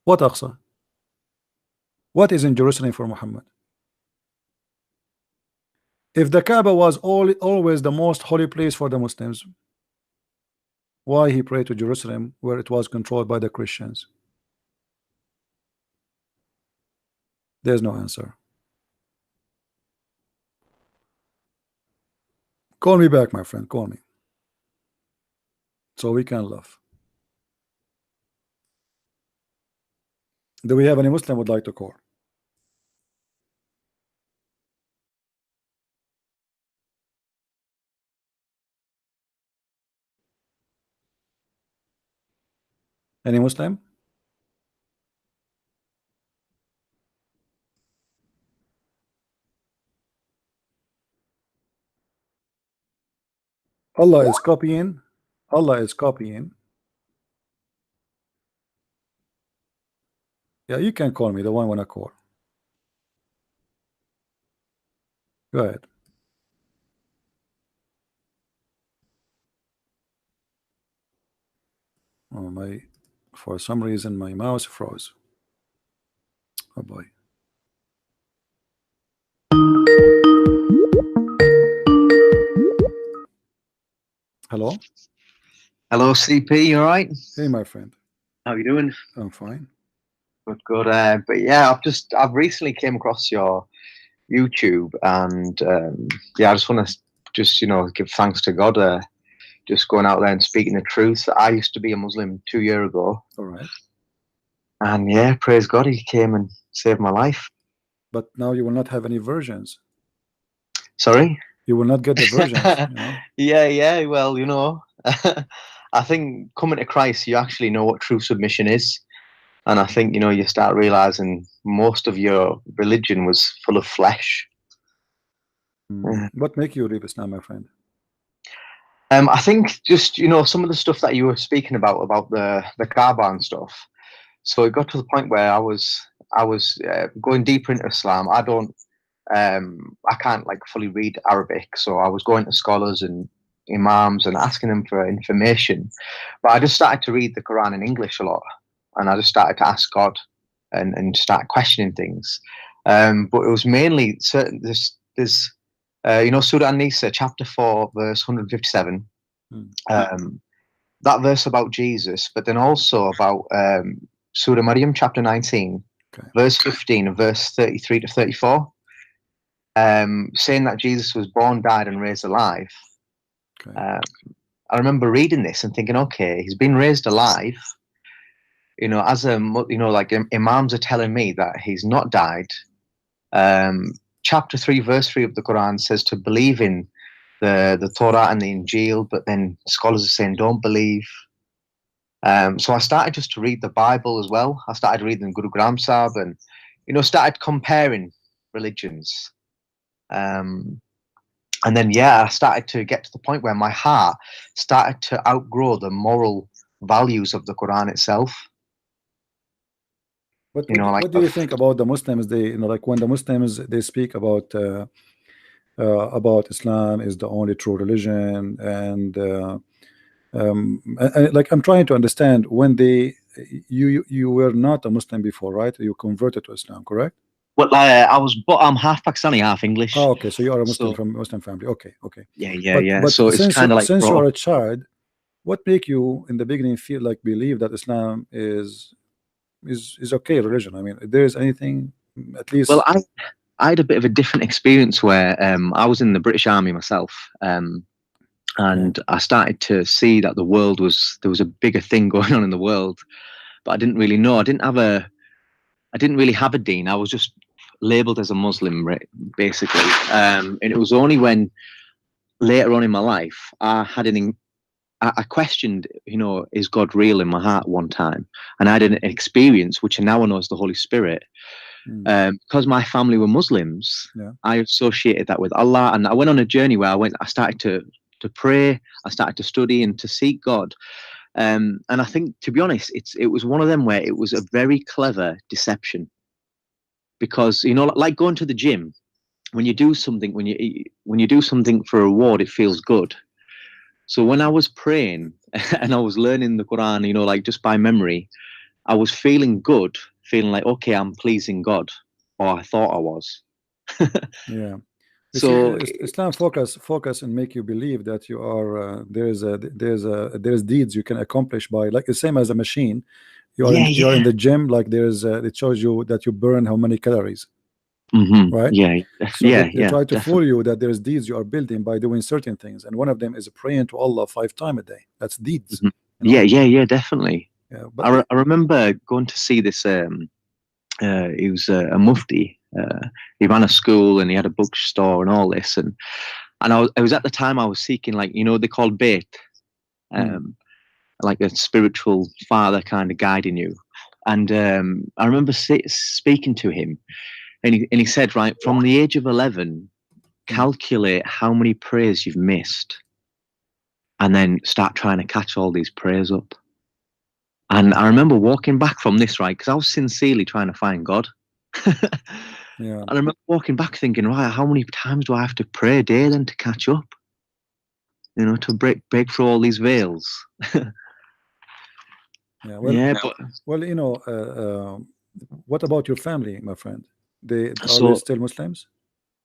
S1: What Aqsa? What is in Jerusalem for Muhammad? If the Kaaba was always the most holy place for the Muslims, why he prayed to Jerusalem where it was controlled by the Christians? There's no answer. Call me back, my friend. Call me. So we can laugh. Do we have any Muslim would like to call? Any Muslim? Allah is copying. Allah is copying. Yeah, you can call me, the one when I call. Go ahead. Oh, for some reason my mouse froze. Oh boy. Hello?
S8: Hello, CP, you all right?
S1: Hey, my friend.
S8: How you doing?
S1: I'm fine.
S8: Good, good. But yeah, I've recently came across your YouTube, and yeah, I just want to give thanks to God. Just going out there and speaking the truth. I used to be a Muslim 2 years ago.
S1: All right.
S8: And yeah, praise God, he came and saved my life.
S1: But now you will not have any versions.
S8: Sorry?
S1: You will not get the versions. You know?
S8: Yeah. Well, I think coming to Christ, you actually know what true submission is. And I think, you start realizing most of your religion was full of flesh.
S1: What make you leave Islam, my friend?
S8: I think just, some of the stuff that you were speaking about the Kaaba and stuff. So it got to the point where I was going deeper into Islam. I can't like fully read Arabic. So I was going to scholars and imams and asking them for information. But I just started to read the Quran in English a lot. And I just started to ask God and start questioning things. But it was mainly certain, there's Surah An-Nisa, chapter 4, verse 157. That verse about Jesus, but then also about Surah Maryam, chapter 19, verse 15 and verse 33 to 34, saying that Jesus was born, died, and raised alive. I remember reading this and thinking, okay, he's been raised alive. As like imams are telling me that he's not died. Chapter 3, verse 3 of the Quran says to believe in the Torah and the Injil, but then scholars are saying don't believe. So I started just to read the Bible as well. I started reading Guru Granth Sahib and, started comparing religions. And then, I started to get to the point where my heart started to outgrow the moral values of the Quran itself.
S1: What do you think about the Muslims? They, like when the Muslims they speak about Islam is the only true religion, and like I'm trying to understand when you were not a Muslim before, right? You converted to Islam, correct?
S8: Well, I'm half Pakistani, half English.
S1: Oh, okay. So you are a Muslim from Muslim family. Okay.
S8: Yeah.
S1: But
S8: so it's kind of like
S1: since you are a child, what make you in the beginning feel like believe that Islam is okay religion? I mean, if there is anything at least.
S8: Well, I had a bit of a different experience where I was in the British Army myself, and I started to see that there was a bigger thing going on in the world, but I didn't really know. I didn't really have a deen. I was just labeled as a Muslim, basically. And it was only when later on in my life I had I questioned, is God real in my heart one time, and I had an experience which now I know is the Holy Spirit. Because my family were Muslims, I associated that with Allah, and I went on a journey where I started to pray, I started to study and to seek God. And I think, to be honest, it was one of them where it was a very clever deception, because like going to the gym, when you do something, when you do something for a reward, it feels good. So when I was praying and I was learning the Quran, like just by memory, I was feeling good, feeling like, okay, I'm pleasing God, or I thought I was.
S1: Yeah.
S8: So
S1: Islam focus and make you believe that you are there's deeds you can accomplish by, like the same as a machine. You're in the gym, like it shows you that you burn how many calories. Right? So they try to fool you that there's deeds you are building by doing certain things, and one of them is praying to Allah 5 times a day. That's deeds.
S8: Yeah, definitely.
S1: Yeah, but
S8: I remember going to see this. He was a mufti. He ran a school and he had a bookstore and all this. And I was at the time I was seeking, like, they called bait, like a spiritual father kind of guiding you. And I remember speaking to him, and he said, right, from the age of 11, calculate how many prayers you've missed, and then start trying to catch all these prayers up. And I remember walking back from this, right, because I was sincerely trying to find God.
S1: Yeah.
S8: I remember walking back thinking, right, how many times do I have to pray a day then to catch up? To break through all these veils.
S1: Yeah. Well, what about your family, my friend? Are they still Muslims?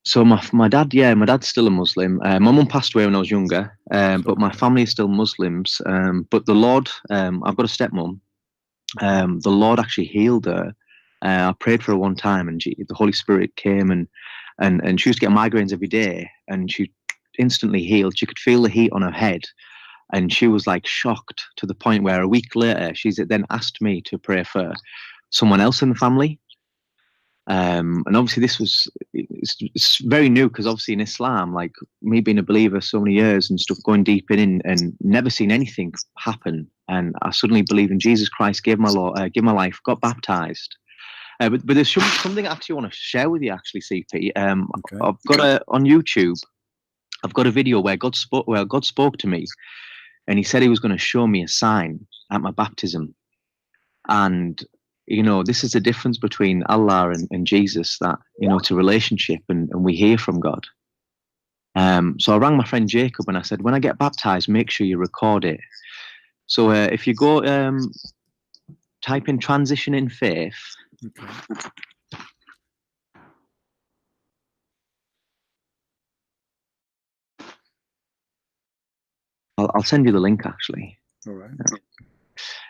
S8: So my dad's still a Muslim. My mum passed away when I was younger, but my family is still Muslims. But the Lord, I've got a stepmom. The Lord actually healed her. I prayed for her one time, and the Holy Spirit came, and she was getting migraines every day, and she instantly healed. She could feel the heat on her head, and she was like shocked to the point where a week later, she's then asked me to pray for someone else in the family. And obviously it's very new, because obviously in Islam, like me being a believer so many years and stuff, going deep in and never seen anything happen, and I suddenly believe in Jesus Christ, gave my life, got baptized. But there's something I actually want to share with you, actually, CP.
S1: Okay.
S8: I've got on YouTube, I've got a video where God spoke to me, and he said he was going to show me a sign at my baptism. And this is the difference between Allah and Jesus, that, it's a relationship, and we hear from God. So I rang my friend Jacob and I said, when I get baptized, make sure you record it. So if you go type in transition in faith.
S1: Okay.
S8: I'll send you the link, actually.
S1: All right.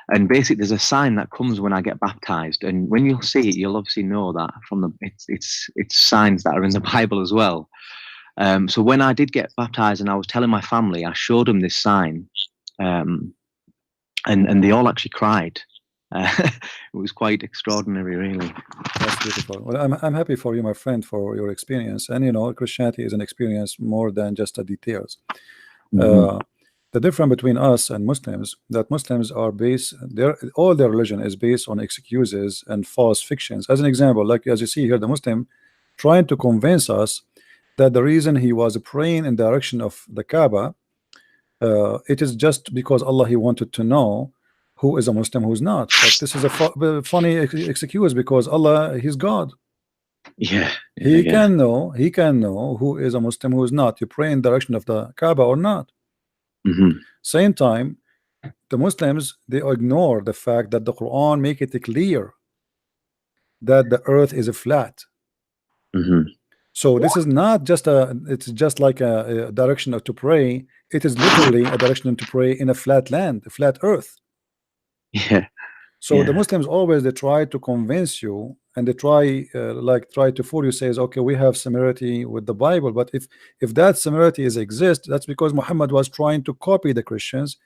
S8: And basically, there's a sign that comes when I get baptized, and when you'll see it, you'll obviously know that from it's signs that are in the Bible as well. So when I did get baptized, and I was telling my family, I showed them this sign, and they all actually cried. It was quite extraordinary, really.
S1: That's beautiful. Well, I'm happy for you, my friend, for your experience. And Christianity is an experience more than just the details. The difference between us and Muslims, that Muslims are all their religion is based on excuses and false fictions. As an example, like as you see here, the Muslim trying to convince us that the reason he was praying in the direction of the Kaaba, it is just because Allah, he wanted to know who is a Muslim, who's not. But this is a funny excuse, because Allah, he's God. He can know who is a Muslim, who is not. You pray in the direction of the Kaaba or not. Same time, the Muslims, they ignore the fact that the Quran make it clear that the earth is flat. So this is not just it's just like a direction to pray. It is literally a direction to pray in a flat land, a flat earth. So the Muslims always, they try to convince you, and they try to fool you, says, okay, we have similarity with the Bible, but if that similarity exists, that's because Muhammad was trying to copy the Christians,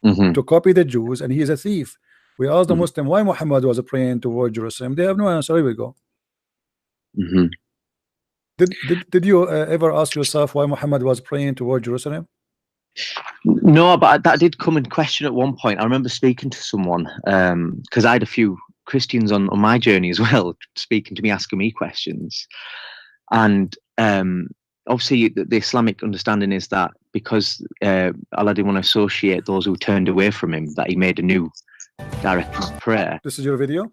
S1: to copy the Jews, and he is a thief. We asked the Muslim why Muhammad was praying toward Jerusalem. They have no answer. Here we go.
S8: Mm-hmm.
S1: Did you ever ask yourself why Muhammad was praying toward Jerusalem?
S8: No, but that did come in question at one point. I remember speaking to someone because I had a few Christians on my journey as well, speaking to me, asking me questions. And obviously, the Islamic understanding is that because Allah didn't want to associate those who turned away from Him, that He made a new direction of prayer.
S1: This is your video?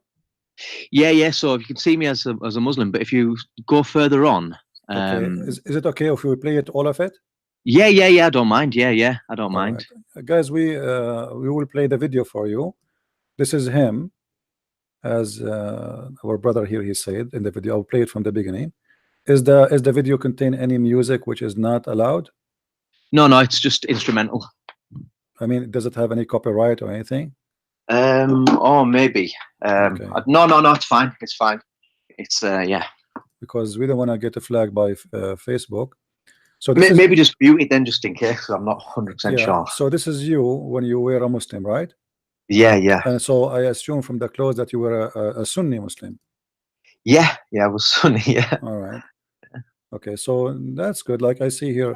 S8: Yeah. So you can see me as a Muslim, but if you go further on,
S1: okay, is it okay if we play it all of it?
S8: Yeah. I don't mind. Yeah, I don't mind.
S1: Right. Guys, we will play the video for you. This is him, as our brother here he said in the video. I'll play it from the beginning. Is the video contain any music which is not allowed?
S8: No, it's just instrumental.
S1: I mean, does it have any copyright or anything?
S8: Oh, maybe.
S1: Okay.
S8: No, it's fine. It's fine. It's yeah.
S1: Because we don't want to get a flag by Facebook. So
S8: maybe just mute it then, just in case. I'm not 100% sure.
S1: So this is you when you were a Muslim, right?
S8: Yeah.
S1: And so I assume from the clothes that you were a Sunni Muslim.
S8: Yeah, I was Sunni. Yeah.
S1: All right. Okay, so that's good. Like I see here,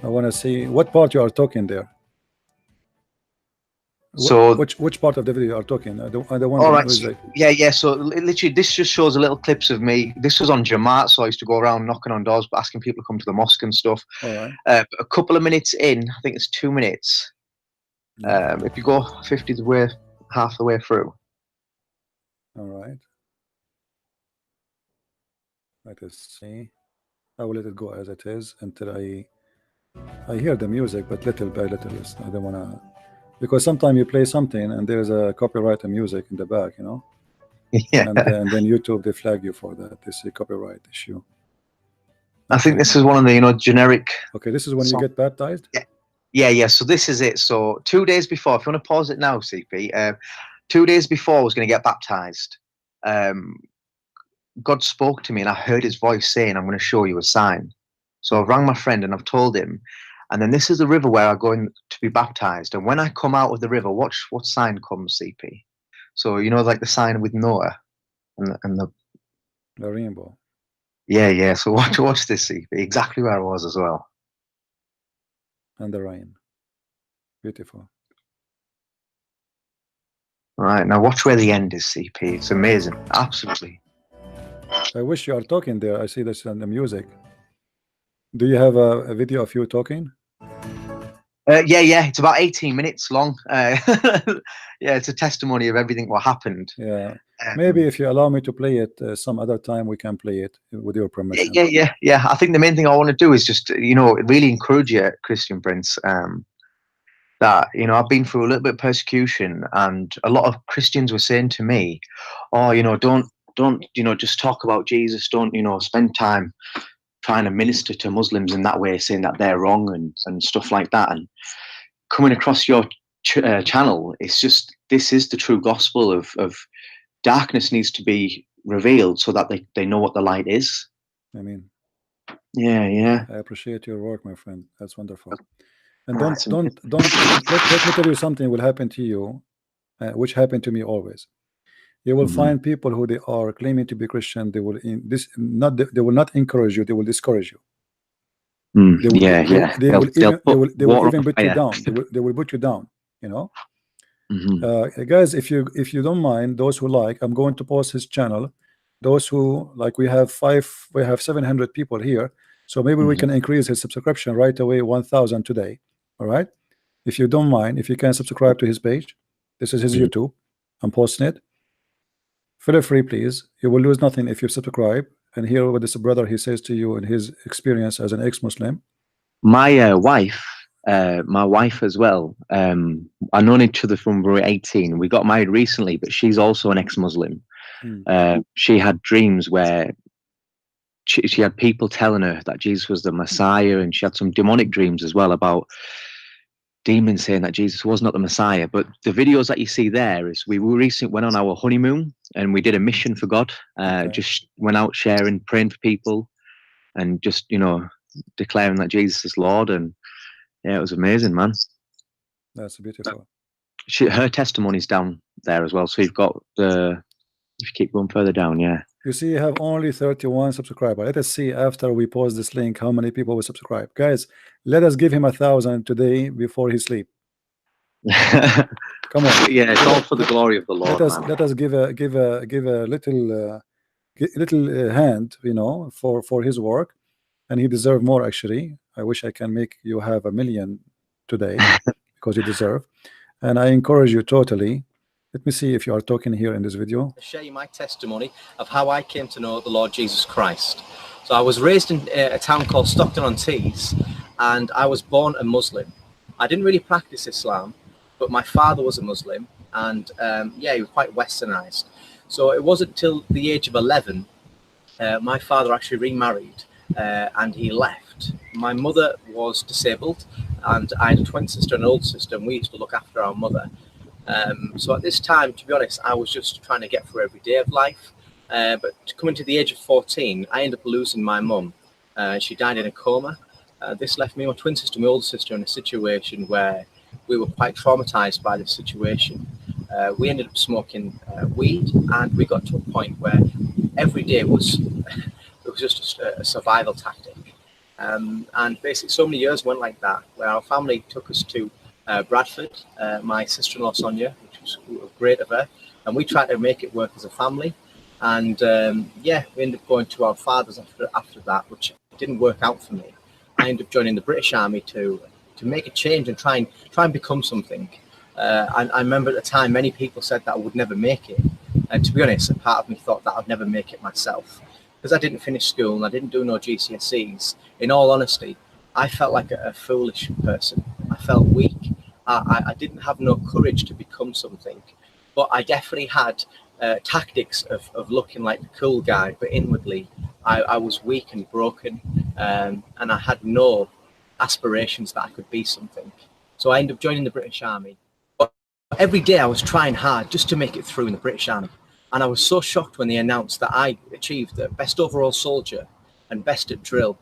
S1: I want to see what part you are talking there.
S8: So
S1: which part of the video you are talking? The one.
S8: All right. Yeah. So literally, this just shows a little clips of me. This was on Jamaat, so I used to go around knocking on doors, asking people to come to the mosque and stuff.
S1: All right.
S8: A couple of minutes in, I think it's 2 minutes. If you go 50 the way, half the way through.
S1: All right. Let us see. I will let it go as it is until I hear the music, but little by little. I don't want to. Because sometimes you play something and there's a copyright music in the back, you know.
S8: Yeah.
S1: And then YouTube they flag you for that. They say copyright issue.
S8: I think this is one of the generic.
S1: Okay, this is when you get baptized.
S8: Yeah. So this is it. So 2 days before, if you want to pause it now, CP. 2 days before I was going to get baptized. God spoke to me and I heard His voice saying, "I'm going to show you a sign." So I've rang my friend and I've told him. And then this is the river where I'm going to be baptized. And when I come out of the river, watch what sign comes, CP. So, like the sign with Noah and the
S1: rainbow.
S8: Yeah. So watch this, CP. Exactly where I was as well.
S1: And the rain. Beautiful.
S8: All right. Now watch where the end is, CP. It's amazing. Absolutely.
S1: I wish you are talking there. I see this in the music. Do you have a video of you talking?
S8: Yeah. It's about 18 minutes long. Yeah, it's a testimony of everything what happened.
S1: Yeah. Maybe if you allow me to play it some other time, we can play it with your permission.
S8: Yeah. I think the main thing I want to do is just, really encourage you, Christian Prince, that, I've been through a little bit of persecution and a lot of Christians were saying to me, oh, don't, just talk about Jesus. Don't, spend time trying to minister to Muslims in that way, saying that they're wrong and stuff like that. And coming across your channel, it's just, this is the true gospel of darkness needs to be revealed so that they know what the light is.
S1: I mean,
S8: yeah.
S1: I appreciate your work, my friend. That's wonderful. And don't let me tell you something will happen to you, which happened to me always. You will find people who they are claiming to be Christian. They will they will not encourage you. They will discourage you. They will even put you down. They will put you down. Guys, if you don't mind, those who like, I'm going to post his channel. Those who like, we have 700 people here, so maybe we can increase his subscription right away, 1,000 today. All right. If you don't mind, if you can subscribe to his page, this is his YouTube. I'm posting it. Feel free, please. You will lose nothing if you subscribe and hear what this brother he says to you and his experience as an ex-Muslim.
S8: My wife as well. I known each other from we were 18. We got married recently, but she's also an ex-Muslim. She had dreams where she had people telling her that Jesus was the Messiah, and she had some demonic dreams as well about demons saying that Jesus was not the Messiah. But the videos that you see there is we recently went on our honeymoon and we did a mission for God. Just went out sharing, praying for people, and just declaring that Jesus is Lord. And yeah, it was amazing, man.
S1: That's beautiful.
S8: Her testimony's down there as well. So you've got if you keep going further down, yeah.
S1: You see, you have only 31 subscribers. Let us see after we post this link how many people will subscribe. Guys, let us give him 1,000 today before he sleep. Come on.
S8: Yeah, it's all for the glory of the Lord.
S1: Let us give a little hand, you know, for his work, and he deserves more. Actually, I wish I can make you have 1 million today because you deserve, and I encourage you totally. Let me see if you are talking here in this video.
S9: Share you my testimony of how I came to know the Lord Jesus Christ. So I was raised in a town called Stockton-on-Tees, and I was born a Muslim. I didn't really practice Islam, but my father was a Muslim, and yeah, he was quite westernized. So it wasn't till the age of 11, my father actually remarried, and he left. My mother was disabled, and I had a twin sister and an older sister, and we used to look after our mother. So at this time, to be honest, I was just trying to get through every day of life. But coming to the age of 14, I ended up losing my mum. She died in a coma. This left me and my twin sister and my older sister in a situation where we were quite traumatized by this situation. We ended up smoking weed, and we got to a point where every day was just a survival tactic. And basically so many years went like that, where our family took us to Bradford, my sister-in-law Sonia, which was great of her, and we tried to make it work as a family. And yeah, we ended up going to our fathers after that, which didn't work out for me. I ended up joining the British Army to make a change and try and become something. I remember at the time many people said that I would never make it, and to be honest, a part of me thought that I'd never make it myself, because I didn't finish school and I didn't do no GCSEs. In all honesty, I felt like a foolish person. I felt weak. I didn't have no courage to become something, but I definitely had tactics of looking like the cool guy, but inwardly I was weak and broken, and I had no aspirations that I could be something. So I ended up joining the British Army. But every day I was trying hard just to make it through in the British Army, and I was so shocked when they announced that I achieved the best overall soldier and best at drill.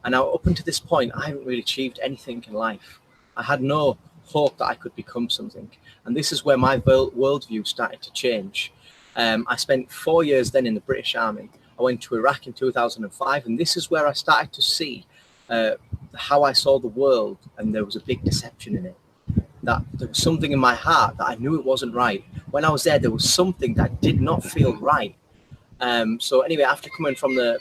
S9: And now up until this point, I haven't really achieved anything in life. I had no hope that I could become something. And this is where my worldview started to change. I spent 4 years then in the British Army. I went to Iraq in 2005, and this is where I started to see how I saw the world, and there was a big deception in it. That there was something in my heart that I knew it wasn't right. When I was there was something that did not feel right. So anyway, after coming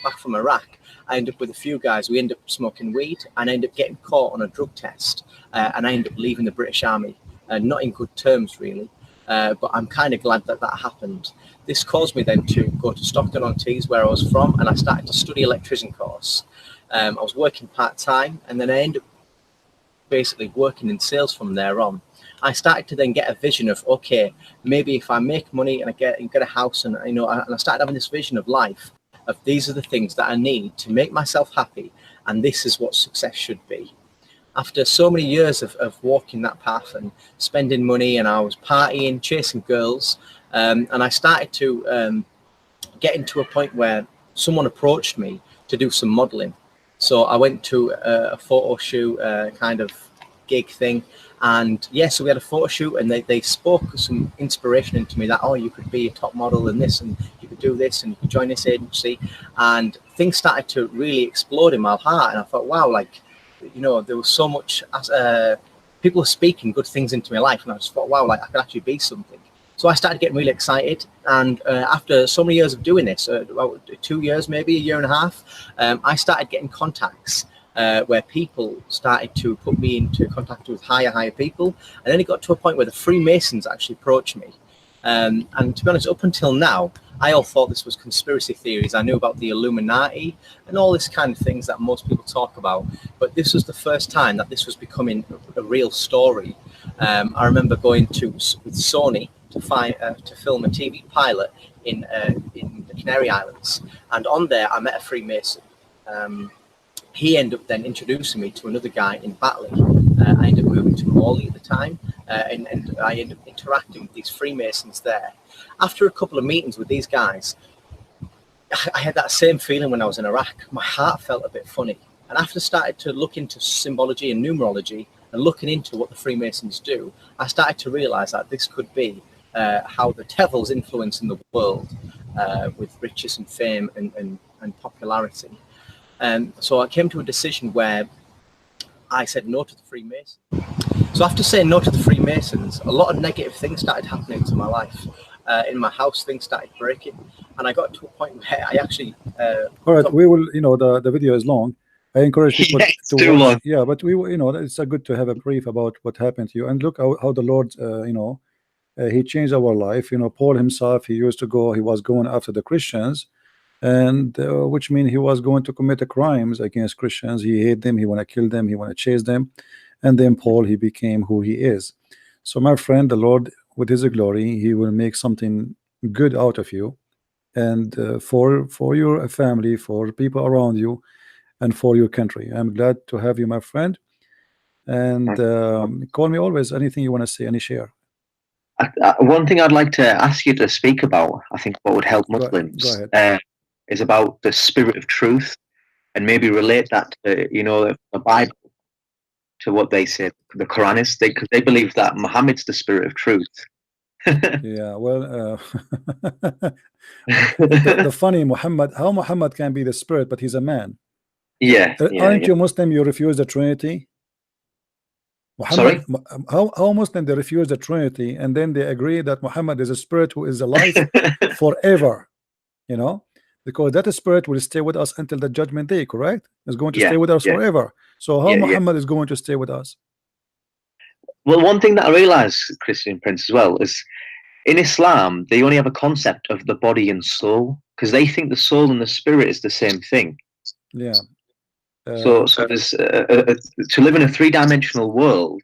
S9: back from Iraq, I ended up with a few guys. We ended up smoking weed, and I ended up getting caught on a drug test, and I ended up leaving the British Army, not in good terms really, but I'm kind of glad that happened. This caused me then to go to Stockton-on-Tees, where I was from, and I started to study electrician course. I was working part-time, and then I ended up basically working in sales from there on. I started to then get a vision of, okay, maybe if I make money and I get a house, and and I started having this vision of life, of these are the things that I need to make myself happy, and this is what success should be. After so many years of walking that path and spending money, and I was partying, chasing girls, and I started to get into a point where someone approached me to do some modeling. So I went to a photo shoot kind of gig thing, and yeah, so we had a photo shoot, and they spoke some inspiration into me that, oh, you could be a top model in this, and you could do this, and you could join this agency, and things started to really explode in my heart. And I thought, wow, like, you know, there was so much people were speaking good things into my life, and I just thought, wow, like I could actually be something. So I started getting really excited, and after so many years of doing this, about 2 years, maybe a year and a half, I started getting contacts where people started to put me into contact with higher people, and then it got to a point where the Freemasons actually approached me. And to be honest, up until now, I all thought this was conspiracy theories. I knew about the Illuminati and all this kind of things that most people talk about, but this was the first time that this was becoming a real story. I remember going with Sony to film a TV pilot in the Canary Islands, and on there I met a Freemason. He ended up then introducing me to another guy in Batley. I ended up moving to Morley at the time, and I ended up interacting with these Freemasons there. After a couple of meetings with these guys, I had that same feeling when I was in Iraq. My heart felt a bit funny. And after I started to look into symbology and numerology and looking into what the Freemasons do, I started to realize that this could be how the devil's influence in the world. with riches and fame and popularity. So I came to a decision where I said no to the Freemasons. So after saying no to the Freemasons, a lot of negative things started happening to my life. In my house, things started breaking, and I got to a point where I actually.
S1: All right, we will. You know, the video is long. I encourage people to watch. Long. Yeah, but we, you know, it's a good to have a brief about what happened to you, and look how the Lord, you know, he changed our life. You know, Paul himself, he used to go. He was going after the Christians, and which means he was going to commit the crimes against Christians. He hate them. He want to kill them. He want to chase them. And then Paul, he became who he is. So my friend, the Lord, with his glory, he will make something good out of you, and for your family, for people around you, and for your country. I'm glad to have you, my friend. And call me always. Anything you want to say, any share.
S8: One thing I'd like to ask you to speak about, I think what would help Muslims, is about the spirit of truth, and maybe relate that to, you know, the Bible, to what they say the Quran is, because they believe that Muhammad's the spirit of truth.
S1: Yeah, well, the funny Muhammad, how Muhammad can be the spirit, but he's a man.
S8: Yeah,
S1: aren't you Muslim? You refuse the Trinity. Muhammad, sorry? How Muslim they refuse the Trinity, and then they agree that Muhammad is a spirit who is alive forever, you know, because that spirit will stay with us until the judgment day, correct? It's going to stay with us forever. So how Muhammad is going to stay with us?
S8: Well, one thing that I realized, Christian Prince, as well, is in Islam they only have a concept of the body and soul, because they think the soul and the spirit is the same thing.
S1: Yeah.
S8: So there's to live in a three-dimensional world,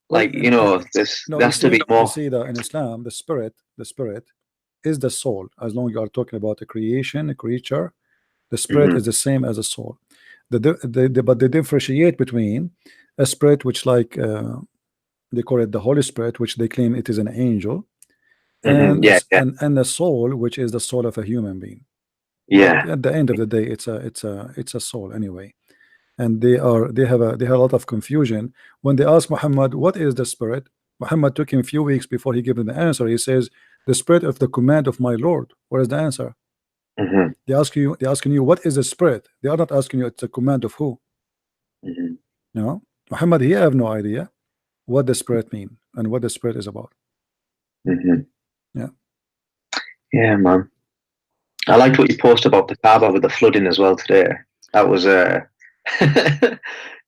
S8: like, you know, there has to be more.
S1: You see that in Islam, the spirit is the soul. As long as you are talking about a creation, a creature, the spirit is the same as a soul. But they differentiate between a spirit which, like, they call it the Holy Spirit, which they claim it is an angel, and and the soul, which is the soul of a human being.
S8: Yeah.
S1: But at the end of the day, it's a soul anyway, and they have a lot of confusion when they ask Muhammad what is the spirit. Muhammad took him a few weeks before he gave them the answer. He says the spirit of the command of my Lord. What is the answer? They're asking you what is the spirit. They are not asking you it's a command of who. No, Muhammad, he have no idea what the spirit mean and what the spirit is about.
S8: Yeah, man. I liked what you posted about the Kaaba with the flooding as well today. That was yeah,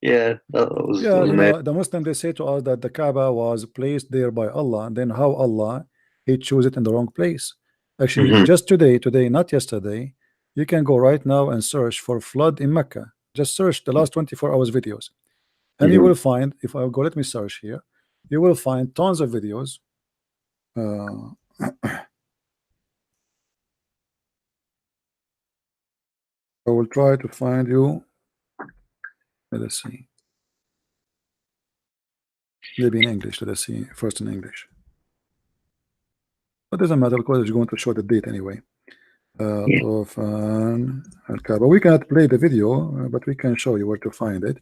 S8: that was
S1: you know, the Muslim, they say to us that the Kaaba was placed there by Allah, and then how Allah he chose it in the wrong place. Actually, just today, not yesterday, you can go right now and search for flood in Mecca. Just search the last 24 hours videos, and you will find, if I go, let me search here, you will find tons of videos. I will try to find you. Let us see. Maybe in English. Let us see first in English. But it doesn't matter because it's going to show the date anyway. Of Al-Kaaba. We cannot play the video, but we can show you where to find it.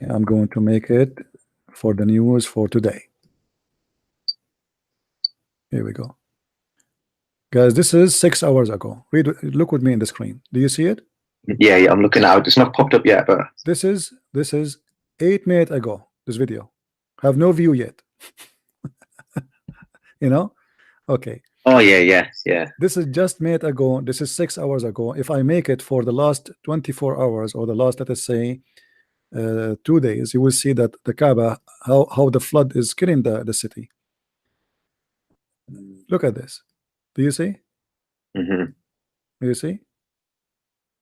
S1: I'm going to make it for the news for today. Here we go. Guys, this is 6 hours ago. Look with me in the screen. Do you see it?
S8: Yeah, I'm looking out. It's not popped up yet, but
S1: this is 8 minutes ago. This video have no view yet. You know? Okay.
S8: Oh yeah.
S1: This is just minute ago. This is 6 hours ago. If I make it for the last 24 hours or the last, let us say, 2 days, you will see that the Kaaba, how the flood is killing the city. Look at this. Do you see? Do you see?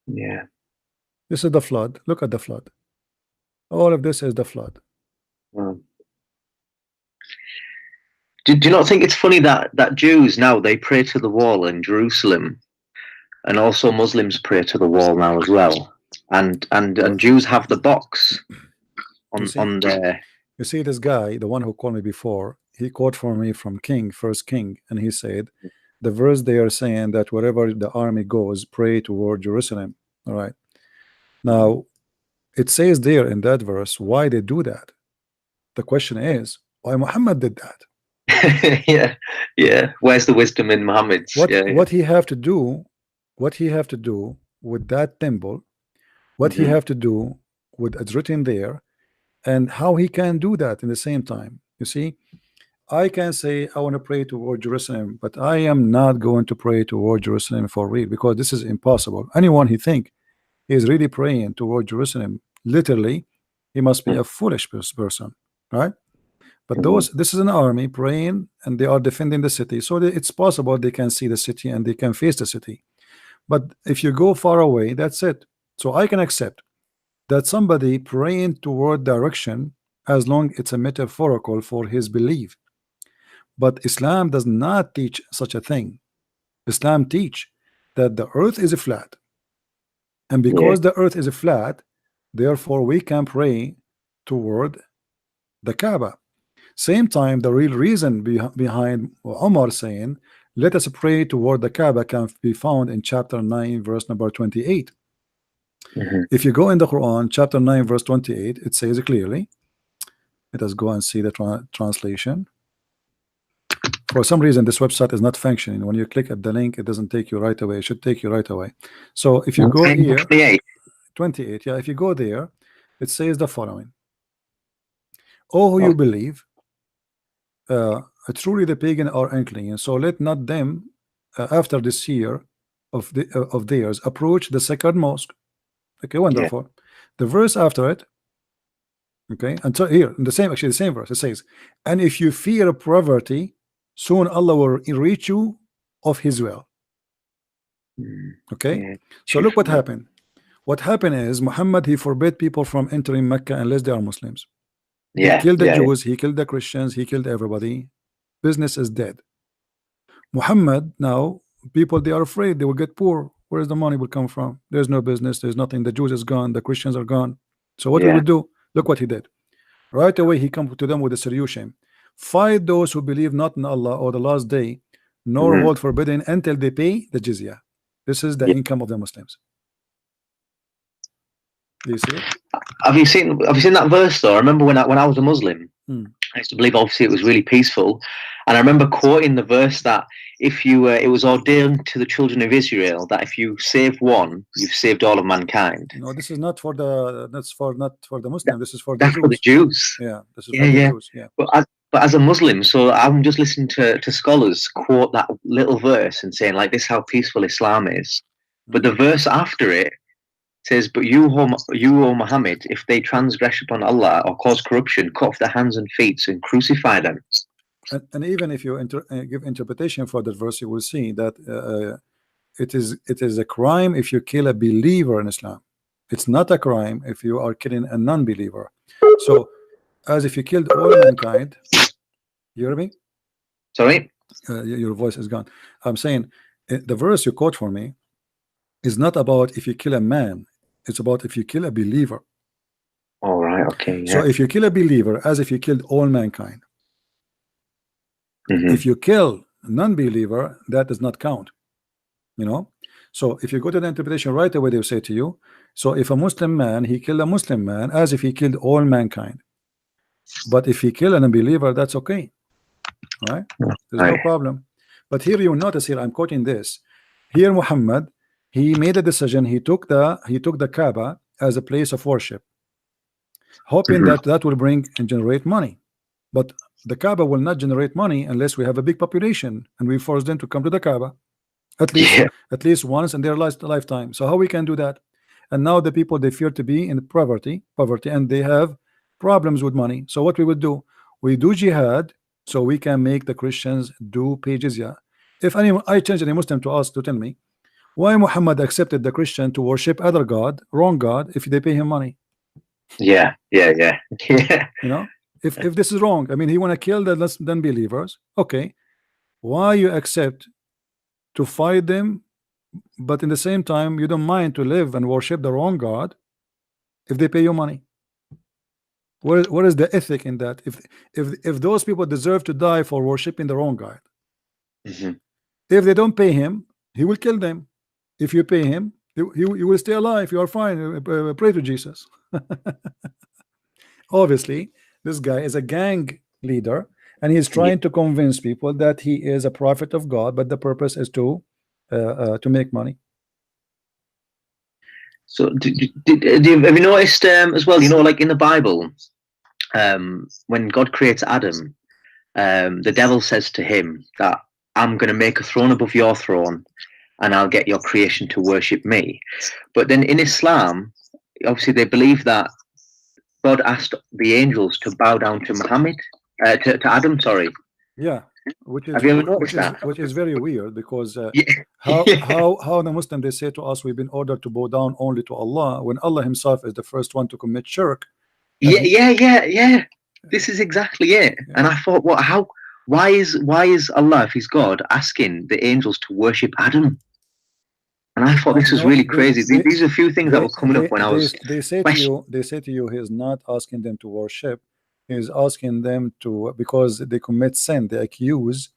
S8: Yeah.
S1: This is the flood. Look at the flood. All of this is the flood.
S8: Do you not think it's funny that Jews now, they pray to the wall in Jerusalem, and also Muslims pray to the wall now as well, and Jews have the box on there.
S1: You see, this guy, the one who called me before, he quoted for me from First King, and he said the verse they are saying that wherever the army goes, pray toward Jerusalem. All right. Now, It says there in that verse why they do that. The question is why Muhammad did that.
S10: yeah. Where's the wisdom in Muhammad's?
S1: What he have to do, what he have to do with that temple, what he have to do with it's written there, and how he can do that in the same time. You see, I can say I want to pray toward Jerusalem, but I am not going to pray toward Jerusalem for real, because this is impossible. Anyone he think he is really praying toward Jerusalem, literally, he must be a foolish person, right? But this is an army praying, and they are defending the city, so it's possible they can see the city and they can face the city. But if you go far away, that's it. So I can accept that somebody praying toward direction, as long it's a metaphorical for his belief. But Islam does not teach such a thing. Islam teach that the earth is flat, and because the earth is flat, therefore we can pray toward the Kaaba. Same time, the real reason behind Umar saying let us pray toward the Kaaba can be found in chapter 9 verse number 28. If you go in the Quran, chapter 9 verse 28, it says clearly, let us go and see the translation. For some reason this website is not functioning. When you click at the link, it doesn't take you right away. It should take you right away. So if you go here, 28, yeah, if you go there, it says the following: oh, who you believe, truly the pagan are unclean, so let not them after this year of theirs approach the sacred mosque. Okay, wonderful. The verse after it, okay, until here in the same, actually the same verse, it says, and if you fear poverty, soon Allah will reach you of his will. Okay, so look what happened. What happened is Muhammad, he forbade people from entering Mecca unless they are Muslims. He killed the Jews, he killed the Christians, he killed everybody. Business is dead. Muhammad, now people, they are afraid they will get poor. Where is the money will come from? There's no business, there's nothing. The Jews is gone, the Christians are gone. So what we would do? Look what he did. Right away he come to them with a solution: fight those who believe not in Allah or the last day, nor hold forbidden until they pay the jizya. This is the income of the Muslims. Do you see it?
S10: Have you seen that verse though? I remember when I was a Muslim, I used to believe obviously it was really peaceful, and I remember quoting the verse that if you it was ordained to the children of Israel that if you save one, you've saved all of mankind.
S1: No, this is not for the not for the Muslim. This is for the
S10: Jews. For the Jews.
S1: Yeah, this is for the Jews. Yeah.
S10: But as a Muslim, so I'm just listening to scholars quote that little verse and saying like this, how peaceful Islam is. But the verse after it says, but you, O Muhammad, if they transgress upon Allah or cause corruption, cut off their hands and feet and crucify them.
S1: And even if you give interpretation for that verse, you will see that it is a crime if you kill a believer in Islam. It's not a crime if you are killing a non-believer. So, as if you killed all mankind. You hear me?
S10: Sorry?
S1: Your voice is gone. I'm saying the verse you quote for me is not about if you kill a man. It's about if you kill a believer.
S10: All right. Okay.
S1: So if you kill a believer, as if you killed all mankind. If you kill a non-believer, that does not count. You know. So if you go to the interpretation right away, they will say to you, so if a Muslim man, he killed a Muslim man, as if he killed all mankind. But if he killed an unbeliever, that's okay. All right? There's no problem. But here you notice here, I'm quoting this. Here Muhammad, he made a decision. He took the Kaaba as a place of worship, hoping that will bring and generate money. But the Kaaba will not generate money unless we have a big population and we force them to come to the Kaaba at least once in their lifetime. So how we can do that? And now the people, they fear to be in poverty, and they have problems with money. So what we would do? We do jihad so we can make the Christians do pay jizya. If I change any Muslim to ask to tell me why Muhammad accepted the Christian to worship other God, wrong God, if they pay him money.
S10: Yeah.
S1: You know, if this is wrong, I mean, he want to kill the non-believers. Okay, why you accept to fight them, but in the same time you don't mind to live and worship the wrong God if they pay you money? What is the ethic in that? If those people deserve to die for worshiping the wrong God, if they don't pay him, he will kill them. If you pay him, you will stay alive. You are fine. Pray to Jesus. Obviously, this guy is a gang leader, and he's trying to convince people that he is a prophet of God, but the purpose is to make money.
S10: So, have you noticed as well? You know, like in the Bible, when God creates Adam, the devil says to him that I'm going to make a throne above your throne, and I'll get your creation to worship me. But then in Islam, obviously, they believe that God asked the angels to bow down to Muhammad, to Adam. Sorry.
S1: Yeah, which is
S10: Have you ever noticed that?
S1: Which is very weird, because
S10: Yeah.
S1: how the Muslim, they say to us, we've been ordered to bow down only to Allah, when Allah Himself is the first one to commit shirk.
S10: Yeah. This is exactly it. Yeah. And I thought, what? How? Why is Allah, if He's God, asking the angels to worship Adam? And I thought this was really crazy. These are a few things that were coming up when I was.
S1: They say to you, He is not asking them to worship. He is asking them to, because they commit sin. They accuse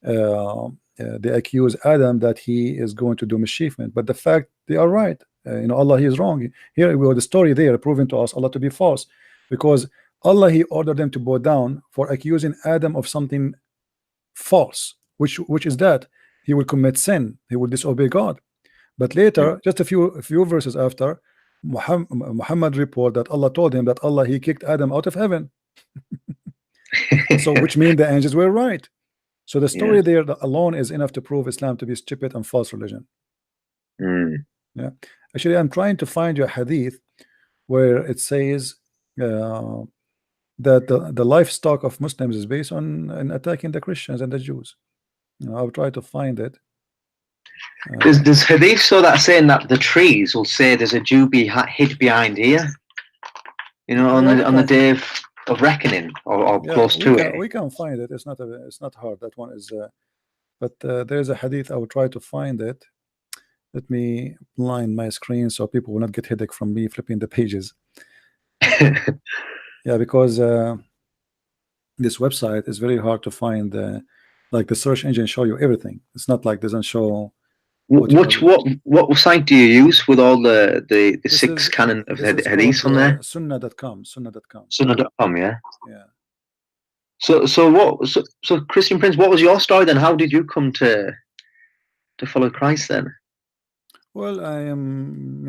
S1: Adam that he is going to do mischievement. But the fact, they are right. Allah, He is wrong. Here we have the story there proving to us Allah to be false, because Allah, He ordered them to bow down for accusing Adam of something false, which is that he will commit sin, he will disobey God. But later, just a few verses after, Muhammad report that Allah told him that Allah, He kicked Adam out of heaven. So which means the angels were right. So the story there alone is enough to prove Islam to be stupid and false religion. Yeah, actually, I'm trying to find you a hadith where it says that the livestock of Muslims is based on attacking the Christians and the Jews. I'll try to find it.
S10: There's hadith so that saying that the trees will say there's a Jew hid behind here, on the day of reckoning, or close to it.
S1: We can find it. It's not hard. That one is, but there's a hadith. I will try to find it. Let me line my screen so people will not get headache from me flipping the pages. Yeah, because this website is very hard to find. Like the search engine show you everything. It's not like doesn't show.
S10: What site do you use with all the six canon of hadiths on there?
S1: Sunnah.com.
S10: Sunnah.com, yeah. So Christian Prince, what was your story then? How did you come to follow Christ then?
S1: Well, I am,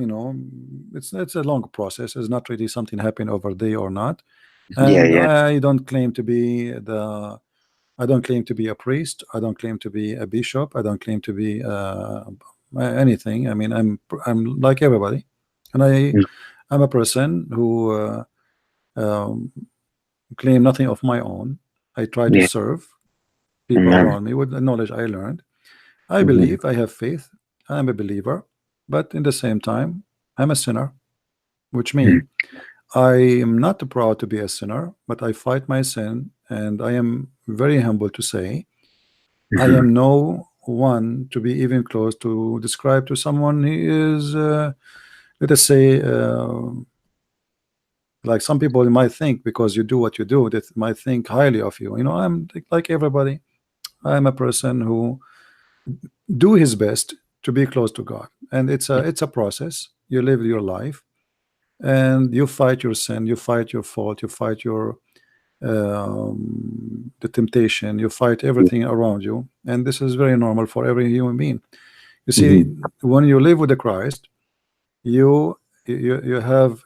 S1: it's a long process. It's not really something happened over a day or not. And I don't claim to be a priest. I don't claim to be a bishop. I don't claim to be anything. I mean, I'm like everybody, and I'm a person who claim nothing of my own. I try to serve people around me with the knowledge I learned. I believe, I have faith. I'm a believer, but in the same time, I'm a sinner, which means I am not proud to be a sinner, but I fight my sin, and I am very humble to say I am no one to be even close to describe to someone who is, let us say, like some people might think because you do what you do, that might think highly of you. I'm like everybody. I'm a person who do his best to be close to God, and it's a process. You live your life, and you fight your sin, you fight your fault, you fight your the temptation, you fight everything around you, and this is very normal for every human being. You see, when you live with the Christ, you have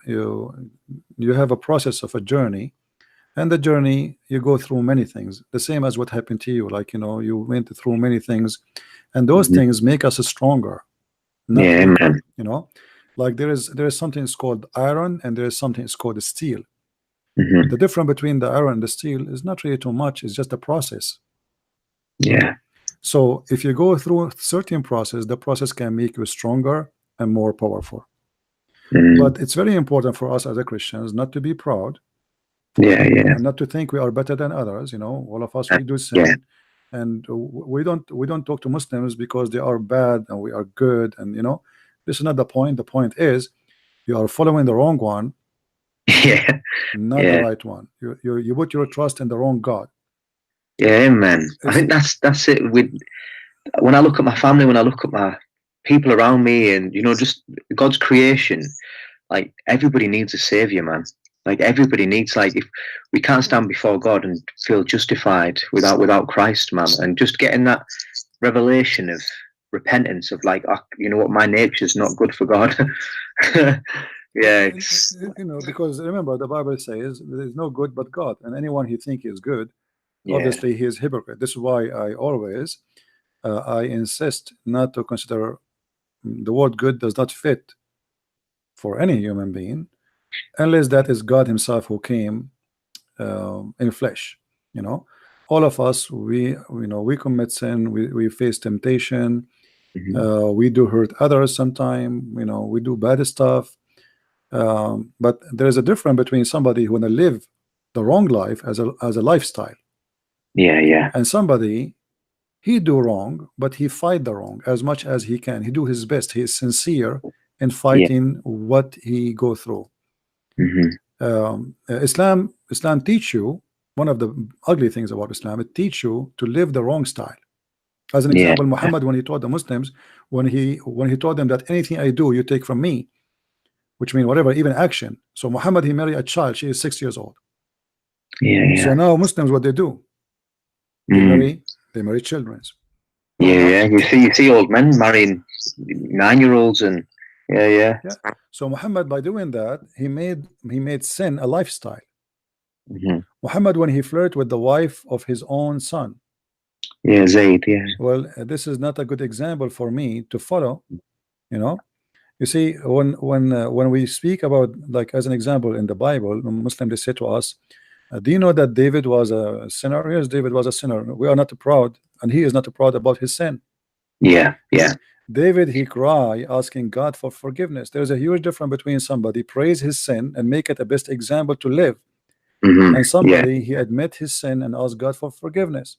S1: a process of a journey, and the journey you go through many things, the same as what happened to you. Like you went through many things, and those things make us stronger. Like there is something called iron, and there is something called steel. The difference between the iron and the steel is not really too much. It's just a process. So if you go through a certain process, the process can make you stronger and more powerful. But it's very important for us as a Christians not to be proud, and not to think we are better than others. All of us, we do sin, and we don't talk to Muslims because they are bad and we are good. And this is not the point. The point is you are following the wrong one, not the right one. You put your trust in the wrong God.
S10: Man, I think that's it. When I look at my family, when I look at my people around me, and just God's creation, Like everybody needs a savior, man. Like everybody needs, like, if we can't stand before God and feel justified without Christ, man, and just getting that revelation of repentance of like, you know what, my nature's not good for God. Yeah, it's,
S1: you know, because remember the Bible says there is no good but God, and anyone he think is good,
S10: yeah,
S1: obviously he is hypocrite. This is why I always I insist not to consider the word good does not fit for any human being unless that is God himself who came in flesh. You know, all of us, we commit sin, we face temptation, we do hurt others sometime, you know, we do bad stuff, but there is a difference between somebody who wanna live the wrong life as a lifestyle,
S10: yeah,
S1: and somebody he do wrong but he fight the wrong as much as he can. He do his best, he is sincere in fighting what he go through. Islam teach you, one of the ugly things about Islam, it teach you to live the wrong style. As an example, Muhammad, when he taught the Muslims, when he taught them that anything I do you take from me, which means whatever, even action. So Muhammad, he married a child, she is 6 years old. So now Muslims, what they do, they marry children.
S10: You see old men marrying 9-year-olds, and yeah.
S1: So Muhammad, by doing that, he made sin a lifestyle. Muhammad, when he flirted with the wife of his own son,
S10: Zayd,
S1: well, this is not a good example for me to follow. You know, you see, when we speak about, like, as an example in the Bible, Muslim, they say to us, do you know that David was a sinner? Yes, David was a sinner. We are not proud, and he is not proud about his sin.
S10: Yeah.
S1: David, he cry asking God for forgiveness. There's a huge difference between somebody praise his sin and make it a best example to live, and somebody he admit his sin and ask God for forgiveness.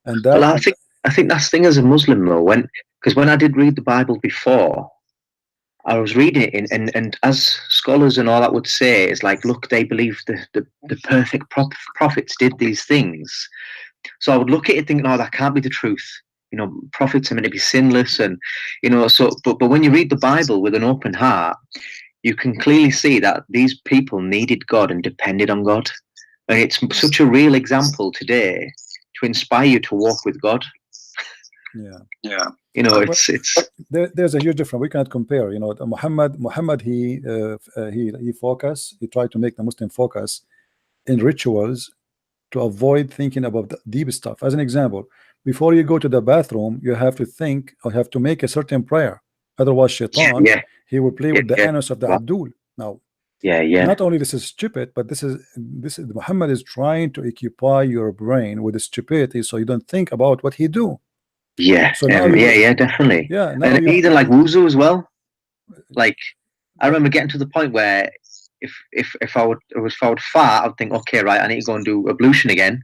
S1: And that,
S10: well, I think that's the thing as a Muslim though, because when I did read the Bible before, I was reading it, and as scholars and all that would say, it's like, look, they believe the perfect prophets did these things. So I would look at it thinking, oh, that can't be the truth. You know, prophets are meant to be sinless, and you know. So, but when you read the Bible with an open heart, you can clearly see that these people needed God and depended on God, and it's such a real example today to inspire you to walk with God.
S1: Yeah.
S10: You know, it's
S1: there's a huge difference. We cannot compare. You know, Muhammad he tried to make the Muslim focus in rituals to avoid thinking about the deep stuff. As an example, before you go to the bathroom, you have to think or have to make a certain prayer. Otherwise, Shaitan, he will play with the anus of the Abdul. Now, not only this is stupid, but this is Muhammad is trying to occupy your brain with the stupidity, so you don't think about what he do. So
S10: definitely. And even like wuzu as well. Like, I remember getting to the point where if I would fart, I'd think, okay, right, I need to go and do ablution again.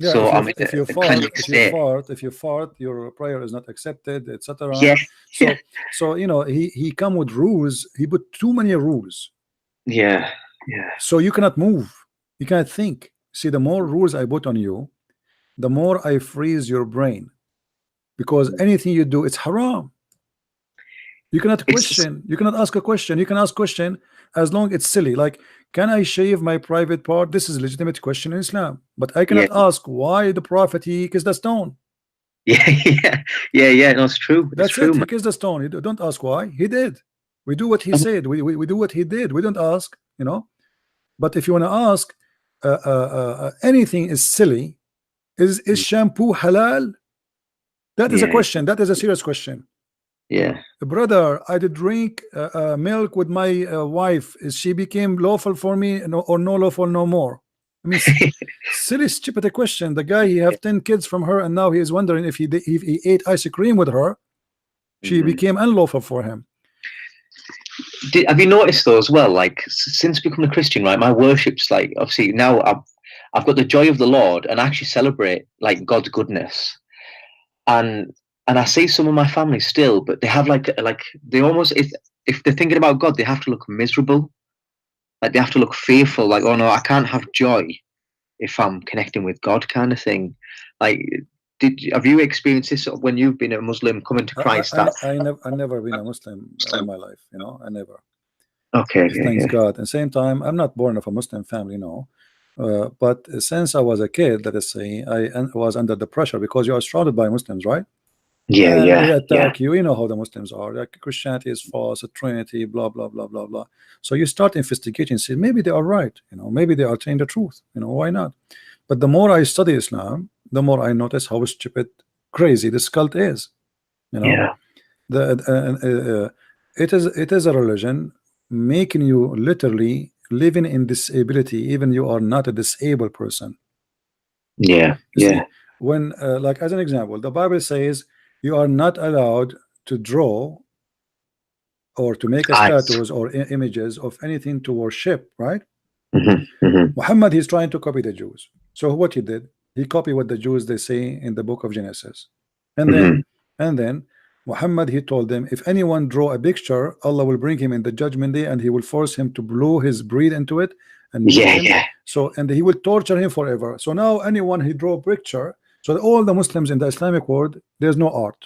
S1: Yeah,
S10: so
S1: if you fart, your prayer is not accepted, etc. So you know, he come with rules. He put too many rules. So you cannot move, you cannot think. See, the more rules I put on you, the more I freeze your brain, because anything you do, it's haram. You cannot question, you cannot ask a question. You can ask question as long it's silly, like, can I shave my private part? This is a legitimate question in Islam, but I cannot ask why the prophet he kissed the stone.
S10: No, it's true.
S1: That's
S10: true,
S1: it.
S10: Man.
S1: He kissed the stone. You don't ask why. He did. We do what he said. We do what he did. We don't ask, you know. But if you want to ask, anything is silly. Is shampoo halal? That is a question. That is a serious question. Brother, I did drink milk with my wife. Is she became lawful for me, or no lawful no more? I mean, silly, stupid question. The guy, he have 10 kids from her, and now he is wondering if he ate ice cream with her, she became unlawful for him.
S10: Have you noticed though as well? Like, since becoming a Christian, right? My worship's like, obviously now I've got the joy of the Lord, and I actually celebrate like God's goodness, and I see some of my family still, but they have like they almost, if they're thinking about God, they have to look miserable. Like, they have to look fearful, like, oh no, I can't have joy if I'm connecting with God, kind of thing. Like, have you experienced this when you've been a Muslim coming to Christ?
S1: I never been a Muslim in my life, you know. I never.
S10: Okay.
S1: Thanks God. At the same time, I'm not born of a Muslim family, no. But since I was a kid, let us say, I was under the pressure because you are surrounded by Muslims, right? And they attack you. You know how the Muslims are. Like Christianity is false, a Trinity, blah blah blah blah blah. So you start investigating, see maybe they are right. You know, maybe they are telling the truth. You know, why not? But the more I study Islam, the more I notice how stupid, crazy this cult is. You know, it is a religion making you literally living in disability, even you are not a disabled person. You see, when like as an example, the Bible says you are not allowed to draw or to make a statues or images of anything to worship, right? Muhammad, he's trying to copy the Jews. So what he did, he copied what the Jews they say in the book of Genesis, and then Muhammad, he told them, if anyone draw a picture, Allah will bring him in the judgment day and he will force him to blow his breath into it and so and he will torture him forever. So now anyone he draw a picture, so all the Muslims in the Islamic world, there's no art.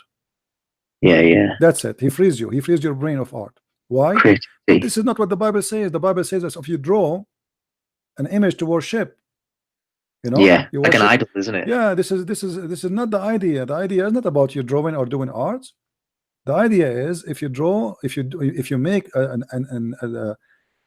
S1: That's it. He frees you. He frees your brain of art. Why? But this is not what the Bible says. The Bible says that if you draw an image to worship, you know, you
S10: like
S1: worship,
S10: an idol, isn't it?
S1: Yeah, this is not the idea. The idea is not about you drawing or doing art. The idea is if you draw, if you make an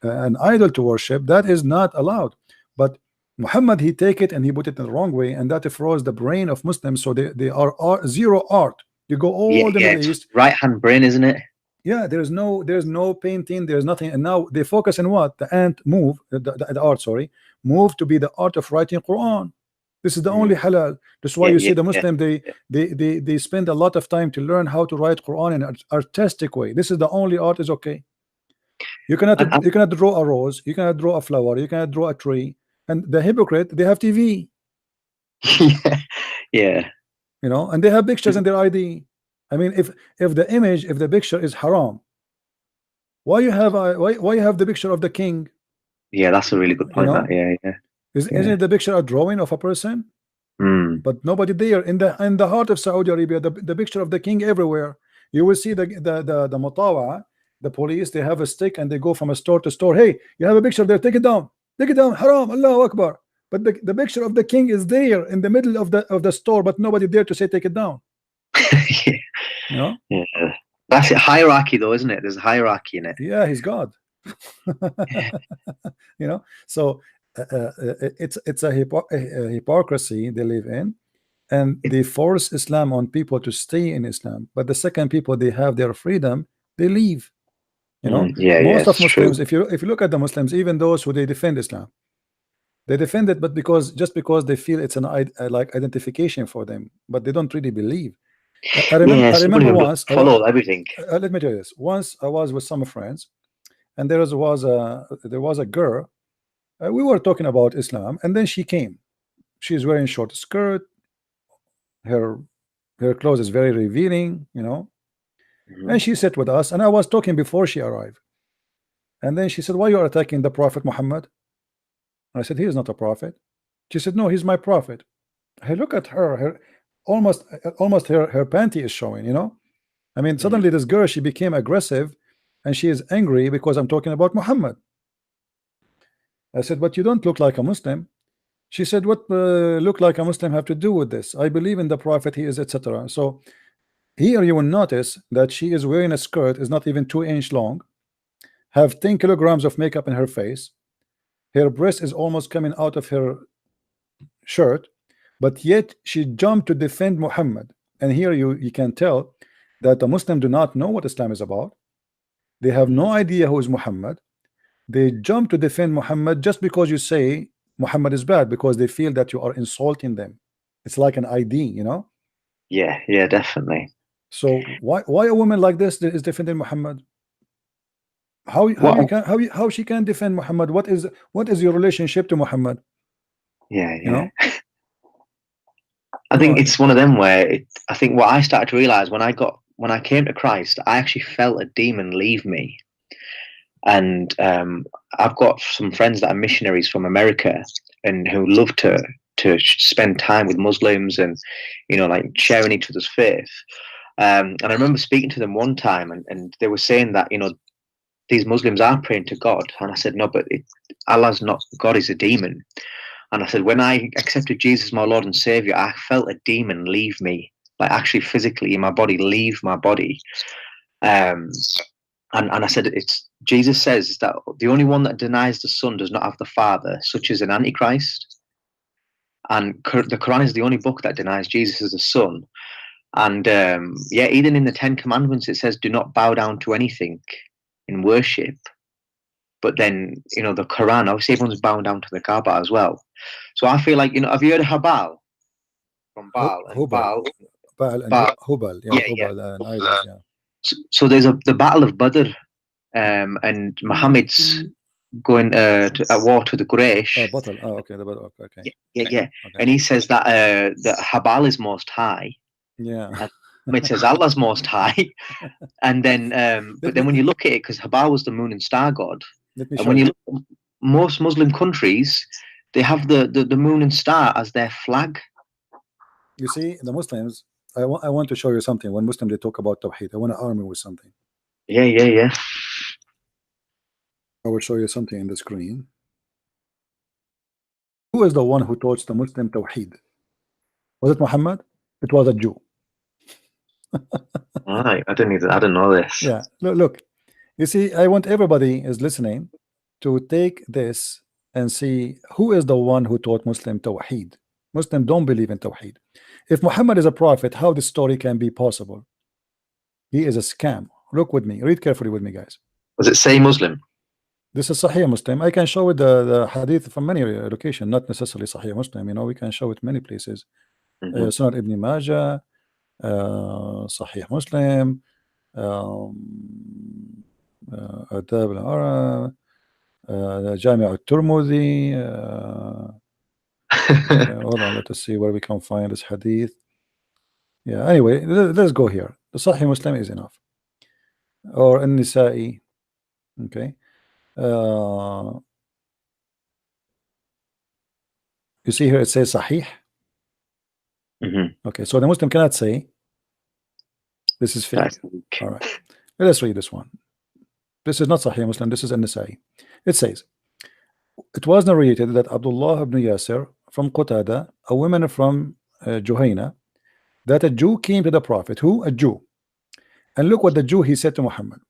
S1: idol to worship, that is not allowed. But Muhammad, he take it and he put it in the wrong way, and that froze the brain of Muslims. So they are zero art. You go all the Middle East,
S10: right hand brain, isn't it?
S1: Yeah, there's no painting, there's nothing, and now they focus on what the ant move, the art, sorry, move to be the art of writing Quran. This is the only halal. That's why you see the Muslim they spend a lot of time to learn how to write Quran in an artistic way. This is the only art is okay. You cannot draw a rose, you cannot draw a flower, you cannot draw a tree. And the hypocrite, they have TV. You know, and they have pictures in their ID. I mean, if the picture is haram, why you have the picture of the king?
S10: Yeah, that's a really good point.
S1: You know? Isn't it the picture a drawing of a person? But nobody there in the heart of Saudi Arabia, the picture of the king everywhere. You will see the mutawa, the police, they have a stick and they go from a store to store. Hey, you have a picture there, take it down, haram, Allahu Akbar. But the picture of the king is there in the middle of the store, but nobody there to say take it down. You know?
S10: That's a hierarchy though, isn't it? There's a hierarchy in it.
S1: Yeah, he's God. You know, so it's a hypocrisy they live in, and they force Islam on people to stay in Islam. But the second people they have their freedom, they leave. You know, most of Muslims, if you look at the Muslims, even those who they defend Islam, they defend it, but just because they feel it's an like identification for them, but they don't really believe. I remember once
S10: follow everything.
S1: Let me tell you this. Once I was with some friends, and there was a girl. We were talking about Islam, and then she came. She's wearing short skirt. Her clothes is very revealing, you know. And she sat with us, and I was talking before she arrived. And then she said, "Why you are attacking the Prophet Muhammad?" I said, "He is not a prophet." She said, "No, he's my prophet." I look at her almost her panty is showing, you know. I mean, suddenly this girl, she became aggressive, and she is angry because I'm talking about Muhammad. I said, "But you don't look like a Muslim." She said, "What look like a Muslim have to do with this? I believe in the prophet, he is, etc." So here you will notice that she is wearing a skirt is not even 2-inch long, have 10 kilograms of makeup in her face, her breast is almost coming out of her shirt, but yet she jumped to defend Muhammad. And here you can tell that the Muslims do not know what Islam is about. They have no idea who is Muhammad. They jump to defend Muhammad just because you say Muhammad is bad, because they feel that you are insulting them. It's like an ID, you know.
S10: Yeah, definitely.
S1: So why a woman like this is defending Muhammad? How she can defend Muhammad? What is your relationship to Muhammad?
S10: You
S1: know?
S10: I think it's one of them where I think what I started to realize when I came to Christ, I actually felt a demon leave me. And I've got some friends that are missionaries from America and who love to spend time with Muslims and, you know, like sharing each other's faith. And I remember speaking to them one time, and they were saying that, you know, these Muslims are praying to God. And I said, no, but Allah's not God, is a demon. And I said, when I accepted Jesus, my Lord and Savior, I felt a demon leave me, like actually physically in my body, leave my body. And I said, Jesus says that the only one that denies the Son does not have the Father, such as an Antichrist. And the Quran is the only book that denies Jesus as the Son. And yeah, even in the 10 Commandments, it says, do not bow down to anything in worship. But then, you know, the Quran, obviously everyone's bowing down to the Kaaba as well. So I feel like, you know, have you heard of Habal? From Baal and
S1: Hubal.
S10: Baal.
S1: And
S10: Baal.
S1: Hubal, yeah, Hubal and idols, yeah.
S10: So there's the Battle of Badr, and Muhammad's going to a war to the Quraysh.
S1: Battle. Oh, okay, the battle. Okay.
S10: Yeah.
S1: Okay.
S10: And he says that that Habal is most high.
S1: Yeah.
S10: And it says Allah's most high. And then, but then when you look at it, because Habal was the moon and star god, and when you look at most Muslim countries, they have the moon and star as their flag.
S1: You see, the Muslims, I want to show you something. When Muslims they talk about Tawheed, I want to arm you with something.
S10: Yeah.
S1: I will show you something in the screen. Who is the one who taught the Muslim Tawheed? Was it Muhammad? It was a Jew.
S10: Right, I didn't know this.
S1: Yeah, look. You see, I want everybody is listening to take this and see who is the one who taught Muslim Tawheed. Muslims don't believe in Tawheed. If Muhammad is a prophet, how this story can be possible? He is a scam. Look with me. Read carefully with me, guys.
S10: Does it say Muslim?
S1: This is Sahih Muslim. I can show it the hadith from many locations, not necessarily Sahih Muslim. You know, we can show it many places. Sunan Ibn Majah, Sahih Muslim, Adab al-Arab, Jami' al-Tirmidhi. Hold on, let us see where we can find this hadith. Yeah, anyway, let's go here. The Sahih Muslim is enough. Or An-Nisa'i. Okay. You see here it says Sahih. Okay, so the Muslim cannot say this is fake. All right, let's read this one. This is not Sahih Muslim, this is An-Nisa'i. It says, it was narrated that Abdullah ibn Yasir from Qatada, a woman from Juhayna, that a Jew came to the Prophet. Who? A Jew. And look what the Jew, he said to Muhammad.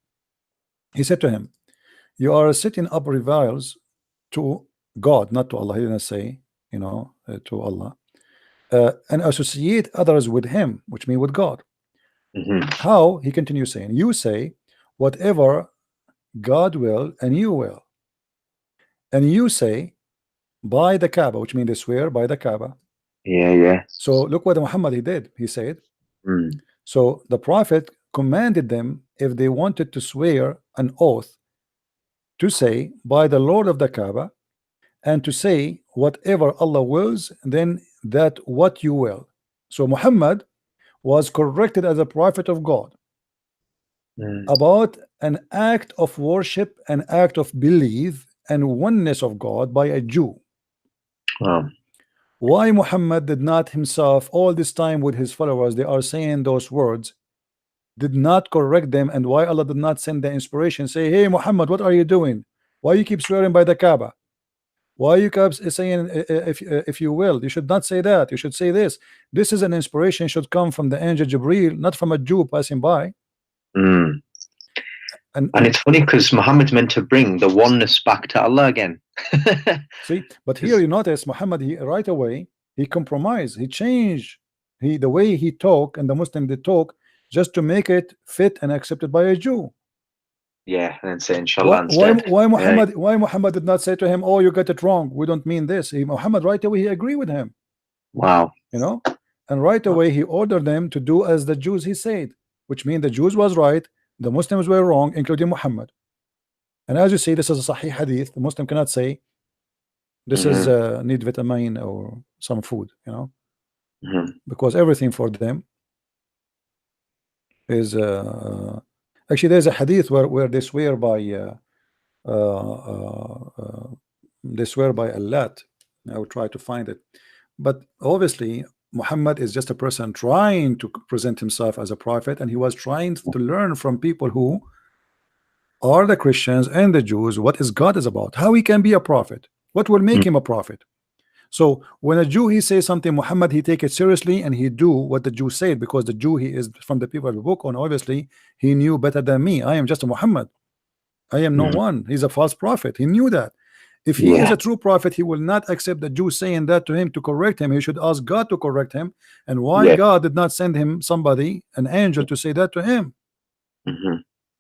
S1: He said to him, you are setting up reviles to God, not to Allah. He didn't say, you know, to Allah, and associate others with him, which means with God. How? He continues saying, you say whatever God will and you will, and you say by the Kaaba, which means they swear by the Kaaba.
S10: Yeah.
S1: So look what Muhammad he did. He said, so the Prophet commanded them, if they wanted to swear an oath, to say by the Lord of the Kaaba, and to say whatever Allah wills, then that what you will. So Muhammad was corrected as a prophet of God about an act of worship, an act of belief and oneness of God by a Jew. Why Muhammad did not himself, all this time with his followers, they are saying those words, did not correct them, and why Allah did not send the inspiration, say, hey Muhammad, what are you doing? Why you keep swearing by the Kaaba? Why you keep saying if you will? You should not say that. You should say this. This is an inspiration, should come from the angel Jibreel, not from a Jew passing by. And
S10: it's funny because Muhammad's meant to bring the oneness back to Allah again.
S1: See, but here you notice Muhammad, he right away he compromised, he changed the way he talk, and the Muslim they talk, just to make it fit and accepted by a Jew.
S10: Yeah, and then say inshallah instead.
S1: Why Muhammad did not say to him, oh, you got it wrong, we don't mean this? Muhammad right away he agreed with him.
S10: Wow.
S1: You know, and right away he ordered them to do as the Jews he said, which means the Jews was right, the Muslims were wrong, including Muhammad. And as you see, this is a Sahih hadith. The Muslim cannot say this is need vitamin or some food, you know, because everything for them is actually there's a hadith where they swear by Allat. I will try to find it, but obviously Muhammad is just a person trying to present himself as a prophet, and he was trying to learn from people who are the Christians and the Jews what is God is about, how he can be a prophet, what will make him a prophet. So when a Jew he says something, Muhammad he take it seriously and he do what the Jew said, because the Jew he is from the people of the book, and obviously he knew better than me. I am just a Muhammad. I am no one. He's a false prophet. He knew that. If he is a true prophet, he will not accept the Jew saying that to him to correct him. He should ask God to correct him. And why God did not send him somebody, an angel, to say that to him?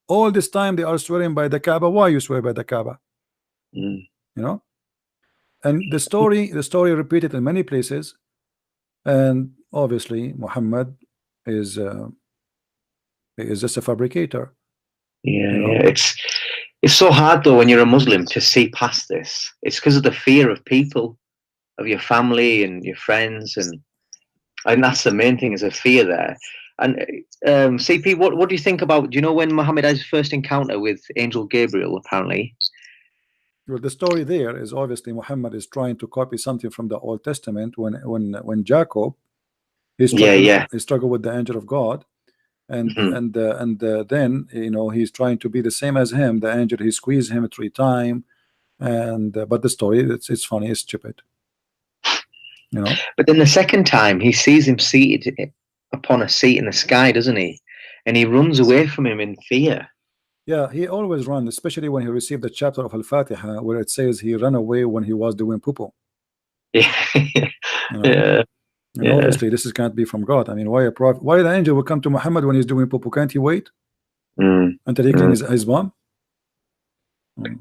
S1: All this time they are swearing by the Kaaba. Why you swear by the Kaaba? You know? And the story repeated in many places. And obviously Muhammad is just a fabricator.
S10: It's so hard though when you're a Muslim to see past this. It's because of the fear of people, of your family and your friends, and that's the main thing, is a fear there. And CP, what do you think about? Do you know when Muhammad had his first encounter with Angel Gabriel? Apparently,
S1: well, the story there is obviously Muhammad is trying to copy something from the Old Testament when Jacob he struggled with the angel of God. And then he's trying to be the same as him. The angel he squeezed him 3 times, and but the story it's funny, it's stupid,
S10: But then the second time he sees him seated upon a seat in the sky, doesn't he? And he runs away from him in fear.
S1: Yeah, he always runs, especially when he received the chapter of Al-Fatiha where it says he ran away when he was doing poo-poo. And obviously this can't be from God. I mean, why the angel will come to Muhammad when he's doing poo-poo? Can't he wait until he cleans his bum?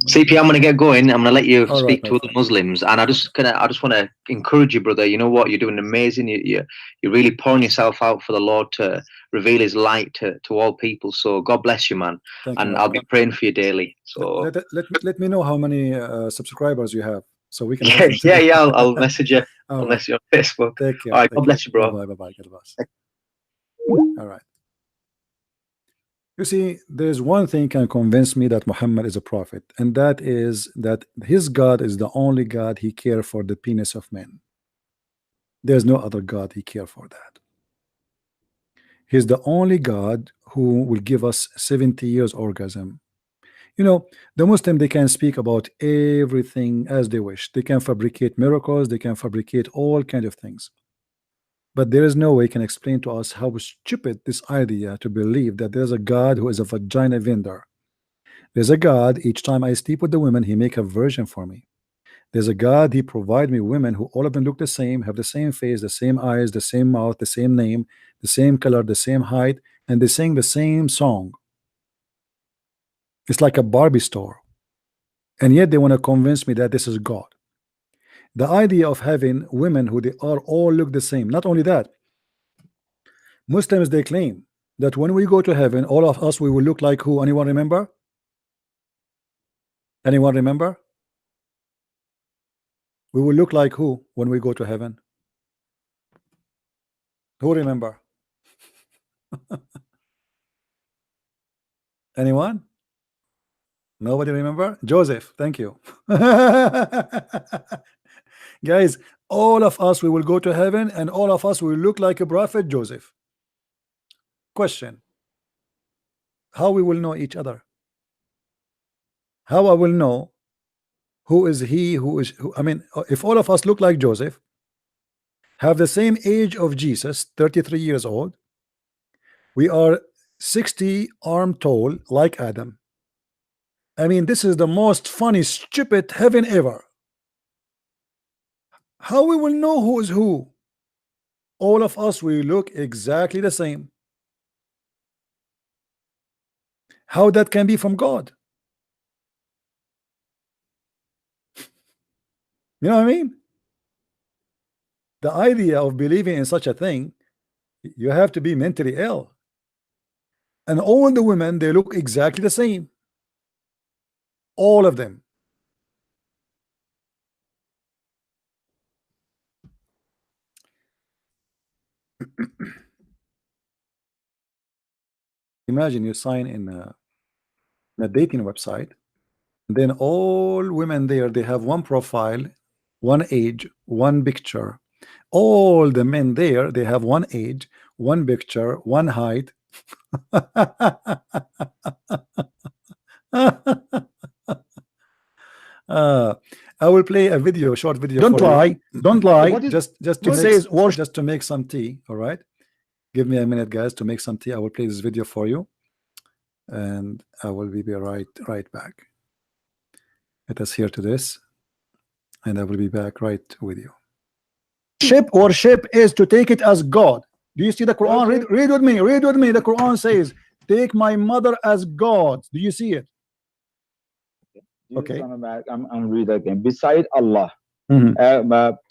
S10: CP, I'm gonna get going. I'm gonna let you speak to other Muslims, and I just want to encourage you, brother. You know what? You're doing amazing. You're really pouring yourself out for the Lord to reveal His light to all people. So God bless you, man. And I'll be praying for you daily. So
S1: let me know how many subscribers you have, so we can.
S10: I'll message you. I'll message you on Facebook.
S1: Take care.
S10: All right. God bless you, bro.
S1: Bye. All right. You see, there's one thing can convince me that Muhammad is a prophet, and that is that his God is the only God he cares for the penis of men. There's no other God he cares for that. He's the only God who will give us 70 years orgasm. The Muslim, they can speak about everything as they wish. They can fabricate miracles, they can fabricate all kinds of things. But there is no way can explain to us how stupid this idea to believe that there's a God who is a vagina vendor. There's a God, each time I sleep with the women, he make a virgin for me. There's a God, he provide me women who all of them look the same, have the same face, the same eyes, the same mouth, the same name, the same color, the same height, and they sing the same song. It's like a Barbie store. And yet they want to convince me that this is God. The idea of having women who they are all look the same. Not only that, Muslims, they claim that when we go to heaven, all of us, we will look like who? Anyone remember? Anyone remember? We will look like who when we go to heaven? Who remember? Anyone? Nobody remember? Joseph, thank you. Guys, all of us, we will go to heaven, and all of us will look like a prophet Joseph. Question: how we will know each other? How I will know who is he, who is who? I mean, if all of us look like Joseph, have the same age of Jesus, 33 years old, we are 60 arm tall like Adam. I mean, this is the most funny, stupid heaven ever. How we will know who is who? All of us, we look exactly the same. How that can be from God? You know what I mean? The idea of believing in such a thing, you have to be mentally ill. And all the women, they look exactly the same. All of them. Imagine you sign in a dating website, and then all women there, they have one profile, one age, one picture. All the men there, they have one age, one picture, one height. I will play a video, a short video. Don't lie. Don't lie. Just to make some tea. All right. Give me a minute, guys, to make some tea. I will play this video for you, and I will be right back. Let us hear to this, and I will be back right with you. Worship is to take it as God. Do you see the Quran? Read with me. Read with me. The Quran says, "Take my mother as God." Do you see it? Okay.
S11: I'm read again. Beside Allah,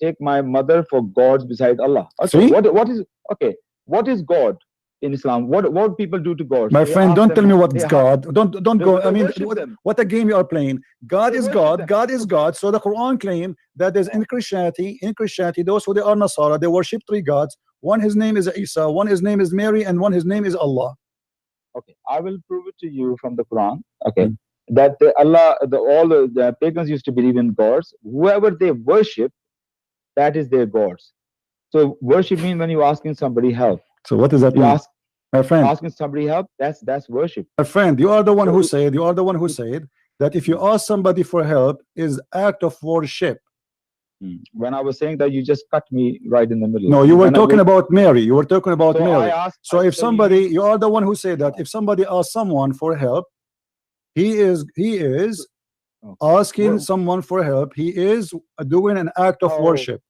S11: take my mother for gods beside Allah. Okay. What is okay? What is God in Islam? What people do to God?
S1: My friend, don't tell me what is God. Don't go. I mean, what a game you are playing. God is God. God is God. So the Quran claim that there's in Christianity, those who they are Nasara, they worship three gods. One his name is Isa, one his name is Mary, and one his name is Allah.
S11: Okay, I will prove it to you from the Quran. Okay. That all the pagans used to believe in gods. Whoever they worship, that is their gods. So worship means when you're asking somebody help.
S1: So what does that mean? My friend,
S11: asking somebody help, that's worship.
S1: My friend, you are the one who said that if you ask somebody for help is act of worship.
S11: When I was saying that, you just cut me right in the middle.
S1: No, you were talking about Mary. You were talking about Mary. So if somebody, you are the one who said that if somebody asks someone for help, he is asking someone for help. He is doing an act of worship.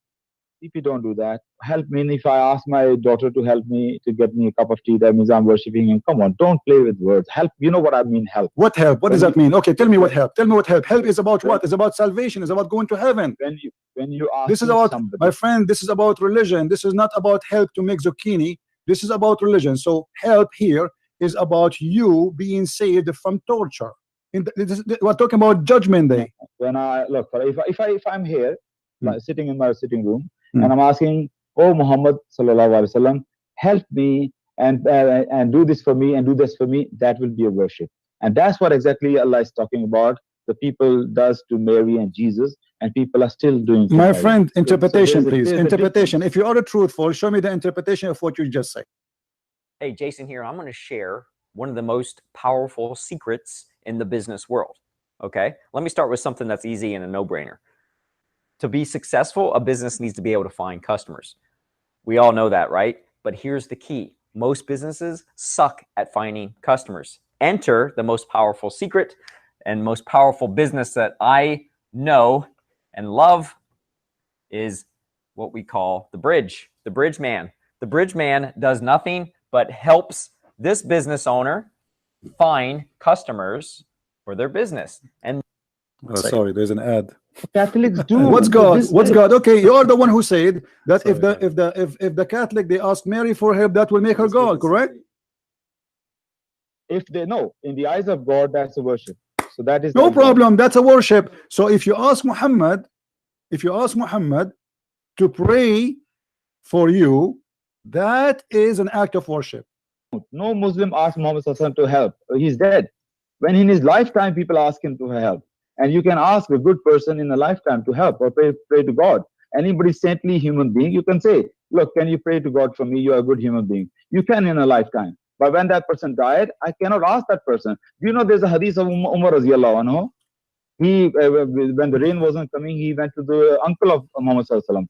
S11: If you don't do that, help me. If I ask my daughter to help me to get me a cup of tea, that means I'm worshiping him. Come on, don't play with words. Help, you know what I mean, help.
S1: What help? What does that mean? Okay, tell me what help. Tell me what help. Help is about what? It's about salvation. It's about going to heaven.
S11: When you ask
S1: this is about somebody. My friend, this is about religion. This is not about help to make zucchini. This is about religion. So help here is about you being saved from torture. We're talking about judgment day.
S11: When I look, if I'm here, like sitting in my sitting room, and I'm asking, oh Muhammad sallallahu alaihi wasallam, help me and do this for me and do this for me, that will be a worship. And that's what exactly Allah is talking about. The people does to Mary and Jesus, and people are still doing.
S1: My friend, interpretation, please. Interpretation. If you are truthful, show me the interpretation of what you just said.
S12: Hey, Jason here. I'm going to share one of the most powerful secrets in the business world. Okay, let me start with something that's easy and a no-brainer. To be successful, a business needs to be able to find customers. We all know that, right? But here's the key. Most businesses suck at finding customers. Enter the most powerful secret and most powerful business that I know and love is what we call the bridge man. The bridge man does nothing but helps this business owner find customers for their business. And
S1: sorry, there's an ad.
S11: Catholics do.
S1: What's God? What's God? Okay, you're the one who said that if the Catholic they ask Mary for help, that will make her God, correct?
S11: If they know, in the eyes of God, that's a worship. So that is
S1: no problem. That's a worship. So if you ask Muhammad, to pray for you, that is an act of worship.
S11: No Muslim asked Muhammad to help. He's dead. When in his lifetime people ask him to help. And you can ask a good person in a lifetime to help or pray to God. Anybody saintly human being, you can say, look, can you pray to God for me? You are a good human being. You can in a lifetime. But when that person died, I cannot ask that person. Do you know there's a hadith of Umar radiallahu anhu? He, when the rain wasn't coming, he went to the uncle of Muhammad sallallahu alaihi wasallam,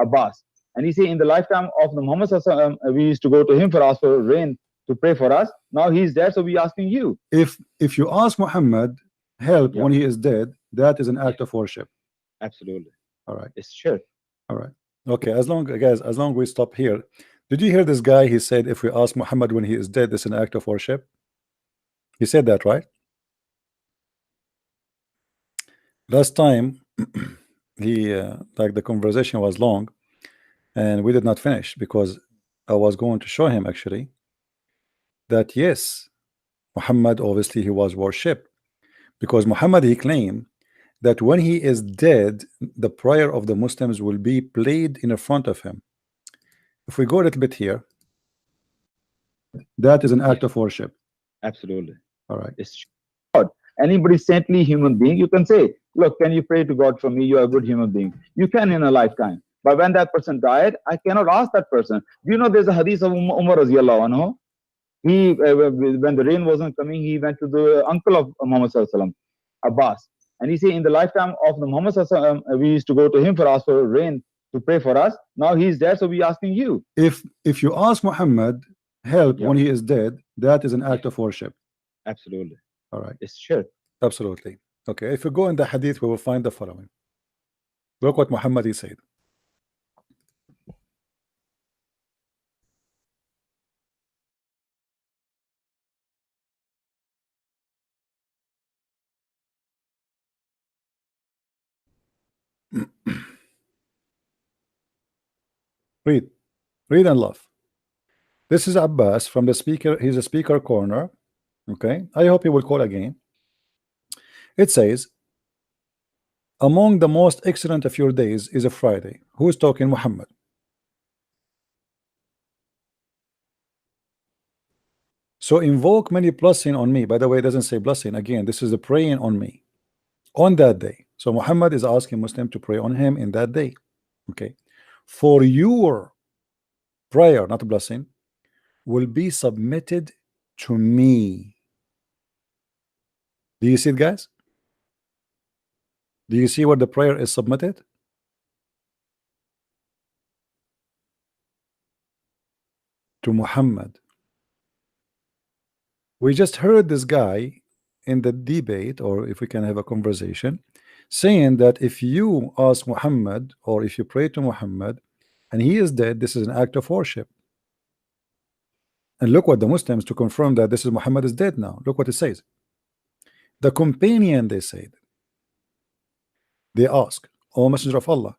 S11: Abbas. And he said, in the lifetime of the Muhammad sallallahu alaihi wasallam, we used to go to him for ask for rain to pray for us. Now he's dead, so we're asking you.
S1: If you ask Muhammad help when he is dead, that is an act of worship.
S11: Absolutely.
S1: All right.
S11: It's sure.
S1: All right. Okay. As long we stop here. Did you hear this guy? He said, if we ask Muhammad when he is dead, it's an act of worship. He said that, right? Last time, he like the conversation was long, and we did not finish because I was going to show him actually that yes, Muhammad obviously he was worshipped. Because Muhammad he claimed that when he is dead, the prayer of the Muslims will be played in front of him. If we go a little bit here, that is an act of worship.
S11: Absolutely.
S1: All right.
S11: It's God. Anybody saintly human being, you can say, look, can you pray to God for me? You are a good human being. You can in a lifetime. But when that person died, I cannot ask that person. Do you know there's a hadith of Umar radiallahu anhu? He when the rain wasn't coming, he went to the uncle of Muhammad Sallallahu Alaihi Wasallam, Abbas, and he said, in the lifetime of the Muhammad Sallallahu Alaihi Wasallam, we used to go to him for ask for rain to pray for us. Now he's dead, so we asking you.
S1: If you ask Muhammad help when he is dead, that is an act of worship.
S11: Absolutely.
S1: All right.
S11: It's shirk.
S1: Absolutely. Okay. If you go in the hadith, we will find the following. Look what Muhammad he said. Read and laugh. This is Abbas from the speaker. He's a speaker corner. Okay, I hope he will call again. It says, among the most excellent of your days is a Friday. Who is talking? Muhammad. So invoke many blessing on me. By the way, it doesn't say blessing. Again, this is the praying on me on that day. So Muhammad is asking Muslim to pray on him in that day. Okay, for your prayer, not a blessing, will be submitted to me. Do you see it, guys? Do you see where the prayer is submitted? To Muhammad. We just heard this guy in the debate, or if we can have a conversation, saying that if you ask Muhammad or if you pray to Muhammad and he is dead, this is an act of worship. And look what the Muslims, to confirm that this is Muhammad is dead now, look what it says. The companion, they said, they ask, O Messenger of Allah.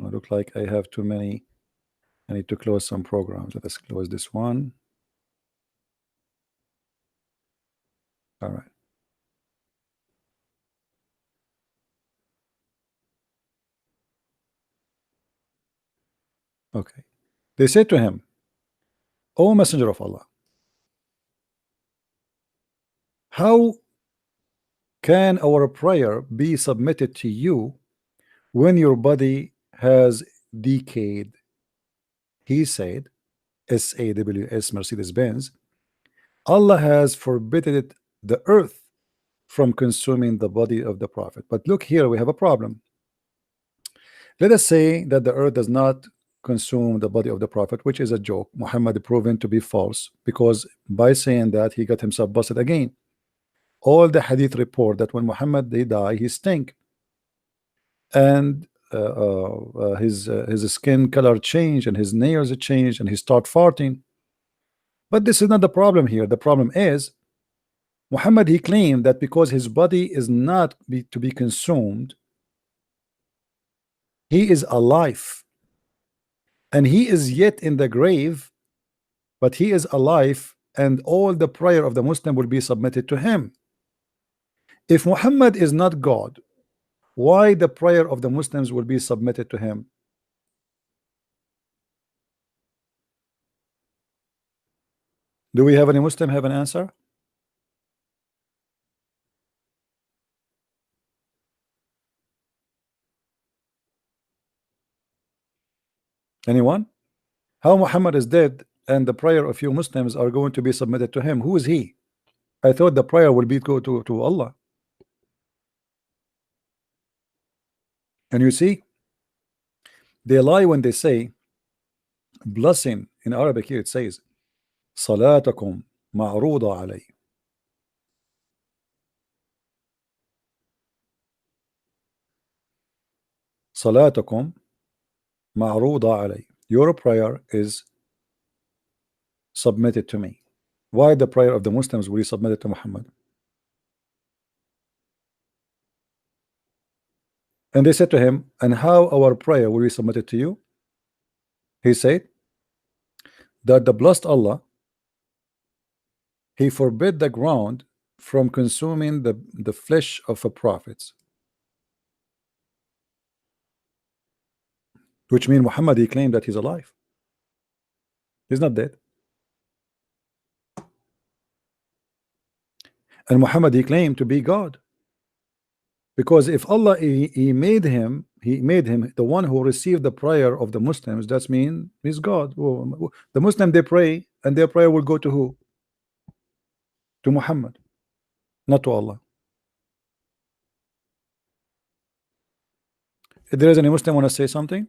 S1: I look like I have too many. I need to close some programs. Let us close this one. All right. Okay. They said to him, O Messenger of Allah, how can our prayer be submitted to you when your body has decayed? He said, SAWS, Mercedes-Benz, Allah has forbidden the earth from consuming the body of the Prophet. But look here, we have a problem. Let us say that the earth does not consume the body of the Prophet, which is a joke. Muhammad proven to be false, because by saying that he got himself busted again. All the hadith report that when Muhammad they die, he stink, and his skin color changed, and his nails changed, and he start farting. But this is not the problem here. The problem is Muhammad, he claimed that because his body is not to be consumed, he is alive, and he is yet in the grave, but he is alive, and all the prayer of the Muslim will be submitted to him. If Muhammad is not God, why the prayer of the Muslims will be submitted to him? Do we have any Muslim have an answer? Anyone? How Muhammad is dead and the prayer of you Muslims are going to be submitted to him? Who is he? I thought the prayer will be go to Allah. And you see, they lie when they say blessing. In Arabic here it says صلاتكم معروضة علي. صلاتكم معروضة علي. Your prayer is submitted to me. Why the prayer of the Muslims will be submitted to Muhammad? And they said to him, and how our prayer will be submitted to you? He said that the blessed Allah, he forbid the ground from consuming the flesh of the prophets, which means Muhammad, he claimed that he's alive. He's not dead. And Muhammad, he claimed to be God. Because if Allah he made him the one who received the prayer of the Muslims, that means he's God. The Muslim, they pray and their prayer will go to who? To Muhammad, not to Allah. If there is any Muslim want to say something?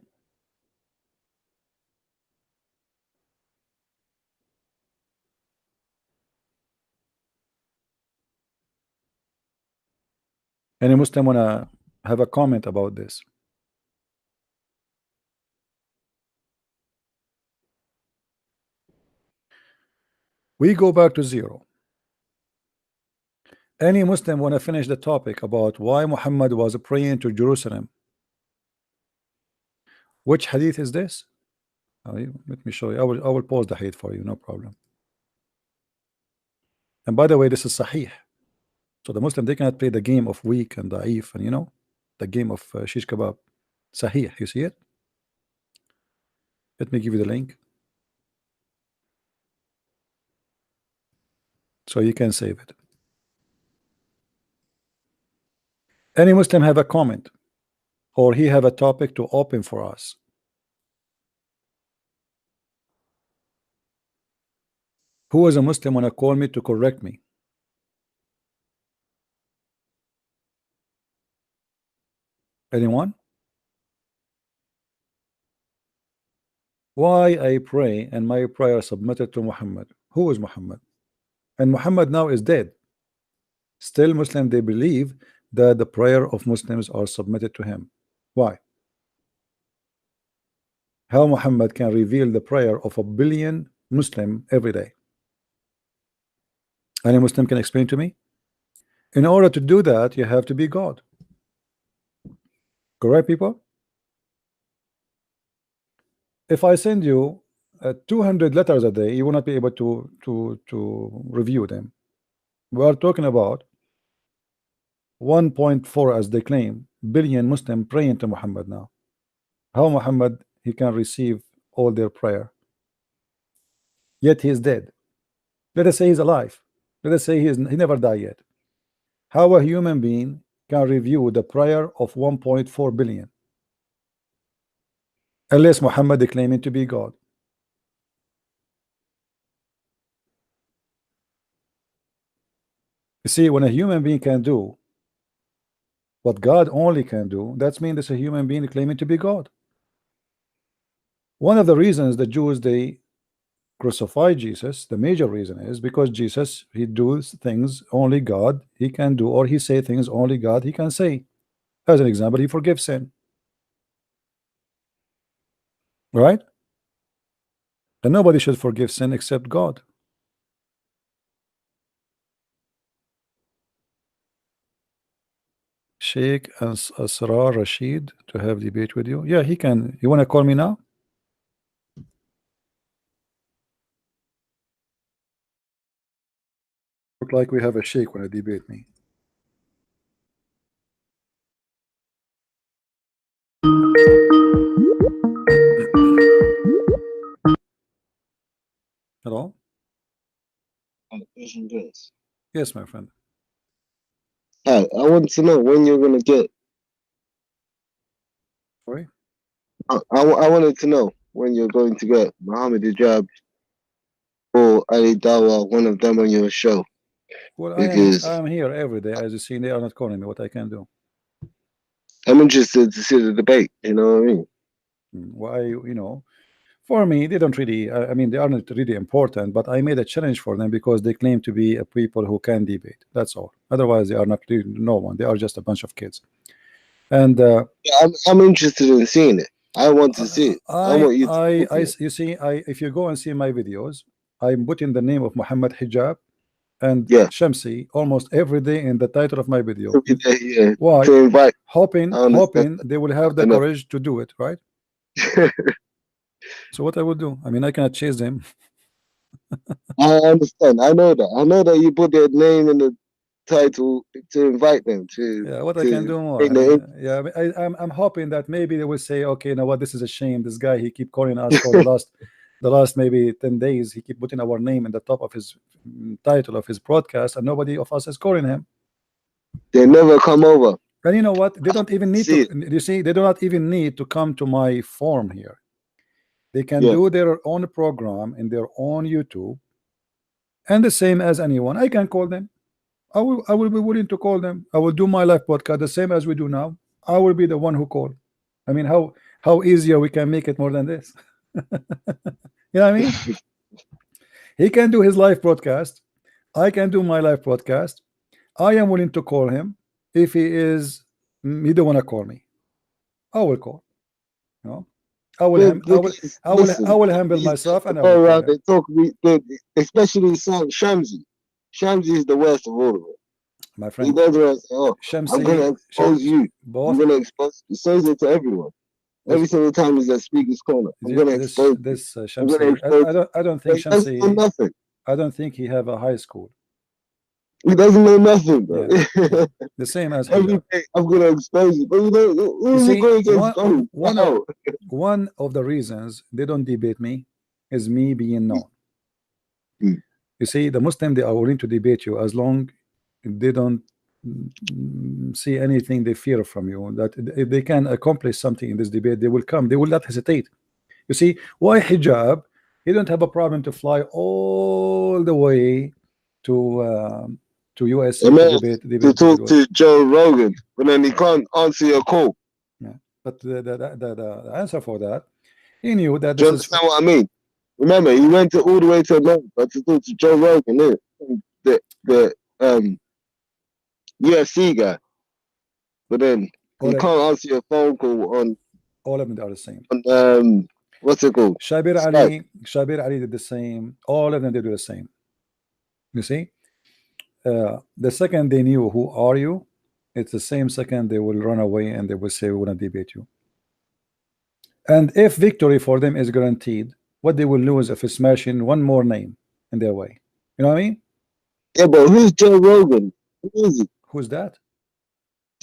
S1: Any Muslim want to have a comment about this? We go back to zero. Any Muslim want to finish the topic about why Muhammad was praying to Jerusalem? Which hadith is this? Let me show you. I will pause the hadith for you, no problem. And by the way, this is Sahih. So the Muslim, they cannot play the game of weak and da'if, and you know, the game of shish kebab. Sahih, you see it? Let me give you the link so you can save it. Any Muslim have a comment, or he have a topic to open for us? Who is a Muslim want to call me to correct me? Anyone? Why I pray and my prayer submitted to Muhammad? Who is Muhammad? And Muhammad now is dead. Still Muslim, they believe that the prayer of Muslims are submitted to him. Why? How Muhammad can reveal the prayer of 1 billion Muslim every day? Any Muslim can explain to me? In order to do that, you have to be God. Correct, people? If I send you 200 letters a day, you will not be able to review them. We are talking about 1.4, as they claim, billion Muslim praying to Muhammad now. How Muhammad he can receive all their prayer? Yet he is dead. Let us say he's alive. Let us say he never died yet. How a human being can review the prayer of 1.4 billion? Unless Muhammad is claiming to be God. You see, when a human being can do what God only can do, that means it's a human being claiming to be God. One of the reasons the Jews, they crucify Jesus, the major reason is because Jesus, he does things only God he can do, or he say things only God he can say. As an example, he forgives sin. Right? And nobody should forgive sin except God. Sheikh Asrar Rashid to have debate with you. Yeah, he can. You want to call me now? Look like we have a sheikh want to debate me. Hello? Yes, my friend.
S13: Hi, I want to know when you're gonna get.
S1: Sorry?
S13: I wanted to know when you're going to get Mohammed Hijab or Ali Dawa, one of them on your show.
S1: Well,
S13: Because
S1: I am here every day. As you see, they are not calling me. What I can do?
S13: I'm interested to see the debate. You know what I mean?
S1: Why, you know, for me, they don't really. I mean, they are not really important. But I made a challenge for them because they claim to be people who can debate. That's all. Otherwise, they are not really no one. They are just a bunch of kids. And
S13: yeah, I'm interested in seeing it. I want to see it. I want you to.
S1: You see, if you go and see my videos, I'm putting the name of Mohammed Hijab and Shamsi almost every day in the title of my video.
S13: Yeah.
S1: Why?
S13: To invite.
S1: Hoping they will have the courage to do it, right? So what I would do? I mean, I cannot chase them.
S13: I understand. I know that. I know that you put their name in the title to invite them to.
S1: Yeah, what I can do more. I'm hoping that maybe they will say, okay, you know what, this is a shame. This guy, he keep calling us for the last maybe 10 days. He keep putting our name in the top of his title of his broadcast, and nobody of us is calling him.
S13: They never come over.
S1: And you know what? They don't even need to. You see, they do not even need to come to my forum here. They can do their own program in their own YouTube, and the same as anyone. I can call them. I will be willing to call them. I will do my live podcast the same as we do now. I will be the one who call. I mean, how easier we can make it more than this? You know what I mean? He can do his live broadcast. I can do my live broadcast. I am willing to call him. If he don't want to call me, I will call. You know, I will humble myself and I will
S13: around. They talk, especially Shamsi. Shamsi is the worst of all of them.
S1: My friend,
S13: he goes around and say, "Oh,
S1: Shamsi,
S13: I'm going to expose you. I'm going to expose." He says it to everyone. Every single time he's at Speaker's Corner, I'm going to expose
S1: this Shamsi. I don't think Shamsi.
S13: Nothing.
S1: I don't think he have a high school.
S13: He doesn't know nothing, bro.
S1: Yeah. The same as
S13: every day. I'm going to expose you, but
S1: one of the reasons they don't debate me is me being known. You see, the Muslim, they are willing to debate you as long they don't see anything they fear from you. That if they can accomplish something in this debate, they will come. They will not hesitate. You see, why Hijab? He don't have a problem to fly all the way to USA
S13: to talk to Joe Rogan, but then he can't answer your call.
S1: Yeah, but the answer for that, he knew that.
S13: Do you understand what I mean? Remember, he went all the way to America to talk to Joe Rogan, the UFC guy. But then he can't answer your phone call on.
S1: All of them are the same.
S13: On, what's it called?
S1: Shabir Ali did the same. All of them did the same. You see, the second they knew who are you, it's the same second they will run away and they will say we want to debate you. And if victory for them is guaranteed, what they will lose if smashing one more name in their way. You know what I mean?
S13: Yeah, but who's Joe Rogan? Who is he?
S1: Who's that?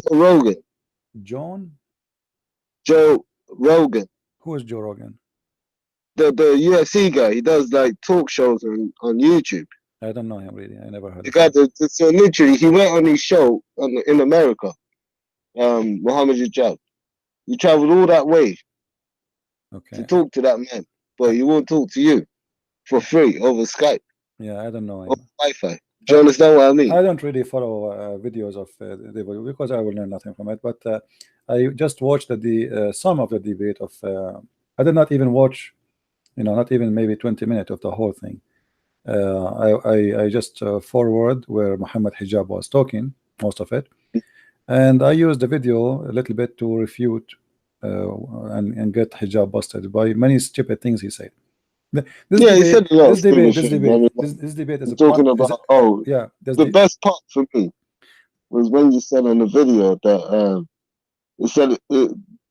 S13: Joe Rogan. Joe Rogan.
S1: Who is Joe Rogan?
S13: The UFC guy. He does like talk shows on YouTube.
S1: I don't know him really. I never heard.
S13: The guy so literally he went on his show in America. Mohammed Hijab. He traveled all that way to talk to that man, but he won't talk to you for free over Skype.
S1: Yeah, I don't know him.
S13: Over Wi-Fi. Do you understand what I mean?
S1: I don't really follow videos of because I will learn nothing from it. But I just watched some of the debate of. I did not even watch, not even maybe 20 minutes of the whole thing. I just forward where Mohammed Hijab was talking, most of it, and I used the video a little bit to refute and get Hijab busted by many stupid things he said.
S13: He said a lot of
S1: this debate is
S13: talking about. The best part for me was when you said on the video that he said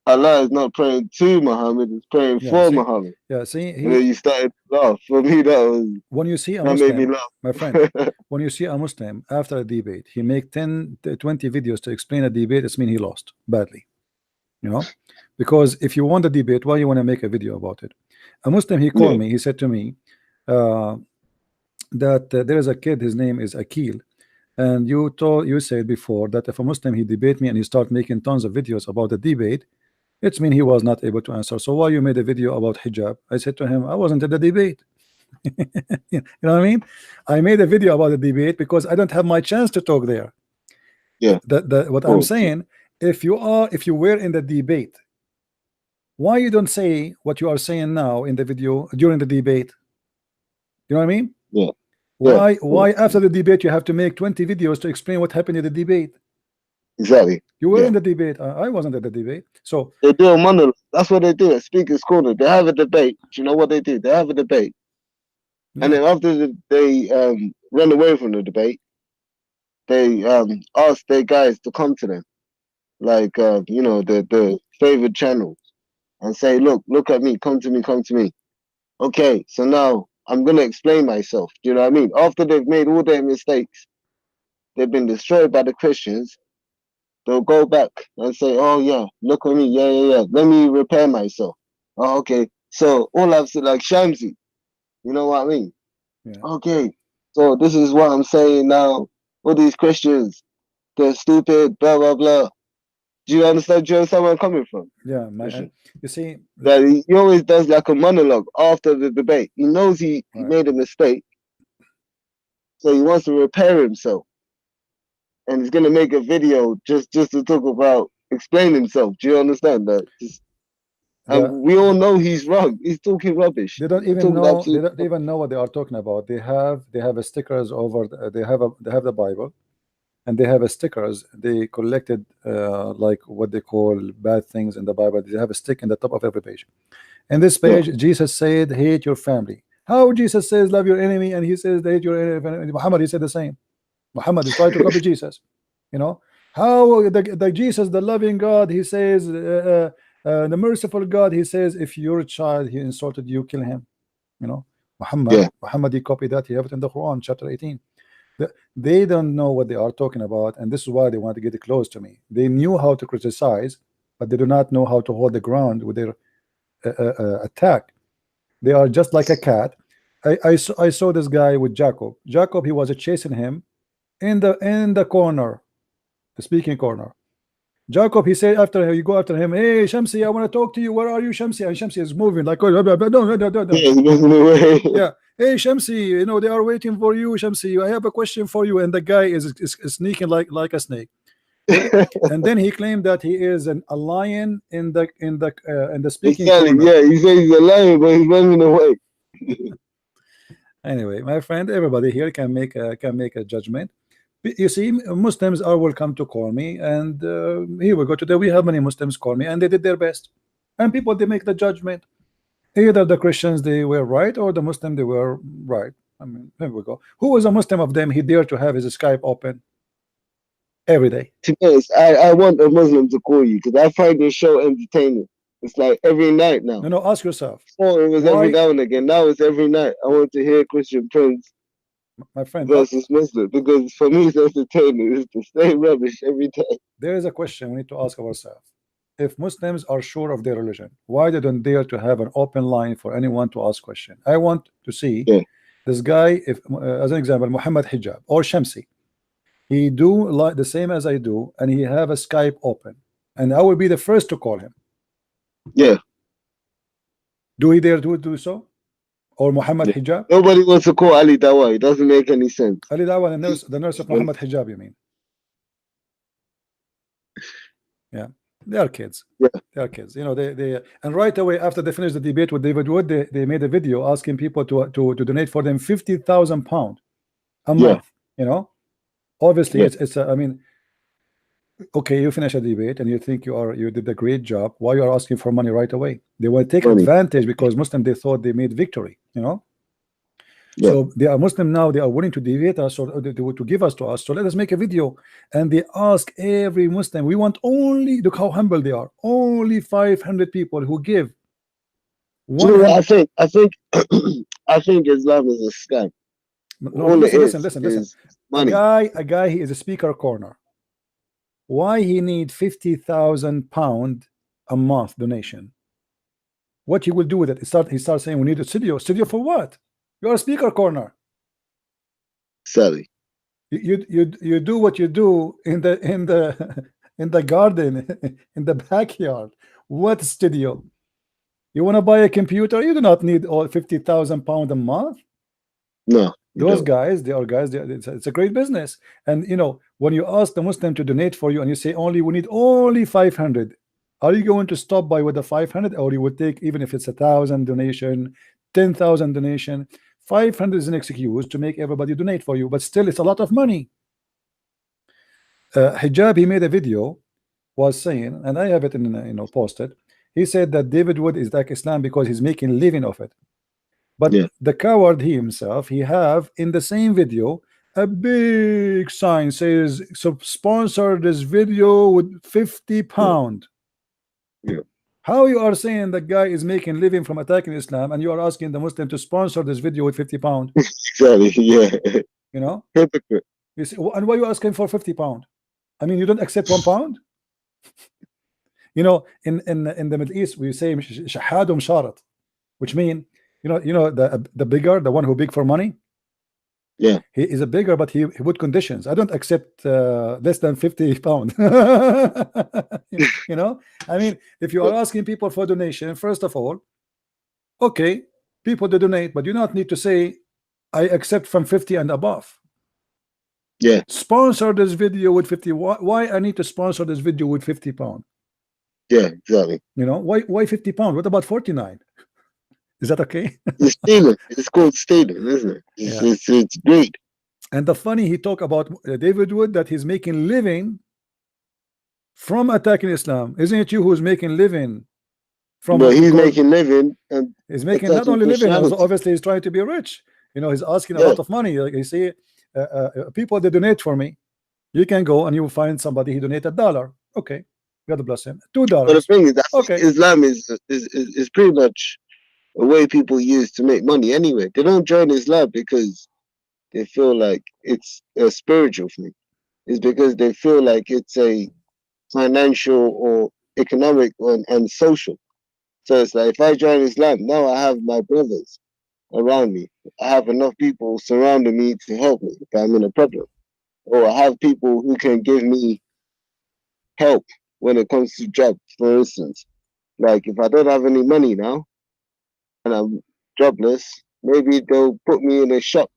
S13: Allah is not praying to Muhammad; he's praying for Muhammad.
S1: Yeah, see,
S13: and then you started to laugh. For me, that was
S1: when you see a
S13: Muslim,
S1: Muslim,
S13: made me laugh.
S1: my friend. When you see a Muslim after a debate, he make 10, 20 videos to explain a debate. It means he lost badly, because if you want a debate, why you want to make a video about it? A Muslim, he called me. He said to me that there is a kid. His name is Akil, and you said before that if a Muslim he debate me and he start making tons of videos about the debate, it means he was not able to answer. So why you made a video about hijab? I said to him, I wasn't at the debate. You know what I mean? I made a video about the debate because I don't have my chance to talk there.
S13: Yeah.
S1: What I'm saying, if you were in the debate, why you don't say what you are saying now in the video during the debate? You know what I mean?
S13: Yeah.
S1: Why after the debate you have to make 20 videos to explain what happened in the debate?
S13: Exactly.
S1: You were in the debate. I wasn't at the debate. So
S13: they do a monologue. That's what they do at Speaker's Corner. They have a debate. You know what they do? They have a debate, and then after they run away from the debate, they ask their guys to come to them, like the favorite channels, and say, look at me, come to me. Okay, so now I'm gonna explain myself. Do you know what I mean? After they've made all their mistakes, they've been destroyed by the Christians. They'll go back and say, oh yeah, look at me, yeah. Let me repair myself. Oh, okay. So all I've said, like Shamsi, you know what I mean?
S1: Yeah.
S13: Okay. So this is what I'm saying now. All these Christians, they're stupid, blah blah blah. Do you understand? Do you understand where I'm coming from?
S1: Yeah, you see
S13: that he always does like a monologue after the debate. He knows he made a mistake, so he wants to repair himself, and he's gonna make a video just to talk about explain himself. Do you understand that? And we all know he's wrong. He's talking rubbish.
S1: They don't even know. They don't even know what they are talking about. They have a stickers over. They have the Bible, and they have a stickers. They collected like what they call bad things in the Bible. They have a stick in the top of every page. In this page, Jesus said, "Hate your family." How Jesus says, "Love your enemy," and he says, "Hate your enemy." Muhammad, he said the same. Muhammad is trying to copy Jesus. You know how the Jesus, the loving God, he says. The merciful God, he says, if your child he insulted you, kill him. You know, Muhammad he copied that. He have it in the Quran, chapter 18. They don't know what they are talking about, and this is why they want to get close to me. They knew how to criticize, but they do not know how to hold the ground with their attack. They are just like a cat. I saw this guy with Jacob. Jacob, he was chasing him in the corner, the speaking corner. Jacob, he said after you go after him, "Hey Shamsi, I want to talk to you. Where are you, Shamsi?" And Shamsi is moving like, "Oh, yeah. Hey Shamsi, you know they are waiting for you, Shamsi. I have a question for you." And the guy is sneaking like a snake. And then he claimed that he is a lion in the speaking corner.
S13: Yeah, he says he's a lion, but he's running away.
S1: Anyway, my friend, everybody here can make a judgment. You see, Muslims are welcome to call me, and here we go. Today we have many Muslims call me, and they did their best. And people, they make the judgment. Either the Christians, they were right, or the Muslim, they were right. I mean, here we go. Who was a Muslim of them? He dared to have his Skype open every day.
S13: To be honest, I want a Muslim to call you because I find your show entertaining. It's like every night now.
S1: No, ask yourself.
S13: Before it was every now and again. Now it's every night. I want to hear Christian Prince,
S1: my friend,
S13: versus Muslim, because for me it's entertaining. It's the same rubbish every day.
S1: There is a question we need to ask ourselves. If Muslims are sure of their religion, why they don't dare to have an open line for anyone to ask question? I want to see this guy, if as an example, Mohammed Hijab or Shamsi, he do like the same as I do, and he have a Skype open, and I will be the first to call him.
S13: Yeah.
S1: Do he dare to do so? Or Mohammed Hijab?
S13: Nobody wants to call Ali Dawa. It doesn't make any sense.
S1: Ali Dawa, the nurse of Mohammed Hijab, you mean? Yeah, they are kids.
S13: Yeah,
S1: they are kids. You know, they and right away after they finished the debate with David Wood, they made a video asking people to donate for them £50,000 a month. You know, obviously it's I mean, okay, you finish a debate and you think you did a great job. Why you are asking for money right away? They will take advantage because Muslim, they thought they made victory, you know. So they are Muslim now, they are willing to debate us or to give us to us. So let us make a video. And they ask every Muslim, we want only, look how humble they are, only 500 people who give.
S13: I think I think Islam is a scam.
S1: No, listen. Money. A guy he is a speaker corner. Why he need £50,000 a month donation? What he will do with it? He starts saying we need a studio. Studio for what? You're a speaker corner.
S13: Sorry.
S1: You do what you do in the garden, in the backyard. What studio? You want to buy a computer? You do not need all £50,000 a month.
S13: No.
S1: Those guys, they are guys. It's a great business. And you know, when you ask the Muslim to donate for you, and you say we need only 500, are you going to stop by with the 500, or you would take even if it's 1,000 donation, 10,000 donation? 500 is an excuse to make everybody donate for you, but still, it's a lot of money. Hijab, he made a video, was saying, and I have it in posted. He said that David Wood is like Islam because he's making a living of it. But the coward he himself, he have in the same video a big sign says sponsor this video with £50. How you are saying the guy is making living from attacking Islam, and you are asking the Muslim to sponsor this video with £50?
S13: Exactly. Yeah.
S1: You know.
S13: Hypocrite.
S1: You see, and why you asking for £50? I mean, you don't accept £1. You know, in the Middle East we say shahadum sharat, which mean you know the bigger, the one who big for money.
S13: Yeah.
S1: He is a beggar, but he put conditions. I don't accept less than 50 pounds. You know, I mean, if you are asking people for donation, first of all, okay, people to donate, but you don't need to say I accept from 50 and above.
S13: Yeah.
S1: Sponsor this video with 50. Why I need to sponsor this video with 50 pounds?
S13: Yeah, exactly.
S1: You know, why 50 pounds? What about 49? Is that okay?
S13: It's stealing. It's called stealing, isn't it? It's great.
S1: And the funny, he talked about David Wood, that he's making living from attacking Islam. Isn't it you who's making living from?
S13: But he's making living, and
S1: he's making not only living, obviously he's trying to be rich. You know, he's asking a lot of money. Like you see, people they donate for me. You can go and you will find somebody who donated $1. Okay, God bless him. $2.
S13: But the thing is, that
S1: okay,
S13: Islam is pretty much a way people use to make money. Anyway, they don't join Islam because they feel like it's a spiritual thing. It's because they feel like it's a financial or economic and social. So it's like, if I join Islam, now I have my brothers around me. I have enough people surrounding me to help me if I'm in a problem. Or I have people who can give me help when it comes to jobs, for instance. Like, if I don't have any money now and I'm jobless, maybe they'll put me in a shop,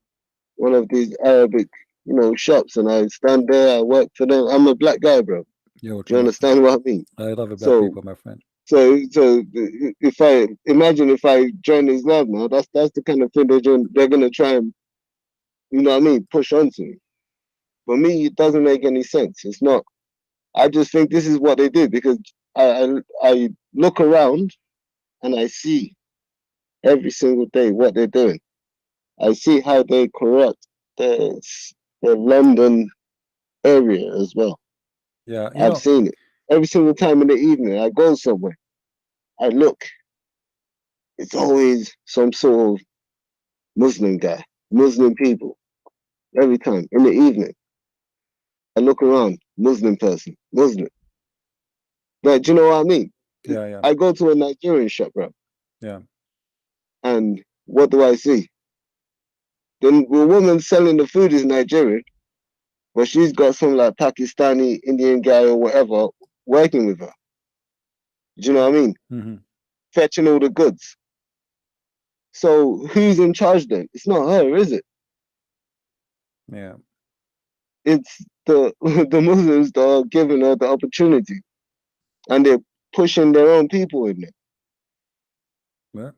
S13: one of these Arabic, you know, shops, and I stand there, I work for them. I'm a black guy, bro. Do you understand what I mean?
S1: I love a black people, my friend.
S13: So if I imagine if I join Islam now, that's the kind of thing they're gonna try and, you know what I mean, push onto me. For me, it doesn't make any sense. It's not. I just think this is what they did, because I look around and I see every single day what they're doing. I see how they corrupt the London area as well.
S1: Yeah,
S13: I've seen it every single time in the evening. I go somewhere, I look. It's always some sort of Muslim guy, Muslim people. Every time in the evening, I look around, Muslim person, Muslim. But do you know what I mean?
S1: Yeah, yeah.
S13: I go to a Nigerian shop, bro.
S1: Yeah.
S13: And what do I see? The woman selling the food is Nigerian, but she's got some like Pakistani, Indian guy or whatever working with her. Do you know what I mean?
S1: Mm-hmm.
S13: Fetching all the goods. So who's in charge then? It's not her, is it?
S1: Yeah.
S13: It's the Muslims that are giving her the opportunity, and they're pushing their own people in there.
S1: Well,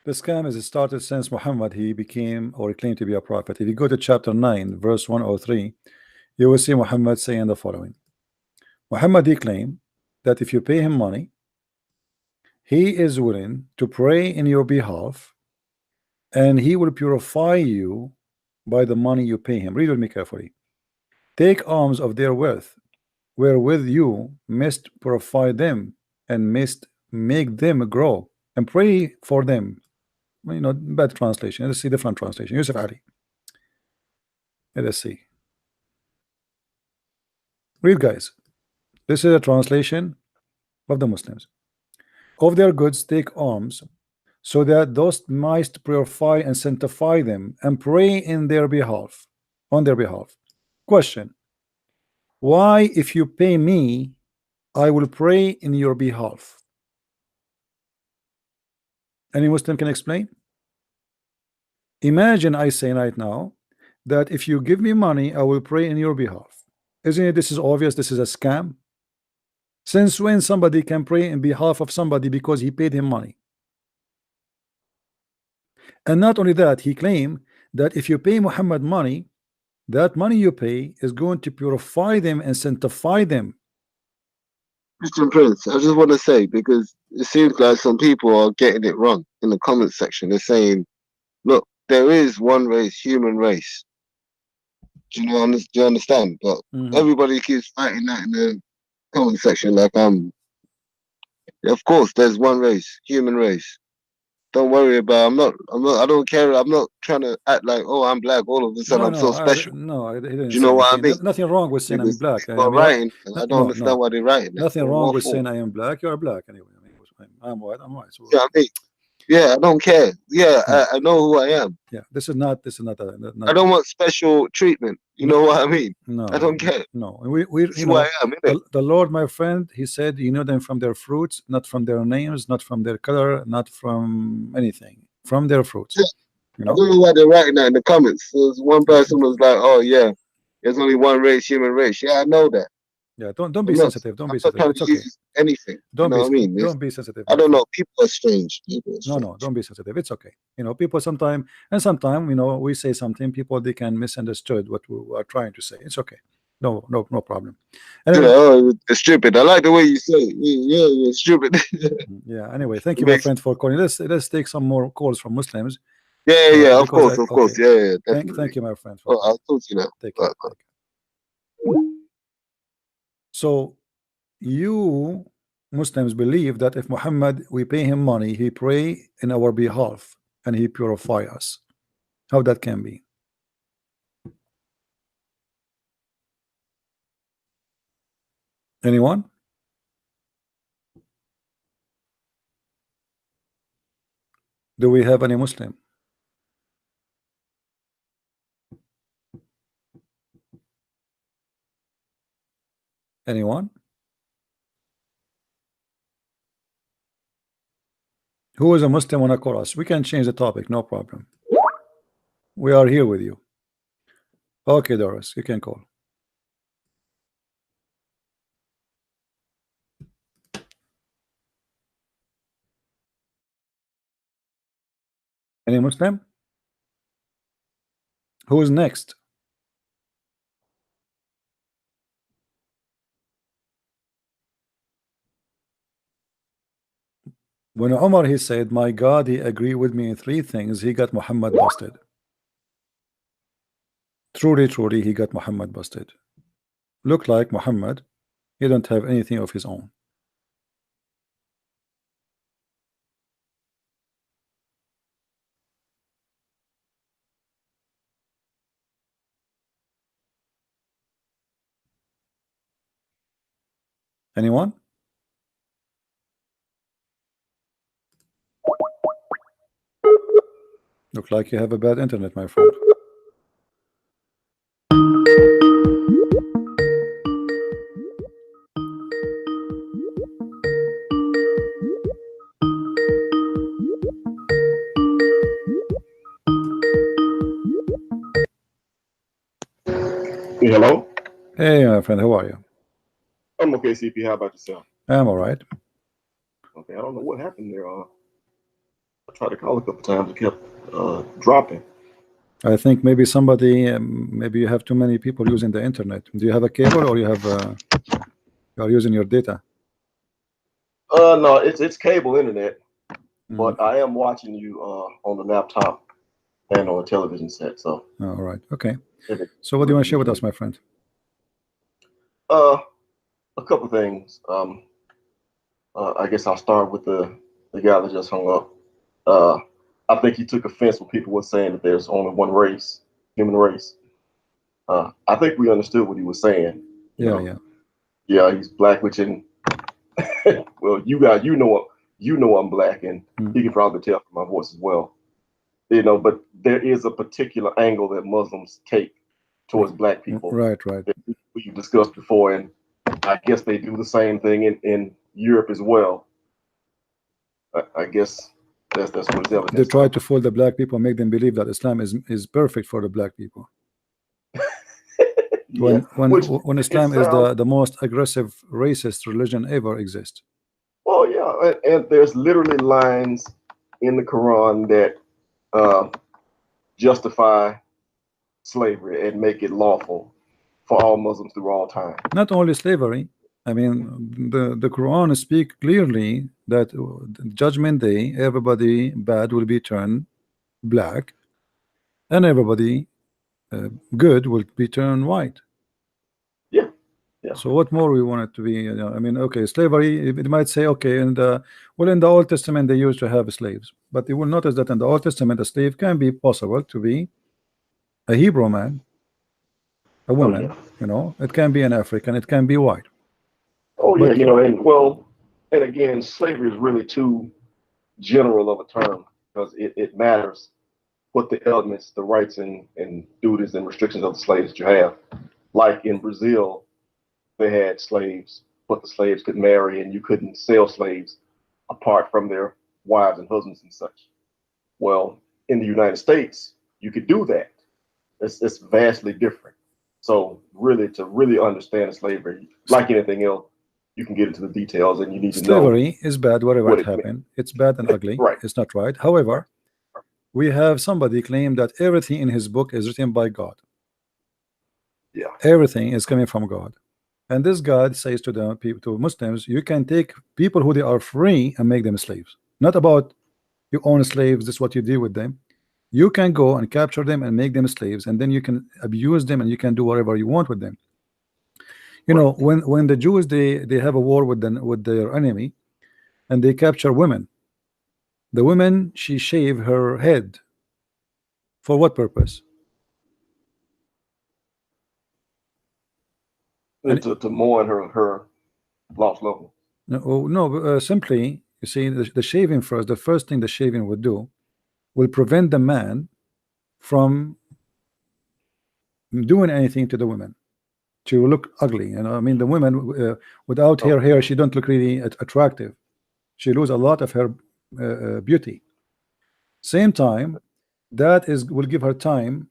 S1: the scam is started since Muhammad he became or claimed to be a prophet. If you go to chapter 9 verse 103, you will see Muhammad saying the following. Muhammad he claimed that if you pay him money, he is willing to pray in your behalf, and he will purify you by the money you pay him. Read with me carefully. Take alms of their wealth, wherewith you must purify them and must make them grow, and pray for them. You know, bad translation. Let's see different translation. Yusuf Ali. Let's see. Read, guys. This is a translation of the Muslims. Of their goods take alms, so that those might purify and sanctify them, and pray in their behalf, on their behalf. Question: why, if you pay me, I will pray in your behalf? Any Muslim can explain? Imagine I say right now that if you give me money, I will pray in your behalf. Isn't it? This is obvious. This is a scam. Since when somebody can pray in behalf of somebody because he paid him money? And not only that, he claimed that if you pay Muhammad money, that money you pay is going to purify them and sanctify them.
S13: Christian Prince, I just want to say, because it seems like some people are getting it wrong in the comment section. They're saying, look, there is one race, human race. Do you understand? But everybody keeps fighting that in the comment section like of course there's one race, human race. Don't worry about I don't care. I'm not trying to act like, oh, I'm black all of a sudden I'm so special.
S1: He didn't.
S13: Do you know what I mean?
S1: Nothing wrong with saying I'm black.
S13: I don't understand why they're writing.
S1: Nothing wrong with saying I am black. You are black anyway. I'm white. I'm white. So,
S13: yeah, I mean, Yeah, I don't care. Yeah, I know who I am.
S1: Yeah, this is not
S13: I don't want special treatment. You know what I mean?
S1: No,
S13: I don't care.
S1: No, we
S13: That's who I am,
S1: the Lord, my friend, he said, you know them from their fruits, not from their names, not from their color, not from anything, from their fruits.
S13: Yeah.
S1: You know?
S13: I don't know why they're writing that in the comments. So one person was like, "Oh yeah, there's only one race, human race." Yeah, I know that.
S1: Yeah, don't be sensitive. Don't be
S13: I'm not
S1: sensitive.
S13: trying
S1: It's
S13: to
S1: okay.
S13: use anything.
S1: Don't
S13: you know what I mean?
S1: Don't be sensitive.
S13: I don't know. People are strange. People are
S1: No,
S13: strange.
S1: don't be sensitive. It's okay. You know, people sometimes, you know, we say something, people they can misunderstood what we are trying to say. It's okay. No problem. Anyway,
S13: Oh, it's stupid. I like the way you say it. Yeah, you're stupid.
S1: Yeah. Anyway, thank you, my friend, for calling. Let's take some more calls from Muslims.
S13: Yeah, of course. Yeah,
S1: Thank you, my friend.
S13: I'll talk to you now.
S1: Take care. So you Muslims believe that if Muhammad, we pay him money, he pray in our behalf and he purify us. How that can be? Anyone? Do we have any Muslim? Anyone? Who is a Muslim wanna call us? We can change the topic, no problem. We are here with you. Okay, Doris, you can call. Any Muslim? Who is next? When Umar, he said, my God, he agreed with me in 3 things, he got Muhammad busted. Truly, he got Muhammad busted. Look like Muhammad, he don't have anything of his own. Anyone? Look like you have a bad internet, my friend.
S5: Hello?
S1: Hey, my friend, how are you?
S5: I'm okay, CP. How about yourself?
S1: I'm all right.
S5: Okay, I don't know what happened there. I tried to call a couple times. It kept dropping.
S1: I think maybe somebody, maybe you have too many people using the internet. Do you have a cable or you have you are using your data?
S5: No, it's cable internet, but I am watching you on the laptop and on a television set. So.
S1: All right. Okay. So what do you want to share with us, my friend?
S5: A couple things. I guess I'll start with the guy that just hung up. I think he took offense when people were saying that there's only one race, human race. I think we understood what he was saying.
S1: Yeah.
S5: He's black, which in well, you guys, you know I'm black, and you can probably tell from my voice as well. But there is a particular angle that Muslims take towards black people.
S1: Right.
S5: That we discussed before, and I guess they do the same thing in Europe as well. I guess that's what it's evidence.
S1: They try to fool the black people, make them believe that Islam is perfect for the black people. When Islam is the most aggressive racist religion ever exist.
S5: Oh yeah, and there's literally lines in the Quran that justify slavery and make it lawful for all Muslims through all time.
S1: Not only slavery. I mean, the Quran speak clearly that Judgment Day, everybody bad will be turned black, and everybody good will be turned white.
S5: Yeah.
S1: So what more we want it to be? I mean, okay, slavery. It might say, okay, in the Old Testament they used to have slaves, but you will notice that in the Old Testament a slave can be possible to be a Hebrew man, a woman. It can be an African, it can be white.
S5: Oh yeah, and again, slavery is really two general of a term because it matters what the elements, the rights and duties and restrictions of the slaves that you have. Like in Brazil, they had slaves, but the slaves could marry and you couldn't sell slaves apart from their wives and husbands and such. Well, in the United States, you could do that. It's vastly different. So really, to really understand slavery, like anything else, you can get into the details and you need to know.
S1: Slavery is bad, whatever it happened. It's bad and ugly.
S5: Right.
S1: It's not right. However, we have somebody claim that everything in his book is written by God.
S5: Yeah.
S1: Everything is coming from God. And this God says to the people, to Muslims, you can take people who they are free and make them slaves. Not about you own slaves, this is what you do with them. You can go and capture them and make them slaves, and then you can abuse them and you can do whatever you want with them. You know, when the Jews they have a war with their enemy, and they capture women. The woman, she shave her head. For what purpose?
S5: To mourn her lost loved one.
S1: No, simply, you see, the shaving first, the first thing the shaving would do will prevent the man from doing anything to the women. She will look ugly, you know. I mean, the women without her hair, she don't look really attractive. She lose a lot of her beauty. Same time, that will give her time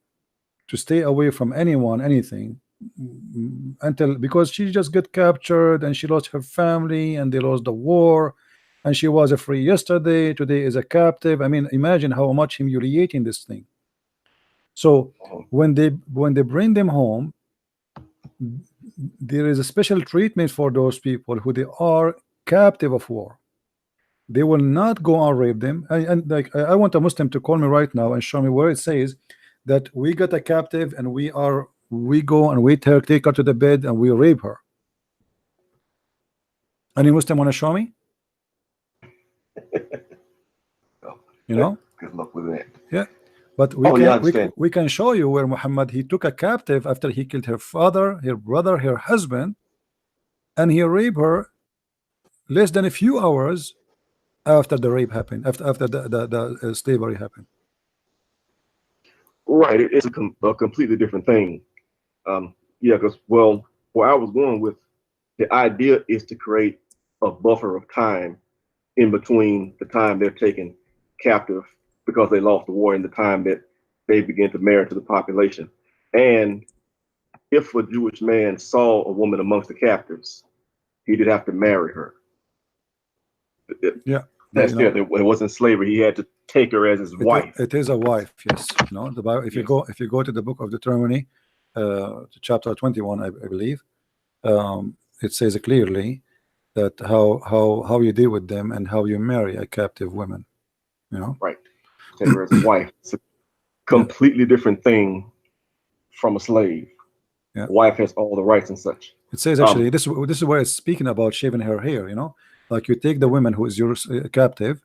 S1: to stay away from anyone, anything, until, because she just get captured and she lost her family and they lost the war, and she was a free yesterday, today is a captive. I mean, imagine how much humiliating this thing. So when they bring them home, there is a special treatment for those people who they are captive of war. They will not go and rape them. And like, I want a Muslim to call me right now and show me where it says that we got a captive and we go and we take her to the bed and we rape her. Any Muslim want to show me? You know?
S5: Good luck with that.
S1: Yeah. But we can show you where Muhammad, he took a captive after he killed her father, her brother, her husband, and he raped her less than a few hours after the rape happened, after the slavery happened.
S5: Right, it's a completely different thing. Yeah, because where I was going with the idea is to create a buffer of time in between the time they're taken captive because they lost the war and the time that they begin to marry to the population. And if a Jewish man saw a woman amongst the captives, he did have to marry her.
S1: Yeah.
S5: That's there. It wasn't slavery. He had to take her as his wife.
S1: It is a wife, yes. You know, the Bible, if you go to the book of Deuteronomy, chapter 21, I believe, it says clearly that how you deal with them and how you marry a captive woman. You know,
S5: right? Take her as a wife. It's a completely different thing from a slave.
S1: Yeah.
S5: Wife has all the rights and such.
S1: It says actually this is where it's speaking about shaving her hair. You know, like you take the woman who is your captive,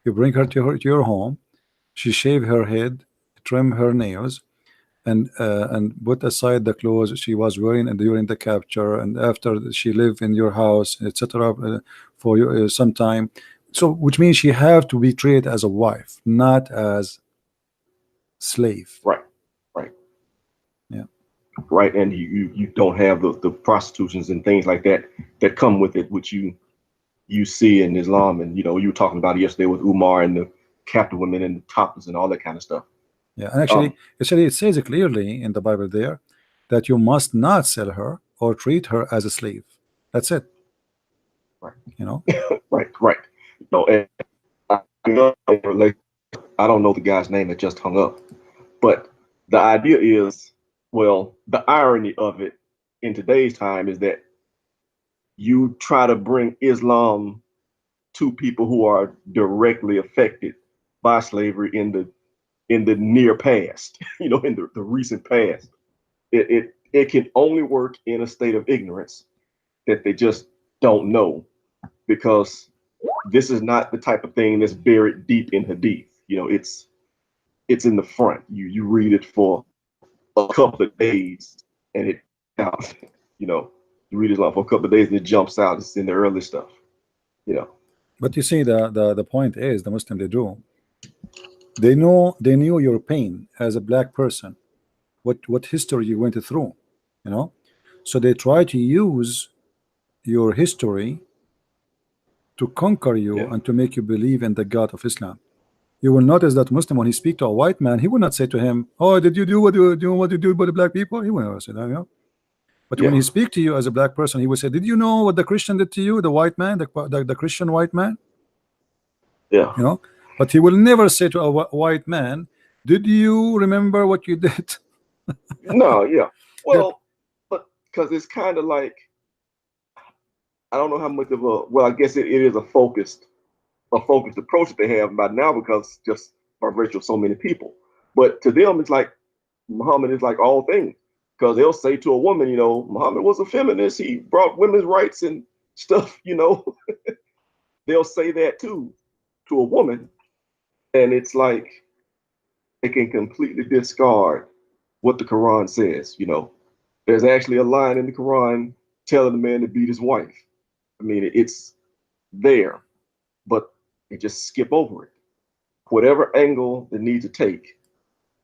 S1: you bring her to your home, she shave her head, trim her nails, and put aside the clothes she was wearing and during the capture, and after she lived in your house, etc. For you some time. So, which means she have to be treated as a wife, not as slave.
S5: Right.
S1: Yeah.
S5: Right, and you don't have the prostitutions and things like that come with it, which you see in Islam. And you were talking about it yesterday with Umar and the captive women and the topless and all that kind of stuff.
S1: Yeah, and actually it says it clearly in the Bible there that you must not sell her or treat her as a slave. That's it.
S5: Right.
S1: You know.
S5: Right. No, and I don't know the guy's name that just hung up, but the idea is, the irony of it in today's time is that you try to bring Islam to people who are directly affected by slavery in the near past, in the recent past. It can only work in a state of ignorance that they just don't know, because this is not the type of thing that's buried deep in Hadith. It's in the front. You read it for a couple of days and it out. You read it for a couple of days and it jumps out. It's in the early stuff.
S1: But you see, the point is, the Muslim, they knew your pain as a black person, what history you went through, you know. So they try to use your history to conquer you and to make you believe in the God of Islam. You will notice that Muslim, when he speak to a white man, he will not say to him, "Oh, did you do what you do by the black people?" He will never say that, you know. But when he speak to you as a black person, he will say, "Did you know what the Christian did to you, the white man, the Christian white man?"
S5: Yeah.
S1: You know. But he will never say to a white man, "Did you remember what you did?"
S5: No, yeah. Well, but because it's kind of like, I don't know how much of a, well, I guess it is a focused approach that they have by now, because just by virtue of so many people. But to them, it's like Muhammad is like all things, because they'll say to a woman, you know, Muhammad was a feminist. He brought women's rights and stuff, you know. They'll say that too to a woman, and it's like they can completely discard what the Quran says. You know, there's actually a line in the Quran telling the man to beat his wife. I mean, it's there, but they just skip over it. Whatever angle they need to take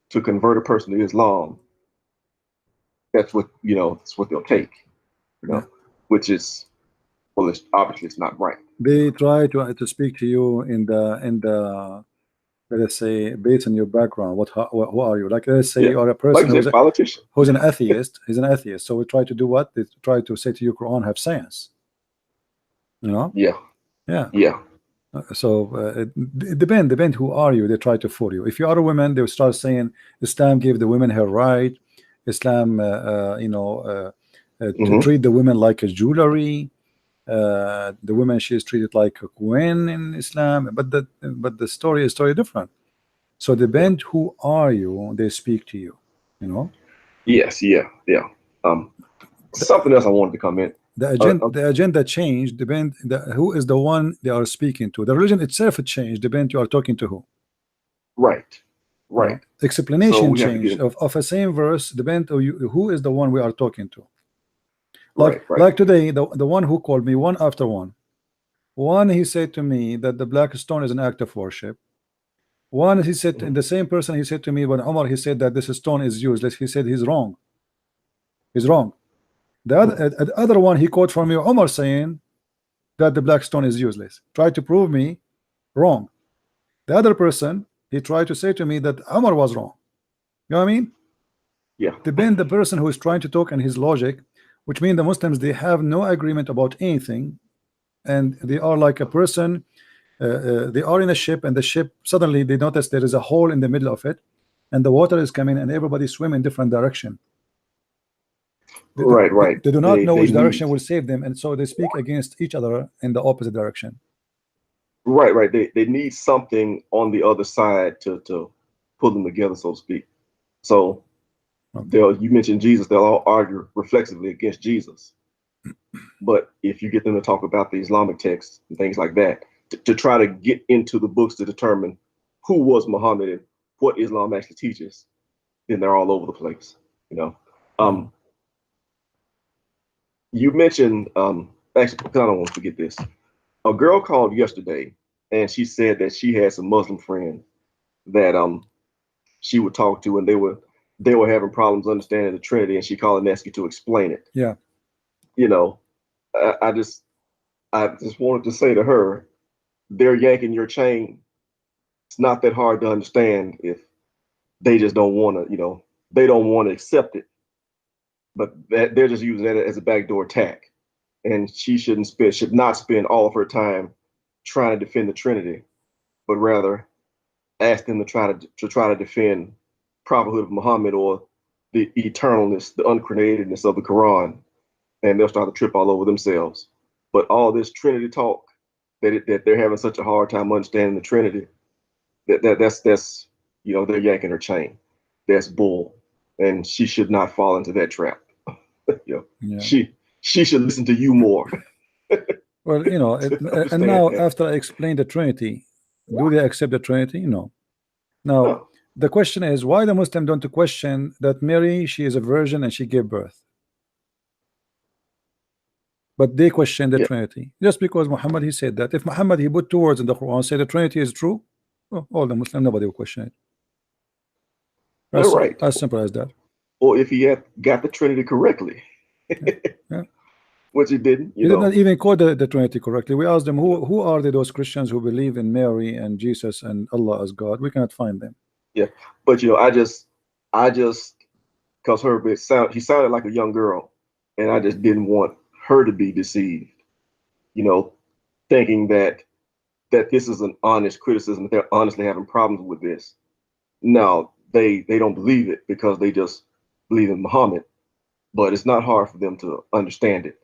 S5: to convert a person to Islam, that's what, you know, that's what they'll take, you know, which is, well, it's obviously it's not right.
S1: They try to speak to you in the let's say, based on your background. Who are you? Like, let's say you are a person
S5: like politician
S1: who's an atheist. He's an atheist. So we try to do what? They try to say to you, Quran have science. You know?
S5: Yeah.
S1: So it depend who are you. They try to fool you. If you are a woman, they will start saying Islam gave the women her right. Islam, to treat the women like a jewelry. The woman, she is treated like a queen in Islam. But the story is totally different. So depend who are you. They speak to you. You know.
S5: Yes. Yeah. Something else I wanted to comment.
S1: The agenda changed. Depend who is the one they are speaking to. The religion itself changed. Depend you are talking to who.
S5: Right.
S1: You know? Explanation change of a same verse. Depend who is the one we are talking to. Like today, the one who called me one after one. One, he said to me that the black stone is an act of worship. One, he said, and the same person, he said to me when Omar, he said that this stone is useless. He said he's wrong. He's wrong. The other one, he quote from me, Omar saying that the black stone is useless. Tried to prove me wrong. The other person, he tried to say to me that Omar was wrong. You know what I mean?
S5: Yeah.
S1: Depend the person who is trying to talk and his logic, which means the Muslims, they have no agreement about anything, and they are like a person. They are in a ship, and the ship suddenly they notice there is a hole in the middle of it, and the water is coming, and everybody swim in different direction.
S5: Right.
S1: They do not know which direction will save them, and so they speak against each other in the opposite direction.
S5: Right. They need something on the other side to pull them together, so to speak. So you mentioned Jesus, they'll all argue reflexively against Jesus. But if you get them to talk about the Islamic texts and things like that, to try to get into the books to determine who was Muhammad and what Islam actually teaches, then they're all over the place, you know. You mentioned, actually, I don't want to forget this. A girl called yesterday, and she said that she had some Muslim friends that she would talk to, and they were having problems understanding the Trinity, and she called and asked you to explain it.
S1: Yeah.
S5: You know, I just wanted to say to her, they're yanking your chain. It's not that hard to understand if they just don't want to, you know, they don't want to accept it. But they're just using that as a backdoor attack. And she should not spend all of her time trying to defend the Trinity, but rather ask them to try to defend prophethood of Muhammad or the eternalness, the uncreatedness of the Quran, and they'll start to trip all over themselves. But all this Trinity talk that they're having such a hard time understanding the Trinity, that's you know, they're yanking her chain. That's bull, and she should not fall into that trap. You know, she should listen to you more.
S1: Well, you know, and now after I explained the Trinity, do they accept the Trinity? No. Now the question is, why the Muslim don't question that Mary, she is a virgin and she gave birth? But they question the Trinity just because Muhammad he said that. If Muhammad he put two words in the Quran, say the Trinity is true, well, all the Muslim nobody will question it. That's
S5: right.
S1: As simple as that.
S5: Or if he had got the Trinity correctly, which he didn't.
S1: He did not even quote the Trinity correctly. We asked them who are those Christians who believe in Mary and Jesus and Allah as God. We cannot find them.
S5: Yeah, but I just because he sounded like a young girl, and I just didn't want her to be deceived, thinking that this is an honest criticism, that they're honestly having problems with this. No, they don't believe it because they just believe in Muhammad, but it's not hard for them to understand it.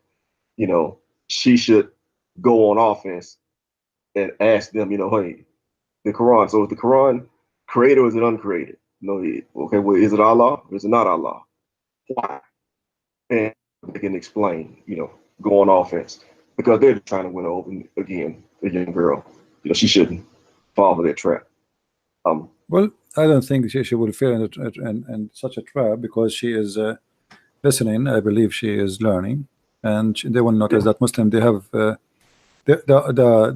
S5: She should go on offense and ask them, hey, the Quran. So is the Quran created or is it uncreated? Okay, well, is it Allah or is it not Allah? Why? And they can explain, go on offense because they're trying to win over again a young girl. She shouldn't fall for that trap.
S1: Well, I don't think she will fall in such a trap because she is listening. I believe she is learning, and they will notice that Muslim they have the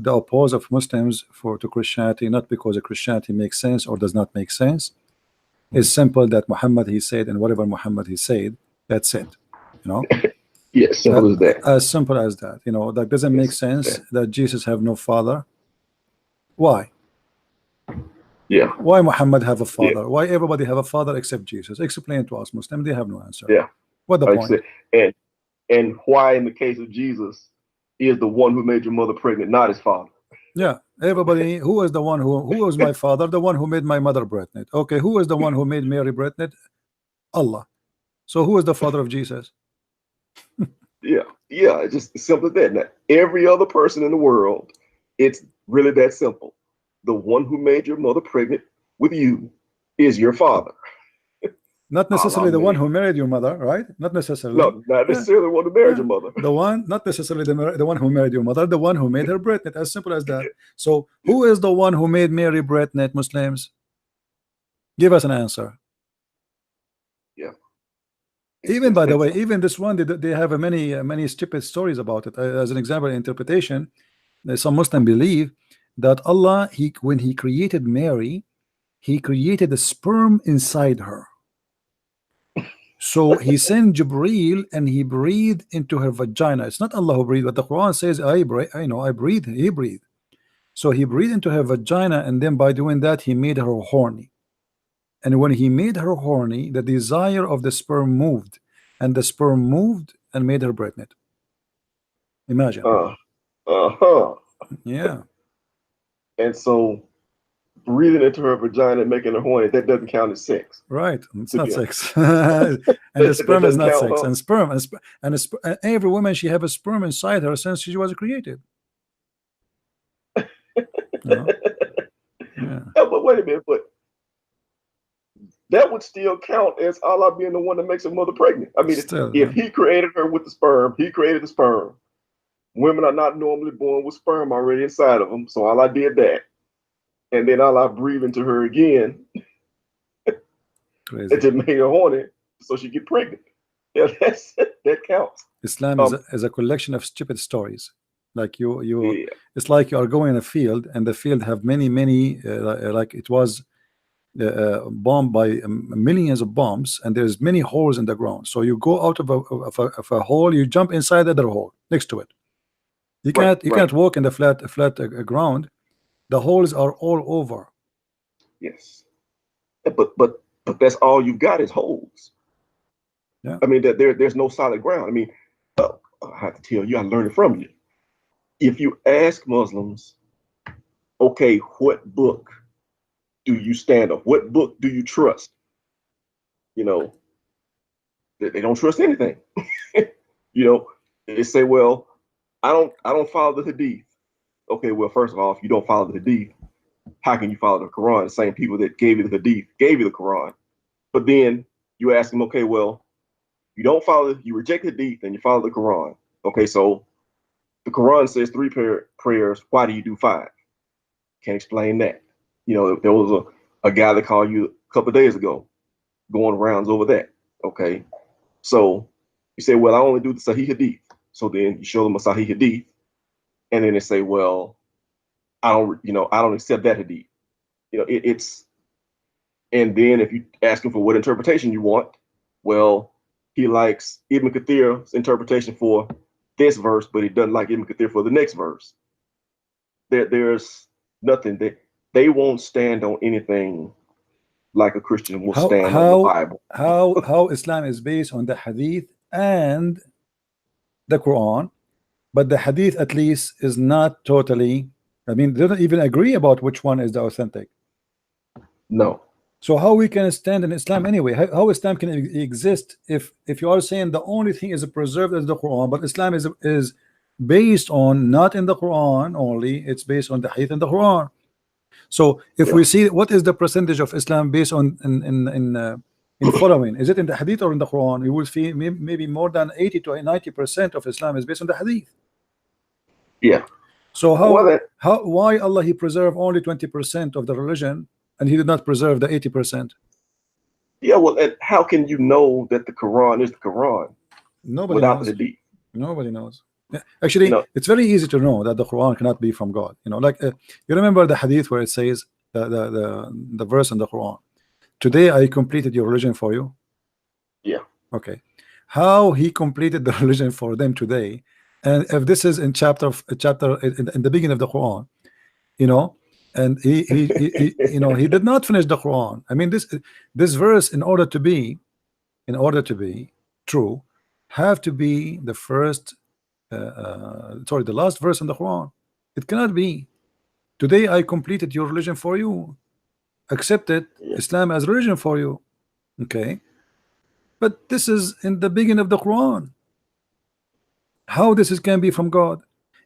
S1: oppose of Muslims to Christianity, not because Christianity makes sense or does not make sense. It's simple that Muhammad he said, and whatever Muhammad he said, that's it.
S5: Yes, simple as that.
S1: As simple as that. That doesn't make sense that Jesus have no father. Why?
S5: Yeah.
S1: Why Muhammad have a father? Yeah. Why everybody have a father except Jesus? Explain to us, Muslim. They have no answer.
S5: Yeah.
S1: What the point?
S5: And why, in the case of Jesus, is the one who made your mother pregnant, not his father?
S1: Yeah. Everybody, who is the one who was my father? The one who made my mother pregnant. Okay. Who is the one who made Mary pregnant? Allah. So who is the father of Jesus?
S5: Yeah. It's just simple as that. Now, every other person in the world, it's really that simple. The one who made your mother pregnant with you is your father.
S1: Not necessarily the one who married your mother, right? Not necessarily.
S5: No, not necessarily the one who married your mother.
S1: The one, not necessarily the one who married your mother, the one who made her pregnant. As simple as that. So who is the one who made Mary pregnant, Muslims? Give us an answer.
S5: Yeah.
S1: Even by the way, even this one, they have many stupid stories about it. As an example, interpretation, some Muslims believe that Allah, when he created Mary, he created a sperm inside her. So he sent Jibreel and he breathed into her vagina. It's not Allah who breathed, but the Quran says, I breathe, he breathed. So he breathed into her vagina, and then by doing that, he made her horny. And when he made her horny, the desire of the sperm moved, and the sperm moved and made her pregnant. Imagine. Yeah.
S5: And so breathing into her vagina and making her horny, that doesn't count as sex.
S1: Right. It's not sex. And the sperm is not sex. And every woman, she have a sperm inside her since she was created. Yeah.
S5: But wait a minute, but that would still count as Allah being the one that makes a mother pregnant. I mean, if he created her with the sperm, he created the sperm. Women are not normally born with sperm already inside of them, so Allah did that. And then Allah breathed into her again.
S1: Crazy.
S5: It just made her horny, so she get pregnant. Yeah, that counts.
S1: Islam is a collection of stupid stories. Like it's like you are going in a field, and the field have many like it was bombed by millions of bombs, and there's many holes in the ground. So you go out of a hole, you jump inside the other hole next to it. You can't walk in the flat ground. The holes are all over.
S5: Yes, but that's all you've got is holes.
S1: Yeah.
S5: I mean, there's no solid ground. I mean, I have to tell you, I learned it from you. If you ask Muslims, okay, what book do you stand on? What book do you trust? They don't trust anything. They say, well, I don't follow the Hadith. Okay, well, first of all, if you don't follow the Hadith, how can you follow the Quran? The same people that gave you the Hadith gave you the Quran. But then you ask them, okay, well, you reject the Hadith and you follow the Quran. Okay, so the Quran says 3 prayers. Why do you do 5? Can't explain that. There was a guy that called you a couple of days ago going rounds over that. Okay, so you say, well, I only do the Sahih Hadith. So then you show them a Sahih Hadith, and then they say, well, I don't accept that Hadith. It's, and then if you ask him for what interpretation you want, well, he likes Ibn Kathir's interpretation for this verse, but he doesn't like Ibn Kathir for the next verse. There's nothing that they won't stand on anything like a Christian will stand on the Bible.
S1: How Islam is based on the Hadith and the Quran, but the Hadith at least is not totally. I mean, they don't even agree about which one is the authentic.
S5: No.
S1: So how we can stand in Islam anyway? How Islam can exist if you are saying the only thing is preserved as the Quran, but Islam is based on not in the Quran only, it's based on the Hadith and the Quran. So if we see what is the percentage of Islam based on in following, is it in the Hadith or in the Quran? You will see maybe more than 80 to 90% of Islam is based on the Hadith.
S5: Yeah.
S1: So why Allah he preserved only 20% of the religion and he did not preserve the 80%?
S5: Yeah, well, and how can you know that the Quran is the Quran?
S1: Nobody
S5: without
S1: knows.
S5: the Hadith?
S1: Nobody knows. Actually, it's very easy to know that the Quran cannot be from God. Like you remember the Hadith where it says the verse in the Quran, "Today I completed your religion for you."
S5: Yeah.
S1: Okay. How he completed the religion for them today, and if this is in chapter in the beginning of the Quran, and he he did not finish the Quran. I mean, this verse, in order to be true, have to be the first the last verse in the Quran. It cannot be, "Today I completed your religion for you, accepted Islam as religion for you." Okay, but this is in the beginning of the Quran. How this can be from God?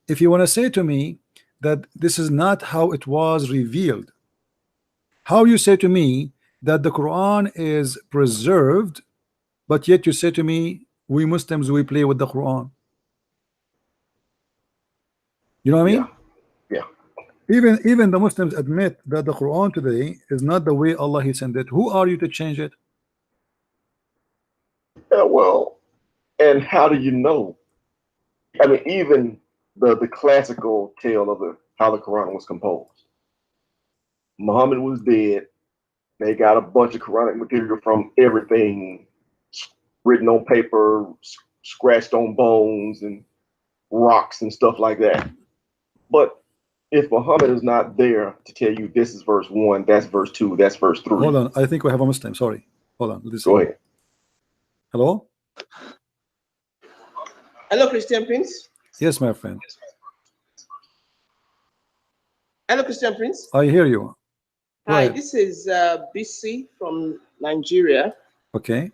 S1: If you want to say to me that this is not how it was revealed, how you say to me that the Quran is preserved, but yet you say to me we Muslims we play with the Quran? You know what I mean?
S5: Yeah.
S1: Even the Muslims admit that the Quran today is not the way Allah he sent it. Who are you to change it?
S5: Yeah, well, and how do you know? I mean, even the classical tale of how the Quran was composed. Muhammad was dead. They got a bunch of Quranic material from everything, written on paper, scratched on bones and rocks and stuff like that. But if Muhammad is not there to tell you this is verse 1, that's verse 2, that's verse 3.
S1: Hold on, I think we have a Muslim. Sorry, hold on.
S5: Go ahead.
S1: Hello.
S14: Hello, Christian Prince.
S1: Yes, my friend.
S14: Hello, Christian Prince.
S1: I hear you.
S14: Hi, this is BC from Nigeria.
S1: Okay.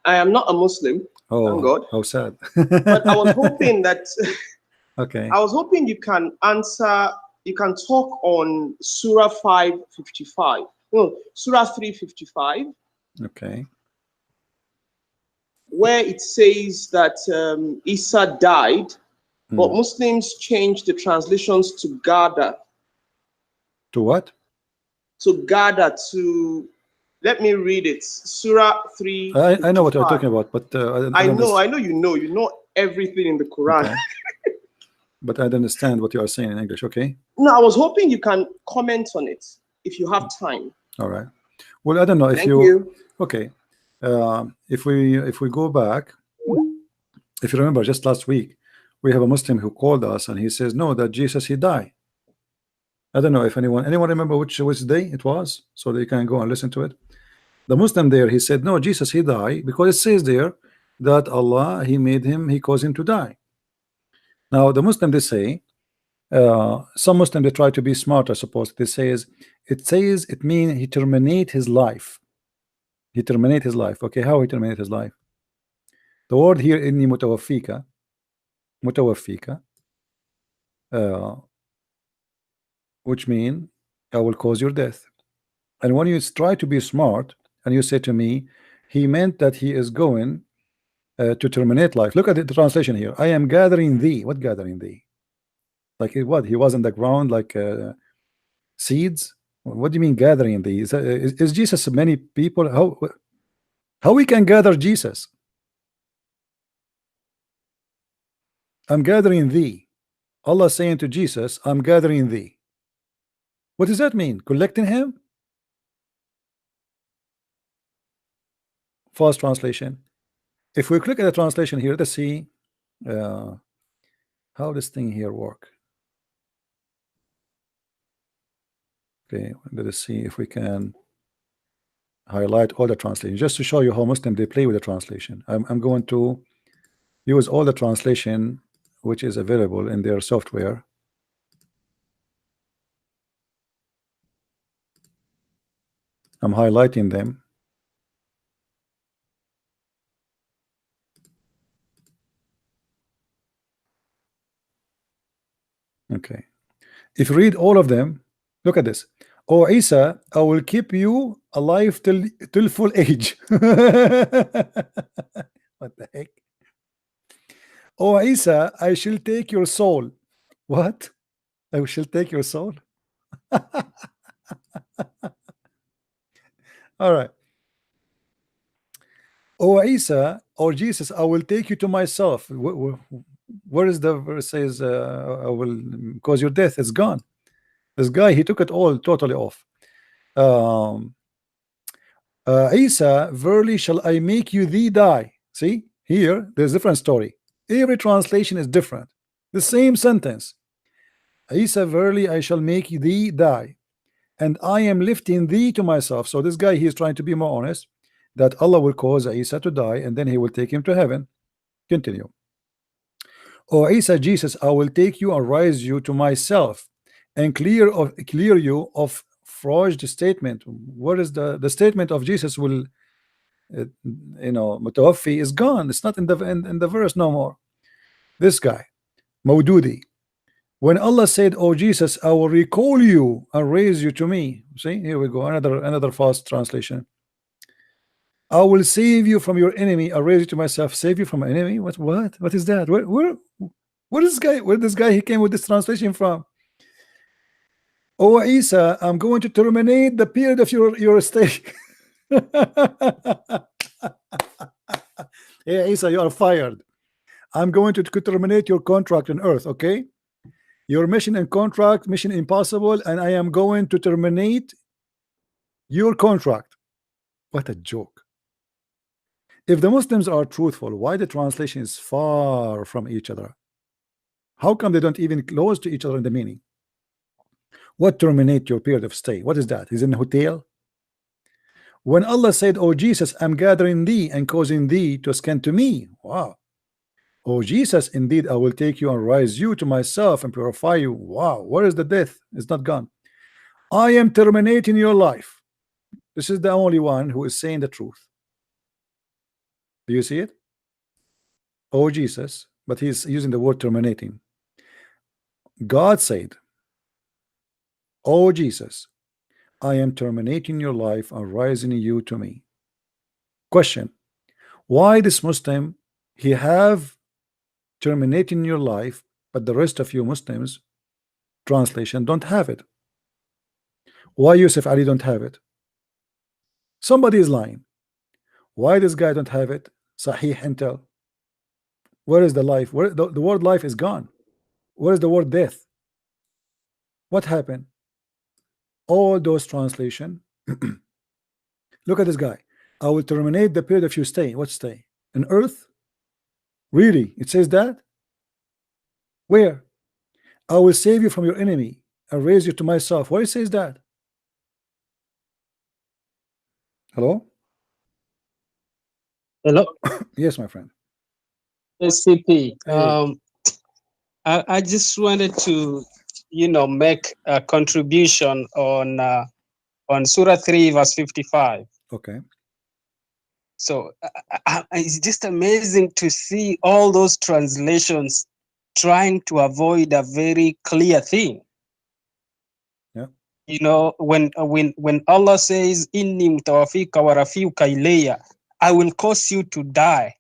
S14: I am not a Muslim.
S1: Oh,
S14: thank God.
S1: How sad.
S14: But I was hoping that.
S1: Okay.
S14: I was hoping you can talk on Surah 555. No, Surah 355.
S1: Okay.
S14: Where it says that Isa died, but Muslims changed the translations to Gada.
S1: To what?
S14: To Gada, to, let me read it. Surah 3.
S1: I know what you're talking about, but
S14: I know you know everything in the Quran.
S1: Okay. But I don't understand what you are saying in English. Okay.
S14: No, I was hoping you can comment on it if you have time.
S1: All right. Well, I don't know if
S14: Thank you.
S1: Okay. If we go back, if you remember, just last week we have a Muslim who called us and he says no, that Jesus he died. I don't know if anyone remember which day it was, so they can go and listen to it. The Muslim there, he said no, Jesus he died because it says there that Allah he caused him to die. Now the Muslim they say, some Muslim they try to be smart, I suppose. It says it means he terminate his life. He terminate his life. Okay, how he terminate his life? The word here inni mutawaffika, which mean I will cause your death. And when you try to be smart and you say to me, he meant that he is going to terminate life. Look at the translation here. I am gathering thee. What gathering thee? Like what? He was in the ground like seeds. What do you mean gathering thee? Is Jesus many people? How we can gather Jesus? I'm gathering thee. Allah saying to Jesus, I'm gathering thee. What does that mean? Collecting him? Fast translation. If we click at the translation here, let's see how this thing here work. Okay, let us see if we can highlight all the translation just to show you how Muslim they play with the translation. I'm going to use all the translation which is available in their software. I'm highlighting them. Okay, if you read all of them, look at this. O Isa, I will keep you alive till full age. What the heck? O Isa, I shall take your soul. What? I shall take your soul? All right. O Isa, or Jesus, I will take you to myself. Where is the verse says I will cause your death? It's gone. This guy, he took it all totally off. Isa, verily shall I make you thee die. See, here there's a different story. Every translation is different. The same sentence. Isa, verily I shall make thee die, and I am lifting thee to myself. So this guy, he is trying to be more honest, that Allah will cause Isa to die, and then he will take him to heaven. Continue. O Isa, Jesus, I will take you and raise you to myself, and clear you of forged statement. What is the statement of Jesus will mutawaffi is gone. It's not in the verse no more. This guy Maududi, when Allah said, oh Jesus, I will recall you and raise you to me. See, here we go, another fast translation. I will save you from your enemy, I raise you to myself. Save you from an enemy? What is that? Where this guy he came with this translation from? Oh Isa, I'm going to terminate the period of your stay. Hey Isa, you are fired. I'm going to terminate your contract on earth, okay? Your mission and contract, mission impossible, and I am going to terminate your contract. What a joke. If the Muslims are truthful, why the translation is far from each other? How come they don't even close to each other in the meaning? What terminate your period of stay? What is that? Is in a hotel? When Allah said, oh Jesus, I'm gathering thee and causing thee to ascend to me. Wow. Oh Jesus, indeed I will take you and rise you to myself and purify you. Wow. Where is the death? It's not gone. I am terminating your life. This is the only one who is saying the truth. Do you see it? Oh Jesus, but he's using the word terminating. God said, oh Jesus, I am terminating your life and rising you to me. Question: why this Muslim he have terminating your life, but the rest of you Muslims translation don't have it? Why Yusuf Ali don't have it? Somebody is lying. Why this guy don't have it? Sahih Intel. Where is the life? Where the word life is gone? Where is the word death? What happened? All those translation. Look at this guy. I will terminate the period of your stay. What stay? On earth? Really? It says that? Where? I will save you from your enemy and raise you to myself. Where it says that? Hello?
S15: Hello?
S1: Yes, my friend.
S15: SCP. I just wanted to, make a contribution on Surah 3, verse 55.
S1: Okay.
S15: So it's just amazing to see all those translations trying to avoid a very clear thing.
S1: Yeah.
S15: When Allah says, "Inni mutawafika wa rafiuka ilayya," I will cause you to die,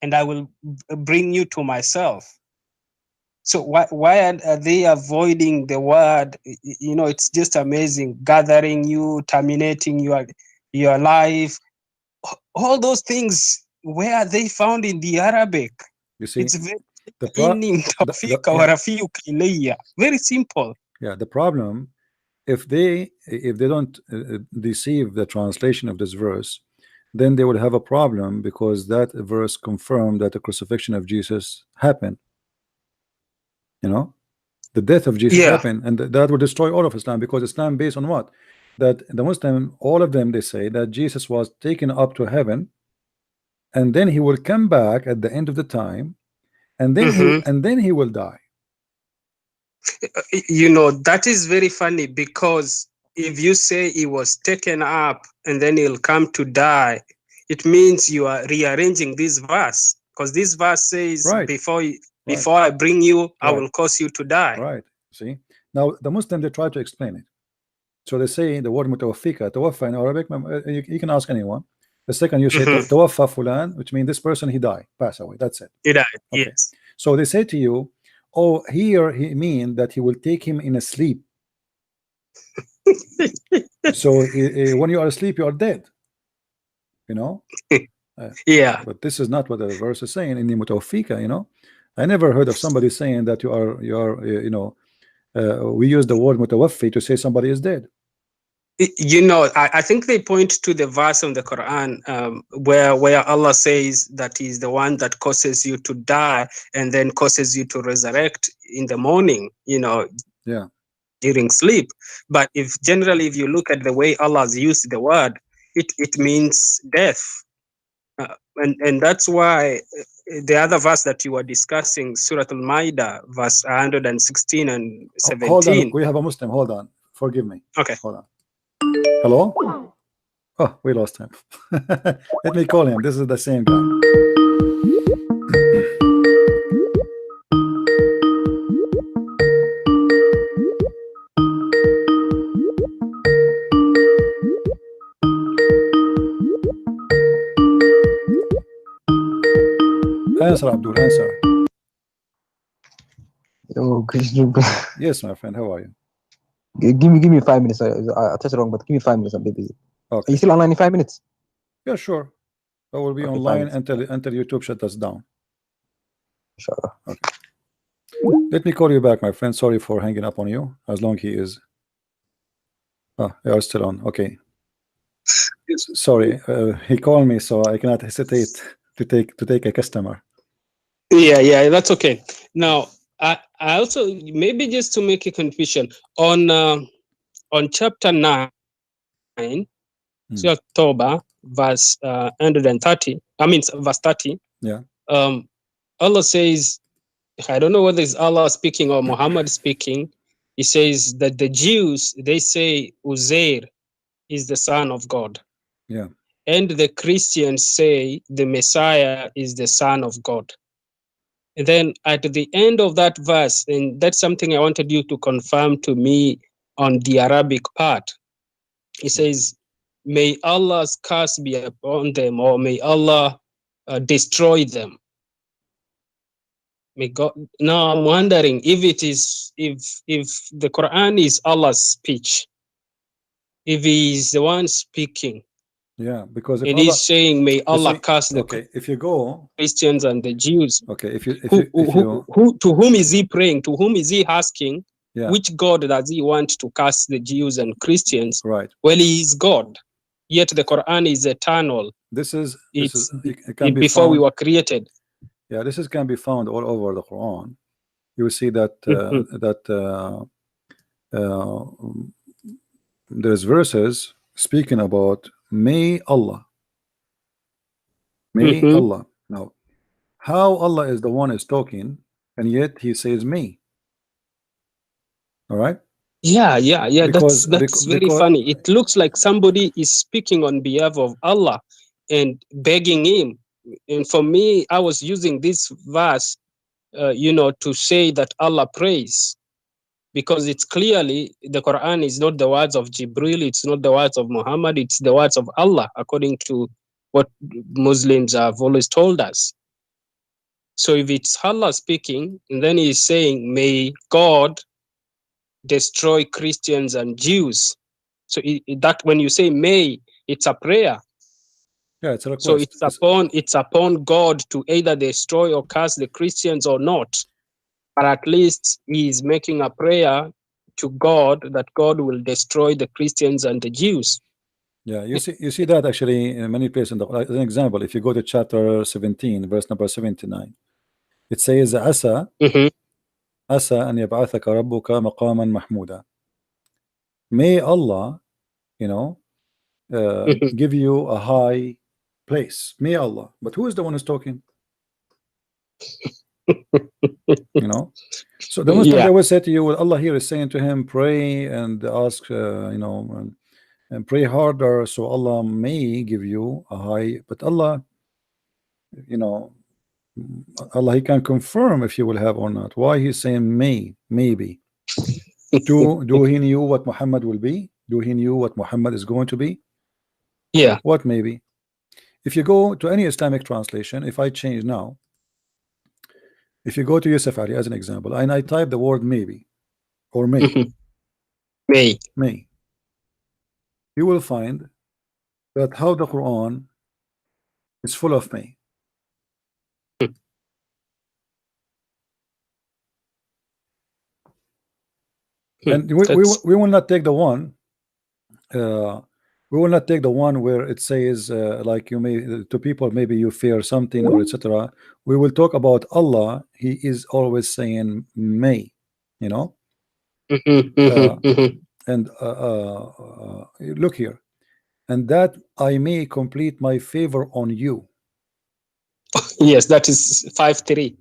S15: and I will bring you to myself. So why are they avoiding the word? It's just amazing. Gathering you, terminating your life. All those things, where are they found in the Arabic?
S1: You see,
S15: Very simple.
S1: Yeah, the problem, if they don't deceive the translation of this verse, then they will have a problem, because that verse confirmed that the crucifixion of Jesus happened. You know, the death of Jesus happened, and that would destroy all of Islam, because Islam based on what? That the Muslim, all of them, they say that Jesus was taken up to heaven, and then he will come back at the end of the time, and then he will die.
S15: You know, that is very funny, because if you say he was taken up and then he'll come to die, it means you are rearranging this verse, because this verse says, before I bring you, I will cause you to die.
S1: Right. See, now the Muslim, they try to explain it. So they say the word mutawaffika, tawaffa in Arabic, you can ask anyone. The second you say tawaffa fulan, which means this person, he died, pass away, that's it.
S15: He died, yes.
S1: So they say to you, oh, here he mean that he will take him in a sleep. So when you are asleep, you are dead. You know?
S15: Yeah.
S1: But this is not what the verse is saying in the mutawaffika, you know? I never heard of somebody saying that you are you know, we use the word mutawaffi to say somebody is dead.
S15: You know, I think they point to the verse in the Quran where Allah says that He's the one that causes you to die and then causes you to resurrect in the morning, you know, during sleep. But if you look at the way Allah has used the word, it means death. And that's why the other verse that you were discussing, Surah Al-Ma'idah, verse 116 and 17.
S1: Hold on, we have a Muslim, hold on. Forgive me.
S15: Okay.
S1: Hold on. Hello? Oh, we lost him. Let me call him. This is the same guy. Answer, Abdul, answer. Yes, my friend, how are you?
S16: Give me 5 minutes. I touched it wrong, but give me 5 minutes. I'm busy.
S1: Okay.
S16: Are you still online in 5 minutes?
S1: Yeah, sure. I will be online until YouTube shuts us down.
S16: Inshallah.
S1: Okay. Let me call you back, my friend. Sorry for hanging up on you. As long he is. Oh, you are still on. Okay. Sorry, he called me, so I cannot hesitate to take a customer.
S15: Yeah, that's okay. Now, I also, maybe just to make a confusion on chapter 9, so October, verse 130. I mean, verse 30.
S1: Yeah.
S15: Allah says, I don't know whether it's Allah speaking or Muhammad speaking. He says that the Jews, they say Uzair is the son of God.
S1: Yeah.
S15: And the Christians say the Messiah is the son of God. And then at the end of that verse, and that's something I wanted you to confirm to me on the Arabic part. He says, may Allah's curse be upon them, or may Allah destroy them. May God. Now I'm wondering if the Quran is Allah's speech, if He is the one speaking.
S1: Yeah, because if
S15: and
S1: Allah,
S15: He's saying, may Allah curse the
S1: if you go
S15: Christians and the Jews.
S1: Okay, if you
S15: to whom is He praying? To whom is He asking?
S1: Yeah.
S15: Which God does He want to curse the Jews and Christians?
S1: Right.
S15: Well, He is God. Yet the Quran is eternal.
S1: It
S15: can be before we were created.
S1: Yeah, can be found all over the Quran. You will see that there's verses speaking about may Allah. May Allah. Now, how Allah is the one is talking, and yet He says me. All right.
S15: Yeah. That's very funny. It looks like somebody is speaking on behalf of Allah and begging Him. And for me, I was using this verse, to say that Allah prays, because it's clearly the Quran is not the words of Jibril, it's not the words of Muhammad, it's the words of Allah, according to what Muslims have always told us. So if it's Allah speaking, and then He's saying, may God destroy Christians and Jews. So that when you say may, it's a prayer.
S1: Yeah, it's a request.
S15: So it's upon God to either destroy or curse the Christians or not. But at least he is making a prayer to God that God will destroy the Christians and the Jews.
S1: Yeah, you see that actually in many places. As an example, if you go to chapter 17, verse number 79, it says, "Asa, asa an yab'athaka rabbuka maqaman mahmuda." May Allah, give you a high place. May Allah. But who is the one who's talking? So the Muslim, they will say to you, well, Allah here is saying to him, pray and ask, and pray harder, so Allah may give you a high. But Allah, Allah, He can confirm if you will have or not. Why He's saying may, maybe? Do He knew what Muhammad will be? Do He knew what Muhammad is going to be?
S15: Yeah.
S1: What maybe? If you go to any Islamic translation, if I change now, if you go to Yusuf Ali as an example, and I type the word maybe or may, may, you will find that how the Quran is full of may. And we will not take the one. We will not take the one where it says like you may to people maybe you fear something or etc. We will talk about Allah. He is always saying may, and look here, and that I may complete my favor on you.
S15: Yes, that is 5:3.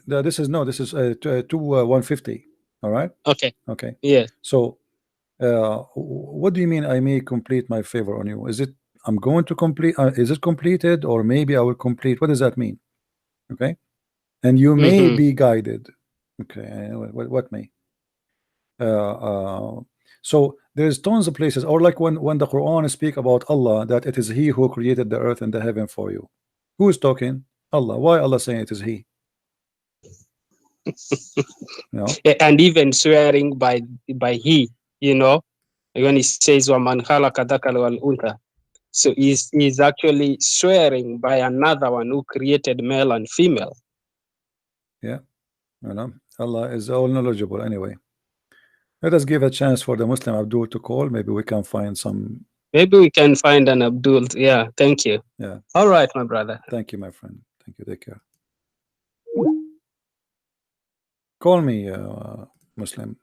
S1: This is 150. All right. Okay.
S15: Yeah.
S1: So what do you mean I may complete my favor on you? Is it I'm going to complete, is it completed, or maybe I will complete? What does that mean? Okay. And you may be guided. Okay. What may? So there's tons of places, or like when the Quran speak about Allah, that it is He who created the earth and the heaven for you. Who is talking? Allah. Why Allah saying it is He?
S15: And even swearing by He, when He says "Waman khalaqa dhakara wal untha," so he's actually swearing by another one who created male and female.
S1: Yeah, Allah is all knowledgeable. Anyway, let us give a chance for the Muslim Abdul to call. Maybe we can find some.
S15: Maybe we can find an Abdul. Yeah, thank you.
S1: Yeah.
S15: All right, my brother.
S1: Thank you, my friend. Thank you. Take care. Call me, Muslim,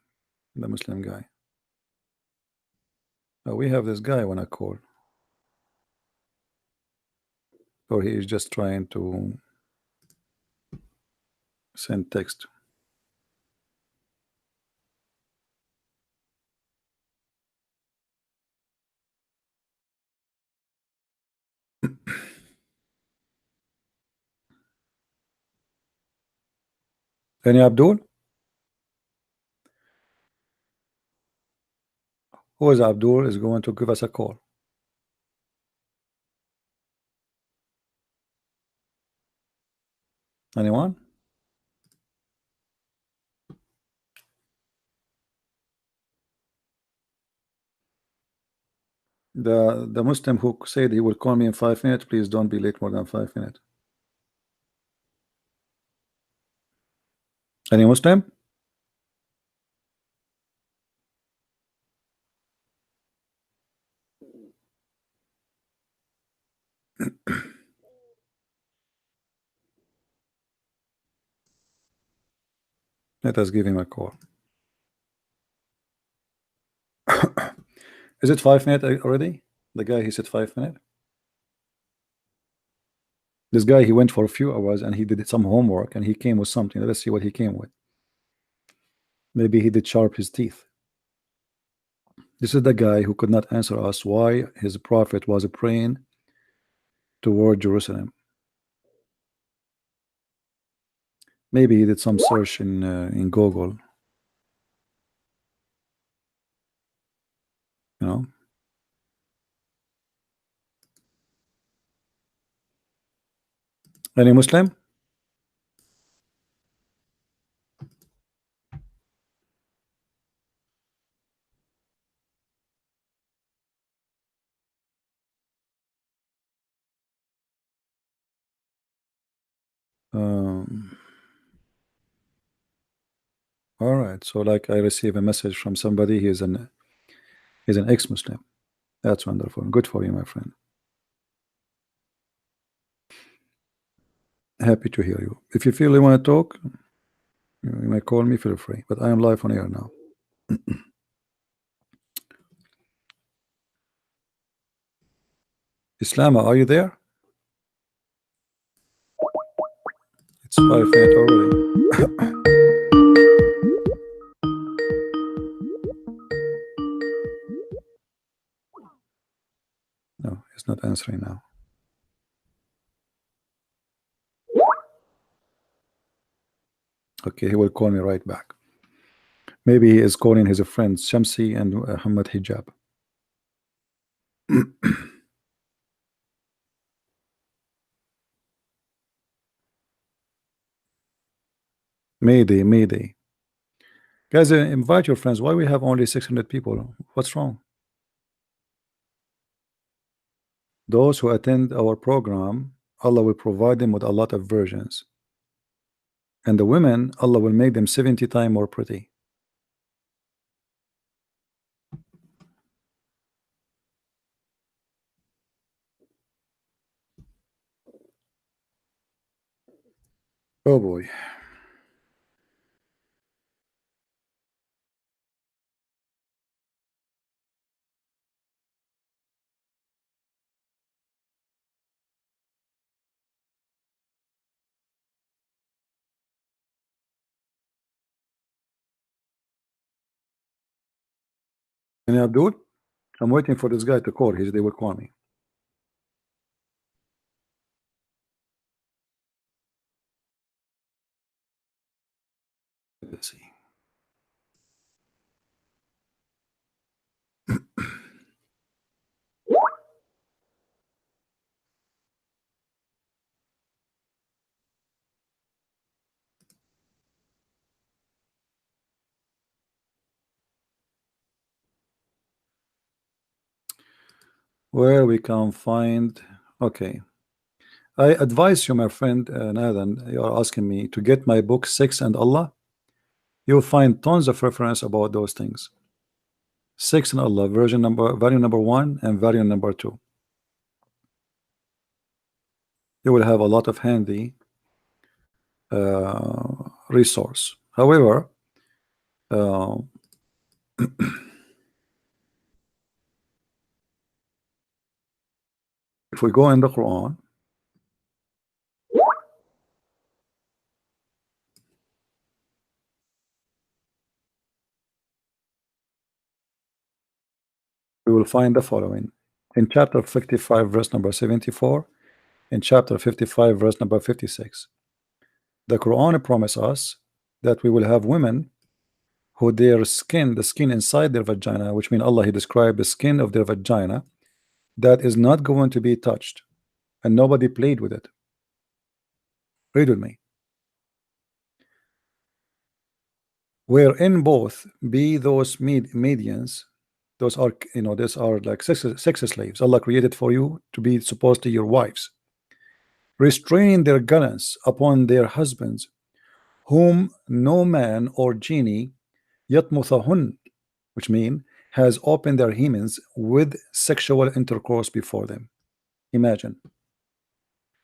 S1: the Muslim guy. We have this guy when I call. Or he is just trying to send text. Any Abdul? Who is Abdul is going to give us a call? Anyone? The Muslim who said he will call me in 5 minutes, please don't be late more than 5 minutes. Any Muslim? Let us give him a call. Is it 5 minutes already? The guy, he said 5 minutes. This guy, he went for a few hours and he did some homework and he came with something. Let's see what he came with. Maybe he did sharp his teeth. This is the guy who could not answer us why his prophet was praying toward Jerusalem. Maybe he did some search in Google. Any Muslim? All right, so like I receive a message from somebody. He's an ex-Muslim. That's wonderful. Good for you, my friend. Happy to hear you. If you feel you want to talk, you may call me. Feel free. But I am live on air now. Islama, are you there? It's 5 minutes already. No, he's not answering now. Okay, he will call me right back. Maybe he is calling his friends Shamsi and Mohammed Hijab. Mayday. Guys, invite your friends. Why we have only 600 people? What's wrong? Those who attend our program, Allah will provide them with a lot of virgins. And the women, Allah will make them 70 times more pretty. Oh boy. And Abdul, I'm waiting for this guy to call. They will call me. Let's see. Where we can find, okay. I advise you, my friend Nathan, you are asking me to get my book Sex and Allah. You'll find tons of reference about those things. Sex and Allah, value number 1 and value number 2. You will have a lot of handy resource. However, if we go in the Quran, we will find the following in chapter 55 verse number 74, in chapter 55 verse number 56. The Quran promises us that we will have women who their skin, the skin inside their vagina, which means Allah, He described the skin of their vagina, that is not going to be touched, and nobody played with it. Read with me. Wherein both be those medians, those are, these are like sex slaves Allah created for you to be supposed to your wives, restraining their gallants upon their husbands, whom no man or genie yatmuthahun, which mean has opened their hymens with sexual intercourse before them. Imagine.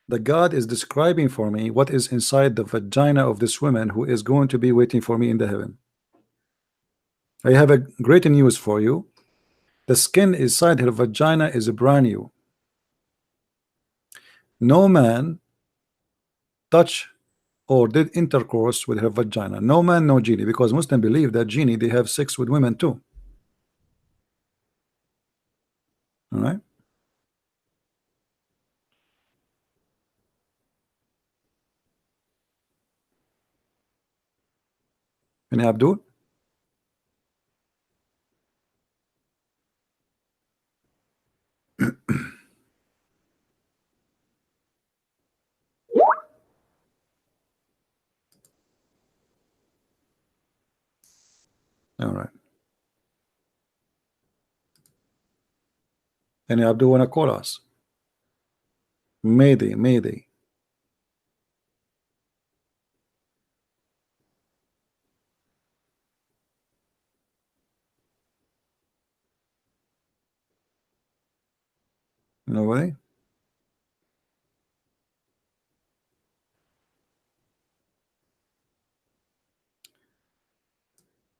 S1: The God is describing for me what is inside the vagina of this woman who is going to be waiting for me in the heaven. I have a great news for you. The skin inside her vagina is brand new. No man touched or did intercourse with her vagina. No man, no genie, because Muslims believe that genie, they have sex with women too. All right. And Abdul? All right. And Abdul wanna call us? Mayday. Nobody?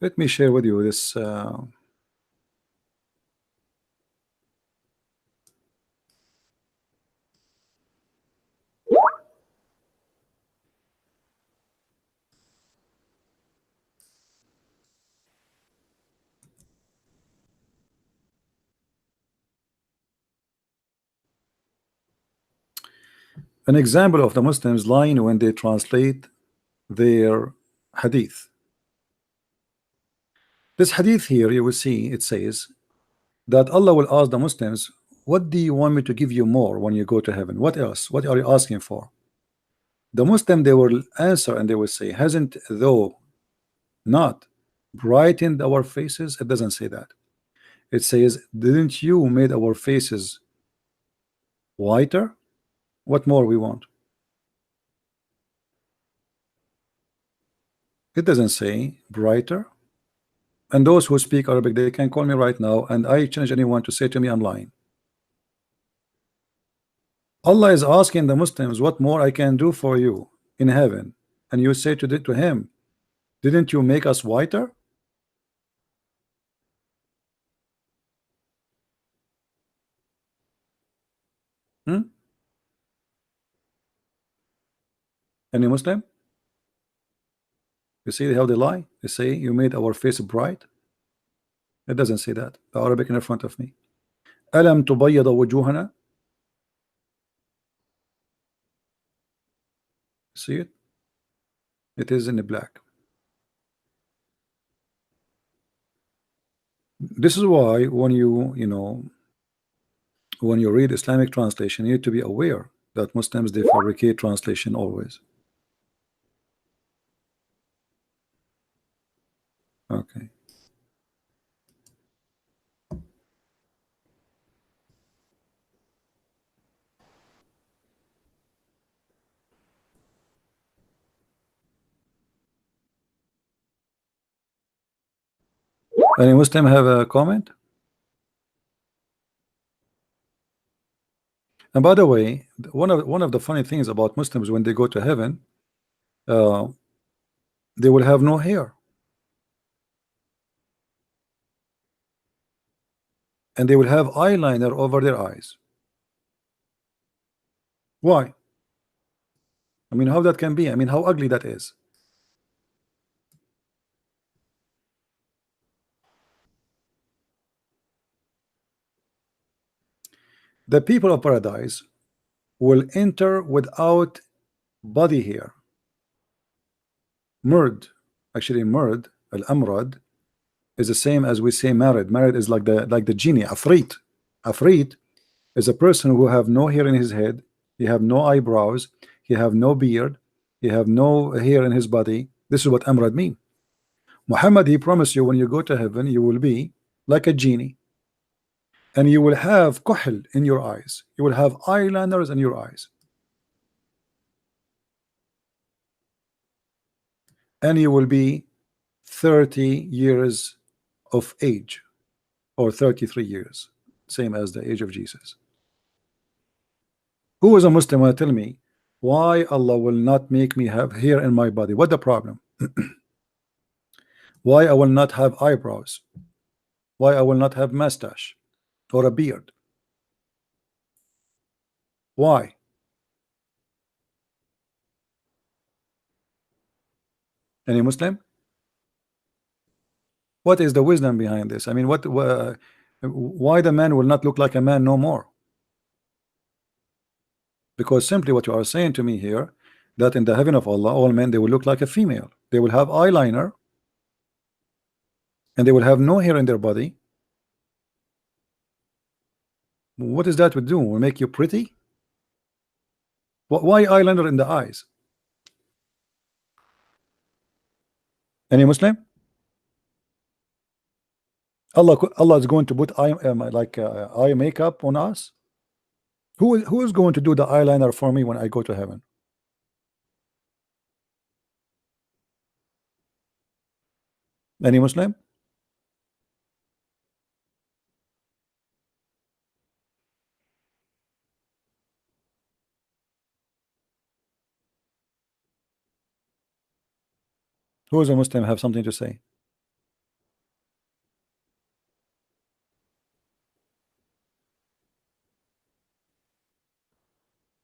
S1: Let me share with you this. An example of the Muslims lying when they translate their hadith. This hadith here, you will see it says that Allah will ask the Muslims, what do you want me to give you more when you go to heaven? What else? What are you asking for? The Muslim, they will answer and they will say, hasn't thou not brightened our faces? It doesn't say that. It says, didn't you made our faces whiter? What more we want? It doesn't say brighter. And those who speak Arabic, they can call me right now, and I challenge anyone to say to me I'm lying. Allah is asking the Muslims, what more I can do for you in heaven? And you say to him, didn't you make us whiter? Any Muslim? You see how they lie? They say you made our face bright. It doesn't say that. The Arabic in front of me. ألم تبيض وجوهنا. See it? It is in the black. This is why when when you read Islamic translation, you need to be aware that Muslims, they fabricate translation always. Okay. Any Muslim have a comment? And by the way, one of the funny things about Muslims, when they go to heaven, they will have no hair, and they will have eyeliner over their eyes. Why? I mean, how that can be? I mean, how ugly that is. The people of paradise will enter without body hair. Murd, actually murd, al-amrad, is the same as we say married. Married is like the genie, afrit. Afrit is a person who have no hair in his head, he have no eyebrows, he have no beard, he have no hair in his body. This is what amrad mean. Muhammad, he promised you when you go to heaven, you will be like a genie. And you will have kuhl in your eyes. You will have eyeliners in your eyes. And you will be 30 years of age, or 33 years, same as the age of Jesus. Who is a Muslim will tell me why Allah will not make me have hair in my body? What the problem? Why I will not have eyebrows? Why I will not have mustache or a beard? Why? Any Muslim? What is the wisdom behind this? I mean, why the man will not look like a man no more? Because simply what you are saying to me here, that in the heaven of Allah, all men, they will look like a female. They will have eyeliner, and they will have no hair in their body. What is that would do? Will make you pretty? Why eyeliner in the eyes? Any Muslim? Allah is going to put eye makeup on us. Who is going to do the eyeliner for me when I go to heaven? Any Muslim? Who is a Muslim have something to say?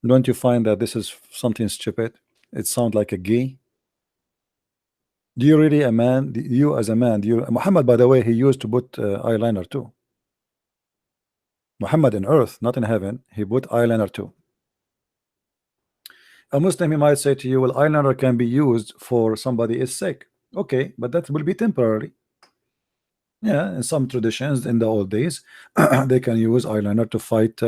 S1: Don't you find that this is something stupid? It sounds like a gay. Do you really, a man, you as a man, do you, Muhammad, by the way, he used to put eyeliner too. Muhammad in earth, not in heaven, he put eyeliner too. A Muslim, he might say to you, well, eyeliner can be used for somebody is sick. Okay, but that will be temporary. Yeah, in some traditions in the old days, they can use eyeliner to fight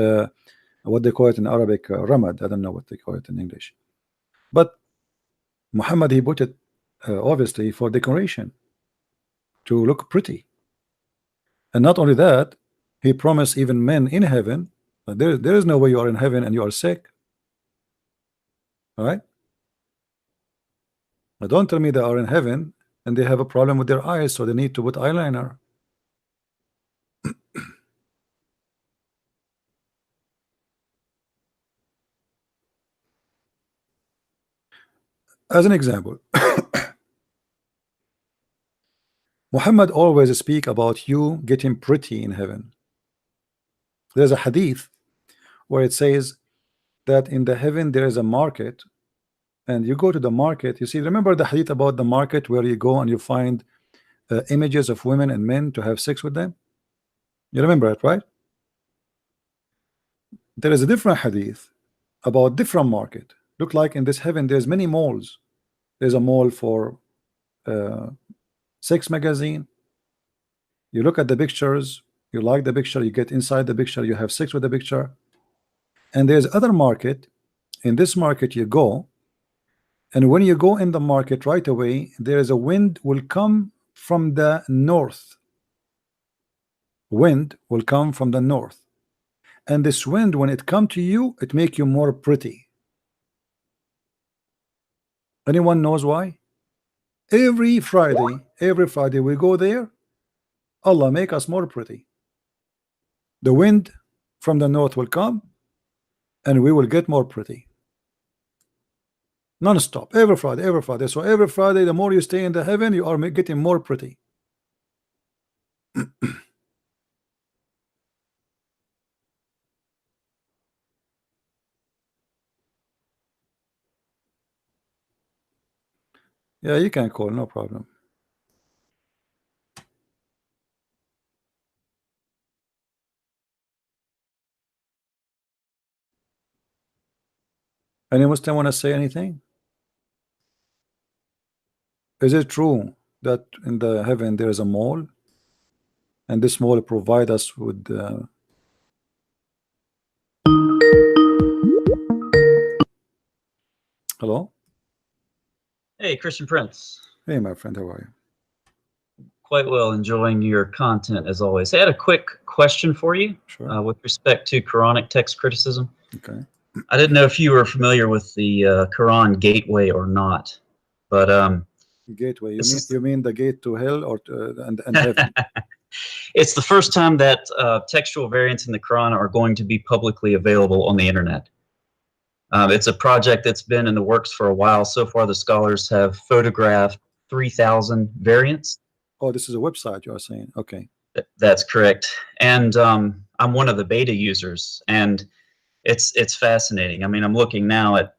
S1: what they call it in Arabic, ramad. I don't know what they call it in English. But Muhammad, he put it obviously for decoration, to look pretty. And not only that, he promised even men in heaven, there is no way you are in heaven and you are sick. All right? But don't tell me they are in heaven and they have a problem with their eyes, so they need to put eyeliner. As an example, Muhammad always speak about you getting pretty in heaven. There's a hadith where it says that in the heaven there is a market, and you go to the market. You see, remember the hadith about the market where you go and you find images of women and men to have sex with them? You remember it, right? There is a different hadith about different market. Look like in this heaven there's many malls. There's a mall for sex magazine. You look at the pictures, you like the picture, you get inside the picture, you have sex with the picture. And there's other market. In this market you go, and when you go in the market right away, there is a wind will come from the north. Wind will come from the north, and this wind, when it come to you, it make you more pretty. Anyone knows why? Every Friday we go there, Allah make us more pretty. The wind from the north will come and we will get more pretty. Non-stop, every Friday. So every Friday, the more you stay in the heaven, you are getting more pretty. Yeah, you can call, no problem. Any Muslim want to say anything? Is it true that in the heaven there is a mall, and this mall provide us with hello?
S17: Hey, Christian Prince.
S1: Hey, my friend, how are you?
S17: Quite well, enjoying your content as always. I had a quick question for you.
S1: Sure.
S17: With respect to Quranic text criticism.
S1: Okay.
S17: I didn't know if you were familiar with the Quran gateway or not, but
S1: gateway. You mean the gate to hell or to, and heaven?
S17: It's the first time that textual variants in the Quran are going to be publicly available on the internet. It's a project that's been in the works for a while. So far, the scholars have photographed 3,000 variants.
S1: Oh, this is a website you are saying? Okay.
S17: That's correct. And I'm one of the beta users, and it's fascinating. I mean, I'm looking now at,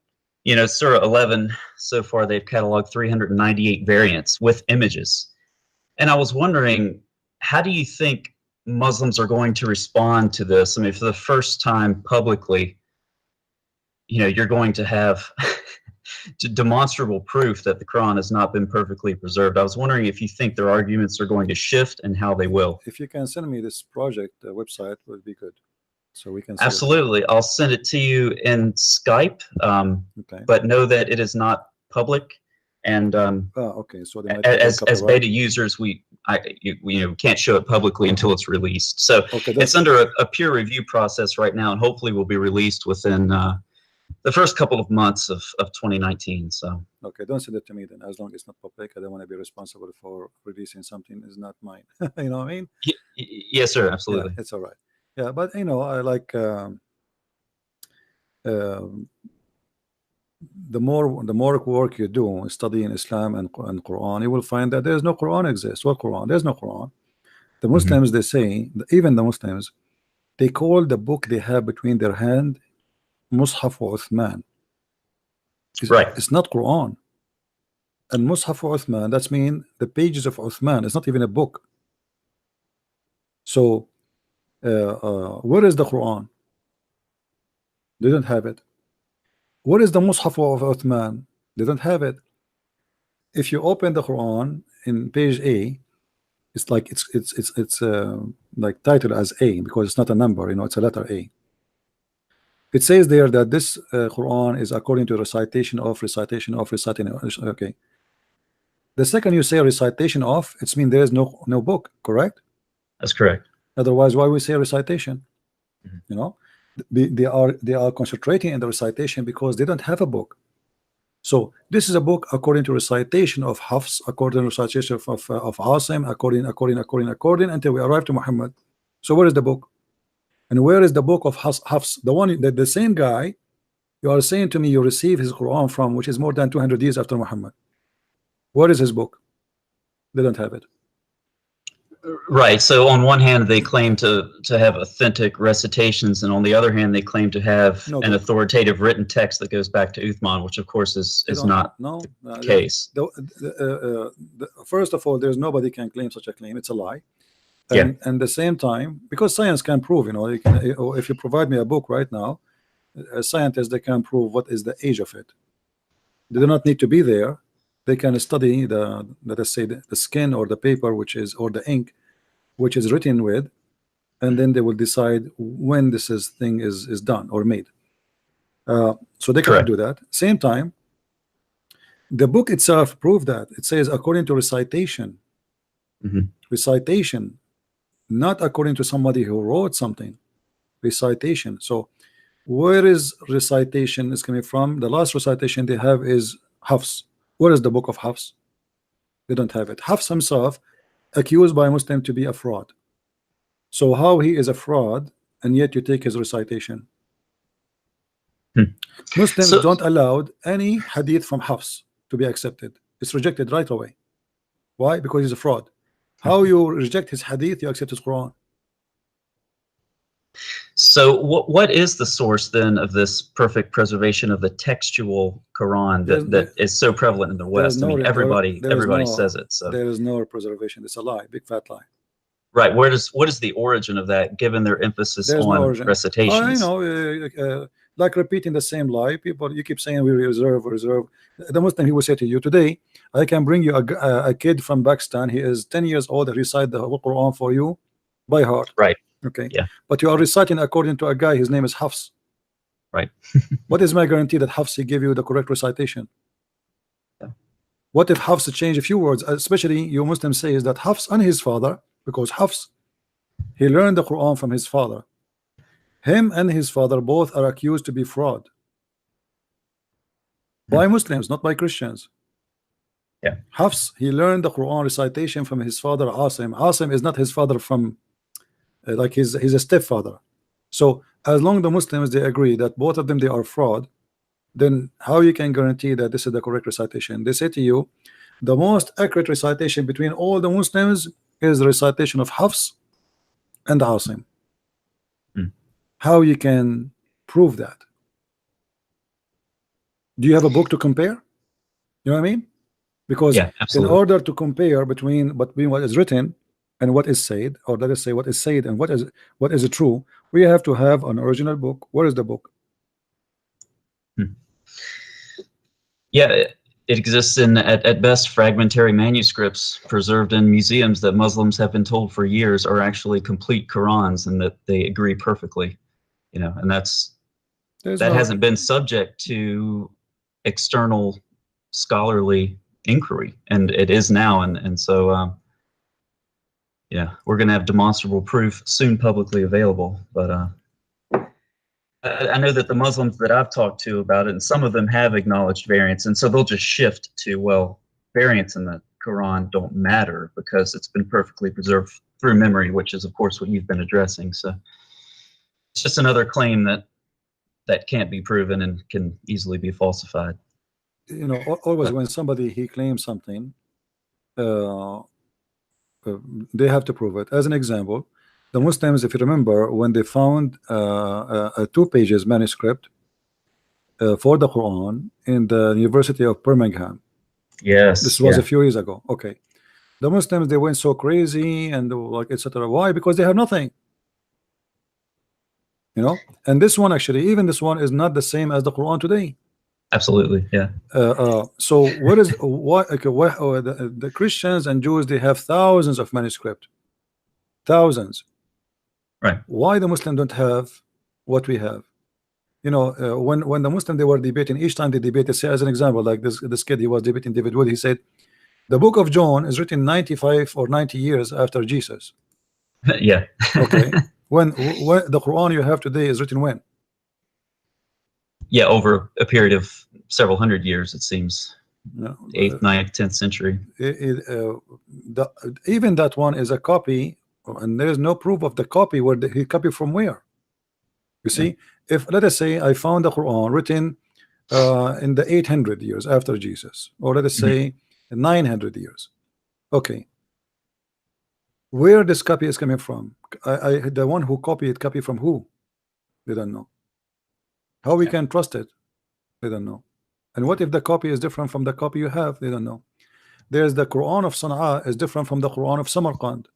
S17: Surah 11. So far, they've cataloged 398 variants with images. And I was wondering, how do you think Muslims are going to respond to this? I mean, for the first time publicly, you're going to have demonstrable proof that the Quran has not been perfectly preserved. I was wondering if you think their arguments are going to shift and how they will.
S1: If you can send me this project website, would be good, so we can see
S17: Absolutely. I'll send it to you in Skype,
S1: okay.
S17: But know that it is not public. And
S1: okay. So
S17: as beta users, we can't show it publicly until it's released. So it's under a peer review process right now, and hopefully will be released within the first couple of months of 2019. So
S1: okay, don't send it to me then. As long as it's not public, I don't want to be responsible for releasing something is not mine. You know what I mean?
S17: Yes, sir. Absolutely.
S1: Yeah, it's all right. Yeah, but I like the the more work you do studying Islam and Quran, you will find that there is no Quran exists. What Quran? There's no Quran. The Muslims, they say, even the Muslims, they call the book they have between their hand Mushaf Uthman. It's not Quran. And Mushaf Uthman, that's mean the pages of Uthman. It's not even a book. So where is the Quran? They don't have it. What is the Mushaf of Uthman? They don't have it. If you open the Quran in page A, it's like it's like titled as A because it's not a number, you know, it's a letter A. It says there that this Quran is according to recitation of. Okay. The second you say recitation of, it's mean there is no book, correct?
S17: That's correct.
S1: Otherwise, why we say recitation? You know, they are concentrating in the recitation because they don't have a book. So this is a book according to recitation of Hafs, according to recitation of Asim, according until we arrive to Muhammad. So where is the book? And where is the book of Hafs? The one that the same guy you are saying to me you receive his Quran from, which is more than 200 years after Muhammad. Where is his book? They don't have it.
S17: Right. So on one hand, they claim to have authentic recitations, and on the other hand, they claim to have an authoritative written text that goes back to Uthman, which of course is not the case.
S1: First of all, there's nobody can claim such a claim. It's a lie. And at the same time, because science can prove, you know, if you provide me a book right now, scientists, they can prove what is the age of it. They do not need to be there. They can study let us say the skin or the paper, or the ink, which is written with, and then they will decide when thing is done or made. So they can do that. Same time, the book itself proved that it says according to recitation, recitation, not according to somebody who wrote something. Recitation. So where is recitation is coming from? The last recitation they have is Hafs. Where is the book of Hafs? They don't have it. Hafs himself accused by Muslim to be a fraud. So how he is a fraud and yet you take his recitation? Muslims don't allow any hadith from Hafs to be accepted. It's rejected right away. Why? Because he's a fraud. How you reject his hadith, you accept his Quran.
S17: So what is the source then of this perfect preservation of the textual Quran that is so prevalent in the West? I mean, everybody says it. So
S1: there is no preservation. It's a lie, big fat lie.
S17: Right. What is the origin of that, given their emphasis on recitations?
S1: Like repeating the same lie. People, you keep saying we reserve. The Muslim, he will say to you today, I can bring you a kid from Pakistan. He is 10 years old. He recite the whole Quran for you by heart.
S17: Right.
S1: Okay.
S17: Yeah.
S1: But you are reciting according to a guy. His name is Hafs.
S17: Right.
S1: What is my guarantee that Hafs give you the correct recitation? Yeah. What if Hafs change a few words? Especially you Muslims say is that Hafs and his father, because Hafs, he learned the Quran from his father. Him and his father both are accused to be fraud by Muslims, not by Christians.
S17: Yeah.
S1: Hafs, he learned the Quran recitation from his father Asim. Asim is not his father from like he's a stepfather. So as long as the Muslims they agree that both of them they are fraud, then how you can guarantee that this is the correct recitation? They say to you the most accurate recitation between all the Muslims is the recitation of Hafs and Asim. How you can prove that? Do you have a book to compare? You know what I mean? Because in order to compare between what is written and what is said, or let us say what is said and what is true, we have to have an original book. Where is the book?
S17: Yeah, it exists in at best fragmentary manuscripts preserved in museums that Muslims have been told for years are actually complete Qurans and that they agree perfectly. You know, and that hasn't been subject to external scholarly inquiry, and it is now, and so yeah, we're going to have demonstrable proof soon publicly available. But I know that the Muslims that I've talked to about it, and some of them have acknowledged variants, and so they'll just shift to, well, variants in the Quran don't matter because it's been perfectly preserved through memory, which is of course what you've been addressing. So it's just another claim that can't be proven and can easily be falsified.
S1: you know, always when somebody he claims something, they have to prove it. As an example, the Muslims, if you remember, when they found a 2 pages manuscript for the Quran in the University of Birmingham.
S17: Yes,
S1: this was
S17: yeah.
S1: a few years ago. Okay, the Muslims, they went so crazy and like etc. Why? Because they have nothing, you know. And this one, actually, even this one is not the same as the Quran today.
S17: Absolutely, yeah.
S1: So what is what? Okay, the Christians and Jews, they have thousands of manuscript, thousands.
S17: Right.
S1: Why the Muslims don't have what we have? You know, when the Muslim, they were debating, each time they debated, say as an example, like this kid, he was debating David Wood. He said the book of John is written 95 or 90 years after Jesus.
S17: Yeah.
S1: Okay. when the Quran you have today is written when?
S17: Yeah, over a period of several hundred years, it seems.
S1: No,
S17: 8th, 9th, 10th century.
S1: Even that one is a copy, and there is no proof of the copy. Where he copied from where? You see, if let us say I found the Quran written in the 800 years after Jesus, or let us say 900 years. Okay, where this copy is coming from? The one who copied copy from who? They don't know. How we can trust it? They don't know. And what if the copy is different from the copy you have? They don't know. There's the Quran of Sana'a is different from the Quran of Samarkand.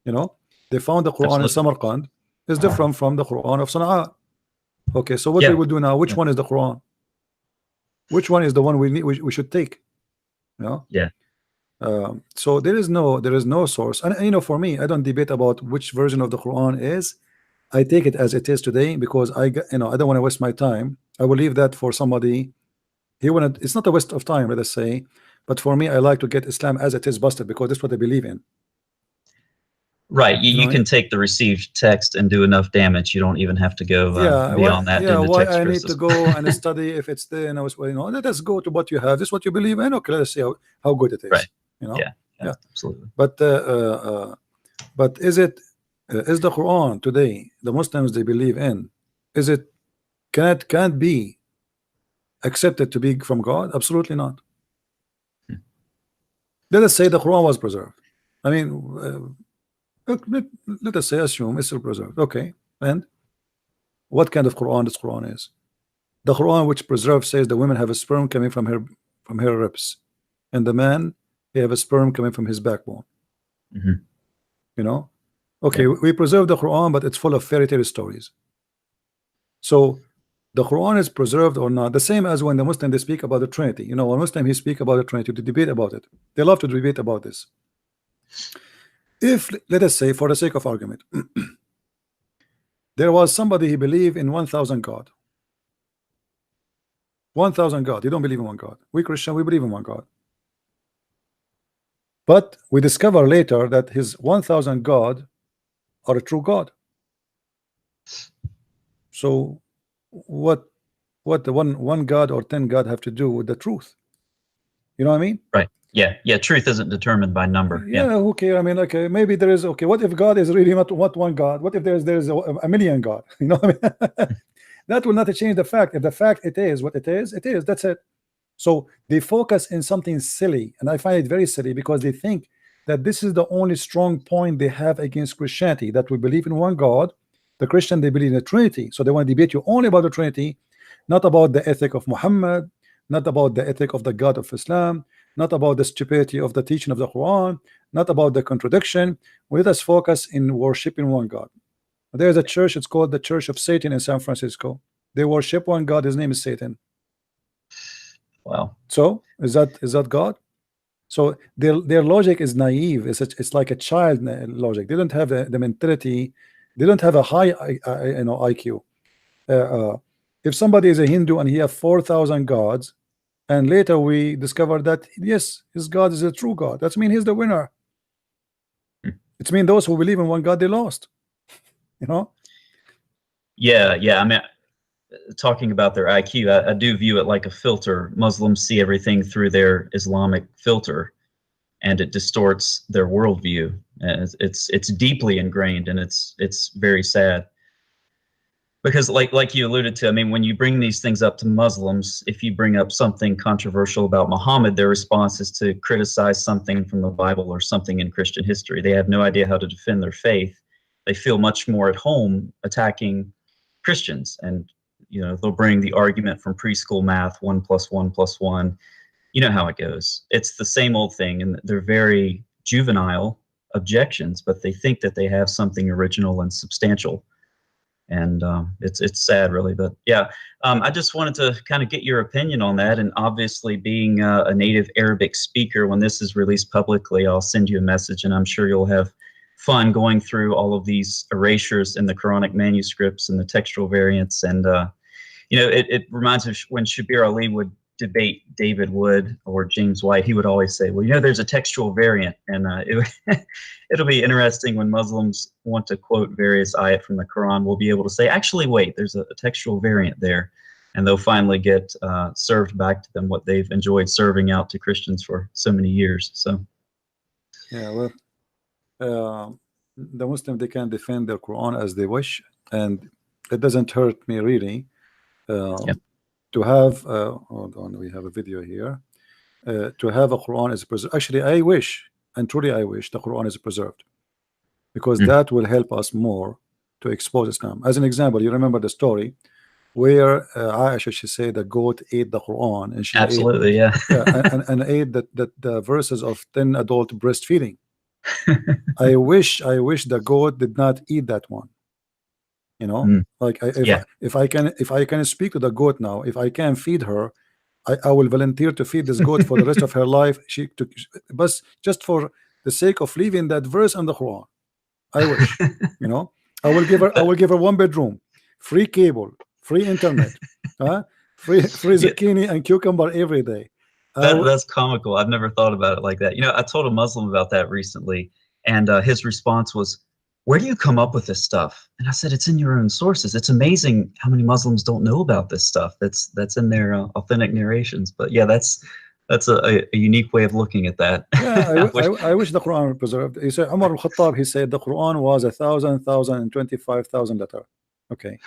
S1: You know, they found the Quran in Samarkand is different from the Quran of Sana'a. Okay, so what we will do now? Which one is the Quran? Which one is the one we need? We should take. You know?
S17: Yeah.
S1: So there is no source, and you know, for me, I don't debate about which version of the Quran is. I take it as it is today because I don't want to waste my time. I will leave that for somebody. It's not a waste of time, let us say, but for me, I like to get Islam as it is busted because that's what I believe in.
S17: Right. You can take the received text and do enough damage. You don't even have to go beyond that.
S1: Yeah, why I need to go and study if it's there, and I was, you know, let us go to what you have. This is what you believe in. Okay, let's see how good it is.
S17: Right.
S1: You know.
S17: Yeah. Absolutely.
S1: But is the Quran today the Muslims they believe in? Is it can't be accepted to be from God? Absolutely not. Let us say the Quran was preserved. I mean, let us say assume it's still preserved. Okay, and what kind of Quran this Quran is? The Quran which preserved says the women have a sperm coming from her ribs, and the man he have a sperm coming from his backbone. You know, okay, we preserve the Quran, but it's full of fairy tale stories. So the Quran is preserved or not, the same as when the Muslim they speak about the Trinity. You know, when Muslim he speak about the Trinity, to debate about it. They love to debate about this. If let us say, for the sake of argument, there was somebody he believed in 1,000 God. 1,000 God. You don't believe in one God. We Christian, we believe in one God. But we discover later that his 1,000 God are a true God. So what the one God or 10 God have to do with the truth? You know what I mean?
S17: Right. Yeah. Truth isn't determined by number.
S1: Yeah. Who cares? I mean, okay, maybe there is. Okay, what if God is really not one God? What if there's a million God? You know what I mean? That will not change the fact. If the fact it is what it is, it is. That's it. So they focus in something silly, and I find it very silly because they think that this is the only strong point they have against Christianity, that we believe in one God. The Christian, they believe in the Trinity, so they want to debate you only about the Trinity, not about the ethic of Muhammad, not about the ethic of the God of Islam, not about the stupidity of the teaching of the Quran, not about the contradiction. Let us focus in worshiping one God. There's a church, it's called the Church of Satan in San Francisco. They worship one God, his name is Satan.
S17: Wow.
S1: So is that God? So their logic is naive. It's like a child logic. They don't have the mentality. They don't have a high IQ. If somebody is a Hindu and he have 4,000 gods, and later we discover that yes, his God is a true God, that means he's the winner. It means those who believe in one God, they lost. You know?
S17: Yeah. I mean, talking about their IQ, I do view it like a filter. Muslims see everything through their Islamic filter, and it distorts their worldview. And it's deeply ingrained, and it's very sad. Because like you alluded to, I mean, when you bring these things up to Muslims, if you bring up something controversial about Muhammad, their response is to criticize something from the Bible or something in Christian history. They have no idea how to defend their faith. They feel much more at home attacking Christians, and they'll bring the argument from preschool math, 1 + 1 + 1. You know how it goes. It's the same old thing, and they're very juvenile objections, but they think that they have something original and substantial. And it's sad, really. But yeah, I just wanted to kind of get your opinion on that. And obviously, being a native Arabic speaker, when this is released publicly, I'll send you a message, and I'm sure you'll have fun going through all of these erasures in the Quranic manuscripts and the textual variants. And it reminds me of when Shabir Ali would debate David Wood or James White. He would always say, well, there's a textual variant, and it'll be interesting when Muslims want to quote various ayat from the Quran. We'll be able to say, actually, wait, there's a textual variant there, and they'll finally get served back to them what they've enjoyed serving out to Christians for so many years. So
S1: yeah, well, the Muslim, they can defend their Quran as they wish, and it doesn't hurt me really. To have hold on, we have a video here. To have a Quran is preserved. Actually, I wish, and truly I wish, the Quran is preserved, because that will help us more to expose Islam. As an example, you remember the story where Aisha, she said the goat ate the Quran, and she
S17: absolutely,
S1: ate, and ate the verses of 10 adult breastfeeding. I wish the goat did not eat that one. Like if I can speak to the goat now, if I can feed her, I will volunteer to feed this goat for the rest of her life. But just for the sake of leaving that verse in the Quran, I wish. I will give her 1 bedroom, free cable, free internet, free zucchini and cucumber every day.
S17: That's comical. I've never thought about it like that. I told a Muslim about that recently, and his response was, where do you come up with this stuff? And I said, it's in your own sources. It's amazing how many Muslims don't know about this stuff that's in their authentic narrations. But yeah, that's a unique way of looking at that.
S1: Yeah, I wish the Quran were preserved. He said, Umar al-Khattab, he said the Quran was 1,025,000 letter. Okay.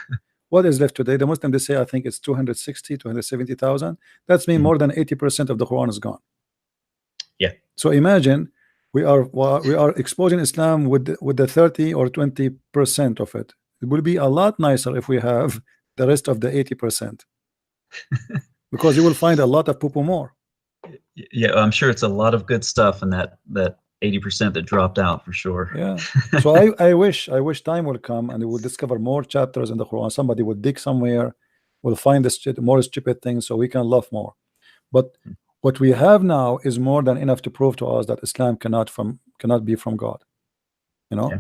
S1: What is left today? The Muslim, they say, I think it's 260, 270,000. That's mean more than 80% of the Quran is gone.
S17: Yeah.
S1: So imagine we are exposing Islam with the 30 or 20% of it. It will be a lot nicer if we have the rest of the 80%, because you will find a lot of poo-poo more.
S17: Yeah, I'm sure it's a lot of good stuff in that 80% that dropped out, for sure.
S1: Yeah. So I wish time will come and we will discover more chapters in the Quran. Somebody will dig somewhere, will find more stupid things, so we can love more. But what we have now is more than enough to prove to us that Islam cannot be from God.
S17: Yeah.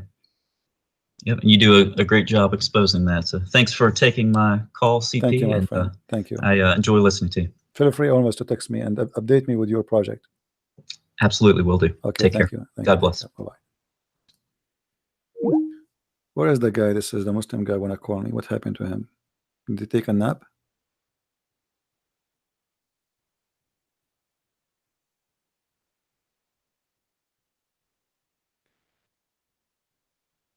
S17: Yep, you do a great job exposing that. So thanks for taking my call, CP.
S1: Thank you, my friend. Thank you.
S17: I enjoy listening to you.
S1: Feel free always to text me and update me with your project.
S17: Absolutely, will do.
S1: Okay,
S17: take care. God bless.
S1: Bye bye. Where is the guy? This is the Muslim guy. Wanna call me? What happened to him? Did he take a nap?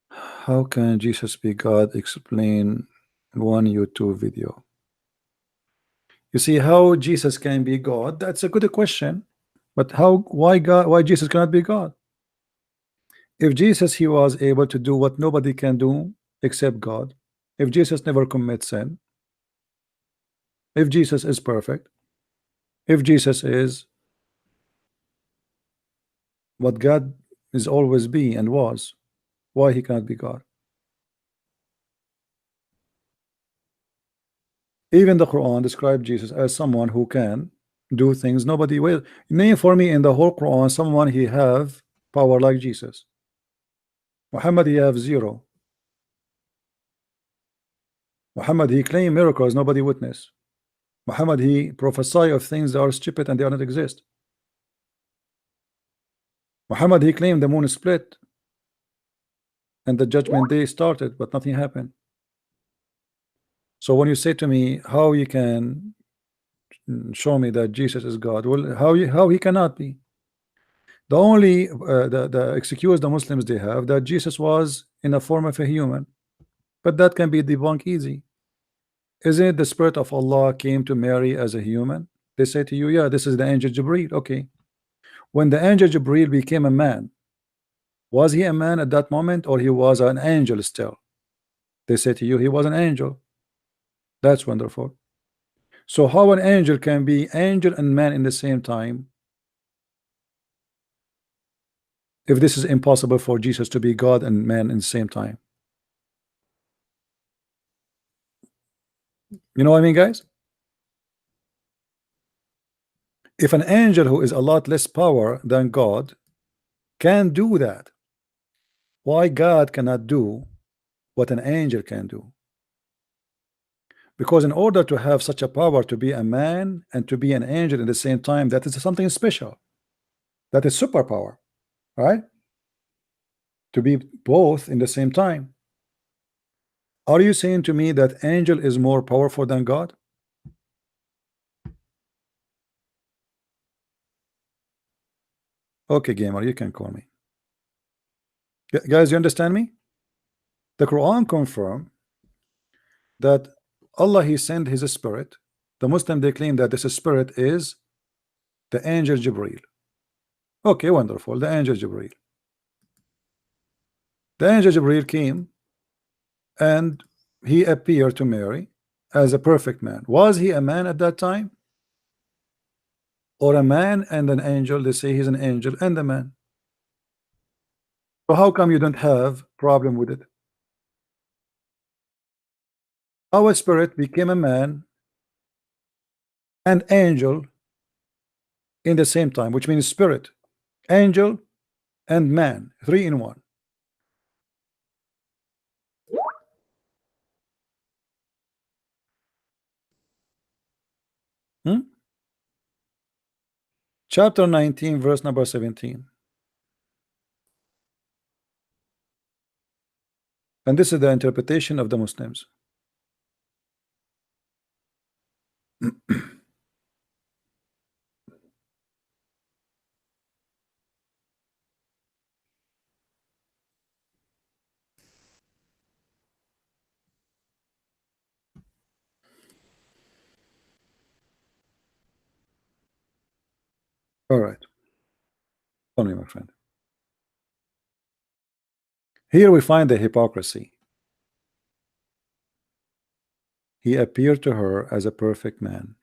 S1: How can Jesus be God? Explain one YouTube video. You see how Jesus can be God? That's a good question. But why Jesus cannot be God? If Jesus, he was able to do what nobody can do except God, if Jesus never commits sin, if Jesus is perfect, if Jesus is what God is always be and was, why he cannot be God? Even the Quran described Jesus as someone who can do things nobody will. Name for me in the whole Quran someone he have power like Jesus. Muhammad, he have zero. Muhammad, he claim miracles nobody witness. Muhammad, he prophesy of things that are stupid and they do not exist. Muhammad, he claimed the moon split and the judgment day started, but nothing happened. So when you say to me how you can show me that Jesus is God, well, how he cannot be? The only the excuse the Muslims they have that Jesus was in a form of a human, but that can be debunked easy. Isn't it the Spirit of Allah came to Mary as a human? They say to you, yeah, this is the angel Jibreel. Okay. When the angel Jibreel became a man, was he a man at that moment, or he was an angel still? They say to you, he was an angel. That's wonderful. So how an angel can be angel and man in the same time, if this is impossible for Jesus to be God and man in the same time? You know what I mean, guys? If an angel who is a lot less power than God can do that, why God cannot do what an angel can do? Because in order to have such a power to be a man and to be an angel at the same time, that is something special. That is superpower, right? To be both in the same time. Are you saying to me that angel is more powerful than God? Okay, gamer, you can call me. Guys, you understand me? The Quran confirm that Allah, he sent his spirit. The Muslim, they claim that this spirit is the angel Jibreel. Okay, wonderful. The angel Jibreel. The angel Jibreel came and he appeared to Mary as a perfect man. Was he a man at that time? Or a man and an angel? They say he's an angel and a man. So how come you don't have problem with it? Our spirit became a man and angel in the same time, which means spirit, angel, and man, 3 in 1. Chapter 19, verse number 17. And this is the interpretation of the Muslims. All right. Only, my friend. Here we find the hypocrisy. He appeared to her as a perfect man.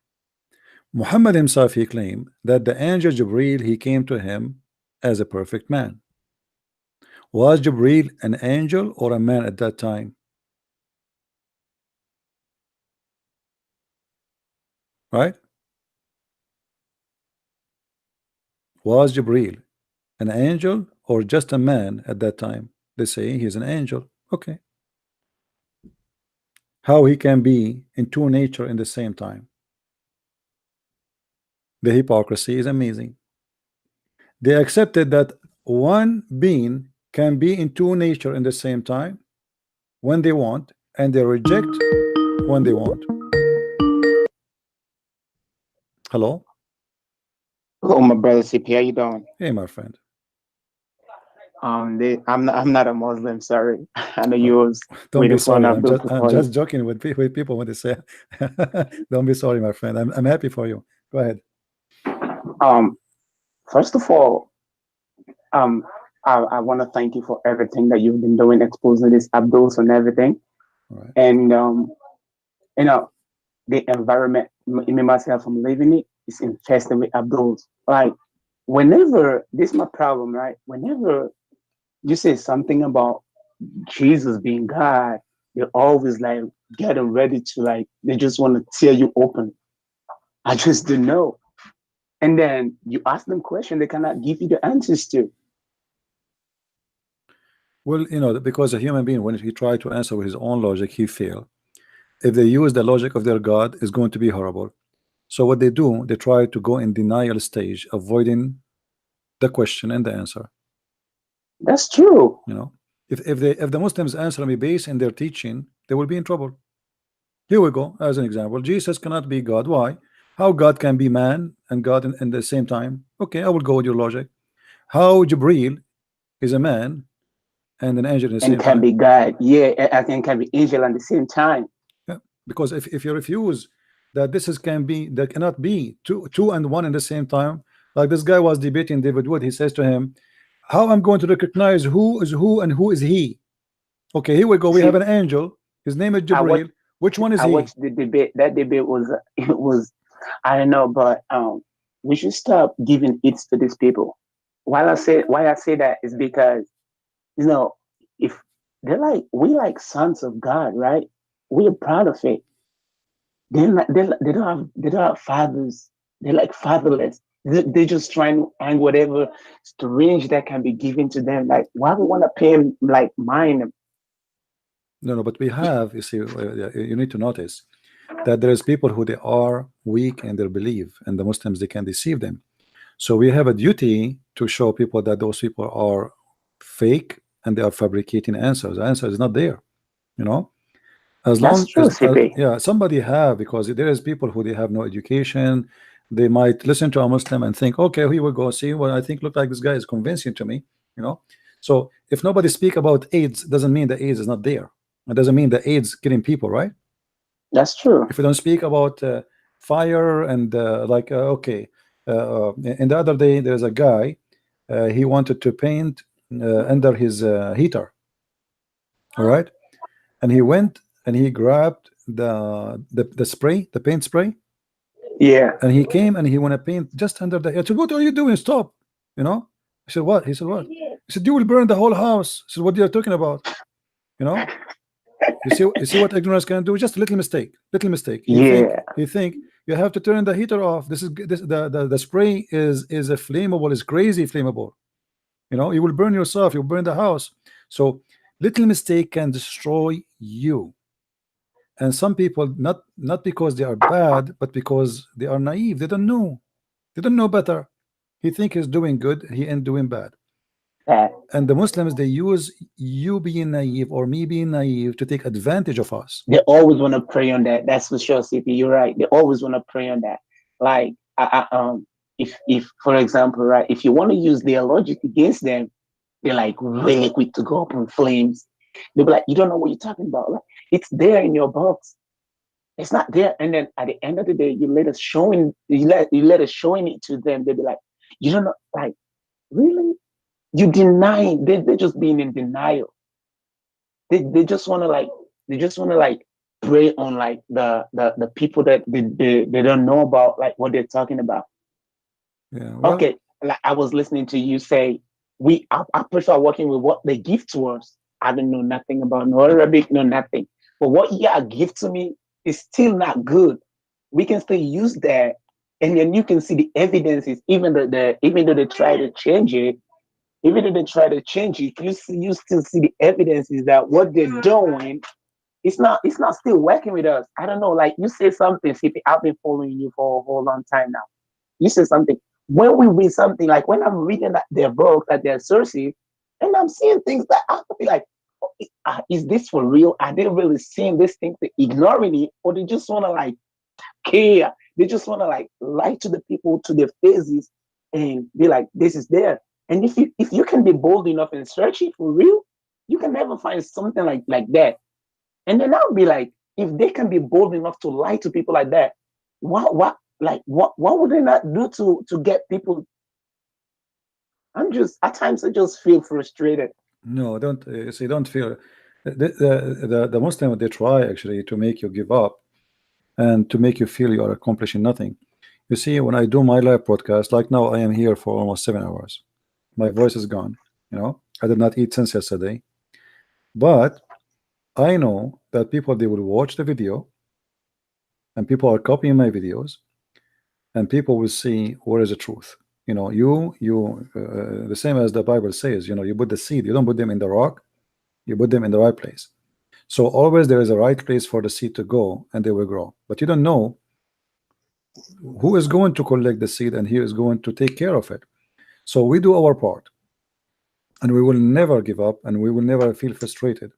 S1: Muhammad himself, he claimed that the angel Jibreel, he came to him as a perfect man. Was Jibreel an angel or a man at that time? Right? Was Jibreel an angel or just a man at that time? They say he's an angel. Okay. How he can be in two nature in the same time? The hypocrisy is amazing. They accepted that one being can be in two nature in the same time when they want, and they reject when they want. Hello?
S18: Hello, my brother CP. How you doing?
S1: Hey, my friend.
S18: I'm not a Muslim. Sorry, I know you was
S1: Don't
S18: waiting
S1: be
S18: for
S1: sorry.
S18: an
S1: I'm just joking with people when they say. Don't be sorry, my friend. I'm happy for you. Go ahead.
S18: First of all, I want to thank you for everything that you've been doing, exposing these Abduls and everything.
S1: Right.
S18: And you know, the environment, me myself, I'm living it, is infested with Abduls. Like, whenever this is my problem, right? Whenever you say something about Jesus being God, they're always like getting ready to, like, they just want to tear you open. I just don't know. And then you ask them questions they cannot give you the answers to.
S1: Well, you know, because a human being, when he try to answer with his own logic, he fail. If they use the logic of their God, it's going to be horrible. So what they do, they try to go in denial stage, avoiding the question and the answer.
S18: That's true.
S1: You know, if the Muslims answer me based in their teaching, they will be in trouble. Here we go. As an example, Jesus cannot be God. Why? How God can be man and God in the same time? Okay, I will go with your logic. How Jibreel is a man and an angel at the same
S18: And can
S1: time?
S18: be God. Yeah, I think can be angel at the same time.
S1: Yeah. Because if you refuse that this is that cannot be two and one in the same time, like this guy was debating David Wood, he says to him, how I'm going to recognize who is who and who is he? Okay, here we go. We have an angel. His name is Jibreel. Which one is he?
S18: I watched the debate. That debate was I don't know, but we should stop giving it to these people. Why I say that is because, you know, if they're like, we like sons of God, right? We are proud of it. They don't have fathers. They're like fatherless. They're just trying to hang whatever strange that can be given to them. Like, why we want to pay them like mine?
S1: No, but we have, you see, you need to notice that there is people who they are weak in their belief, and the Muslims, they can deceive them. So we have a duty to show people that those people are fake and they are fabricating answers. The answer is not there, you know. As long as yeah, somebody have, because there is people who they have no education. They might listen to a Muslim and think, okay, here we go, see what I think look like this guy is convincing to me, you know. So if nobody speak about AIDS, doesn't mean the AIDS is not there. It doesn't mean the AIDS killing people, right?
S18: That's true.
S1: If we don't speak about fire and okay, and the other day there's a guy, he wanted to paint under his heater, all right, and he went and he grabbed the spray, the paint spray,
S18: yeah,
S1: and he came and he want to paint just under the. I said, what are you doing? Stop, you know. I said, what? He said, what? He said, you will burn the whole house. I said, what are you talking about? You know. You see what ignorance can do? Just a little mistake. You think you have to turn the heater off. The spray is a flammable, is crazy flammable. You know, you will burn yourself, you'll burn the house. So little mistake can destroy you. And some people, not because they are bad, but because they are naive. They don't know. They don't know better. He think he's doing good, he ain't doing bad. And the Muslims, they use you being naive or me being naive to take advantage of us.
S18: They always want to prey on that. That's for sure, CP. You're right. They always want to prey on that. Like, if for example, right, if you want to use their logic against them, they're like really quick to go up in flames. They'll be like, you don't know what you're talking about. Like, it's there in your box. It's not there. And then at the end of the day, you let us showing it to them. They'll be like, you don't know, like, really? You deny, they're just being in denial. They just want to like prey on like the people that they don't know about, like what they're talking about.
S1: Yeah. Well,
S18: okay, like I was listening to you say, I prefer working with what they give to us. I don't know nothing about no Arabic, no nothing. But what you give to me is still not good. We can still use that, and then you can see the evidences, even though they try to change it. Even though they try to change it, you still see the evidences that what they're doing, it's not still working with us. I don't know, like you say something, CP, I've been following you for a whole long time now. You say something. When we read something, like when I'm reading their book, that their sources, and I'm seeing things that I have to be like, is this for real? Are they really seeing this thing, ignoring it, or they just want to like care? They just want to like lie to the people to their faces and be like, this is there. And if you can be bold enough and search it for real, you can never find something like that. And then I'll be like, if they can be bold enough to lie to people like that, what would they not do to get people? At times I just feel frustrated.
S1: No, don't see. Don't feel. The Muslim, they try actually to make you give up and to make you feel you are accomplishing nothing. You see, when I do my live broadcast, like now, I am here for almost 7 hours. My voice is gone. You know, I did not eat since yesterday. But I know that people, they will watch the video, and people are copying my videos, and people will see where is the truth. You know, the same as the Bible says. You know, you put the seed. You don't put them in the rock. You put them in the right place. So always there is a right place for the seed to go, and they will grow. But you don't know who is going to collect the seed and who is going to take care of it. So we do our part, and we will never give up, and we will never feel frustrated.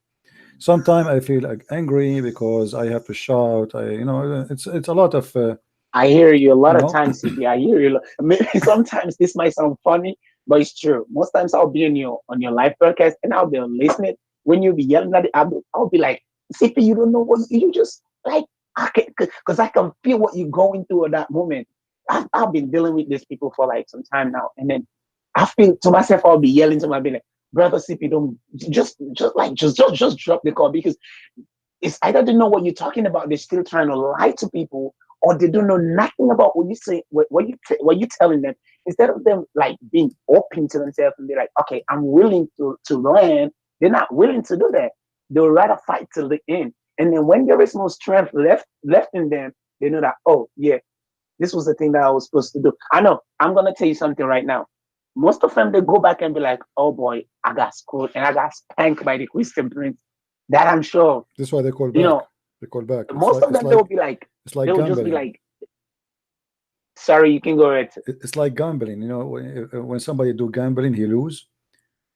S1: Sometimes I feel like angry because I have to shout. It's a lot of.
S18: I hear you a lot of times, CP. I hear you. Maybe sometimes this might sound funny, but it's true. Most times I'll be on your live broadcast and I'll be listening. When you be yelling at it, I'll be like, CP, you don't know what you just like. because I can feel what you're going through at that moment. I've been dealing with these people for like some time now, and then I feel to myself, I'll be yelling to my be like, brother CP, don't just drop the call, because it's either they know what you're talking about, they're still trying to lie to people, or they don't know nothing about what you say, what you're telling them. Instead of them like being open to themselves and be like, okay, I'm willing to learn, they're not willing to do that. They'll rather fight till the end. And then when there is no strength left in them, they know that, oh yeah, this was the thing that I was supposed to do. I know. I'm gonna tell you something right now. Most of them, they go back and be like, oh boy, I got screwed and I got spanked by the Christian Prince. That I'm sure.
S1: That's why they call back.
S18: You know,
S1: they call back.
S18: most of them, they'll be like,
S1: it's like
S18: they'll
S1: gambling.
S18: just be like, sorry, you can go ahead.
S1: It's like gambling. You know, when somebody do gambling, he lose.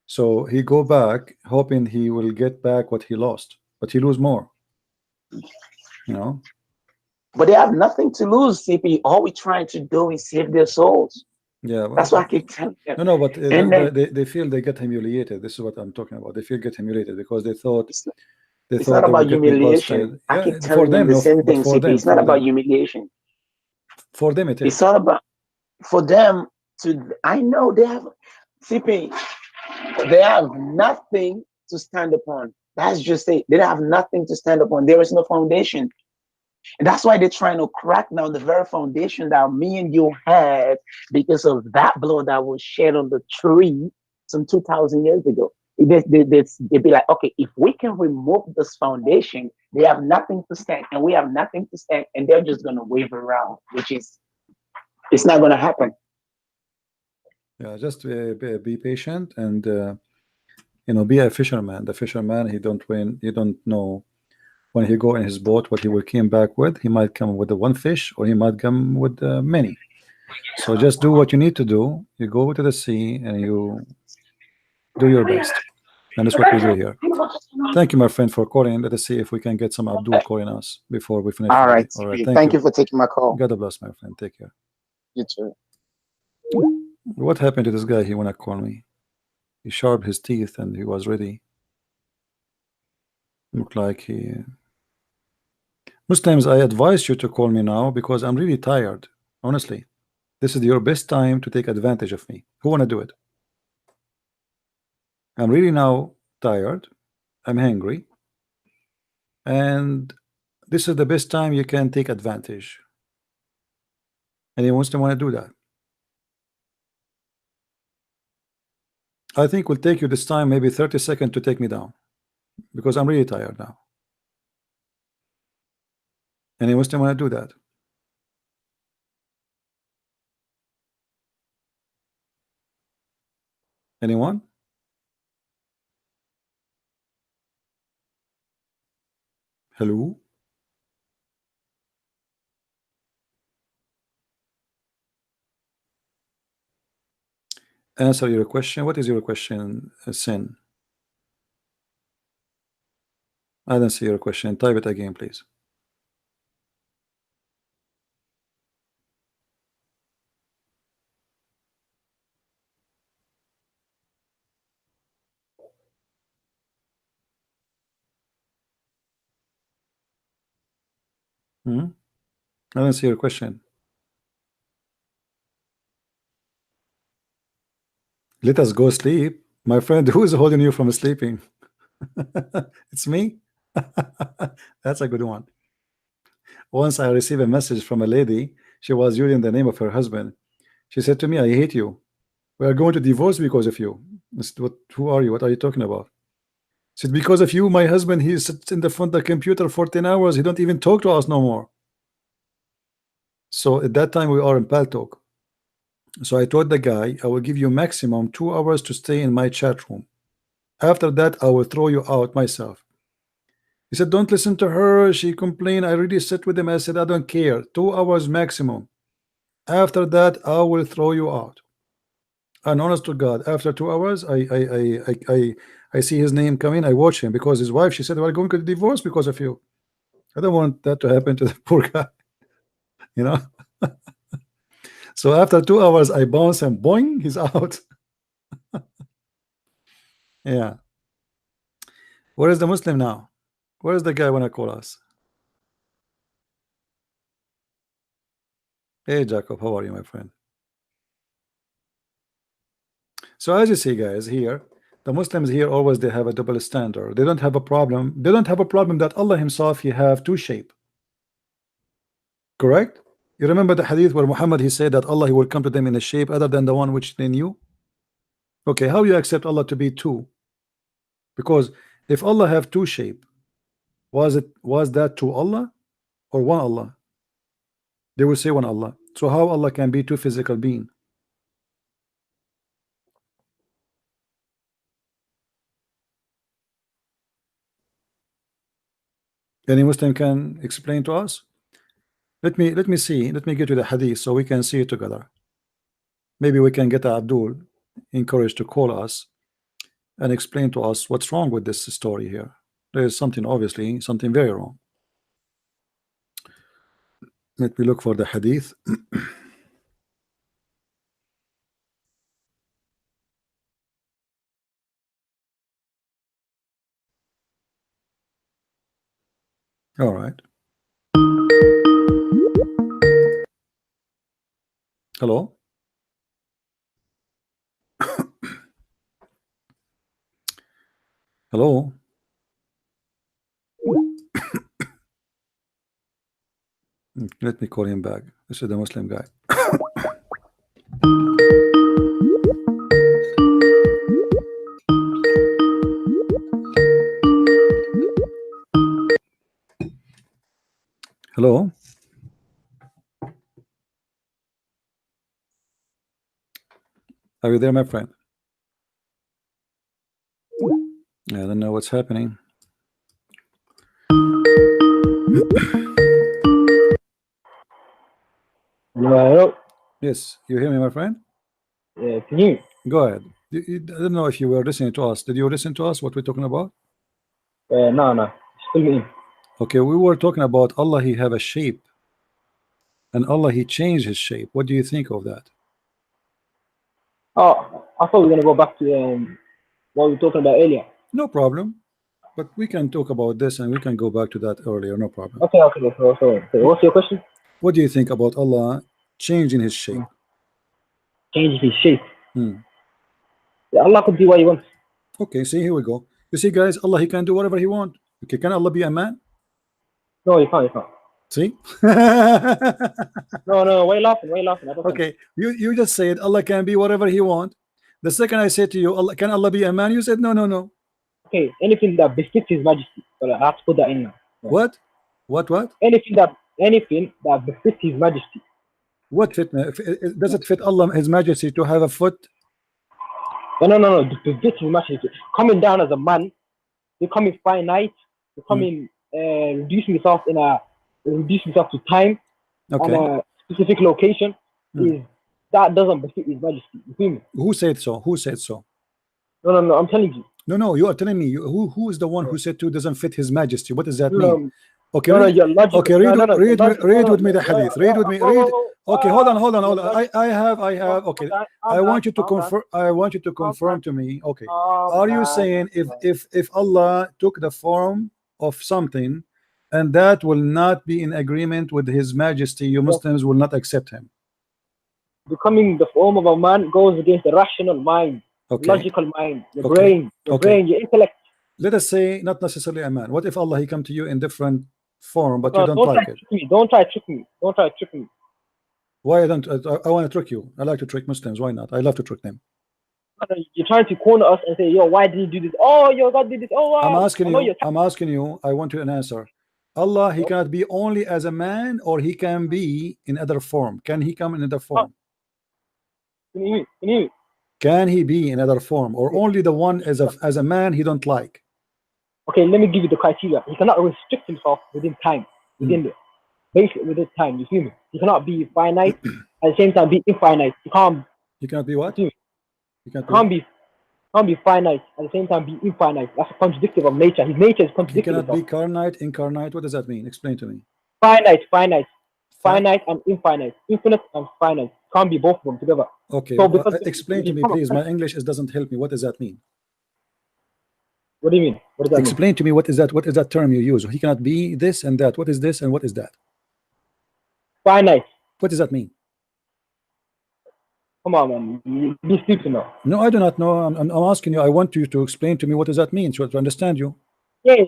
S1: So he go back hoping he will get back what he lost, but he lose more. You know.
S18: But they have nothing to lose, CP. All we're trying to do is save their souls.
S1: Yeah, well,
S18: that's what I keep telling them.
S1: No, but
S18: they
S1: feel they get humiliated. This is what I'm talking about. They feel get humiliated because they thought
S18: it's not about humiliation. I keep telling them the same thing, CP. It's not about humiliation.
S1: For them, it is.
S18: It's not about for them to. I know they have CP. They have nothing to stand upon. That's just it. They have nothing to stand upon. There is no foundation. And that's why they're trying to crack down the very foundation that me and you had because of that blood that was shed on the tree some 2,000 years ago. They'd be like, okay, if we can remove this foundation, they have nothing to stand, and we have nothing to stand, and they're just going to wave around, which is, it's not going to happen.
S1: Yeah, just be patient and, you know, be a fisherman. The fisherman, he don't win, you don't know. When he go in his boat, what he will come back with, he might come with the one fish, or he might come with many. So just do what you need to do. You go to the sea and you do your best, and that's what we do here. Thank you, my friend, for calling. Let us see if we can get some Abdul calling us before we finish.
S18: All right.
S1: All right.
S18: Thank you for taking my call.
S1: God bless, my friend. Take care.
S18: You too.
S1: What happened to this guy? He wanna call me. He sharpened his teeth and he was ready. Look like he. Muslims, I advise you to call me now because I'm really tired. Honestly, this is your best time to take advantage of me. Who wanna do it? I'm really now tired. I'm hungry, and this is the best time you can take advantage. Anyone wants to want to do that? I think will take you this time maybe 30 seconds to take me down because I'm really tired now. Anyone wants to want to do that? Anyone? Hello? Answer your question. What is your question, Sin? I don't see your question. Type it again, please. I don't see your question. Let us go sleep. My friend, who is holding you from sleeping? It's me? That's a good one. Once I received a message from a lady. She was using the name of her husband. She said to me, I hate you. We are going to divorce because of you. Who are you? What are you talking about? She said, because of you, my husband, he sits in the front of the computer for 10 hours. He don't even talk to us no more. So at that time, we are in Paltalk. So I told the guy, I will give you maximum 2 hours to stay in my chat room. After that, I will throw you out myself. He said, don't listen to her. She complained. I really sat with him. I said, I don't care. 2 hours maximum. After that, I will throw you out. And honest to God, after 2 hours, I see his name coming. I watch him because his wife, she said, we're going to divorce because of you. I don't want that to happen to the poor guy. You know? So after 2 hours, I bounce and boing, he's out. Yeah. Where is the Muslim now? Where is the guy when I call us? Hey Jacob, how are you, my friend? So as you see, guys, here the Muslims here always they have a double standard. They don't have a problem. They don't have a problem that Allah Himself He have two shape. Correct? You remember the hadith where Muhammad he said that Allah He will come to them in a shape other than the one which they knew. Okay, how you accept Allah to be two? Because if Allah have two shape, was that to Allah or one Allah? They will say one Allah. So how Allah can be two physical being? Any Muslim can explain to us? Let me see. Let me get to the hadith so we can see it together. Maybe we can get Abdul encouraged to call us and explain to us what's wrong with this story here. There is something, obviously, something very wrong. Let me look for the hadith. All right. Hello. Hello. Let me call him back. This is the Muslim guy. Hello. Are you there, my friend? I don't know what's happening.
S16: Hello.
S1: Yes, you hear me, my friend?
S16: Yeah, can you?
S1: Go ahead. I don't know if you were listening to us. Did you listen to us? What we're talking about?
S16: No. Still me.
S1: Okay, we were talking about Allah. He have a shape, and Allah He changed His shape. What do you think of that?
S16: Oh, I thought we were gonna go back to what we were talking about earlier.
S1: No problem. But we can talk about this and we can go back to that earlier. No problem.
S16: Okay. What's your question?
S1: What do you think about Allah changing His shape?
S16: Changing His shape.
S1: Hmm.
S16: Yeah, Allah could do what He wants.
S1: Okay, see, here we go. You see, guys, Allah He can do whatever He wants. Okay, can Allah be a man?
S16: No, He can't.
S1: See?
S16: No. Why laughing? I don't
S1: Okay, you just said Allah can be whatever He wants. The second I said to you, Allah, can Allah be a man? You said no.
S16: Okay, anything that befits His Majesty. Well, I have to put that in now. Yeah.
S1: What?
S16: Anything that befits His Majesty.
S1: What fit? Does it fit Allah His Majesty to have a foot?
S16: No. Befits His Majesty. Coming down as a man, becoming finite, becoming reducing himself to time and a specific location is that doesn't befit His Majesty. You feel me?
S1: Who said so?
S16: No. I'm telling you.
S1: No, you are telling me who is the one who said to doesn't fit His Majesty? What does that mean? Okay,
S16: read
S1: with me the hadith. Read with me. Okay, hold on. I have. Okay, I want you to confirm. I want you to confirm to me. Okay, are you saying if Allah took the form of something, and that will not be in agreement with His Majesty, you Muslims will not accept Him?
S16: Becoming the form of a man goes against the rational mind.
S1: Okay.
S16: Logical mind, your brain, your intellect.
S1: Let us say not necessarily a man. What if Allah He come to you in different form, but you don't like it?
S16: Don't try to trick me.
S1: Why I don't? I want to trick you. I like to trick Muslims. Why not? I love to trick them.
S16: You're trying to corner us and say, yo, why did you do this? Oh, your God did this. Oh, wow.
S1: I'm asking you. I want you an answer. Allah He cannot be only as a man, or He can be in other form. Can He come in other form?
S16: Can you hear me?
S1: Can He be in other form, or only the one as a man He don't like?
S16: Okay, let me give you the criteria. He cannot restrict himself within time, within time. You feel me? He cannot be finite at the same time be infinite. He
S1: cannot be what?
S16: He can't be finite at the same time be infinite. That's contradictive of nature. His nature is contradictive.
S1: He cannot be carnite, incarnate. What does that mean? Explain to me.
S16: Finite and infinite. Infinite and finite. Can't be both of them together.
S1: Okay,
S16: so
S1: explain to me, please. My English doesn't help me. What does that mean?
S16: What do you mean? What does that
S1: explain to me. What is that term you use? He cannot be this and that. What is this and what is that?
S16: Finite.
S1: What does that mean?
S16: Come on, man. You need to know.
S1: No, I do not know. I'm asking you. I want you to explain to me what does that mean to understand you.
S16: Yeah,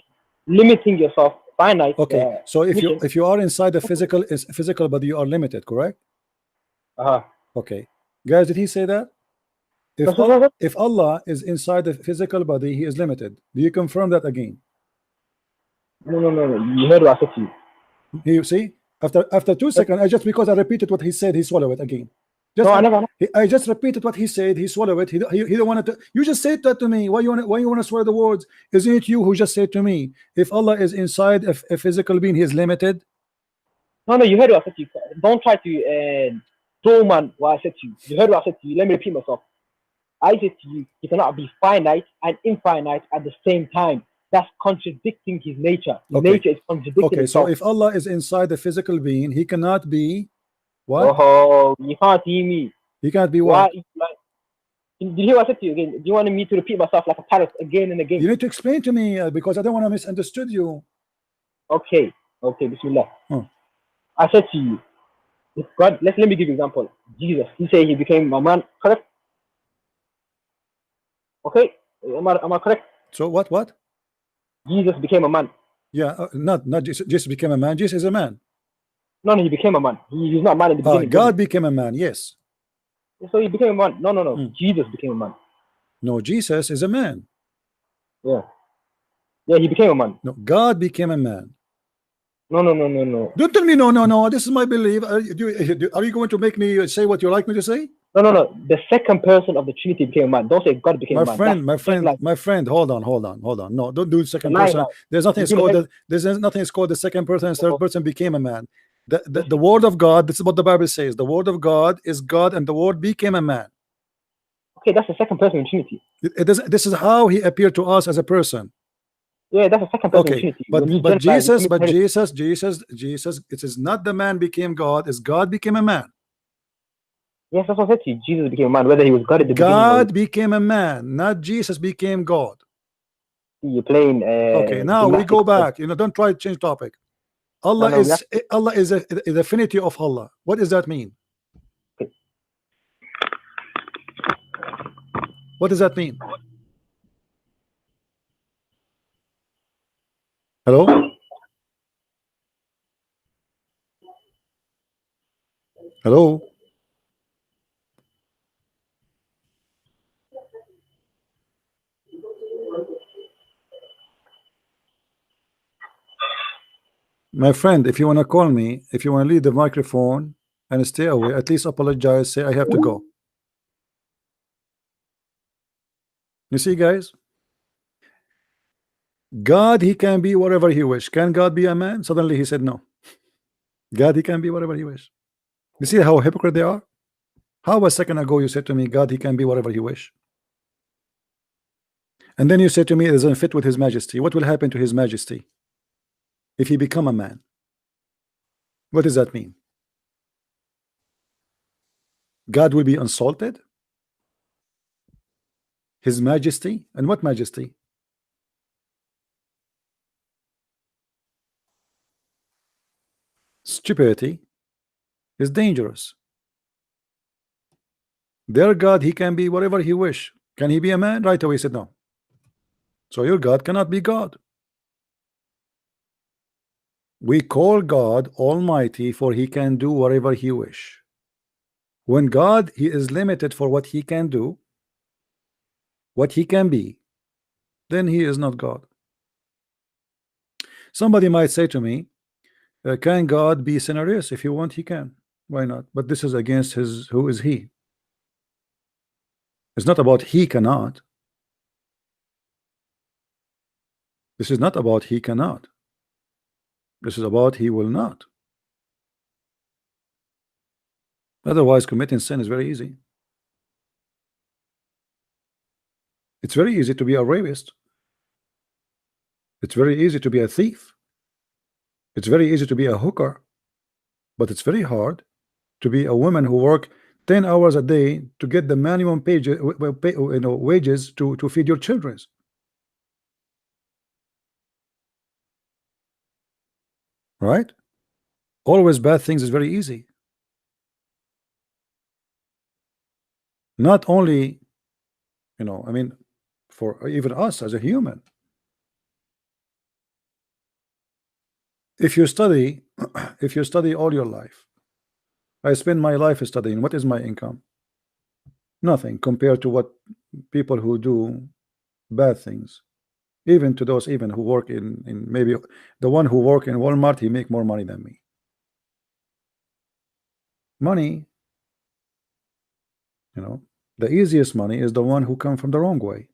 S16: limiting yourself, finite.
S1: Okay, so if
S16: mission.
S1: you are inside the physical body, you are limited, correct? Okay, guys, did he say that? If Allah is inside the physical body, he is limited. Do you confirm that again?
S16: No. You heard what I said to you.
S1: You see, after 2 seconds, just because I repeated what he said, he swallowed it again.
S16: No, I never.
S1: I just repeated what he said. He swallowed it. He don't want to. You just said that to me. Why you want to swear the words? Isn't it you who just said to me? If Allah is inside a physical being, he is limited.
S16: No. You heard what I said to you. Don't try to throw man what I said to you. You heard what I said to you. Let me repeat myself. I said to you, he cannot be finite and infinite at the same time. That's contradicting his nature. His nature is contradicting.
S1: Okay,
S16: itself.
S1: so if Allah is inside the physical being, he cannot be what?
S16: Oh, you can't hear me.
S1: He can't be what?
S16: Did you hear what I said to you again? Do you want me to repeat myself like a parrot again and again?
S1: You need to explain to me because I don't want to misunderstood you.
S16: Okay, Bismillah.
S1: Oh.
S16: I said to you, if God, let me give you an example. Jesus, he said he became a man, correct? Okay, am I correct?
S1: So what?
S16: Jesus became a man.
S1: Yeah, not Jesus became a man. Jesus is a man.
S16: No, he became a man. He's not a man in the beginning.
S1: God became a man. Yes.
S16: So he became a man. No. Jesus became a man.
S1: No, Jesus is a man.
S16: Yeah, he became a man.
S1: No, God became a man.
S16: No.
S1: Don't tell me no. This is my belief. Are you going to make me say what you like me to say?
S16: No. The second person of the Trinity became a man. Don't say God became a man.
S1: My friend. Hold on. No, don't do second person. There's nothing called the second person and third person became a man. The word of God. This is what the Bible says. The word of God is God, and the word became a man.
S16: Okay, that's the second person in Trinity.
S1: This is how he appeared to us as a person.
S16: Yeah, that's the second person in Trinity.
S1: But Jesus, it is not the man became God, it's God became a man.
S16: Yes, that's what I said to you. Jesus became a man, whether he was God at the beginning.
S1: God became a man, not Jesus became God.
S16: You're playing.
S1: Okay, now we go back. Don't try to change topic. Allah is the affinity of Allah. What does that mean?
S16: Okay.
S1: What does that mean? Hello? Hello? My friend, if you want to call me, if you want to leave the microphone and stay away, at least apologize, say I have to go. You see, guys? God, he can be whatever he wish. Can God be a man? Suddenly he said no. God, he can be whatever he wish. You see how hypocrite they are? How a second ago you said to me, God, he can be whatever he wish. And then you said to me, it doesn't fit with his majesty. What will happen to his majesty if he become a man? What does that mean? God will be insulted? His majesty? And what majesty? Stupidity is dangerous. Their God, he can be whatever he wish. Can he be a man? Right away he said no. So your God cannot be God. We call God Almighty, for he can do whatever he wish. When God, he is limited for what he can do, what he can be, then he is not God. Somebody might say to me, can God be scenarios? If you want, he can. Why not? But this is against his, who is he? It's not about he cannot. This is not about he cannot. This is about he will not. Otherwise, committing sin is very easy. It's very easy to be a rapist. It's very easy to be a thief. It's very easy to be a hooker. But it's very hard to be a woman who work 10 hours a day to get the minimum wages to feed your children. Right? Always bad things is very easy. Not only, you know, I mean, for even us as a human. If you study, if you study all your life, I spend my life studying. What is my income? Nothing compared to what people who do bad things. Even to those even who work in maybe the one who work in Walmart, he make more money than me. Money, you know, the easiest money is the one who come from the wrong way.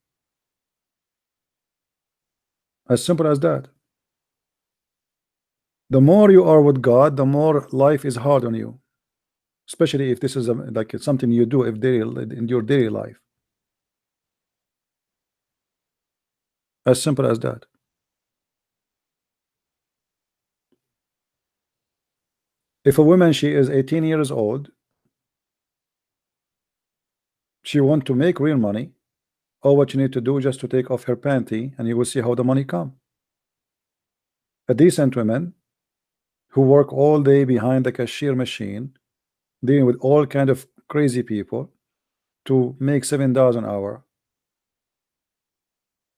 S1: As simple as that. The more you are with God, the more life is hard on you, especially if this is like something you do if in your daily life. As simple as that. If a woman, she is 18 years old, she want to make real money, all what you need to do just to take off her panty and you will see how the money come. A decent woman who work all day behind the cashier machine dealing with all kind of crazy people to make $7 an hour.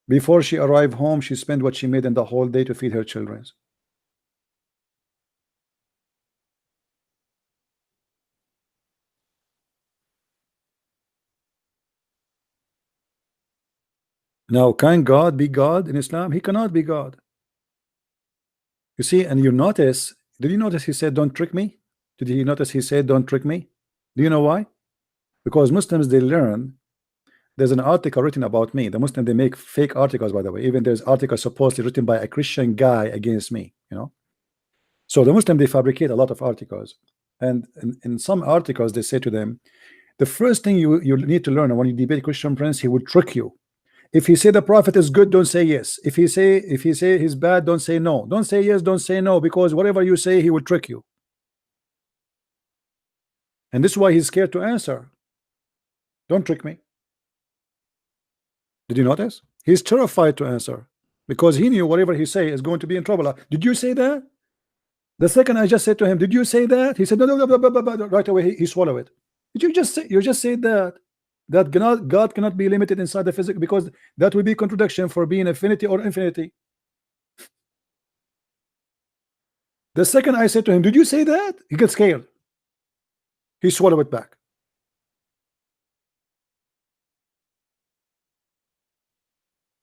S1: Before she arrived home, she spent what she made in the whole day to feed her children. Now, can God be God in Islam? He cannot be God. You see, and you notice, did you notice he said, don't trick me? Did you notice he said, don't trick me? Do you know why? Because Muslims, they learn, there's an article written about me. The Muslims, they make fake articles, by the way. Even there's articles supposedly written by a Christian guy against me, you know. So the Muslim, they fabricate a lot of articles. And in some articles, they say to them, the first thing you need to learn when you debate Christian prince, he will trick you. If he say the prophet is good, don't say yes. If he say he's bad, don't say no. Don't say yes, don't say no, because whatever you say, he will trick you. And this is why he's scared to answer. Don't trick me. Did you notice? He's terrified to answer because he knew whatever he say is going to be in trouble. Did you say that? The second I just said to him, did you say that? He said no, no, no. Right away he swallowed it. Did you just say? You just said that God cannot be limited inside the physical, because that would be contradiction for being affinity or infinity. The second I said to him, did you say that? He gets scared. He swallowed it back.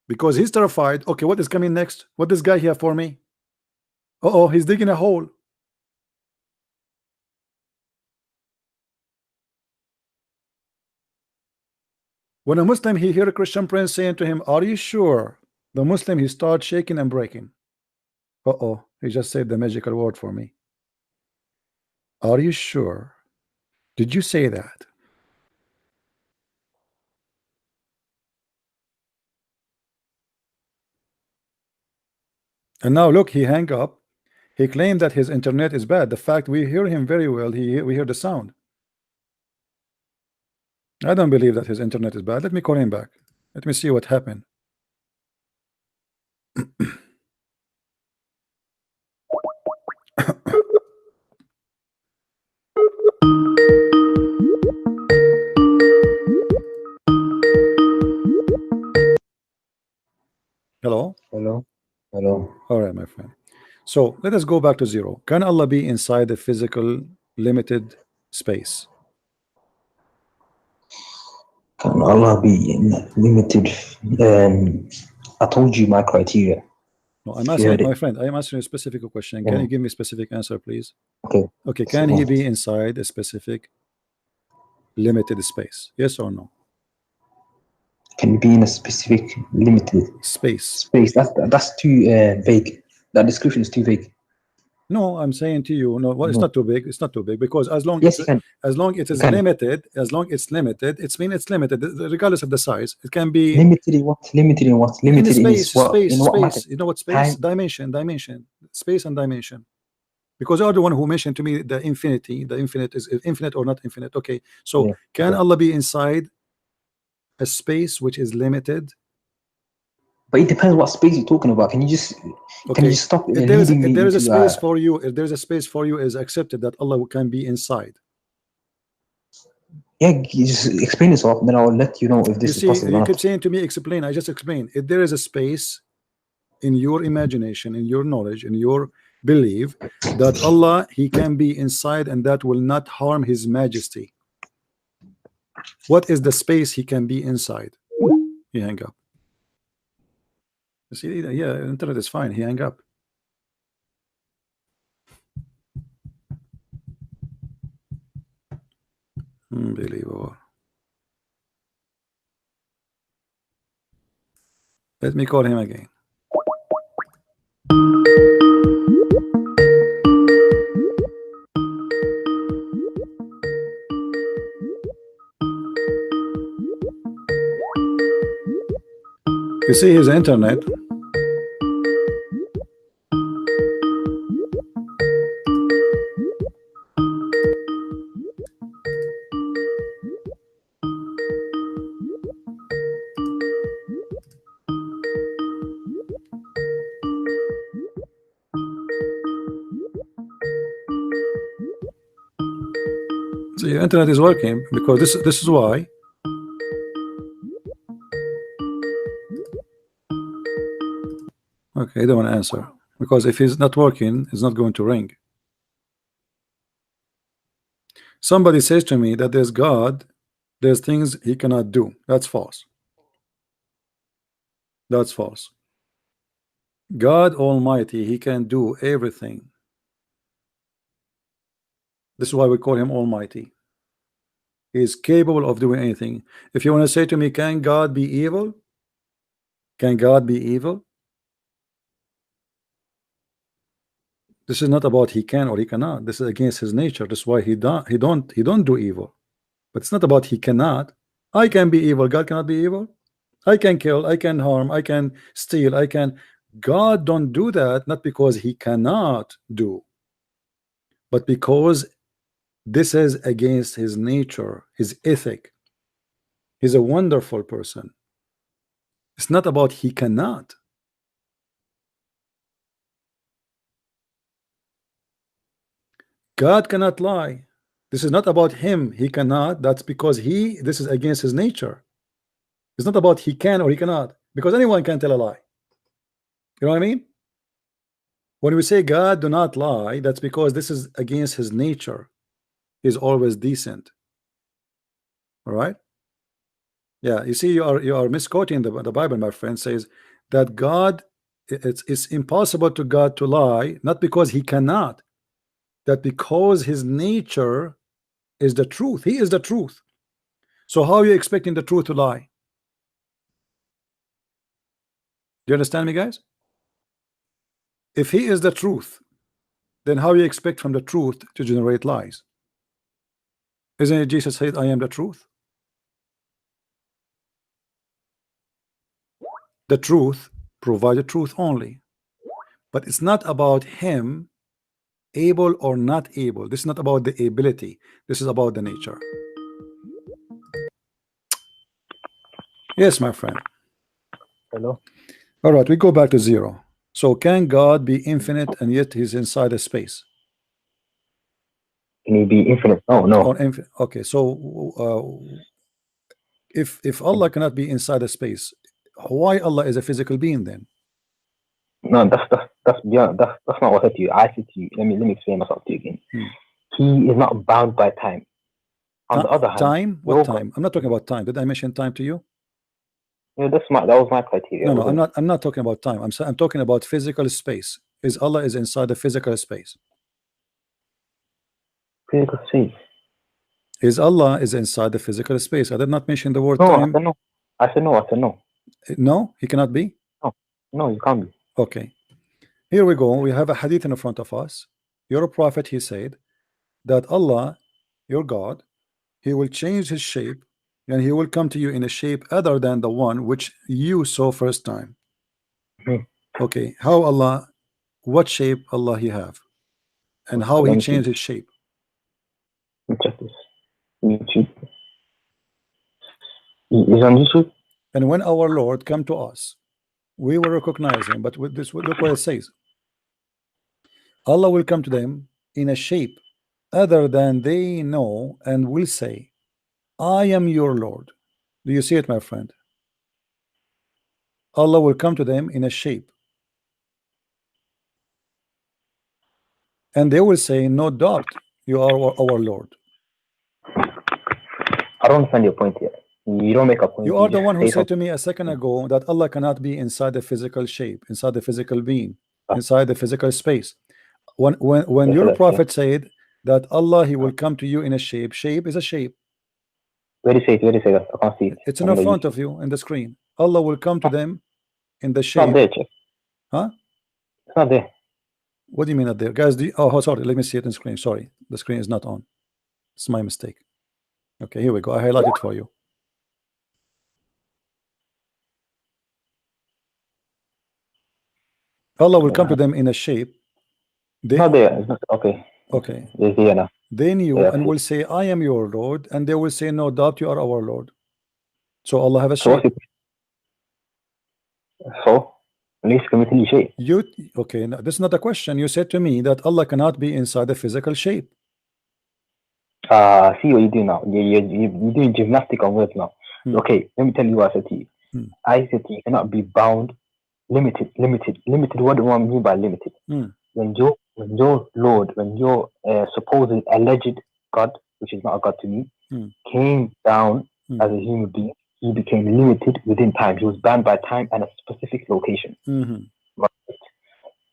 S1: Because he's terrified. Okay, what is coming next? What does this guy here for me? Uh-oh, he's digging a hole. When a Muslim, he hear a Christian prince saying to him, are you sure? The Muslim, he starts shaking and breaking. Uh-oh, he just said the magical word for me. Are you sure? Did you say that? And now look, he hang up. He claimed that his internet is bad. The fact we hear him very well, we hear the sound. I don't believe that his internet is bad. Let me call him back. Let me see what happened. Hello?
S19: Hello? Hello?
S1: All right, my friend. So let us go back to zero. Can Allah be inside the physical limited space?
S19: Can Allah be in limited? I told you my criteria.
S1: No, I'm asking, my friend, I am asking a specific question. Can you give me a specific answer, please?
S19: Okay.
S1: Okay, can he be inside a specific limited space? Yes or no?
S19: Can you be in a specific limited
S1: space?
S19: That's too vague. That description is too vague.
S1: No, I'm saying to you, no. Well, it's not too big. It's not too big because as long
S19: yes,
S1: as long it is limited, as long it's limited, it's limited regardless of the size. It can be
S19: limited in what? Limited in what? Limited in
S1: space.
S19: what?
S1: Space.
S19: In what
S1: space.
S19: matter?
S1: You know what? Space.
S19: Time.
S1: Dimension. Space and dimension. Because you are the one who mentioned to me the infinity. The infinite is infinite or not infinite. Okay. So can Allah be inside a space which is limited?
S19: But it depends what space you're talking about. Can you just can you stop
S1: if there is a space for you, if there's a space for you, is accepted that Allah can be inside.
S19: Yeah, just explain yourself, then I'll let you know if this
S1: You
S19: is
S1: see,
S19: possible or
S1: you
S19: not.
S1: keep saying to me, explain. I just explained. If there is a space in your imagination, in your knowledge, in your belief that Allah, He can be inside and that will not harm His majesty. What is the space He can be inside? He hang up. You see, yeah, internet is fine. He hang up. Unbelievable. Let me call him again. You see his internet. So your internet is working because this is why. Okay, I don't want to answer because if he's not working, it's not going to ring. Somebody says to me that there's God, there's things He cannot do. That's false. That's false. God Almighty, He can do everything. This is why we call Him Almighty. He is capable of doing anything. If you want to say to me, can God be evil? Can God be evil? This is not about He can or He cannot. This is against His nature. That's why He don't do evil. But it's not about He cannot. I can be evil. God cannot be evil. I can kill. I can harm. I can steal. I can. God don't do that. Not because He cannot do, but because this is against His nature, His ethic. He's a wonderful person. It's not about He cannot. God cannot lie. This is not about Him. He cannot. That's because this is against His nature. It's not about He can or He cannot, because anyone can tell a lie. You know what I mean? When we say God do not lie, that's because this is against His nature. He's always decent. All right? Yeah, you see, you are misquoting the Bible. My friend says that God, it's impossible to God to lie, not because He cannot, that because His nature is the truth. He is the truth. So how are you expecting the truth to lie? Do you understand me, guys? If He is the truth, then how you expect from the truth to generate lies? Isn't it Jesus said, I am the truth? The truth provide the truth only. But it's not about Him able or not able. This is not about the ability. This is about the nature. Yes, my friend.
S7: Hello.
S1: All right, we go back to zero. So can God be infinite and yet He's inside a space?
S7: Can He be infinite? Oh no.
S1: Okay, so if Allah cannot be inside a space, why Allah is a physical being then?
S7: No, that's beyond. That's not what I said to you. I said to you. Let me explain myself to you again. He is not bound by time. On the other hand,
S1: time? What time? I'm not talking about time. Did I mention time to you?
S7: Yeah, that was my criteria.
S1: No, I'm not talking about time. I'm talking about physical space. Is Allah is inside the physical space?
S7: Physical space.
S1: Is Allah is inside the physical space? I did not mention the word
S7: No,
S1: time.
S7: I said no.
S1: No, He cannot be.
S7: No, you can't be.
S1: Okay, here we go. We have a hadith in front of us. Your prophet, he said that Allah, your God, He will change His shape and He will come to you in a shape other than the one which you saw first time. Okay, how Allah, what shape Allah He have, and how He changed His shape?
S7: Check this. YouTube. Is on YouTube.
S1: And when our Lord come to us, we will recognize Him. But with this, look what it says. Allah will come to them in a shape other than they know and will say, I am your Lord. Do you see it, my friend? Allah will come to them in a shape, and they will say, no doubt you are our Lord.
S7: I don't understand your point here. You don't make a point.
S1: You are the one who
S7: say
S1: said to me a second ago that Allah cannot be inside the physical shape, inside the physical being, inside the physical space. When your prophet said that Allah, he will come to you in a shape. Shape is a shape.
S7: Where do you say it? Where do you say that? I can't see it.
S1: It's in front of you in the screen. Allah will come to them in the shape.
S7: It's not there, Chief.
S1: Huh?
S7: It's not there.
S1: What do you mean not there? Guys, oh, sorry. Let me see it in screen. Sorry. The screen is not on. It's my mistake. Okay, here we go. I highlight it for you. Allah will come to them in a shape.
S7: Not there. It's not, okay.
S1: Okay.
S7: It's there now.
S1: They knew and will say, I am your Lord, and they will say, no doubt you are our Lord. So Allah have a shape.
S7: So,
S1: you okay? No, this is not a question. You said to me that Allah cannot be inside a physical shape.
S7: See what you do now. You're doing gymnastic on words now. Okay, let me tell you what I said to you. I said to you cannot be bound, limited. What do I mean by limited? When your Lord, when your supposed alleged God, which is not a God to me, came down as a human being, he became limited within time. He was bound by time and a specific location.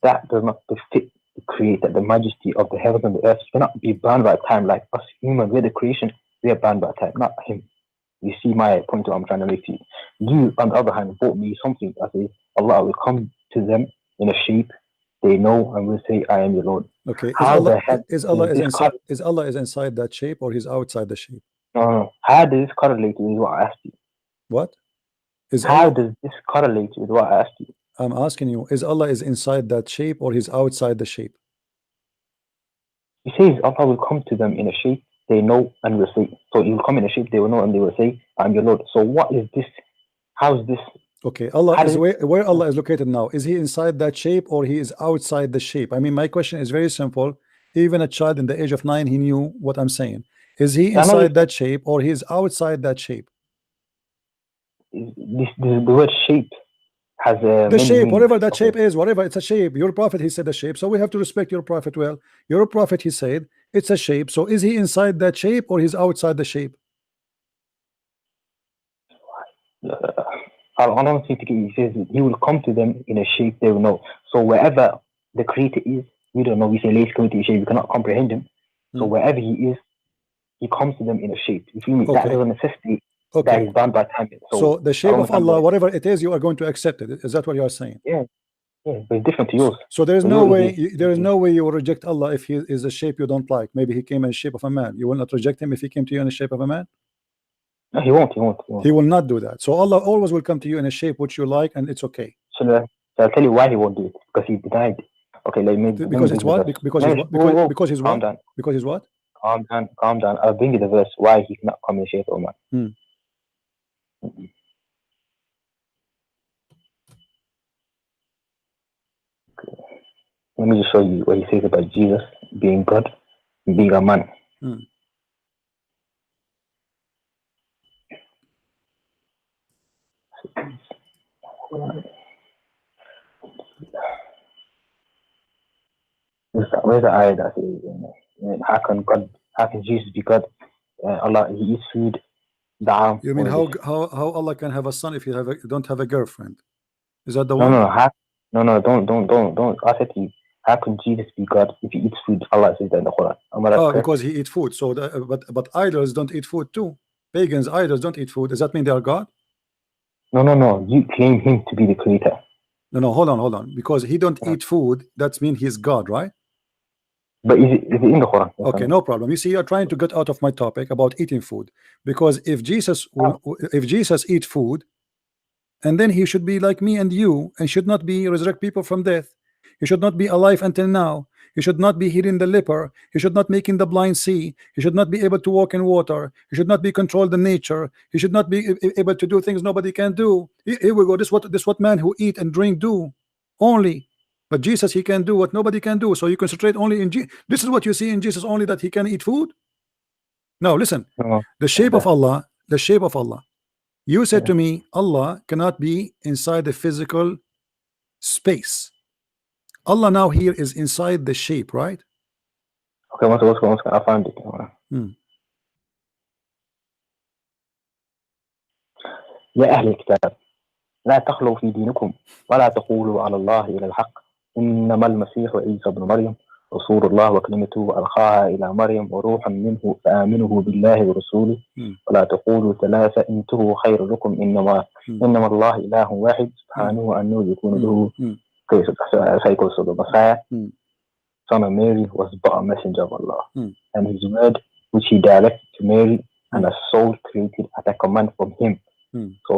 S7: That does not befit the Creator, the majesty of the heavens and the earth. You cannot be bound by time like us humans. We're the creation. We are bound by time, not him. You see my point I'm trying to make to you. You, on the other hand, brought me something. I say, Allah will come to them in a shape. They know and will say, I am your Lord.
S1: Okay. Is Allah inside that shape, or he's outside the shape?
S7: No. How does this correlate with what I asked you?
S1: What?
S7: How does this correlate with what I asked you?
S1: I'm asking you, is Allah is inside that shape, or he's outside the shape?
S7: He says Allah will come to them in a shape they know and will say. So he will come in a shape they will know and they will say, I'm your Lord. So what is this? How is this?
S1: Okay, Allah is where Allah is located now. Is he inside that shape, or he is outside the shape? I mean, my question is very simple. Even a child in the age of 9, he knew what I'm saying. Is he inside that shape, or he is outside that shape?
S7: The word shape has
S1: the shape, whatever that shape is, whatever, it's a shape. Your prophet, he said a shape, so we have to respect your prophet. Well, your prophet, he said it's a shape. So is he inside that shape, or he's outside the shape?
S7: I don't think he says he will come to them in a shape they will know. So wherever the Creator is, we don't know. We say lazy come to shape, we cannot comprehend him. So wherever he is, he comes to them in a shape. You feel me? That is a necessity. That is bound by time.
S1: So the shape of Allah, whatever it is, you are going to accept it. Is that what you are saying?
S7: Yeah, but it's different to yours.
S1: So there is no way. There is no way you will reject Allah if he is a shape you don't like. Maybe he came in the shape of a man. You will not reject him if he came to you in the shape of a man.
S7: No, he won't.
S1: He will not do that. So Allah always will come to you in a shape which you like, and it's okay.
S7: So I'll tell you why he won't do it. Because he denied. Okay,
S1: because it's what? Because he's what? Because he's what?
S7: Calm down. I'll bring you the verse why he cannot come in the shape of a man. Let me just show you what he says about Jesus being God and being a man. Where's the ayah that says, how can Jesus be God? Allah, he eats food.
S1: You mean how Allah can have a son if you don't have a girlfriend? Is that the one?
S7: No, don't. I said to you, how can Jesus be God if he eats food? Allah says that in the Quran.
S1: Because he eats food. So, but idols don't eat food too. Pagans, idols don't eat food. Does that mean they are God?
S7: No. You claim him to be the creator.
S1: No. Hold on. Because he don't eat food, that means he's God, right?
S7: But is it in the Quran?
S1: Okay, no problem. You see, you're trying to get out of my topic about eating food, because if Jesus eat food, and then he should be like me and you, and should not be resurrect people from death. He should not be alive until now. He should not be healing the leper. He should not making the blind see. He should not be able to walk in water. He should not be controlled the nature. He should not be able to do things nobody can do. Here we go. This what man who eat and drink do only. But Jesus, he can do what nobody can do. So you concentrate only in Jesus. This is what you see in Jesus only, that he can eat food. No, listen. The shape of Allah, the shape of Allah. You said to me, Allah cannot be inside the physical space. Allah now here is inside the shape, right?
S7: Okay, once I found it. يا أهل الكتاب لا تغلوا في دينكم ولا تقولوا على الله إلا الحق إنما المسيح عيسى ابن مريم رسول الله وكلمته ألقاها إلى مريم وروح منه فآمنوا بالله ورسوله ولا تقولوا ثلاثة انتهوا خير لكم إنما الله إله واحد سبحانه أنه يكون له cycle. So the Messiah, son of Mary, was but a messenger of Allah, and his word which he directed to Mary and a soul created at a command from him. So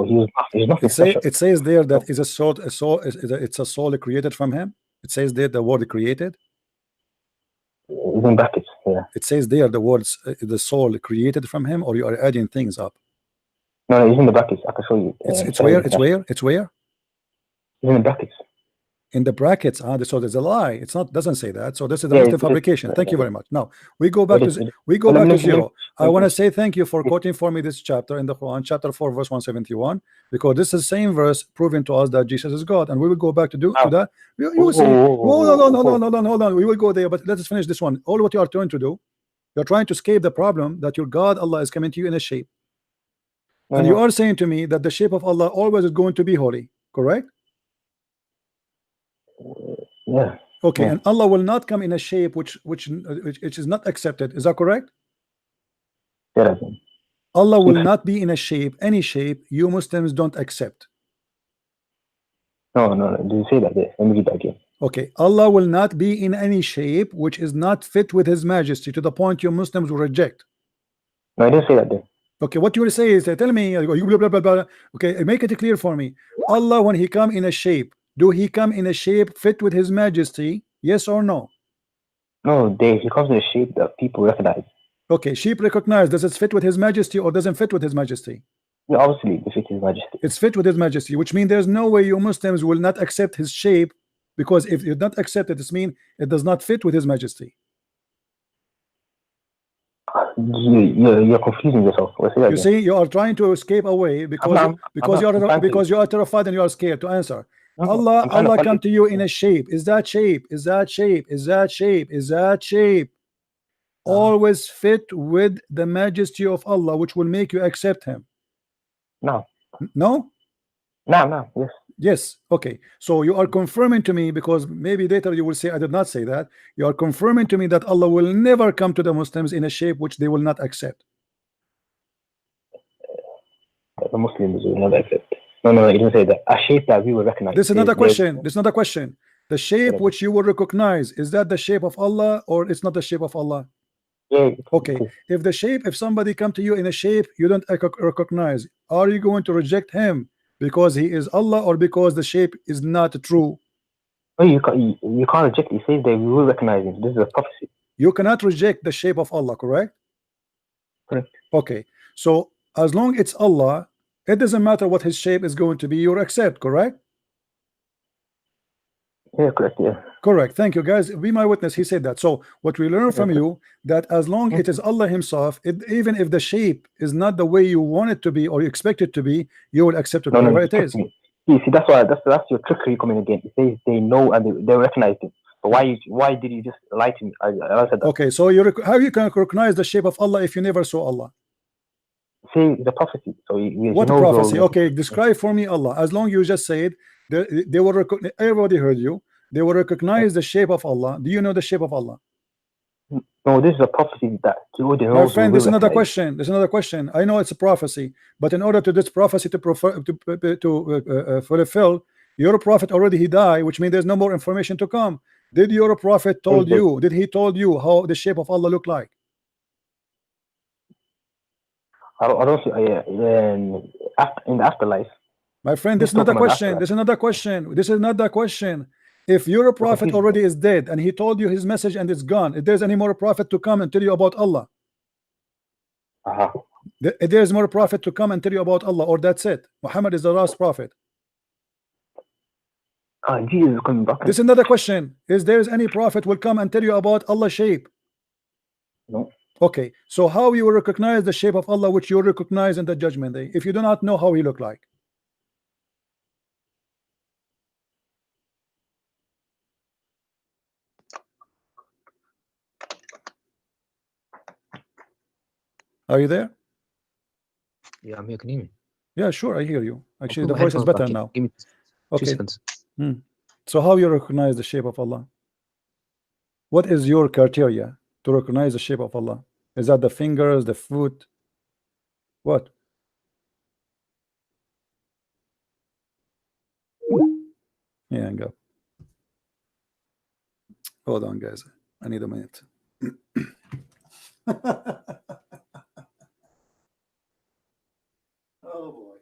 S7: he's nothing special.
S1: It says there that is it's a soul created from him. It says there the word created.
S7: It's in brackets. Yeah.
S1: It says there the words the soul created from him, or you are adding things up.
S7: No, it's in the brackets. I can show you.
S1: It's where? It's where? It's where?
S7: It's in the brackets.
S1: In the brackets, so there's a lie. It's not, doesn't say that. So this is the Muslim fabrication. Thank you very much. Now we go back to zero. I want to say thank you for quoting for me this chapter in the Quran, chapter 4, verse 171, because this is the same verse proving to us that Jesus is God, and we will go back to that. You will see. Hold on. We will go there, but let us finish this one. All what you are trying to do, you're trying to escape the problem that your God Allah is coming to you in a shape, and you are saying to me that the shape of Allah always is going to be holy, correct?
S7: Yeah.
S1: Okay, and Allah will not come in a shape which is not accepted. Is that correct?
S7: Yeah.
S1: Allah will not be in a shape, any shape you Muslims don't accept.
S7: No. Do you say that there? Let me read that again.
S1: Okay, Allah will not be in any shape which is not fit with His Majesty to the point you Muslims will reject.
S7: No, I didn't say that there.
S1: Okay, what you will say is tell me. Blah, blah, blah. Okay, make it clear for me. Allah, when He come in a shape, do He come in a shape fit with His Majesty? Yes or no?
S7: No, He comes in a shape that people recognize.
S1: Okay, sheep recognize. Does it fit with His Majesty or doesn't fit with His Majesty?
S7: Yeah, obviously it fits His Majesty.
S1: It's fit with His Majesty, which means there's no way you Muslims will not accept His shape, because if you don't accept it, this means it does not fit with His Majesty.
S7: You're confusing yourself.
S1: You see, you are trying to escape away because you are terrified and you are scared to answer. Allah come to you in a shape. Is that shape always fit with the majesty of Allah, which will make you accept Him?
S7: No.
S1: Yes. Okay, so you are confirming to me, because maybe later you will say I did not say that. You are confirming to me that Allah will never come to the Muslims in a shape which they will not accept.
S7: The Muslims will never accept. No, you didn't say that. A shape that we will recognize.
S1: This is another question. The shape which you will recognize, is that the shape of Allah or it's not the shape of Allah?
S7: Yeah.
S1: Okay. If somebody come to you in a shape you don't recognize, are you going to reject him because he is Allah or because the shape is not true?
S7: No, you can't reject. He says that we will recognize him. This is a prophecy.
S1: You cannot reject the shape of Allah, correct?
S7: Correct.
S1: Okay. So as long it's Allah, it doesn't matter what his shape is going to be, you accept, correct?
S7: Yeah, correct. Yeah.
S1: Correct. Thank you, guys. Be my witness. He said that. So what we learn from you, that as long it is Allah Himself, even if the shape is not the way you want it to be or you expect it to be, you will accept it whatever it is.
S7: See, that's your trickery coming again. It says they know and they recognize it. So why did you just lie to me? I said that.
S1: Okay, so how you can recognize the shape of Allah if you never saw Allah?
S7: See, the prophecy. So
S1: what prophecy? Okay, describe for me Allah. As long you just said they will recognize, everybody heard you. They will recognize the shape of Allah. Do you know the shape of Allah?
S7: No, this is a prophecy that
S1: my friend, this is another question. There's another question. I know it's a prophecy, but in order to this prophecy to fulfill, your prophet already he died, which means there's no more information to come. Did your prophet told you? Did he told you how the shape of Allah look like?
S7: I don't see in the afterlife.
S1: My friend, this is another question. This is another question. This is not the question. If your prophet already is dead and he told you his message and it's gone, if there's any more prophet to come and tell you about Allah, if there's more prophet to come and tell you about Allah, or that's it, Muhammad is the last prophet.
S7: Jesus is coming back.
S1: This is another question. Is there any prophet will come and tell you about Allah's shape?
S7: No.
S1: Okay, so how you will recognize the shape of Allah, which you will recognize in the judgment day, if you do not know how he look like? Are you there?
S20: Yeah, I'm here. Can you hear me?
S1: Yeah, sure, I hear you. Actually,
S20: I'll
S1: the
S20: put my
S1: voice is
S20: headphones
S1: better
S20: back in.
S1: now.
S20: Give me 2
S1: Okay.
S20: seconds.
S1: So how you recognize the shape of Allah? What is your criteria to recognize the shape of Allah? Is that the fingers, the foot? What? Yeah, hang up. Hold on, guys. I need a minute. Oh boy.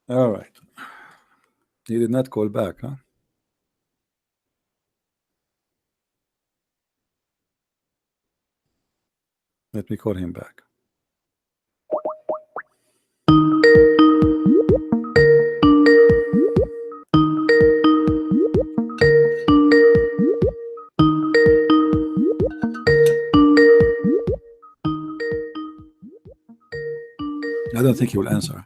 S1: All right. He did not call back, huh? Let me call him back. I don't think he will answer.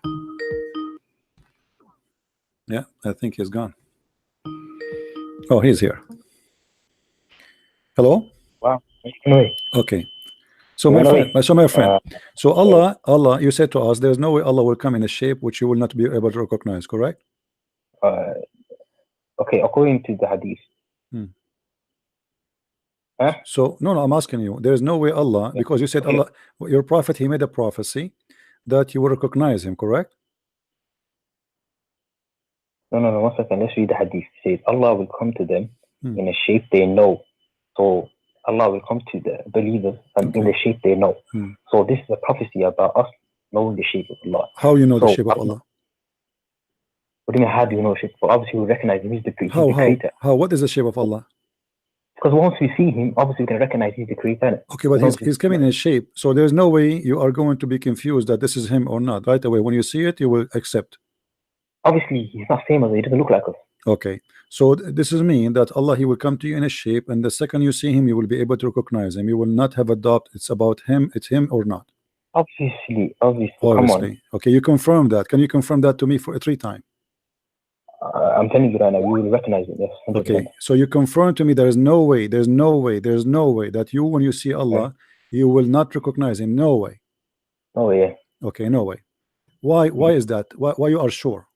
S1: Yeah, I think he's gone. Oh, he's here. Hello?
S7: Wow.
S1: Okay. So my friend, so Allah, you said to us, there's no way Allah will come in a shape which you will not be able to recognize, correct?
S7: Okay, according to the hadith.
S1: So no, I'm asking you. There's no way Allah, because you said Allah, your prophet, he made a prophecy that you will recognize him, correct?
S7: No, 1 second. Let's read the hadith. It says Allah will come to them in a shape they know. So Allah will come to the believers and in the shape they know. So this is a prophecy about us knowing the shape of Allah.
S1: How you know the shape of Allah?
S7: What do you mean, how do you know the shape? Well, obviously we recognize him. He's the creator.
S1: How? What is the shape of Allah?
S7: Because once we see him, obviously we can recognize he's the creator.
S1: Okay, but he's coming in a shape. So there's no way you are going to be confused that this is him or not. Right away, when you see it, you will accept.
S7: Obviously, he's not same as us. He doesn't look like us.
S1: Okay, so this is mean that Allah, he will come to you in a shape, and the second you see him, you will be able to recognize him. You will not have a doubt. It's about him. It's him or not.
S7: Obviously.
S1: Come on. Okay, you confirm that. Can you confirm that to me for 3 times?
S7: I'm telling you right now, you will recognize it. Yes. 100%.
S1: Okay, so you confirm to me there is no way, there's no way that you, when you see Allah, you will not recognize him. No way.
S7: Oh yeah.
S1: Okay, no way. Why is that? Why you are sure?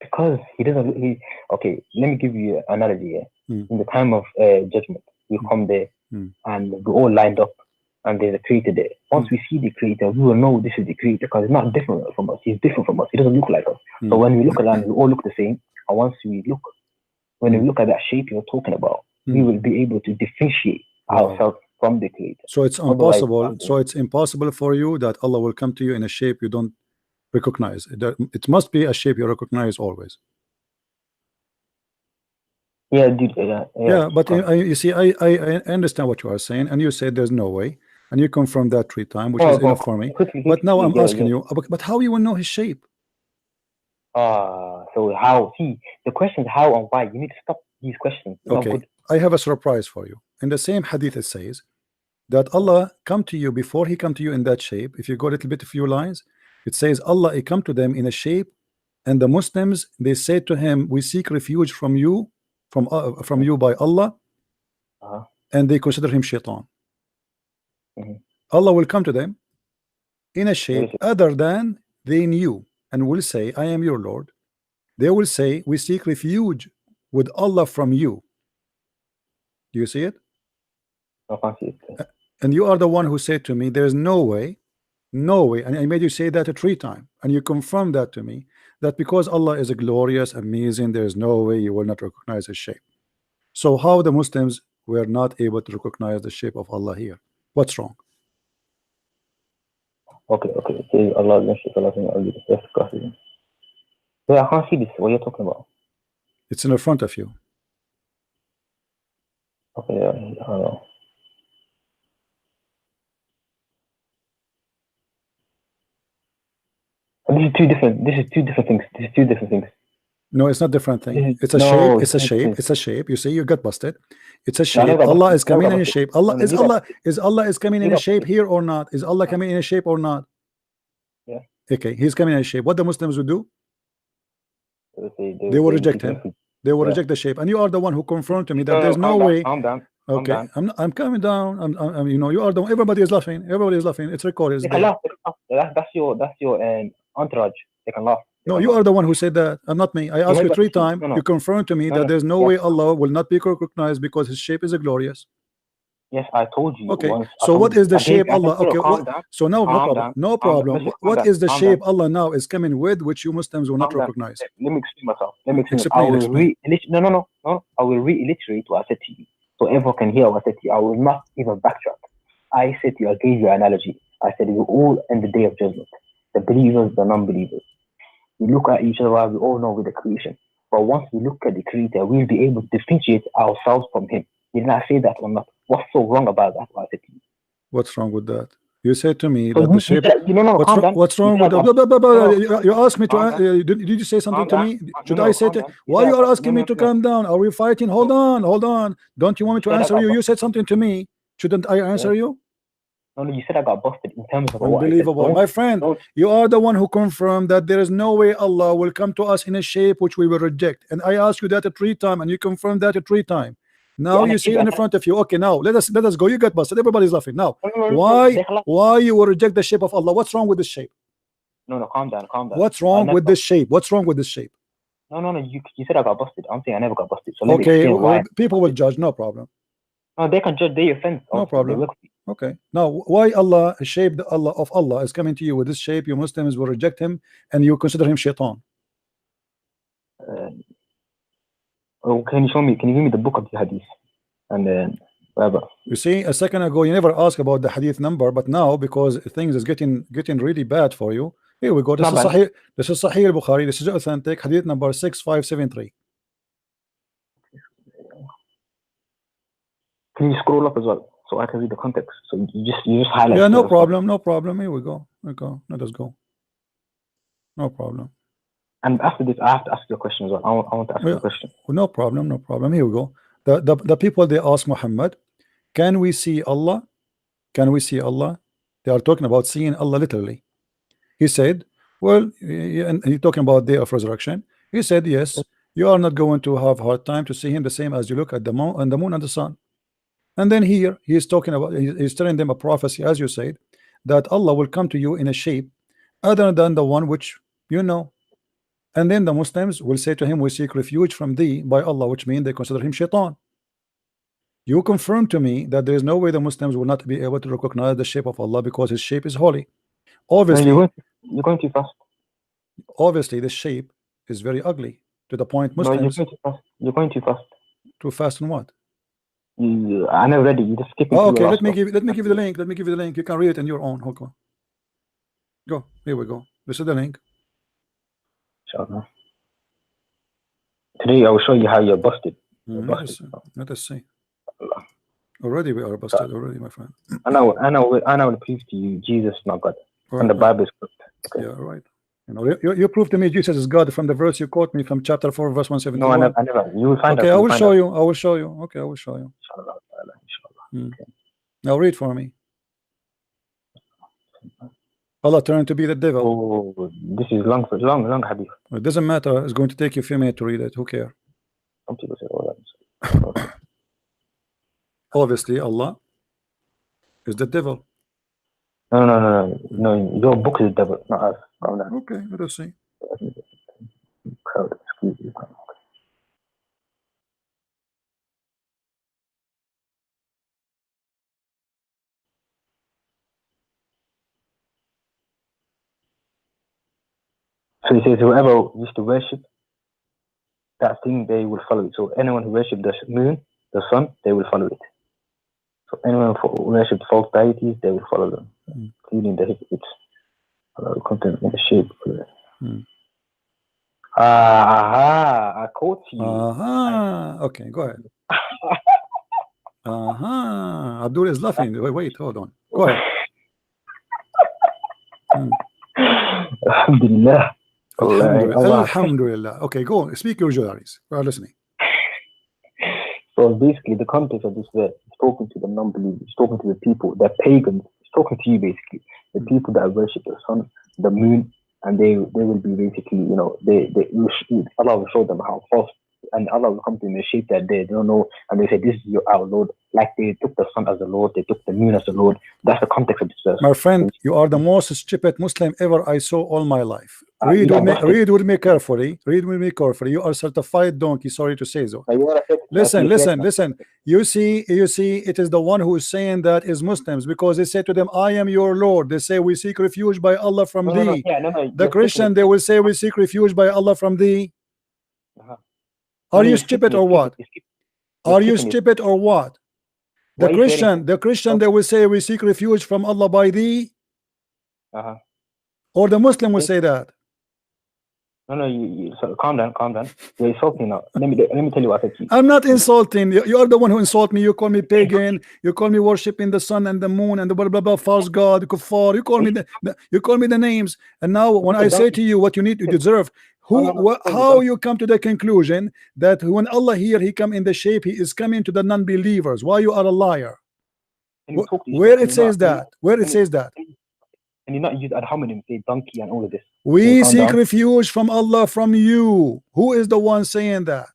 S7: Because he doesn't. Okay, let me give you an analogy here. In the time of judgment, we come there and we all lined up. and there's a creator there. Once we see the creator, we will know this is the creator because it's not different from us. He's different from us. He doesn't look like us. So when we look at land, we all look the same. And once we look, when we look at that shape you're talking about, we will be able to differentiate ourselves from the creator.
S1: So it's impossible. So it's impossible for you that Allah will come to you in a shape you don't recognize. It must be a shape you recognize always.
S7: Yeah, dude.
S1: Yeah, but you see, I understand what you are saying, and you said there's no way, and you confirmed that 3 times, which is enough for me. But now I'm asking you, but how you will know his shape?
S7: So how? See, the question is how and why. You need to stop these questions. It's
S1: Okay, I have a surprise for you. In the same hadith, it says that Allah come to you before He come to you in that shape. If you go a little bit a few lines, it says Allah He come to them in a shape, and the Muslims they say to Him, "We seek refuge from you." From you by Allah, and they consider him shaitan. Allah will come to them in a shape other than they knew and will say, I am your Lord. They will say, we seek refuge with Allah from you. Do you see it?
S7: I can't see it.
S1: And you are the one who said to me, there's no way, and I made you say that 3 times, and you confirmed that to me, that because Allah is a glorious, amazing, there's no way you will not recognize his shape. So how the Muslims were not able to recognize the shape of Allah here? What's wrong?
S7: Okay. Allah, yeah, I can't see this. What you're talking about?
S1: It's in the front of you.
S7: Okay, I don't know. This is two different things.
S1: No, it's not different thing. It's a shape. It's a shape. It's a shape. You see, you got busted. It's a shape. Allah is coming in a shape. Allah is coming in a shape here or not? Is Allah coming in a shape or not?
S7: Yeah.
S1: Okay, he's coming in a shape. What the Muslims would do? They will reject him. They will reject the shape. And you are the one who confirmed to me that there's no way.
S7: Calm down.
S1: Okay, I'm coming down. I'm you know, you are the one. Everybody is laughing. Everybody is laughing. It's recorded.
S7: They can laugh. That's your entourage. They can laugh.
S1: No, you are the one who said that. I'm not me. I asked you 3 times. You confirmed to me that there's no way Allah will not be recognized because his shape is glorious.
S7: Yes, I told you.
S1: Okay, so what is the shape Allah? Okay, so now no problem. What is the shape Allah now is coming with, which you Muslims will not recognize?
S7: Let me explain myself. I will reiterate what I said to you, so everyone can hear what I said to you. I will not even backtrack. I said to you, I gave you an analogy. I said we're all in the day of judgment. The believers, the non-believers. We look at each other, we all know with the creation. But once we look at the creator, we'll be able to differentiate ourselves from him. Didn't I say that or not? What's so wrong about that? What I said to you?
S1: What's wrong with that? You said to me
S7: So
S1: that the shape. What's wrong with that? You asked me to. Did you say something to me? Should I say to? Why you are asking me to calm down? Are we fighting? Hold on. Don't you want me to answer you? You said something to me. Shouldn't I answer you?
S7: No, you said I got busted in terms of
S1: unbelievable. My friend, you are the one who confirmed that there is no way Allah will come to us in a shape which we will reject. And I asked you that 3 times, and you confirmed that 3 times. Now you see it in front of you. Okay, now let us go. You got busted. Everybody's laughing. Now, why you will reject the shape of Allah? What's wrong with this shape?
S7: No, calm down.
S1: What's wrong with this shape? What's wrong with this shape?
S7: No. You said I got busted. I'm saying I never got busted. So
S1: okay, people will judge. No problem.
S7: No, they can judge their offense.
S1: No problem. Okay. Now, why Allah shape the Allah of Allah is coming to you with this shape? You Muslims will reject him, and you consider him shaitan.
S7: Can you show me? Can you give me the book of the hadith? And then whatever.
S1: You see, a second ago you never asked about the hadith number, but now because things is getting really bad for you, here we go. This is Sahih al-Bukhari. This is authentic hadith number 6573.
S7: Can you scroll up as well so I can read the context? So you just highlight.
S1: Yeah, no problem. Here we go. Let us go. No problem.
S7: And after this, I have to ask you a question as well. I want to ask you a question.
S1: No problem. Here we go. The people, they ask Muhammad, can we see Allah? Can we see Allah? They are talking about seeing Allah literally. He said, well, and he's talking about day of resurrection. He said, yes, you are not going to have hard time to see him the same as you look at the moon and the sun. And then here he is talking about, he's telling them a prophecy, as you said, that Allah will come to you in a shape other than the one which you know. And then the Muslims will say to him, we seek refuge from thee by Allah, which means they consider him shaitan. You confirm to me that there is no way the Muslims will not be able to recognize the shape of Allah because His shape is holy. Obviously,
S7: no, you're going too fast.
S1: Obviously, the shape is very ugly to the point
S7: No,
S1: Muslims.
S7: you're going too fast.
S1: Too fast in what?
S7: I never read it. You just skipping.
S1: Oh, okay, let me give you the link. Let me give you the link. You can read it on your own. Okay. Go. Here we go. This is the link.
S7: Inshallah. Today I will show you how you're busted.
S1: Let us see. Already we are busted. Already, my friend.
S7: I know. To prove to you, Jesus is not God, and the Bible is correct. Okay.
S1: Yeah, right. You know, you prove to me Jesus is God from the verse you quote me from chapter 4, verse 171.
S7: No, I never. You will find out.
S1: Okay, I will show you. I will show you. Okay, I will show you. Okay. Now read for me. Allah turned to be the devil.
S7: Oh, this is long hadith.
S1: It doesn't matter. It's going to take you a few minutes to read it. Who cares?
S7: Some people say all that.
S1: Obviously, Allah is the devil.
S7: No. Your book is the devil, not us.
S1: Okay, let us see.
S7: Crowd, excuse me. So he says, whoever used to worship that thing, they will follow it. So anyone who worshipped the moon, the sun, they will follow it. So anyone who worshipped false deities, they will follow them, including the hypocrites. Allah will come to them in the shape. I caught you.
S1: Okay, go ahead. Abdul is laughing. Wait, hold on. Go ahead.
S7: Alhamdulillah.
S1: Alhamdulillah. Okay, go. Speak your juries. We are listening.
S7: So basically, the context of this verse is talking to the non-believers, talking to the people, the pagans. It's talking to you basically, the people that worship the sun, the moon, and they will be basically, you know, Allah will show them how false, and Allah will come to them in a shape that they don't know, and they say, this is our Lord. Like they took the sun as the Lord, they took the moon as the Lord. That's the context of this verse.
S1: My friend, you are the most stupid Muslim ever I saw all my life. Read with me carefully. Read with me carefully. You are certified donkey. Sorry to say so. Listen. You see, it is the one who is saying that is Muslims, because they say to them, I am your Lord. They say, we seek refuge by Allah from thee. The Christian, they will say, we seek refuge by Allah from thee. Are you stupid or what? Are you stupid or what? The Christian, they will say, we seek refuge from Allah by thee. Or the Muslim will say that.
S7: No, you so calm down. You're insulting now. Let me tell you what I said to you.
S1: I'm not insulting. You are the one who insult me. You call me pagan. You call me worshiping the sun and the moon and the blah blah blah, false god, kuffar. You call me the names. And now when I say to you what you need to deserve, how you come to the conclusion that when Allah here, He come in the shape, He is coming to the non-believers? Why you are a liar? Where it says that? Where it says that?
S7: And you're not use ad hominem, say donkey and all of this.
S1: We seek refuge from Allah from you. Who is the one saying that?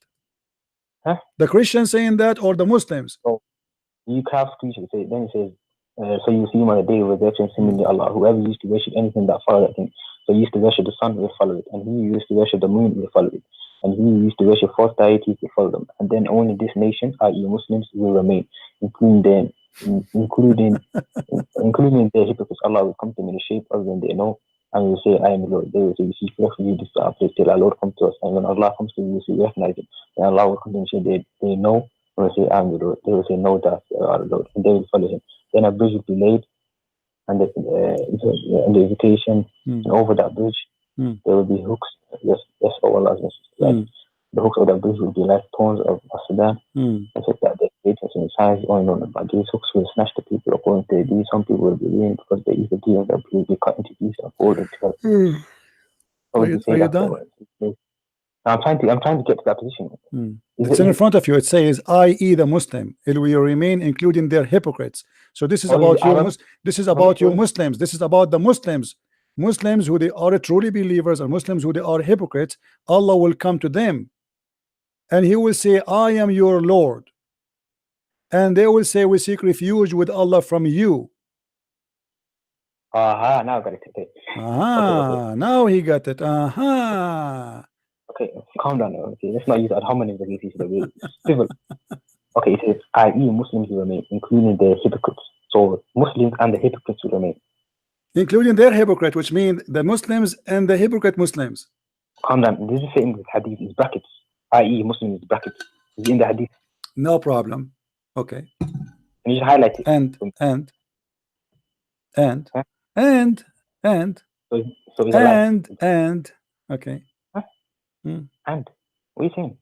S1: The Christians saying that or the Muslims?
S7: So you have scripture say, then it says, so you see him on the day of resurrection, similarly Allah. Whoever used to worship anything that followed that thing, so he used to worship the sun, will follow it, and he used to worship the moon, will follow it, and he used to worship false deities, will follow them, and then only this nation, i.e. Muslims, will remain, including the hypocrites. Allah will come to them in the shape of them they know, and will say, I am the Lord. They will say, we seek refuge this place till our Lord comes to us, and when Allah comes to you, you recognize it, and Allah will come to them and say, they know, and will say, I am the Lord. They will say, no, that's our Lord, and they will follow him. Then a bridge will be laid, and the invitation, and over that bridge, there will be hooks. Yes, Allah. The hooks of that bridge will be like thorns of Sudan. And so that the greatness in size only known, but these hooks will snatch the people according to these. Some people will be ruined because they eat the deal that will be cut into pieces and fold into.
S1: Are you done?
S7: I'm trying to get to that position.
S1: It's in front of you. It says, i.e. the Muslim, it will remain, including their hypocrites. So this is about you. This is about you Muslims. This is about the Muslims. Muslims who they are truly believers, and Muslims who they are hypocrites. Allah will come to them, and He will say, I am your Lord. And they will say, we seek refuge with Allah from you.
S7: Now I got it. Okay.
S1: Now he got it.
S7: Okay, calm down. Okay, let's not use ad hominem civil. Okay, it says, i.e. Muslims will remain, including the hypocrites. So Muslims and the hypocrites will remain.
S1: Including their hypocrite, which means the Muslims and the hypocrite Muslims.
S7: Calm down. This is saying the hadith is brackets. I.e. Muslims is brackets. Is in the hadith.
S1: No problem. Okay.
S7: Can you just highlight it?
S1: And
S7: huh?
S1: and
S7: so is
S1: and okay.
S7: Huh? And what are you saying?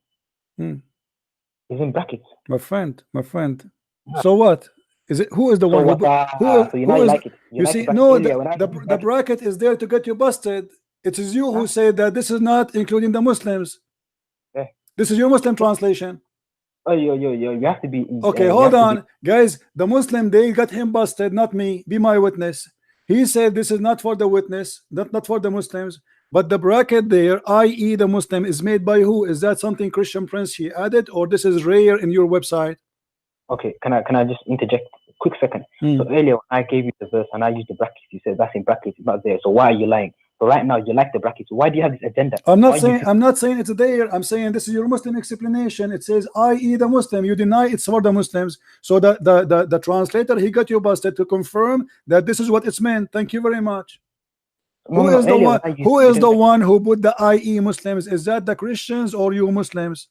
S7: It's in brackets.
S1: My friend.
S7: Yeah.
S1: So what? Is it who is the
S7: So
S1: one
S7: what, so you know you like it.
S1: You see, no, the bracket is there to get you busted. It is you who say that this is not including the Muslims.
S7: Yeah.
S1: This is your Muslim translation.
S7: Oh, you have to be.
S1: Okay, hold on, guys. The Muslim, they got him busted, not me. Be my witness. He said this is not for the witness, not for the Muslims. But the bracket there, i.e. the Muslim, is made by who? Is that something Christian Prince he added, or this is rare in your website?
S7: Okay, can I just interject a quick second? So earlier I gave you the verse and I used the brackets. You said that's in brackets, it's not there. So why are you lying? So right now you like the brackets. Why do you have this agenda?
S1: I'm not saying it's there. I'm saying this is your Muslim explanation. It says i.e. the Muslim. You deny it's for the Muslims. So the translator, he got you busted to confirm that this is what it's meant. Thank you very much. Who is the one who put the i.e. Muslims? Is that the Christians or you Muslims?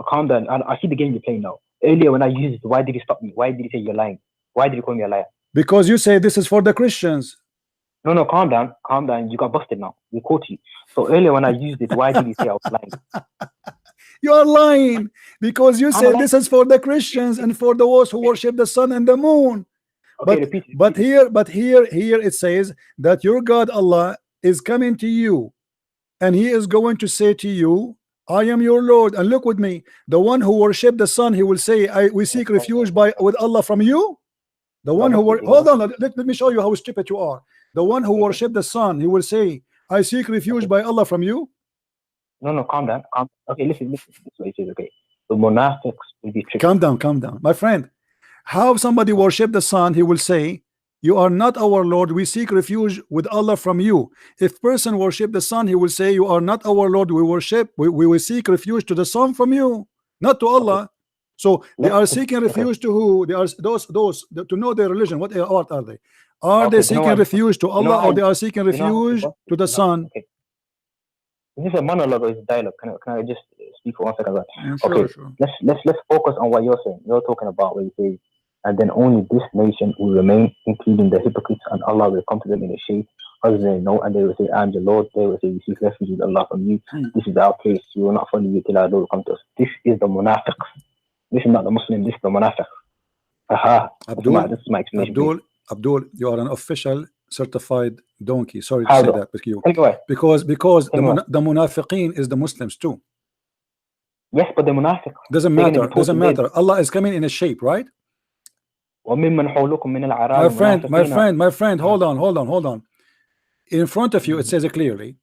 S7: Calm down. I see the game you're playing now. Earlier when I used it, why did you stop me? Why did you say you're lying? Why did you call me a liar?
S1: Because you say this is for the Christians.
S7: No, calm down. You got busted now. We caught you. So earlier when I used it, why did you say I was lying?
S1: You are lying because you said this is for the Christians and for those who worship the sun and the moon.
S7: Okay,
S1: but here it says that your God Allah is coming to you and he is going to say to you, I am your Lord. And look with me, the one who worship the sun, he will say, we seek refuge with Allah from you. The one who hold on, let me show you how stupid you are. The one who worship the sun, he will say, I seek refuge by Allah from you.
S7: No, calm down. Okay, listen. This is what it says. Okay, the monastics will be tricked.
S1: Calm down, my friend. How somebody worship the sun, he will say, you are not our Lord, we seek refuge with Allah from you. If person worship the sun, he will say, you are not our Lord, we will seek refuge to the sun from you, not to Allah. Okay. So they are seeking refuge to who? They are those to know their religion. What are they? Are they seeking refuge to Allah or they are seeking refuge to the sun?
S7: Okay. Is this a monologue or is it dialogue? Can I just speak for 1 second?
S1: Okay,
S7: sure. Let's focus on what you're saying. You're talking about what you say, and then only this nation will remain, including the hypocrites, and Allah will come to them in a shape as they know, and they will say, I'm the Lord. They will say, we seek refuge with Allah from you. This is our place. We will not follow you till our Lord will come to us. This is the munafiq. This is not the Muslim. This is the munafiq. Aha. This is my explanation.
S1: Abdul, you are an official certified donkey. Sorry to say that with you. Because the munafiqeen is the Muslims too.
S7: Yes, but the munafiq
S1: doesn't matter. Allah is coming in a shape, right? My friend, hold on. In front of you, it says clearly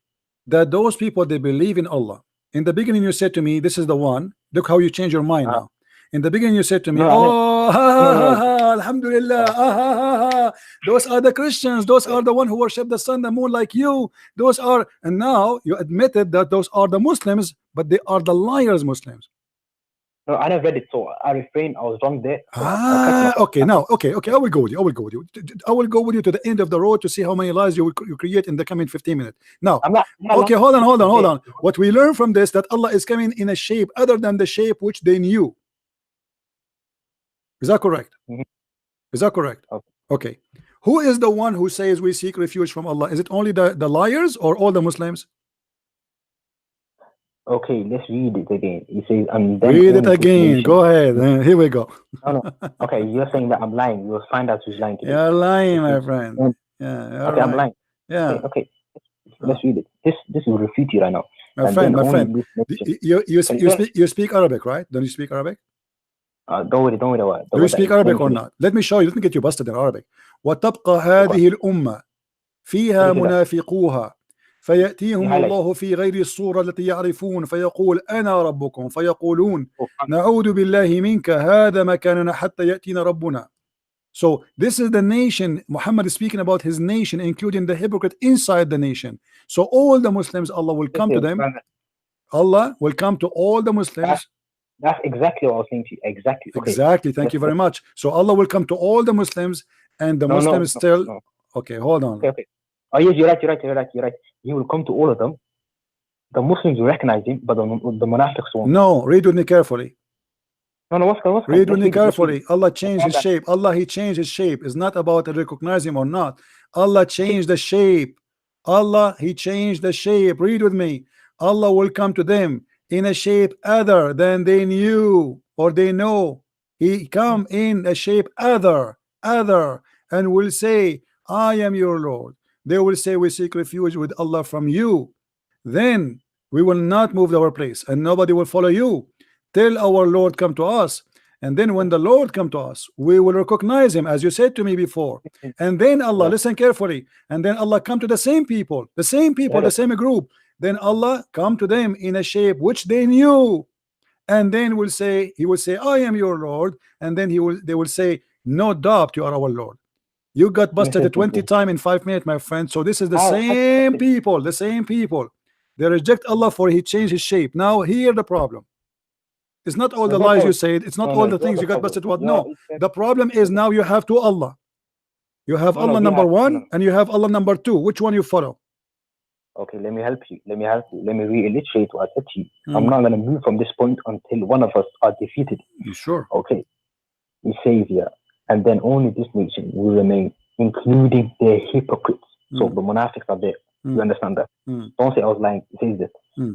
S1: that those people, they believe in Allah. In the beginning, you said to me, this is the one. Look how you change your mind now. In the beginning, you said to me, Alhamdulillah, those are the Christians, those are the one who worship the sun, the moon like you. Those are, and now you admitted that those are the Muslims, but they are the liars Muslims.
S7: No, I never read it, so I refrained. I was wrong there.
S1: Okay, now, okay. I will go with you. I will go with you to the end of the road to see how many lies you create in the coming 15 minutes. Now, okay, hold on. What we learn from this, that Allah is coming in a shape other than the shape which they knew. Is that correct? Is that correct? Okay. Who is the one who says we seek refuge from Allah? Is it only the liars or all the Muslims?
S7: Okay, let's read it again. It says,
S1: read it again. Go ahead. Here we go.
S7: No. Okay, you're saying that I'm lying. You'll find out who's lying today.
S1: You're lying, my friend. Yeah.
S7: Okay, I'm lying.
S1: Yeah.
S7: Okay. Let's read it. This will refute you right now.
S1: My friend. You speak Arabic, right? Don't you speak Arabic?
S7: Don't worry about it.
S1: Do you speak Arabic or not? Let me show you. Let me get you busted in Arabic. وتبقى هذه الأمة فيها منافقوها فيأتيهم الله في غير الصورة التي يعرفون فيقول أنا ربكم فيقولون نعوذ بالله منك هذا مكاننا حتى يأتينا ربنا. So this is the nation. Muhammad is speaking about his nation, including the hypocrite inside the nation. So all the Muslims, Allah will come to them. Allah will come to all the Muslims.
S7: That's exactly what I was saying to you. Exactly. Okay.
S1: Exactly. Thank you very much. So Allah will come to all the Muslims, and the Muslims still. Okay, hold on.
S7: Okay. Oh yes, you're right. He will come to all of them. The Muslims will recognize him, but the Munafiqs won't.
S1: No, read with me carefully.
S7: What's
S1: read with me carefully. Allah changed his shape. He changed his shape. It's not about to recognize him or not. Allah changed the shape. He changed the shape. Read with me. Allah will come to them in a shape other than they knew or they know. He come in a shape other, and will say, I am your Lord. They will say, we seek refuge with Allah from you. Then we will not move our place, and nobody will follow you till our Lord come to us. And then when the Lord come to us, we will recognize him, as you said to me before. And then Allah, listen carefully, and then Allah come to the same people, the same group. Then Allah come to them in a shape which they knew, and then he will say, I am your Lord. And then they will say, no doubt you are our Lord. You got busted 20 times in 5 minutes, my friend. So this is the same people. They reject Allah for he changed his shape. Now hear the problem. It's not all the lies you said. It's not all the things you got busted with. No, the problem is now you have two Allah. You have Allah number one, and you have Allah number two. Which one you follow?
S7: Okay, let me help you. Let me reiterate what I said to you. I'm not going to move from this point until one of us are defeated.
S1: You sure?
S7: Okay. He says here, and then only this nation will remain, including the hypocrites. So the Munafiqs are there. You understand that? Don't say I was lying. It says this.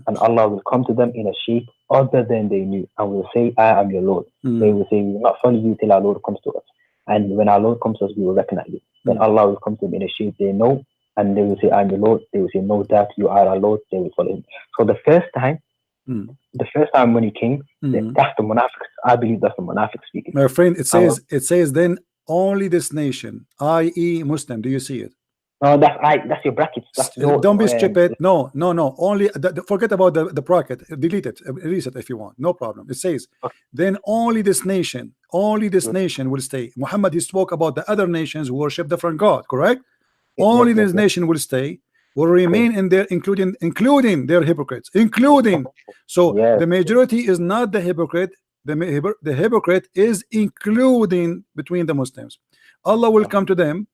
S7: And Allah will come to them in a shape other than they knew, and will say, I am your Lord. They will say, we will not follow you till our Lord comes to us. And when our Lord comes to us, we will recognize it. Then Allah will come to them in a shape they know, and they will say, I am your Lord. They will say, no doubt you are our Lord. They will follow him. So the first time when he came, that's the Munafiqs. I believe that's the Munafiqs speaking.
S1: My friend, it says then only this nation, i.e. Muslim. Do you see it?
S7: No, that's right. That's your brackets.
S1: Don't be stupid. No. Only forget about the bracket. Delete it. Erase it if you want. No problem. It says then only this nation will stay. Muhammad, he spoke about the other nations who worship different God. Correct? Only this nation will stay. Will remain in there, including their hypocrites. So the majority is not the hypocrite. The hypocrite is including between the Muslims. Allah will come to them,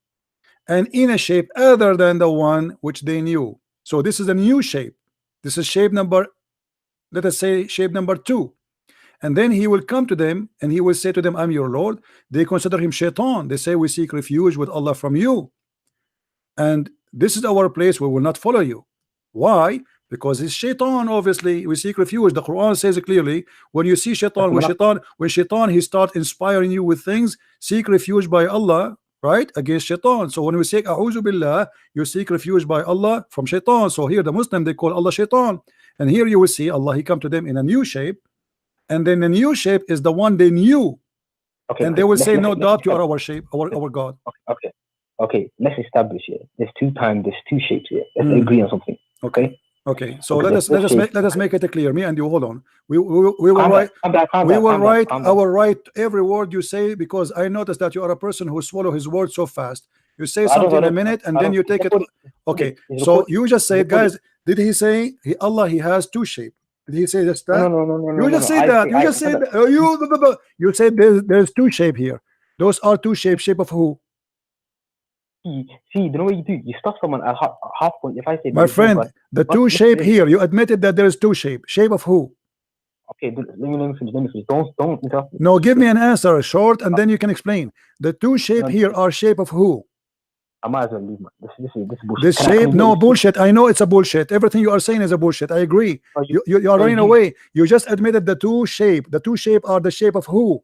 S1: and in a shape other than the one which they knew. So this is a new shape. This is shape number, let us say shape number 2. And then he will come to them and he will say to them, I'm your Lord. They consider him shaitan. They say, we seek refuge with Allah from you, and this is our place, we will not follow you. Why? Because it's shaitan. Obviously we seek refuge. The Quran says it clearly. When you see shaitan, when shaitan he start inspiring you with things, seek refuge by Allah, right, against shaitan. So when we say a'udhu billah, you seek refuge by Allah from shaitan. So here the Muslim, they call Allah shaitan, and here you will see Allah, he come to them in a new shape, and then the new shape is the one they knew, and they will say, no doubt you are our shape, our God.
S7: Okay, let's establish here. There's two shapes here. Let's agree on something. Okay.
S1: So let us make it clear. Me and you, hold on. We will write every word you say, because I noticed that you are a person who swallow his words so fast. You say something in a minute and then you take it. Okay, so you just say, guys, did he say Allah he has two shapes? Did he say that?
S7: No.
S1: You just said that. You just said that. You said there's two shape here. Those are two shapes. Shape of who?
S7: See, you know what you do? You stop someone at half point. If I say,
S1: my friend, the two shape here, you admitted that there is two shape. Shape of who?
S7: Okay, let me finish. Don't interrupt me.
S1: No, give me an answer, short, and then you can explain. The two shape here are shape of who?
S7: I might as well leave, man. This is bullshit.
S1: This shape, no bullshit. I know it's a bullshit. Everything you are saying is a bullshit. I agree. You are running away. You just admitted the two shape. The two shape are the shape of who?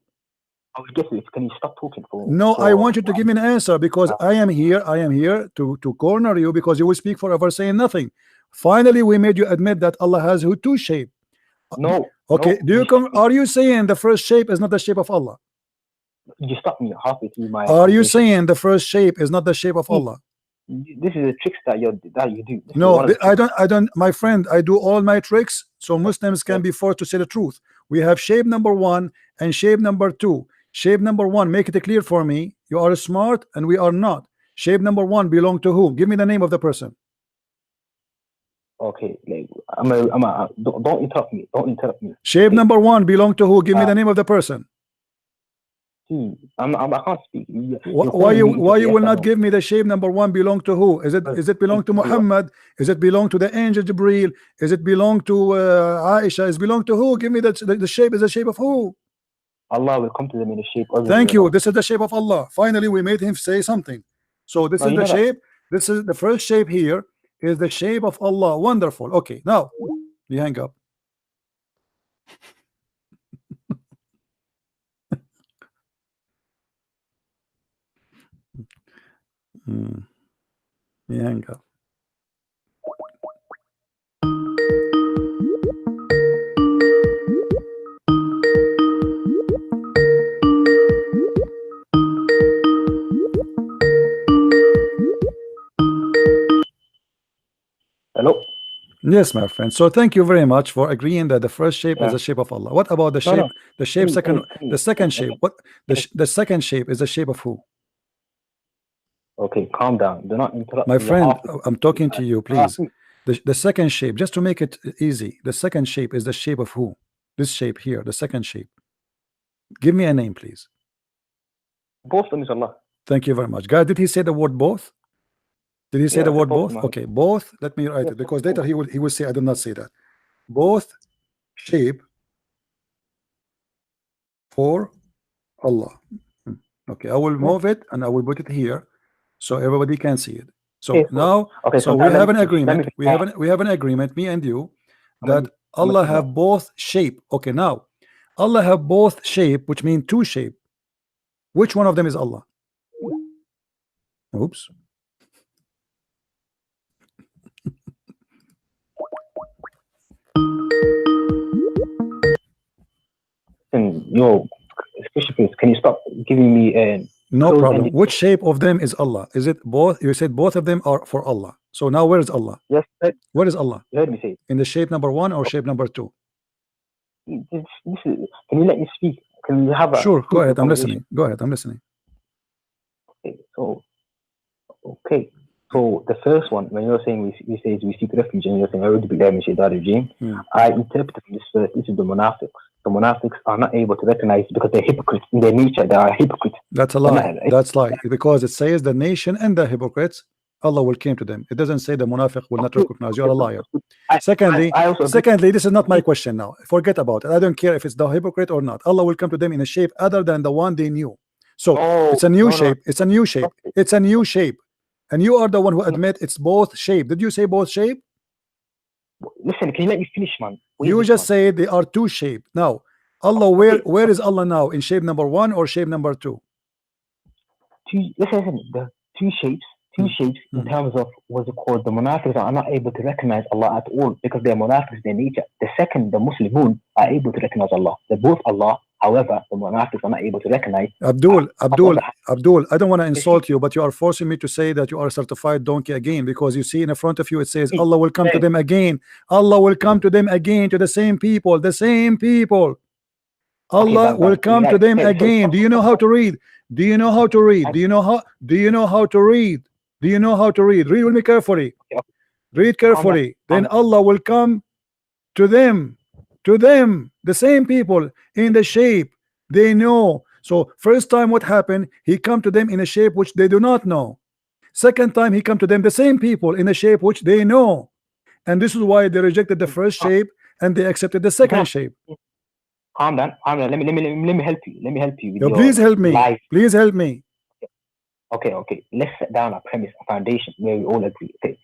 S7: I will get it. Can you stop talking for?
S1: No, I want you to give me an answer, because I am here to corner you, because you will speak forever saying nothing. Finally, we made you admit that Allah has two shape.
S7: No.
S1: Okay. Are you saying the first shape is not the shape of Allah?
S7: You stopped me halfway through my.
S1: Are you saying the first shape is not the shape of Allah?
S7: This is a trick that you do.
S1: No, I don't, my friend. I do all my tricks so Muslims can be forced to say the truth. We have shape number 1 and shape number 2. Shape number 1, make it clear for me. You are smart and we are not. Shape number 1 belong to whom? Give me the name of the person.
S7: Okay, like don't interrupt me. Don't interrupt me.
S1: Shape number 1 belong to who? Give me the name of the person.
S7: I can't speak.
S1: Why you will not give me the shape number 1 belong to who? Is it belong to Muhammad? Is it belong to the angel Jibreel? Is it belong to Aisha? Is it belong to who? Give me the shape. Is the shape of who?
S7: Allah will come to them in the shape of
S1: Thank you. This is the shape of Allah. Finally, we made him say something. So this is the shape. This is the first shape here. Is the shape of Allah. Wonderful. Okay, now you hang up. You hang up.
S7: Hello.
S1: Yes, my friend. So thank you very much for agreeing that the first shape is the shape of Allah. What about the shape? The shape the second shape. What the second shape is the shape of who?
S7: Okay, calm down. Do not interrupt.
S1: My friend, I'm talking to you, please. The second shape, just to make it easy, the second shape is the shape of who? This shape here, the second shape. Give me a name, please.
S7: Both of them is Allah.
S1: Thank you very much. God, did he say the word both? Did he say the word both? Okay, both. Let me write it because later he will say I did not say that. Both shape for Allah. Okay, I will move it and I will put it here so everybody can see it. So now, so we have an agreement. We have an agreement, me and you, that Allah have both shape. Okay, now Allah have both shape, which means two shape. Which one of them is Allah? Oops.
S7: And can you stop giving me
S1: no problem. Which shape of them is Allah? Is it both? You said both of them are for Allah. So now where is Allah?
S7: Yes.
S1: Where is Allah?
S7: You heard me say it.
S1: In the shape number 1 or shape number 2?
S7: Can you let me speak? Can you have a
S1: sure? Go ahead. I'm listening. Go ahead. I'm listening.
S7: Okay. So the first one, when you're saying we say we seek refuge, and you're saying I interpret this verse. This is the munafiqs. The munafiqs are not able to recognize because they're hypocrites in their nature. They are hypocrites.
S1: That's a lie. That's lie. Because it says the nation and the hypocrites, Allah will come to them. It doesn't say the munafiq will not recognize. You're a liar. Secondly, this is not my question now. Forget about it. I don't care if it's the hypocrite or not. Allah will come to them in a shape other than the one they knew. So it's a new shape. It's a new shape. It's a new shape. And you are the one who admit it's both shape. Did you say both shape?
S7: Listen, can you let me finish, man?
S1: You just say they are two shape. Now, Allah, where is Allah now? In shape number 1 or shape number 2?
S7: Listen, the two shapes in terms of what's it called, the munafiqs are not able to recognize Allah at all because they're munafiqs, their nature. The second, the Muslimun are able to recognize Allah. They're both Allah. However, the munafiqs are not able to recognize.
S1: Abdul, I don't want to insult you, but you are forcing me to say that you are a certified donkey again, because you see in front of you it says Allah will come to them again. Allah will come to them again, to the same people, the same people. Allah will come to them again. Do you know how to read? Do you know how to read? Do you know how to read? Do you know how to read? Read with me carefully. Read carefully. Then Allah will come to them, the same people, in the shape they know. So first time what happened, he come to them in a shape which they do not know. Second time he come to them, the same people, in a shape which they know. And this is why they rejected the first shape and they accepted the second shape.
S7: Calm down. Let me help you. Let me help you.
S1: Yo, please help me. Please help me.
S7: Okay. Let's set down a premise, a foundation where we all agree. Okay.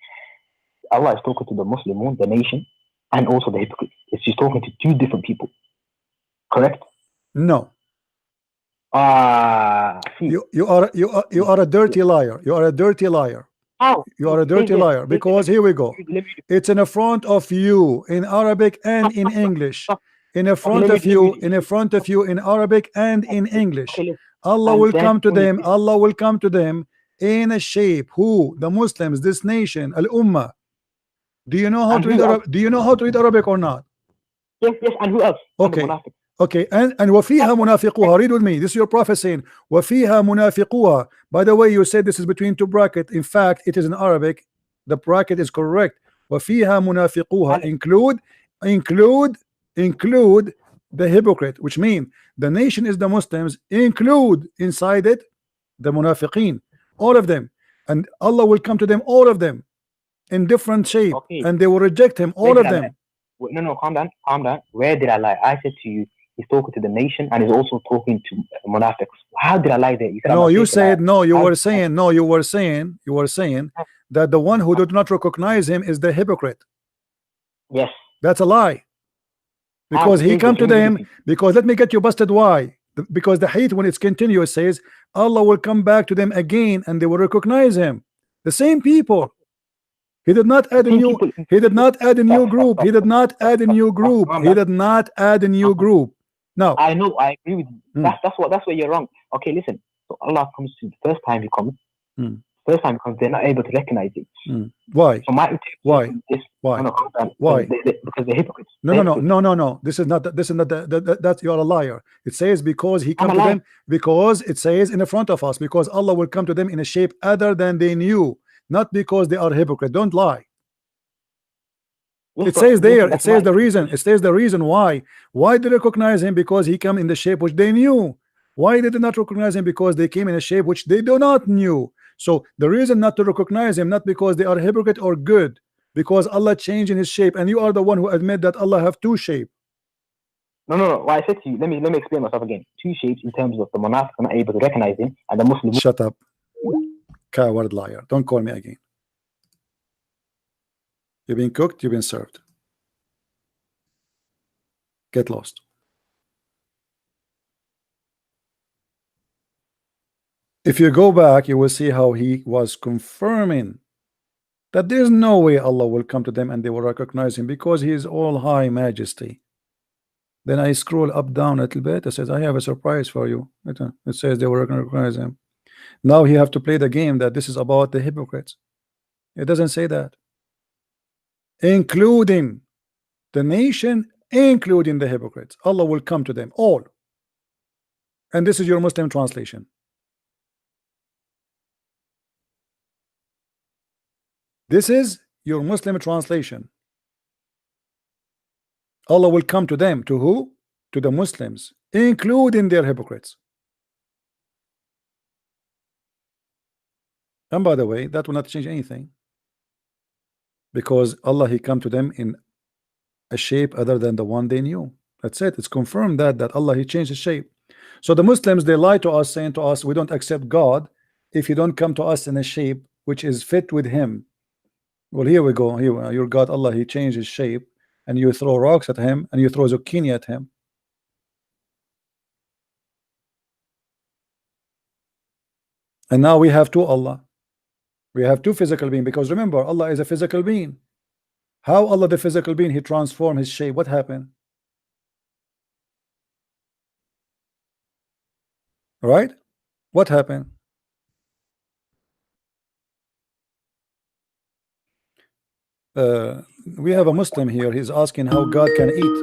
S7: Allah is talking to the Muslimun, the nation, and also the hypocrites. He's talking to two different people. Correct?
S1: No. You are a dirty liar. You are a dirty liar.
S7: How?
S1: You are a dirty liar, because here we go. It's in front of you in Arabic and in English. In front of you in Arabic and in English. Allah will come to them. Allah will come to them in a shape. Who? The Muslims, this nation, Al-Ummah. Do you know how to read Arabic? Do you know how to read Arabic or not?
S7: Yes. And who else?
S1: Okay. And وَفِيهَا مُنَافِقُوهَا. Read with me. This is your prophet saying وَفِيهَا مُنَافِقُوهَا. By the way, you said this is between two brackets. In fact, it is in Arabic. The bracket is correct. وَفِيهَا مُنَافِقُوهَا include the hypocrite, which means the nation is the Muslims, include inside it the munafiqeen, all of them, and Allah will come to them, all of them, in different shape, and they will reject him, all of them.
S7: No, calm down. Where did I lie? I said to you, he's talking to the nation and he's also talking to munafiqs. How did I lie there? You said
S1: no, you said no. You were saying no. You were saying that the one who did not recognize him is the hypocrite.
S7: Yes,
S1: that's a lie. Because he come to them. Because let me get you busted. Why? Because the hadith, when it's continuous, says Allah will come back to them again and they will recognize him. The same people. He did not add a new. He did not add a new group. He did not add a new group. He did not add a new group. No.
S7: I know. I agree with you. That's where you're wrong. Okay, listen. So Allah comes to the first time he comes. First time he comes, they're not able to recognize him.
S1: Why?
S7: So my
S1: why?
S7: Why?
S1: Why?
S7: Because they're hypocrites.
S1: No. This is not. That you are a liar. It says because he come to them. Because it says in the front of us. Because Allah will come to them in a shape other than they knew. Not because they are hypocrite. Don't lie. It says there. It says the reason. It says the reason why. Why did they recognize him? Because he came in the shape which they knew. Why did they not recognize him? Because they came in a shape which they do not knew. So the reason not to recognize him, not because they are hypocrite or good, because Allah changed in his shape, and you are the one who admit that Allah have two shape.
S7: No. What I said to you, let me explain myself again. Two shapes in terms of the monarch are not able to recognize him, and the Muslim.
S1: Shut up, coward liar! Don't call me again. You've been cooked. You've been served. Get lost. If you go back, you will see how he was confirming that there's no way Allah will come to them and they will recognize him because he is all high majesty. Then I scroll up down a little bit. It says, I have a surprise for you. It says they will recognize him. Now he have to play the game that this is about the hypocrites. It doesn't say that. Including the nation, including the hypocrites. Allah will come to them all. And this is your Muslim translation. This is your Muslim translation. Allah will come to them. To who? To the Muslims, including their hypocrites. And by the way, that will not change anything. Because Allah, he come to them in a shape other than the one they knew. That's it. It's confirmed that Allah, he changed his shape. So the Muslims, they lie to us, saying to us, we don't accept God if you don't come to us in a shape which is fit with him. Well, here we go. Here, your God, Allah, he changed his shape, and you throw rocks at him, and you throw zucchini at him. And now we have two Allah. We have two physical beings, because remember, Allah is a physical being. How Allah, the physical being, he transformed his shape? What happened? Right? What happened? We have a Muslim here. He's asking how God can eat.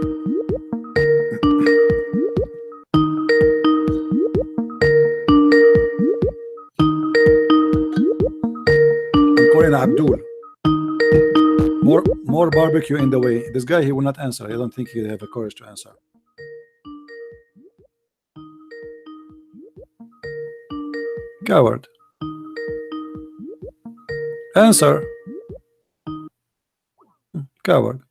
S1: I'm calling Abdul. More barbecue in the way. This guy, he will not answer. I don't think he'll have the courage to answer. Coward. Answer. Coward.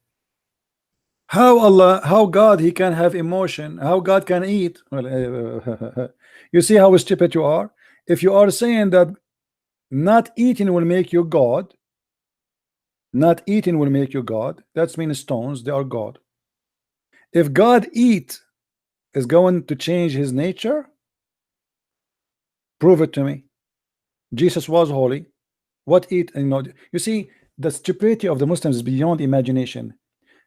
S1: How Allah, how God, he can have emotion, how God can eat. Well, you see how stupid you are. If you are saying that not eating will make you God, not eating will make you God, that means stones, they are God. If God eat is going to change his nature, prove it to me. Jesus was holy. What eat? You see, the stupidity of the Muslims is beyond imagination.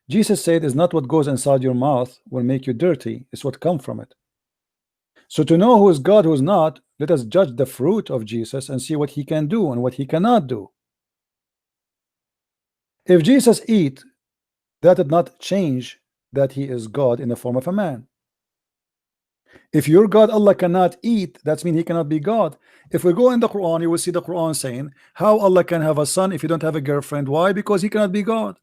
S1: Jesus said, "Is not what goes inside your mouth will make you dirty; it's what comes from it." So to know who is God, who is not, let us judge the fruit of Jesus and see what he can do and what he cannot do. If Jesus eat, that did not change that he is God in the form of a man. If your God Allah cannot eat, that means he cannot be God. If we go in the Quran, you will see the Quran saying how Allah can have a son if you don't have a girlfriend. Why? Because he cannot be God.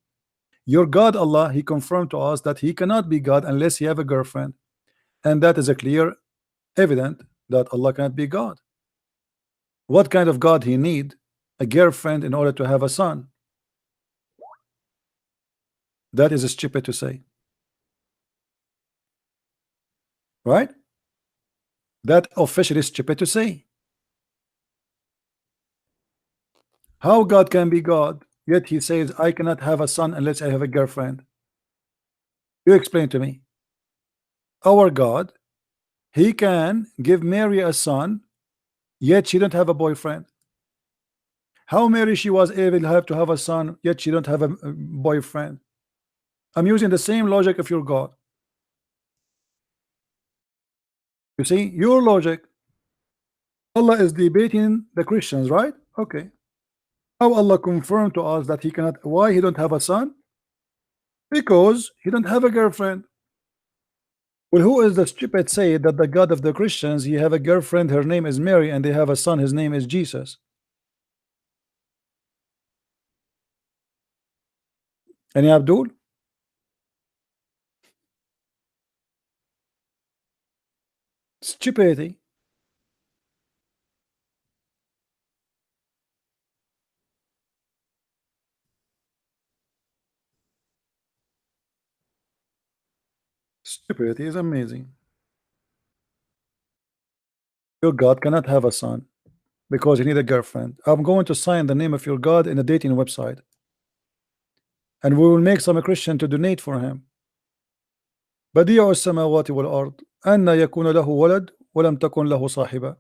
S1: Your God Allah, he confirmed to us that he cannot be God unless he have a girlfriend, and that is a clear evident that Allah cannot be God. What kind of God he need a girlfriend in order to have a son? That is stupid to say, right? That officially is stupid to say. How God can be God, yet he says I cannot have a son unless I have a girlfriend? You explain to me. Our God, he can give Mary a son, yet she don't have a boyfriend. How Mary she was able to have a son, yet she don't have a boyfriend? I'm using the same logic of your God. You see, your logic. Allah is debating the Christians, right? Okay. How Allah confirmed to us that he cannot, why he don't have a son? Because he don't have a girlfriend. Well, who is the stupid say that the God of the Christians, he have a girlfriend, her name is Mary, and they have a son, his name is Jesus? Any Abdul? Stupidity. Stupidity is amazing. Your God cannot have a son because you need a girlfriend. I'm going to sign the name of your God in a dating website, and we will make some Christian to donate for him. بديع السماوات والأرض أن يكون له ولد ولم تكن له صاحبة.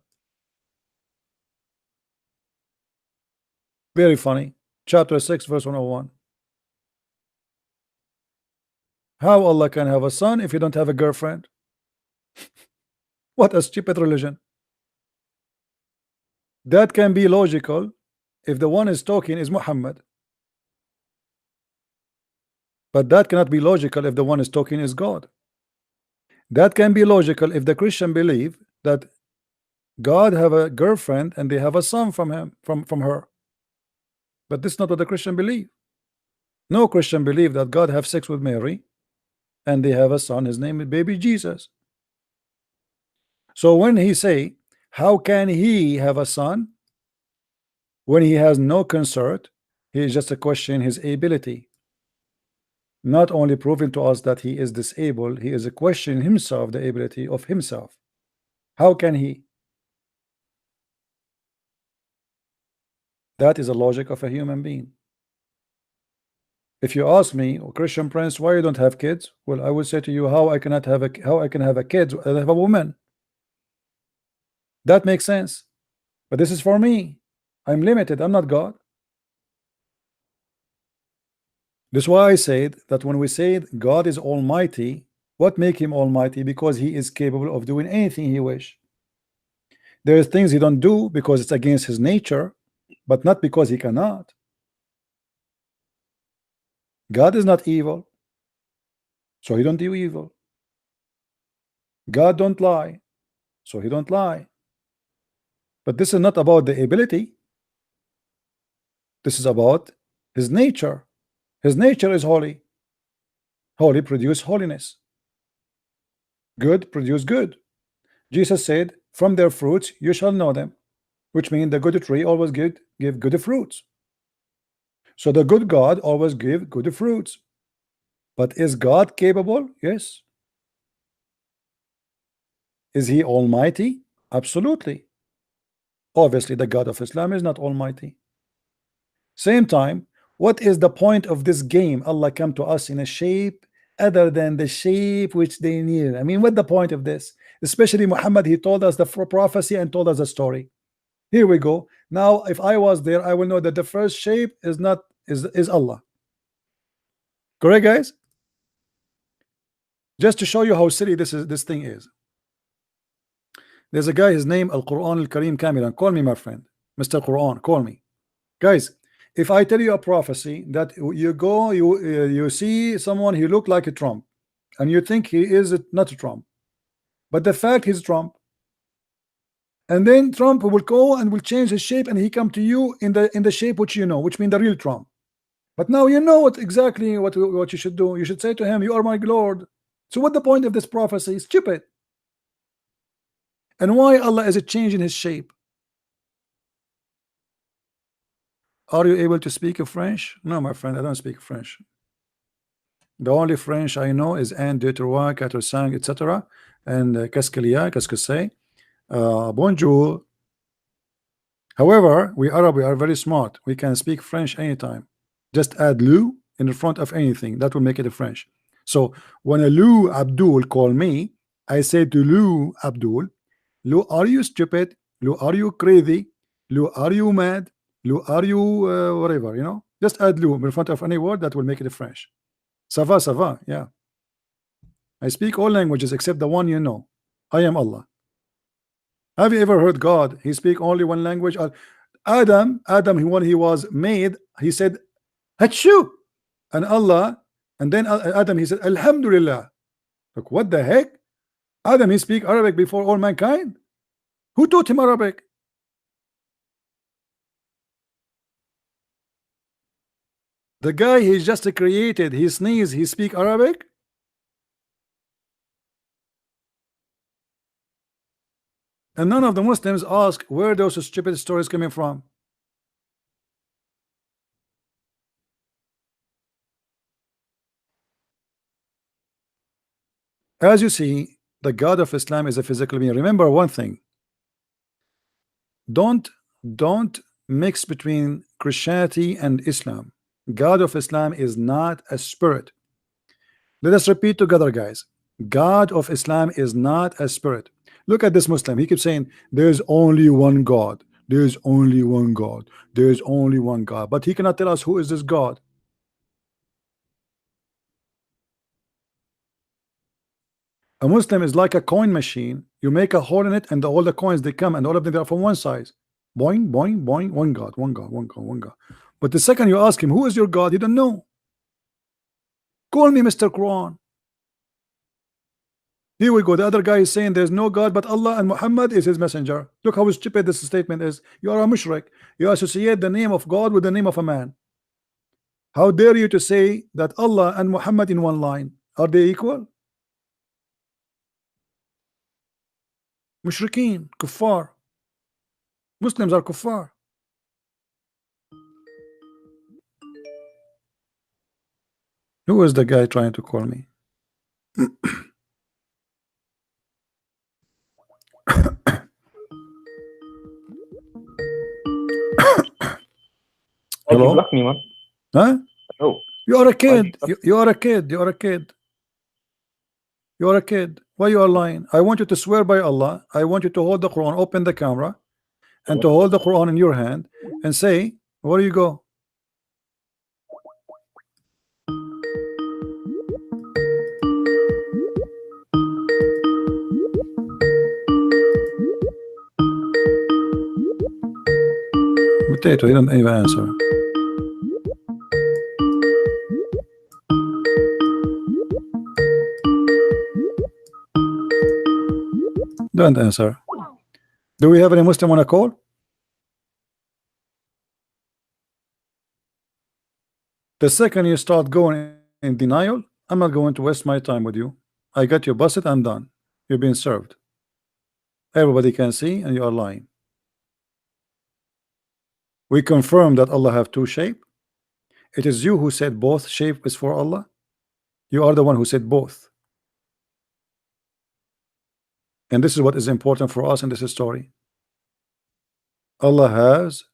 S1: Very funny. Chapter 6 verse 101. How Allah can have a son if you don't have a girlfriend? What a stupid religion. That can be logical if the one is talking is Muhammad, but that cannot be logical if the one is talking is God. That can be logical if the Christian believe that God have a girlfriend and they have a son from him, from her. But this is not what the Christian believe. No Christian believe that God have sex with Mary and they have a son, his name is baby Jesus. So when he say, how can he have a son when he has no consort? He is just a question his ability. Not only proving to us that he is disabled, he is a question himself, the ability of himself. How can he? That is a logic of a human being. If you ask me, oh, Christian Prince, why you don't have kids? Well, I will say to you, how I can have a kid? I have a woman. That makes sense. But this is for me. I'm limited. I'm not God. That's why I said that when we say God is almighty, what make him almighty? Because he is capable of doing anything he wish. There are things he don't do because it's against his nature, but not because he cannot. God is not evil, so he don't do evil. God don't lie, so he don't lie. But this is not about the ability. This is about his nature. His nature is holy. Holy produce holiness. Good produce good. Jesus said, from their fruits you shall know them, which means the good tree always give good fruits. So the good God always give good fruits. But is God capable? Yes. Is he almighty? Absolutely. Obviously the God of Islam is not almighty. Same time, what is the point of this game? Allah come to us in a shape other than the shape which they need. I mean, what the point of this? Especially Muhammad, he told us the prophecy and told us a story. Here we go. Now, if I was there, I will know that the first shape is not is Allah. Correct, guys? Just to show you how silly this thing is. There's a guy, his name Al-Quran Al-Karim Kamilan. Call me, my friend. Mr. Quran, call me. Guys, if I tell you a prophecy that you go, you see someone, he look like a Trump, and you think he is not a Trump, but the fact he's Trump. And then Trump will go and will change his shape, and he come to you in the shape which you know, which means the real Trump. But now you know exactly what you should do. You should say to him, "You are my Lord." So what the point of this prophecy? Stupid. And why Allah is changing his shape? Are you able to speak French? No, my friend, I don't speak French. The only French I know is un, deux, trois, quatre, cinq, etc. And qu'est-ce qu'il y a, qu'est-ce que c'est? Bonjour. However, we Arab, we are very smart. We can speak French anytime. Just add "lu" in the front of anything. That will make it a French. So when a Lu Abdul call me, I say to Lu Abdul, "Lu, are you stupid? Lu, are you crazy? Lu, are you mad? Lu, are you whatever, you know?" Just add "lu" in front of any word. That will make it a French. Ça va, ça va. Yeah. I speak all languages except the one you know. I am Allah. Have you ever heard God? He speak only one language. Adam, when he was made, he said, "Hachu," and Allah, and then Adam, he said, "Alhamdulillah." Look, what the heck? Adam, he speak Arabic before all mankind. Who taught him Arabic? The guy he just created, he sneeze, he speak Arabic. And none of the Muslims ask where those stupid stories coming from. As you see, the God of Islam is a physical being. Remember one thing. Don't mix between Christianity and Islam. God of Islam is not a spirit. Let us repeat together, guys. God of Islam is not a spirit. Look at this Muslim. He keeps saying there's only one God. There's only one God. There's only one God. But he cannot tell us who is this God. A Muslim is like a coin machine. You make a hole in it, and all the coins they come, and all of them are from one size. Boing, boing, boing. One God, one God, one God, one God. But the second you ask him, who is your God? He don't know. Call me Mr. Quran. Here we go. The other guy is saying there's no God but Allah, and Muhammad is his messenger. Look how stupid this statement is. You are a mushrik. You associate the name of God with the name of a man. How dare you to say that Allah and Muhammad in one line? Are they equal? Mushrikeen, kuffar. Muslims are kuffar. Who is the guy trying to call me? Hello?
S16: You blocked me, man.
S1: Huh?
S16: Oh.
S1: You are a kid. You are a kid. You are a kid. You are a kid. Why you are lying? I want you to swear by Allah. I want you to hold the Quran, open the camera, and to hold the Quran in your hand and say, where do you go? Potato, he didn't even answer. Don't answer. Do we have any Muslim on a call? The second you start going in denial, I'm not going to waste my time with you. I got you busted, I'm done. You've been served. Everybody can see, and you are lying. We confirm that Allah have two shape. It is you who said both shape is for Allah. You are the one who said both. And this is what is important for us in this story. Allah has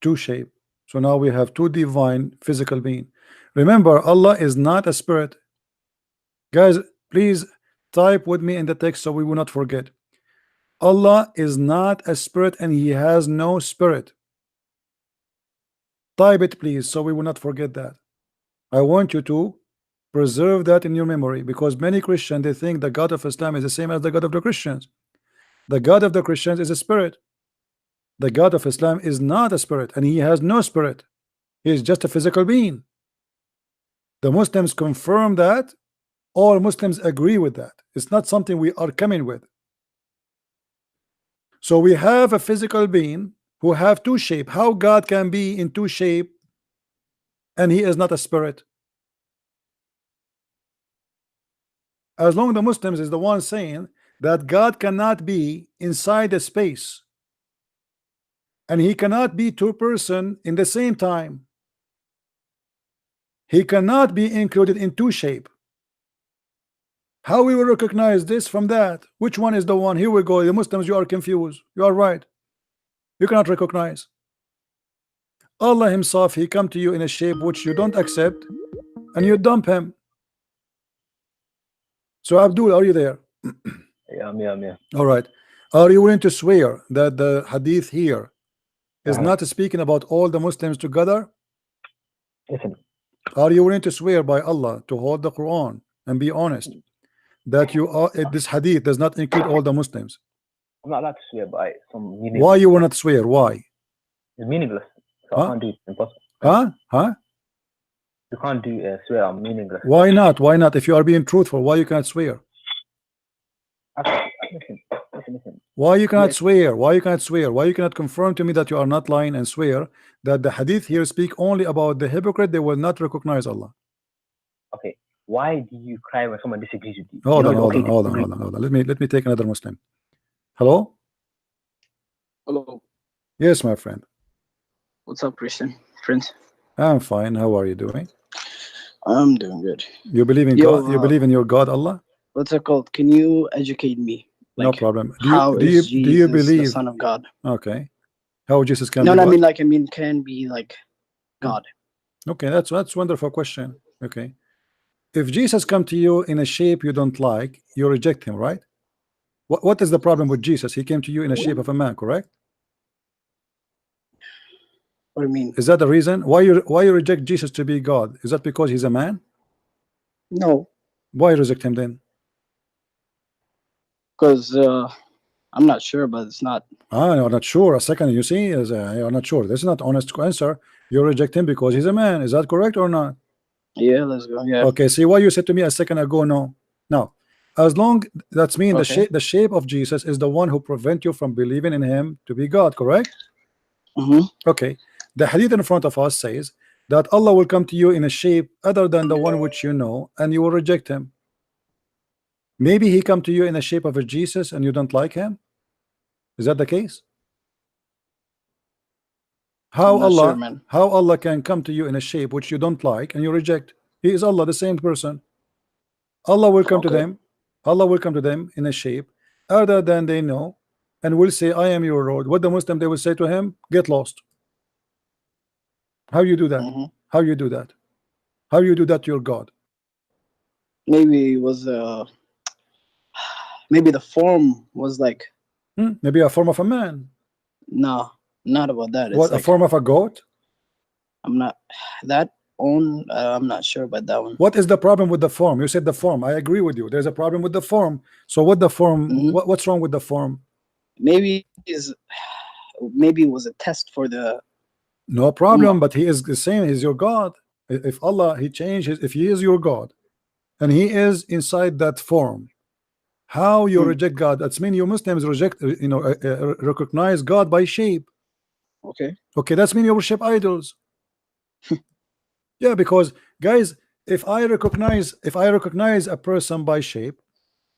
S1: two shape. So now we have two divine physical being. Remember, Allah is not a spirit. Guys, please type with me in the text so we will not forget. Allah is not a spirit, and he has no spirit. Type it, please, so we will not forget that. I want you to preserve that in your memory, because many Christians, they think the God of Islam is the same as the God of the Christians. The God of the Christians is a spirit. The God of Islam is not a spirit, and he has no spirit. He is just a physical being. The Muslims confirm that. All Muslims agree with that. It's not something we are coming with. So we have a physical being who have two shape. How God can be in two shape and he is not a spirit? As long as the Muslims is the one saying that God cannot be inside a space and he cannot be two person in the same time. He cannot be included in two shape. How we will recognize this from that? Which one is the one? Here we go. The Muslims, you are confused. You are right. You cannot recognize. Allah himself, he come to you in a shape which you don't accept and you dump him. So Abdul, are you there?
S7: Yeah, I'm here.
S1: All right. Are you willing to swear that the hadith here is not speaking about all the Muslims together?
S7: Listen.
S1: Are you willing to swear by Allah to hold the Quran and be honest that you are this hadith does not include all the Muslims?
S7: I'm not allowed to swear by some meaningless.
S1: Why you will not swear? Why?
S7: It's meaningless. So
S1: Huh?
S7: I can't do it. It's impossible.
S1: Huh?
S7: You can't do swear. I'm meaningless.
S1: Why not? Why not? If you are being truthful, why you cannot swear?
S7: Listen.
S1: Why you cannot swear? Why you cannot swear? Why you cannot confirm to me that you are not lying and swear that the hadith here speak only about the hypocrite? They will not recognize Allah.
S7: Okay. Why do you cry when someone disagrees with you?
S1: Hold
S7: You
S1: on,
S7: know,
S1: hold
S7: it's
S1: on,
S7: okay
S1: hold
S7: to
S1: on,
S7: disagree.
S1: hold on, hold on. Let me take another Muslim. Hello?
S21: Hello.
S1: Yes, my friend.
S21: What's up, Christian? Friends?
S1: I'm fine. How are you doing?
S21: I'm doing good.
S1: You believe in
S21: Yo,
S1: God? You believe in your God, Allah?
S21: What's it called? Can you educate me?
S1: No problem.
S21: How
S1: Do
S21: is
S1: you
S21: Jesus the
S1: believe?
S21: Son of God?
S1: Okay. How Jesus can
S21: No,
S1: be
S21: no, I
S1: what?
S21: mean, can be like God.
S1: Okay, that's wonderful question. Okay. If Jesus come to you in a shape you don't like, you reject him, right? What is the problem with Jesus? He came to you in a shape of a man, correct?
S21: What do you mean?
S1: Is that the reason why you reject Jesus to be God? Is that because he's a man?
S21: No,
S1: Why reject him then?
S21: because I'm not sure, but it's not.
S1: You're not sure. A second, you see, you're not sure. This is not honest answer. You reject him because he's a man. Is that correct or not?
S21: Yeah, let's go. Yeah.
S1: Okay. See why you said to me a second ago? No. Now, as long that's mean
S21: Okay.
S1: the shape of Jesus is the one who prevent you from believing in him to be God. Correct? Okay. The hadith in front of us says that Allah will come to you in a shape other than the one which you know, and you will reject him. Maybe he come to you in the shape of a Jesus and you don't like him. Is that the case? How
S21: I'm not sure,
S1: Allah
S21: man.
S1: how Allah can come to you in a shape which you don't like and you reject? He is Allah, the same person. Allah will come to
S21: Okay.
S1: them. Allah will come to them in a shape other than they know, and will say, I am your Lord. What the Muslim they will say to him? Get lost. How you do that? How you do that? How you do that to your God?
S21: Maybe it was maybe the form was like
S1: Maybe a form of a man.
S21: no, not about that. It's
S1: What, a
S21: like
S1: form of a goat?
S21: I'm not that own. I'm not sure about that one.
S1: What is the problem with the form? You said the form. I agree with you. There's a problem with the form. So what the form? What's wrong with the form?
S21: Maybe maybe it was a test for the.
S1: No problem. But he is the same. He's your God. If Allah he changes, if he is your God, and he is inside that form, how you reject God? That's mean you Muslims reject, recognize God by shape.
S21: Okay.
S1: Okay, that's mean you worship idols. Yeah, because guys, if I recognize a person by shape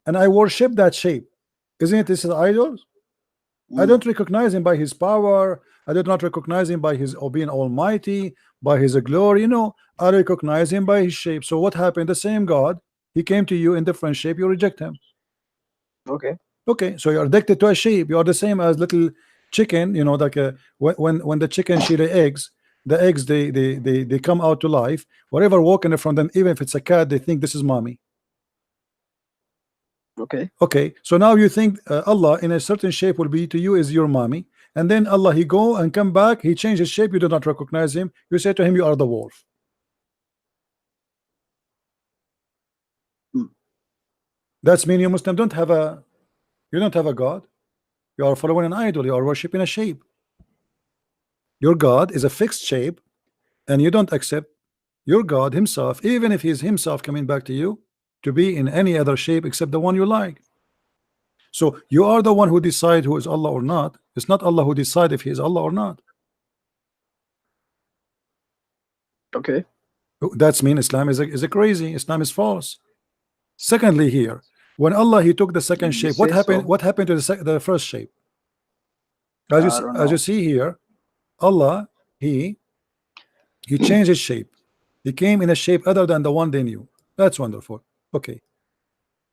S1: and I worship that shape, isn't it this is idols? I don't recognize him by his power. I do not recognize him by his being almighty, by his glory. I recognize him by his shape. So what happened? The same God, he came to you in different shape, you reject him.
S21: Okay.
S1: Okay, so you're addicted to a sheep. You are the same as little chicken. Like when the chicken she the eggs they come out to life. Whatever walk in front of them, even if it's a cat, they think this is mommy.
S21: Okay.
S1: Okay, so now you think Allah in a certain shape will be to you is your mommy, and then Allah he go and come back, he change his shape. You do not recognize him. You say to him, you are the wolf. That's mean you Muslim don't have a God. You are following an idol. You are worshiping a shape. Your God is a fixed shape, and you don't accept your God himself, even if he is himself coming back to you to be in any other shape except the one you like. So you are the one who decide who is Allah or not. It's not Allah who decide if he is Allah or not.
S21: Okay.
S1: That's mean Islam is a crazy. Islam is false. Secondly, here, when Allah he took the second
S21: You
S1: shape, what
S21: say
S1: happened?
S21: so.
S1: What happened to the first shape? As you see here, Allah he changed his shape. He came in a shape other than the one they knew. That's wonderful. Okay,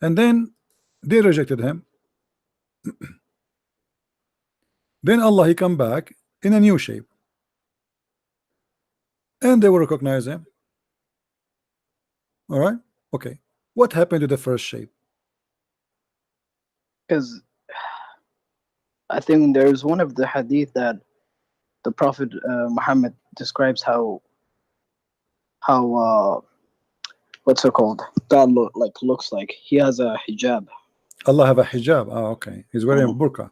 S1: and then they rejected him. Then Allah he come back in a new shape, and they will recognize him. All right. Okay. What happened to the first shape?
S21: Because I think there's one of the hadith that the Prophet Muhammad describes how what's it called? God looks like he has a hijab.
S1: Allah have a hijab. Oh, okay. He's wearing a burqa.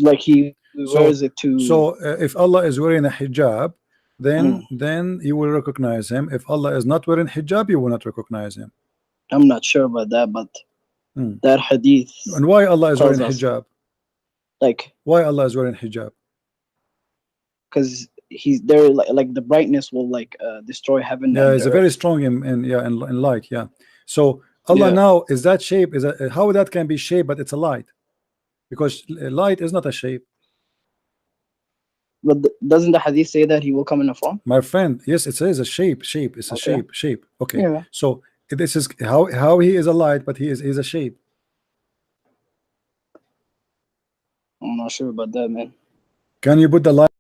S21: Like he wears it to.
S1: So if Allah is wearing a hijab, then you will recognize him. If Allah is not wearing hijab, you will not recognize him.
S21: I'm not sure about that, but that hadith.
S1: And why Allah is wearing
S21: tells us,
S1: hijab?
S21: Like
S1: why Allah is wearing hijab?
S21: Because he's there, like the brightness will destroy heaven.
S1: Yeah,
S21: and
S1: it's
S21: the
S1: a very
S21: earth.
S1: strong in light. Yeah. So Allah now is that shape how that can be shape, but it's a light, because light is not a shape.
S21: But doesn't the hadith say that he will come in a form?
S1: My friend, yes, it says a shape. It's a shape. Okay.
S21: Yeah.
S1: So this is how he is a light, but he is a shape.
S21: I'm not sure about that, man.
S1: Can you put the light?